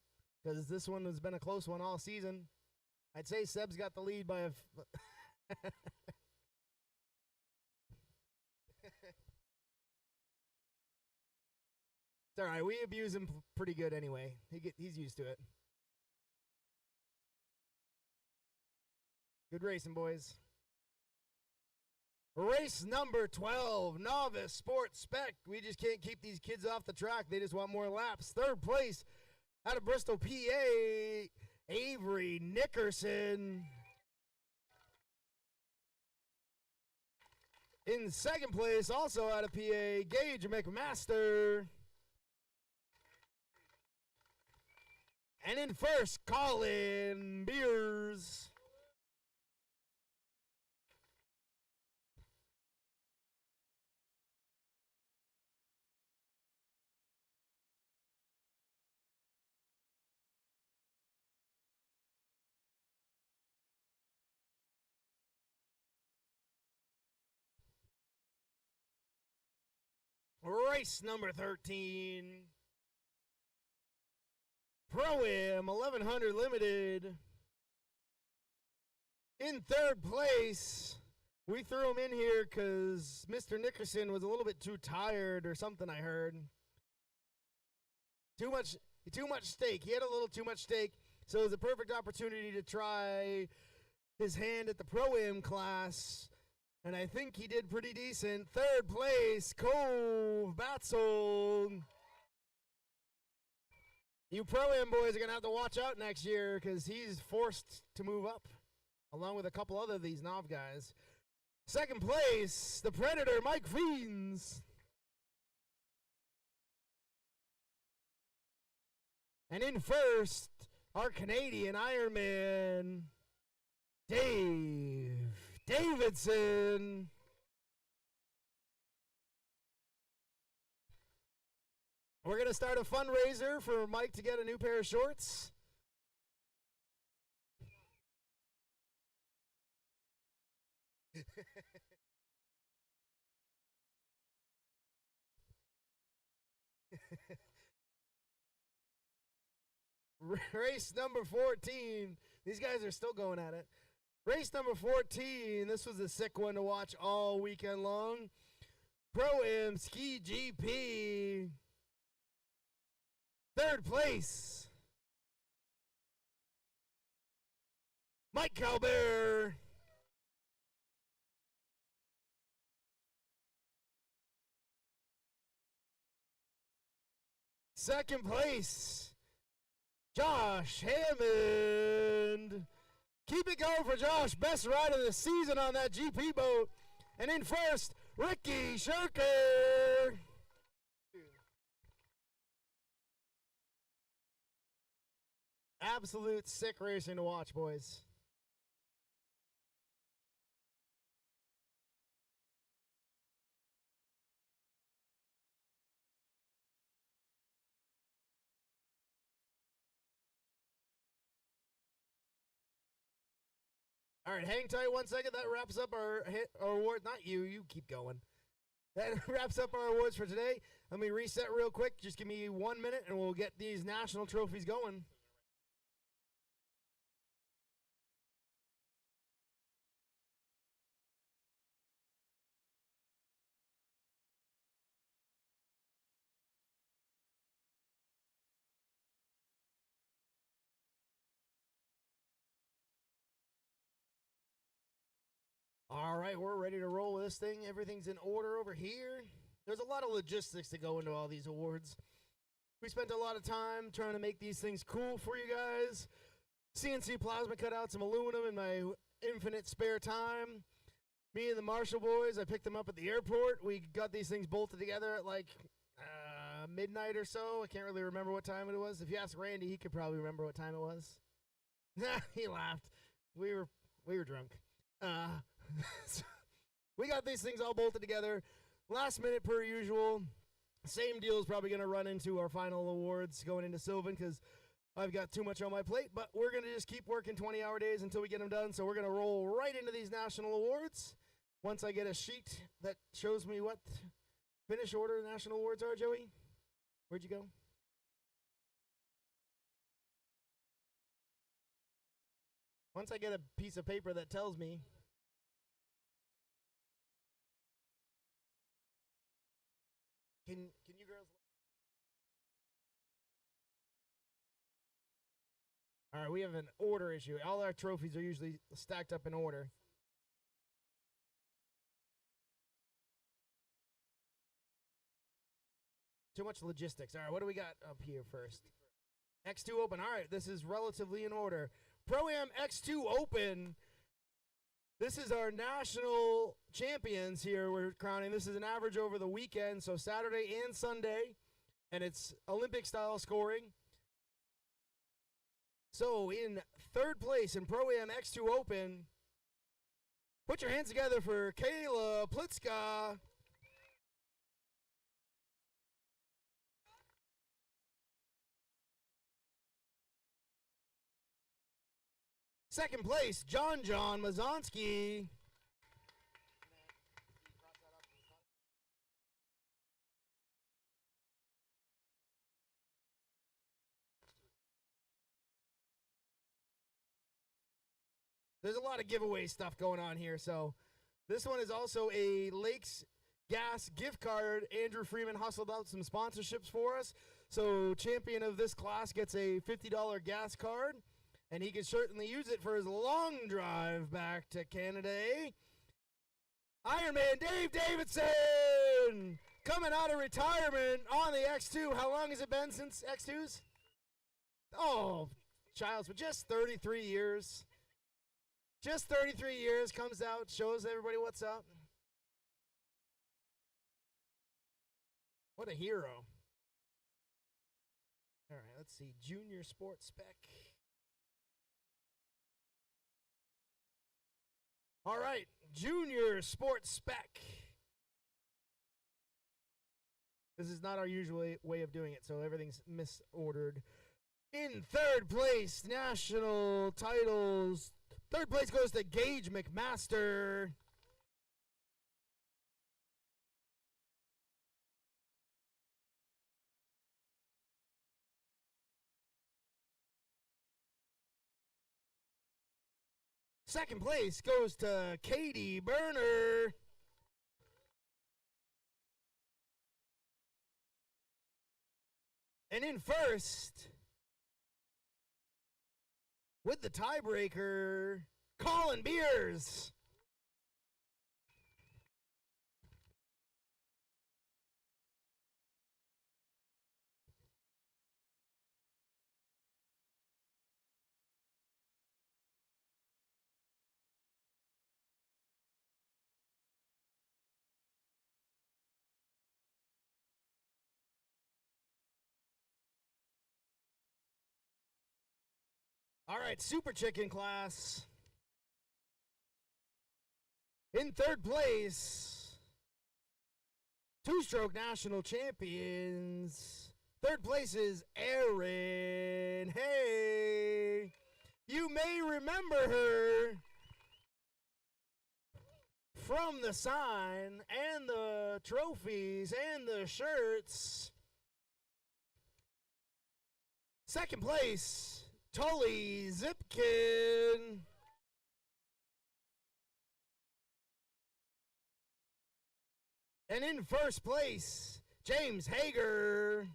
because this one has been a close one all season. I'd say Seb's got the lead by a... It's all right. We abuse him pretty good anyway. He's used to it. Good racing, boys. Race number 12, Novice Sports Spec. We just can't keep these kids off the track. They just want more laps. Third place out of Bristol, PA, Avery Nickerson. In second place, also out of PA, Gage McMaster. And in first, Colin Beers. Race number 13. Pro-Am 1100 Limited. In third place, we threw him in here because Mr. Nickerson was a little bit too tired or something, I heard. Too much steak. He had a little too much steak, so it was a perfect opportunity to try his hand at the Pro-Am class, and I think he did pretty decent. Third place, Cove Batzel. You Pro-Am boys are going to have to watch out next year because he's forced to move up, along with a couple other of these Nov guys. Second place, the Predator, Mike Fiends. And in first, our Canadian Ironman, Dave Davidson. We're going to start a fundraiser for Mike to get a new pair of shorts. Race number 14. These guys are still going at it. Race number 14. This was a sick one to watch all weekend long. Pro-Am Ski GP. Third place, Mike Calbert. Second place, Josh Hammond. Keep it going for Josh. Best ride of the season on that GP boat. And in first, Ricky Shirker. Absolute sick racing to watch, boys. All right, hang tight 1 second. That wraps up our award. Not you. You keep going. That wraps up our awards for today. Let me reset real quick. Just give me 1 minute, and we'll get these national trophies going. All right, we're ready to roll this thing. Everything's in order over here. There's a lot of logistics that go into all these awards. We spent a lot of time trying to make these things cool for you guys. CNC plasma cut out some aluminum in my infinite spare time. Me and the Marshall boys, I picked them up at the airport. We got these things bolted together at like midnight or so. I can't really remember what time it was. If you ask Randy, he could probably remember what time it was. He laughed. We were drunk. So we got these things all bolted together. Last minute per usual. Same deal is probably going to run into our final awards going into Sylvan because I've got too much on my plate, but we're going to just keep working 20-hour days until we get them done. So we're going to roll right into these national awards. Once I get a sheet that shows me what finish order national awards are, Joey. Where'd you go? Once I get a piece of paper that tells me. Can you girls? All right, we have an order issue. All our trophies are usually stacked up in order. Too much logistics. All right, what do we got up here first? X2 Open. All right, this is relatively in order. Pro-Am X2 Open. This is our national champions here we're crowning. This is an average over the weekend, so Saturday and Sunday, and it's Olympic-style scoring. So in third place in Pro-Am X2 Open, put your hands together for Kayla Plitzka. Second place, John Mazonsky. There's a lot of giveaway stuff going on here. So this one is also a Lakes Gas gift card. Andrew Freeman hustled out some sponsorships for us. So champion of this class gets a $50 gas card. And he can certainly use it for his long drive back to Canada. Ironman Dave Davidson coming out of retirement on the X2. How long has it been since X2s? Oh, child's but just 33 years. Just 33 years, comes out, shows everybody what's up. What a hero. All right, let's see. Junior Sports Spec. All right, Junior Sports Spec. This is not our usual way of doing it, so everything's misordered. In third place, national titles. Third place goes to Gage McMaster. Second place goes to Katie Berner. And in first, with the tiebreaker, Colin Beers. All right, Super Chicken class. In third place, two-stroke national champions. Third place is Erin. Hey, you may remember her from the sign and the trophies and the shirts. Second place, Tully Zipkin. And in first place, James Hager.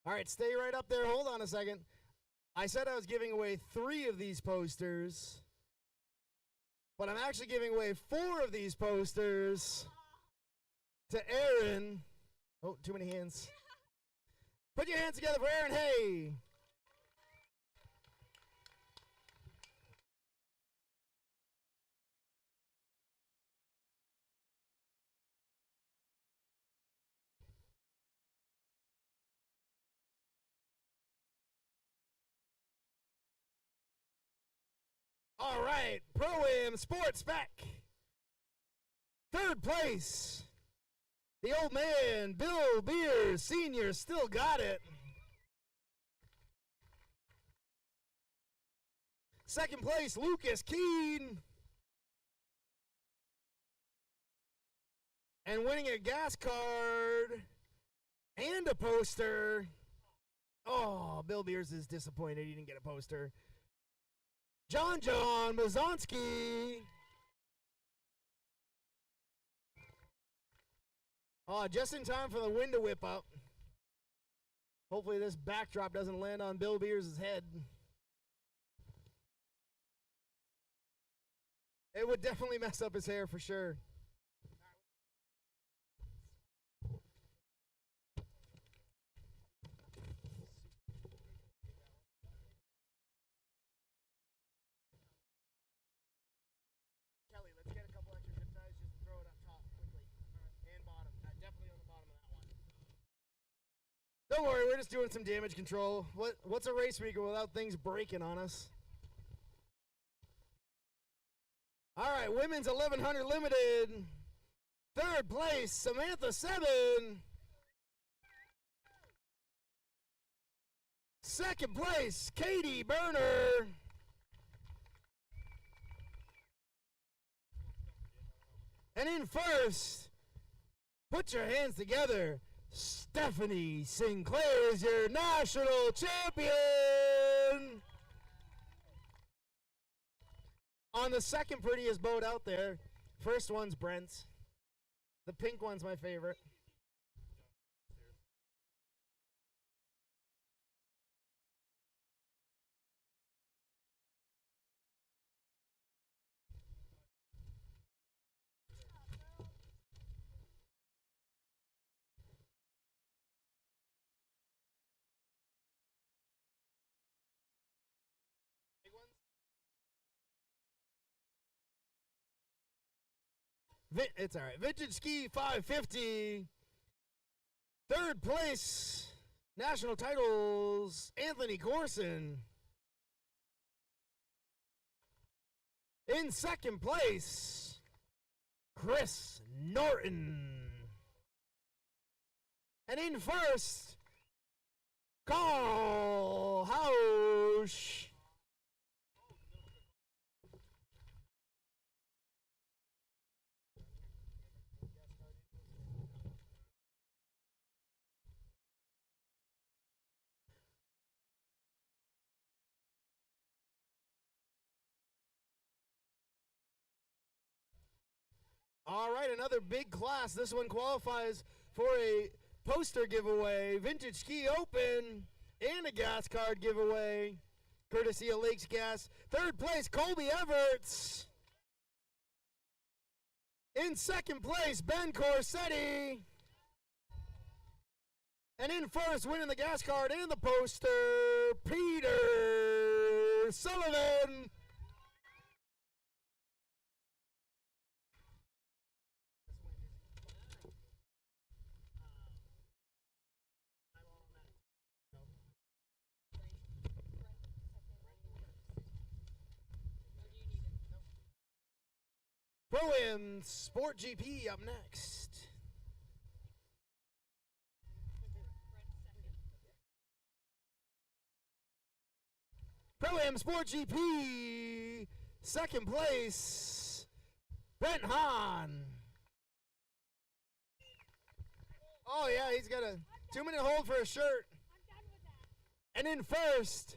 All right, stay right up there. Hold on a second. I said I was giving away 3 of these posters, but I'm actually giving away 4 of these posters to Aaron. Oh, too many hands. Put your hands together for Aaron Hay. All right, Pro-Am Sport Spec. Third place, the old man, Bill Beers Sr. still got it. Second place, Lucas Keene. And winning a gas card and a poster. Oh, Bill Beers is disappointed he didn't get a poster. John Mazonsky. Oh, just in time for the wind to whip up. Hopefully this backdrop doesn't land on Bill Beers' head. It would definitely mess up his hair for sure. Kelly, let's get a couple extra zip ties, just throw it up top quickly. And bottom. Definitely on the bottom of that one. Don't worry, we're just doing some damage control. What's a race week without things breaking on us? All right, women's 1100 limited. Third place, Samantha 7. Second place, Katie Berner. And in first, put your hands together. Stephanie Sinclair is your national champion. On the second prettiest boat out there. First one's Brent's. The pink one's my favorite. It's all right. Vintage Ski 550. Third place, national titles, Anthony Corson. In second place, Chris Norton. And in first, Carl Hausch. All right, another big class. This one qualifies for a poster giveaway, Vintage Ski Open, and a gas card giveaway, courtesy of Lakes Gas. Third place, Colby Everts. In second place, Ben Corsetti. And in first, winning the gas card and the poster, Peter Sullivan. Pro-Am Sport GP up next. Pro-Am Sport GP, second place, Brent Hahn. Oh yeah, he's got a 2-minute hold for a shirt. And in first,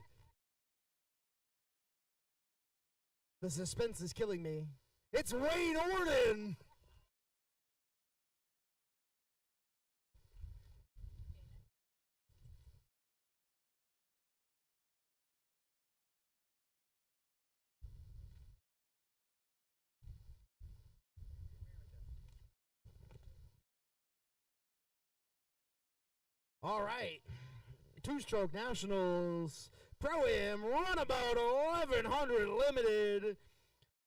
the suspense is killing me. It's Wayne Orden. All right. Two-stroke nationals. Pro-Am runabout 1100 limited.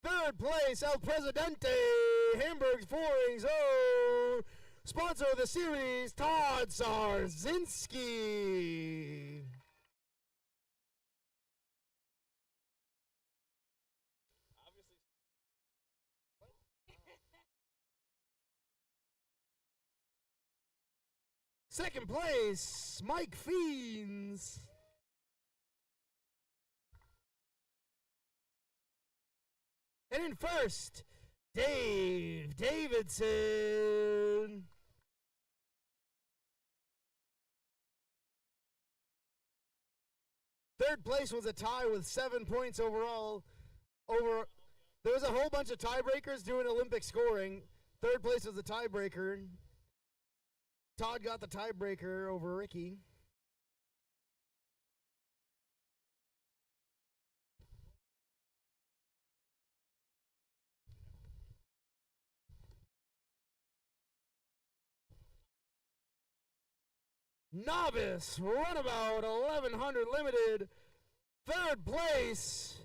Third place, El Presidente, Hamburg's Fourings. Oh, sponsor of the series, Todd Sarzinski. Second place, Mike Fiends. And in first, Dave Davidson. Third place was a tie with 7 points overall. There was a whole bunch of tiebreakers doing Olympic scoring. Third place was a tiebreaker. Todd got the tiebreaker over Ricky. Novice, runabout 1100 limited. Third place,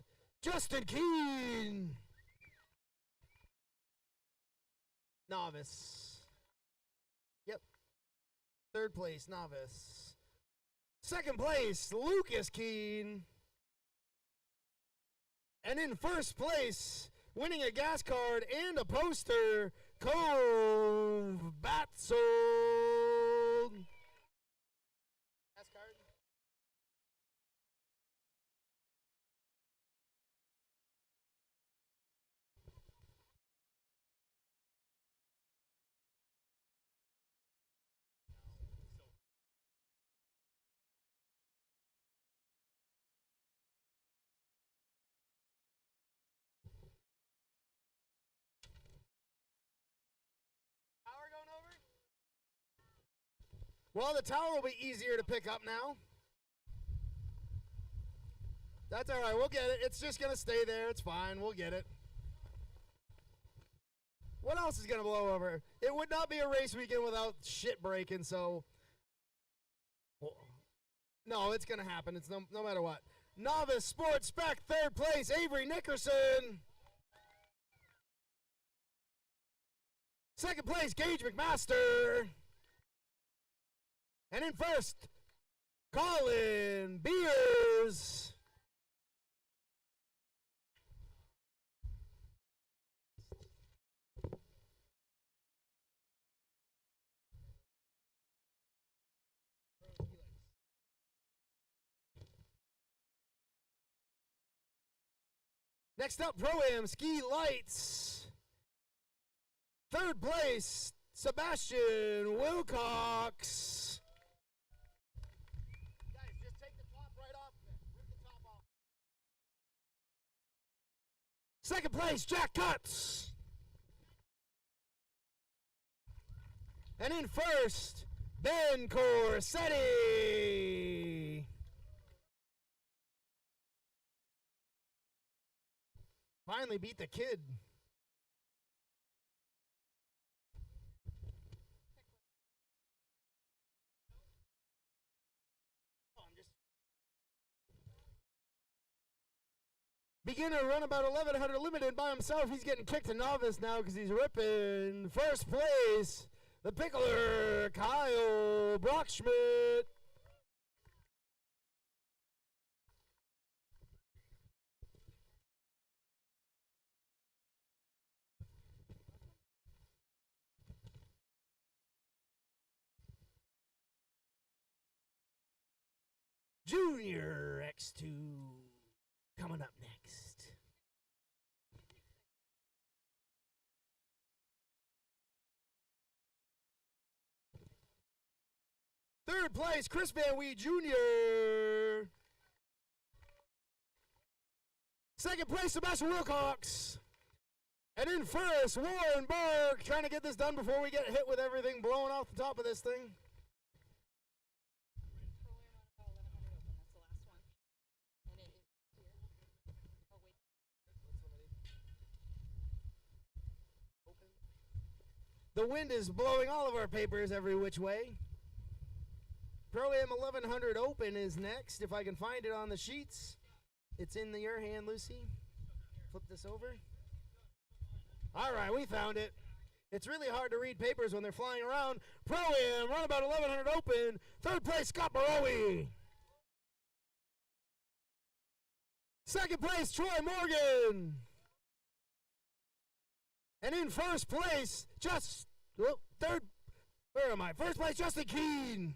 Justin Keene. Novice. Yep. Third place, Novice. Second place, Lucas Keene. And in first place, winning a gas card and a poster, Cove Batsold. Gas card. Well, the tower will be easier to pick up now. That's all right. We'll get it. It's just going to stay there. It's fine. We'll get it. What else is going to blow over? It would not be a race weekend without shit breaking, so. No, it's going to happen. It's no matter what. Novice Sports Spec, third place, Avery Nickerson. Second place, Gage McMaster. And in first, Colin Beers. Next up, Pro-Am Ski Lights. Third place, Sebastian Wilcox. Second place, Jack Cutts. And in first, Ben Corsetti. Finally beat the kid. Beginner run about 1100 limited by himself. He's getting kicked to novice now because he's ripping. First place, the pickler, Kyle Brockschmidt. Junior X2 coming up next. Third place, Chris Van Wee Jr. Second place, Sebastian Wilcox. And in first, Warren Burke, trying to get this done before we get hit with everything blowing off the top of this thing. The wind is blowing all of our papers every which way. Pro-Am 1100 Open is next. If I can find it on the sheets. It's in your hand, Lucy. Flip this over. All right, we found it. It's really hard to read papers when they're flying around. Pro-Am, runabout 1100 Open. Third place, Scott Barowie. Second place, Troy Morgan. And in first place, third Where am I? First place, Justin Keene.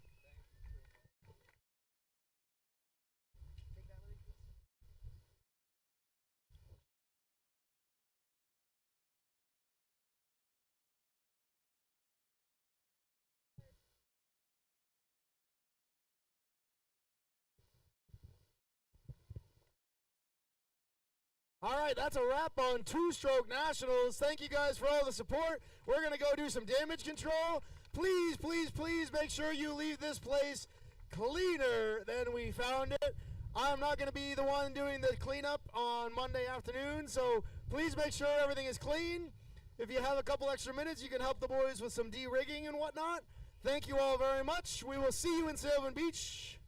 All right, that's a wrap on Two-Stroke Nationals. Thank you guys for all the support. We're going to go do some damage control. Please, please, please make sure you leave this place cleaner than we found it. I'm not going to be the one doing the cleanup on Monday afternoon, so please make sure everything is clean. If you have a couple extra minutes, you can help the boys with some de-rigging and whatnot. Thank you all very much. We will see you in Sylvan Beach.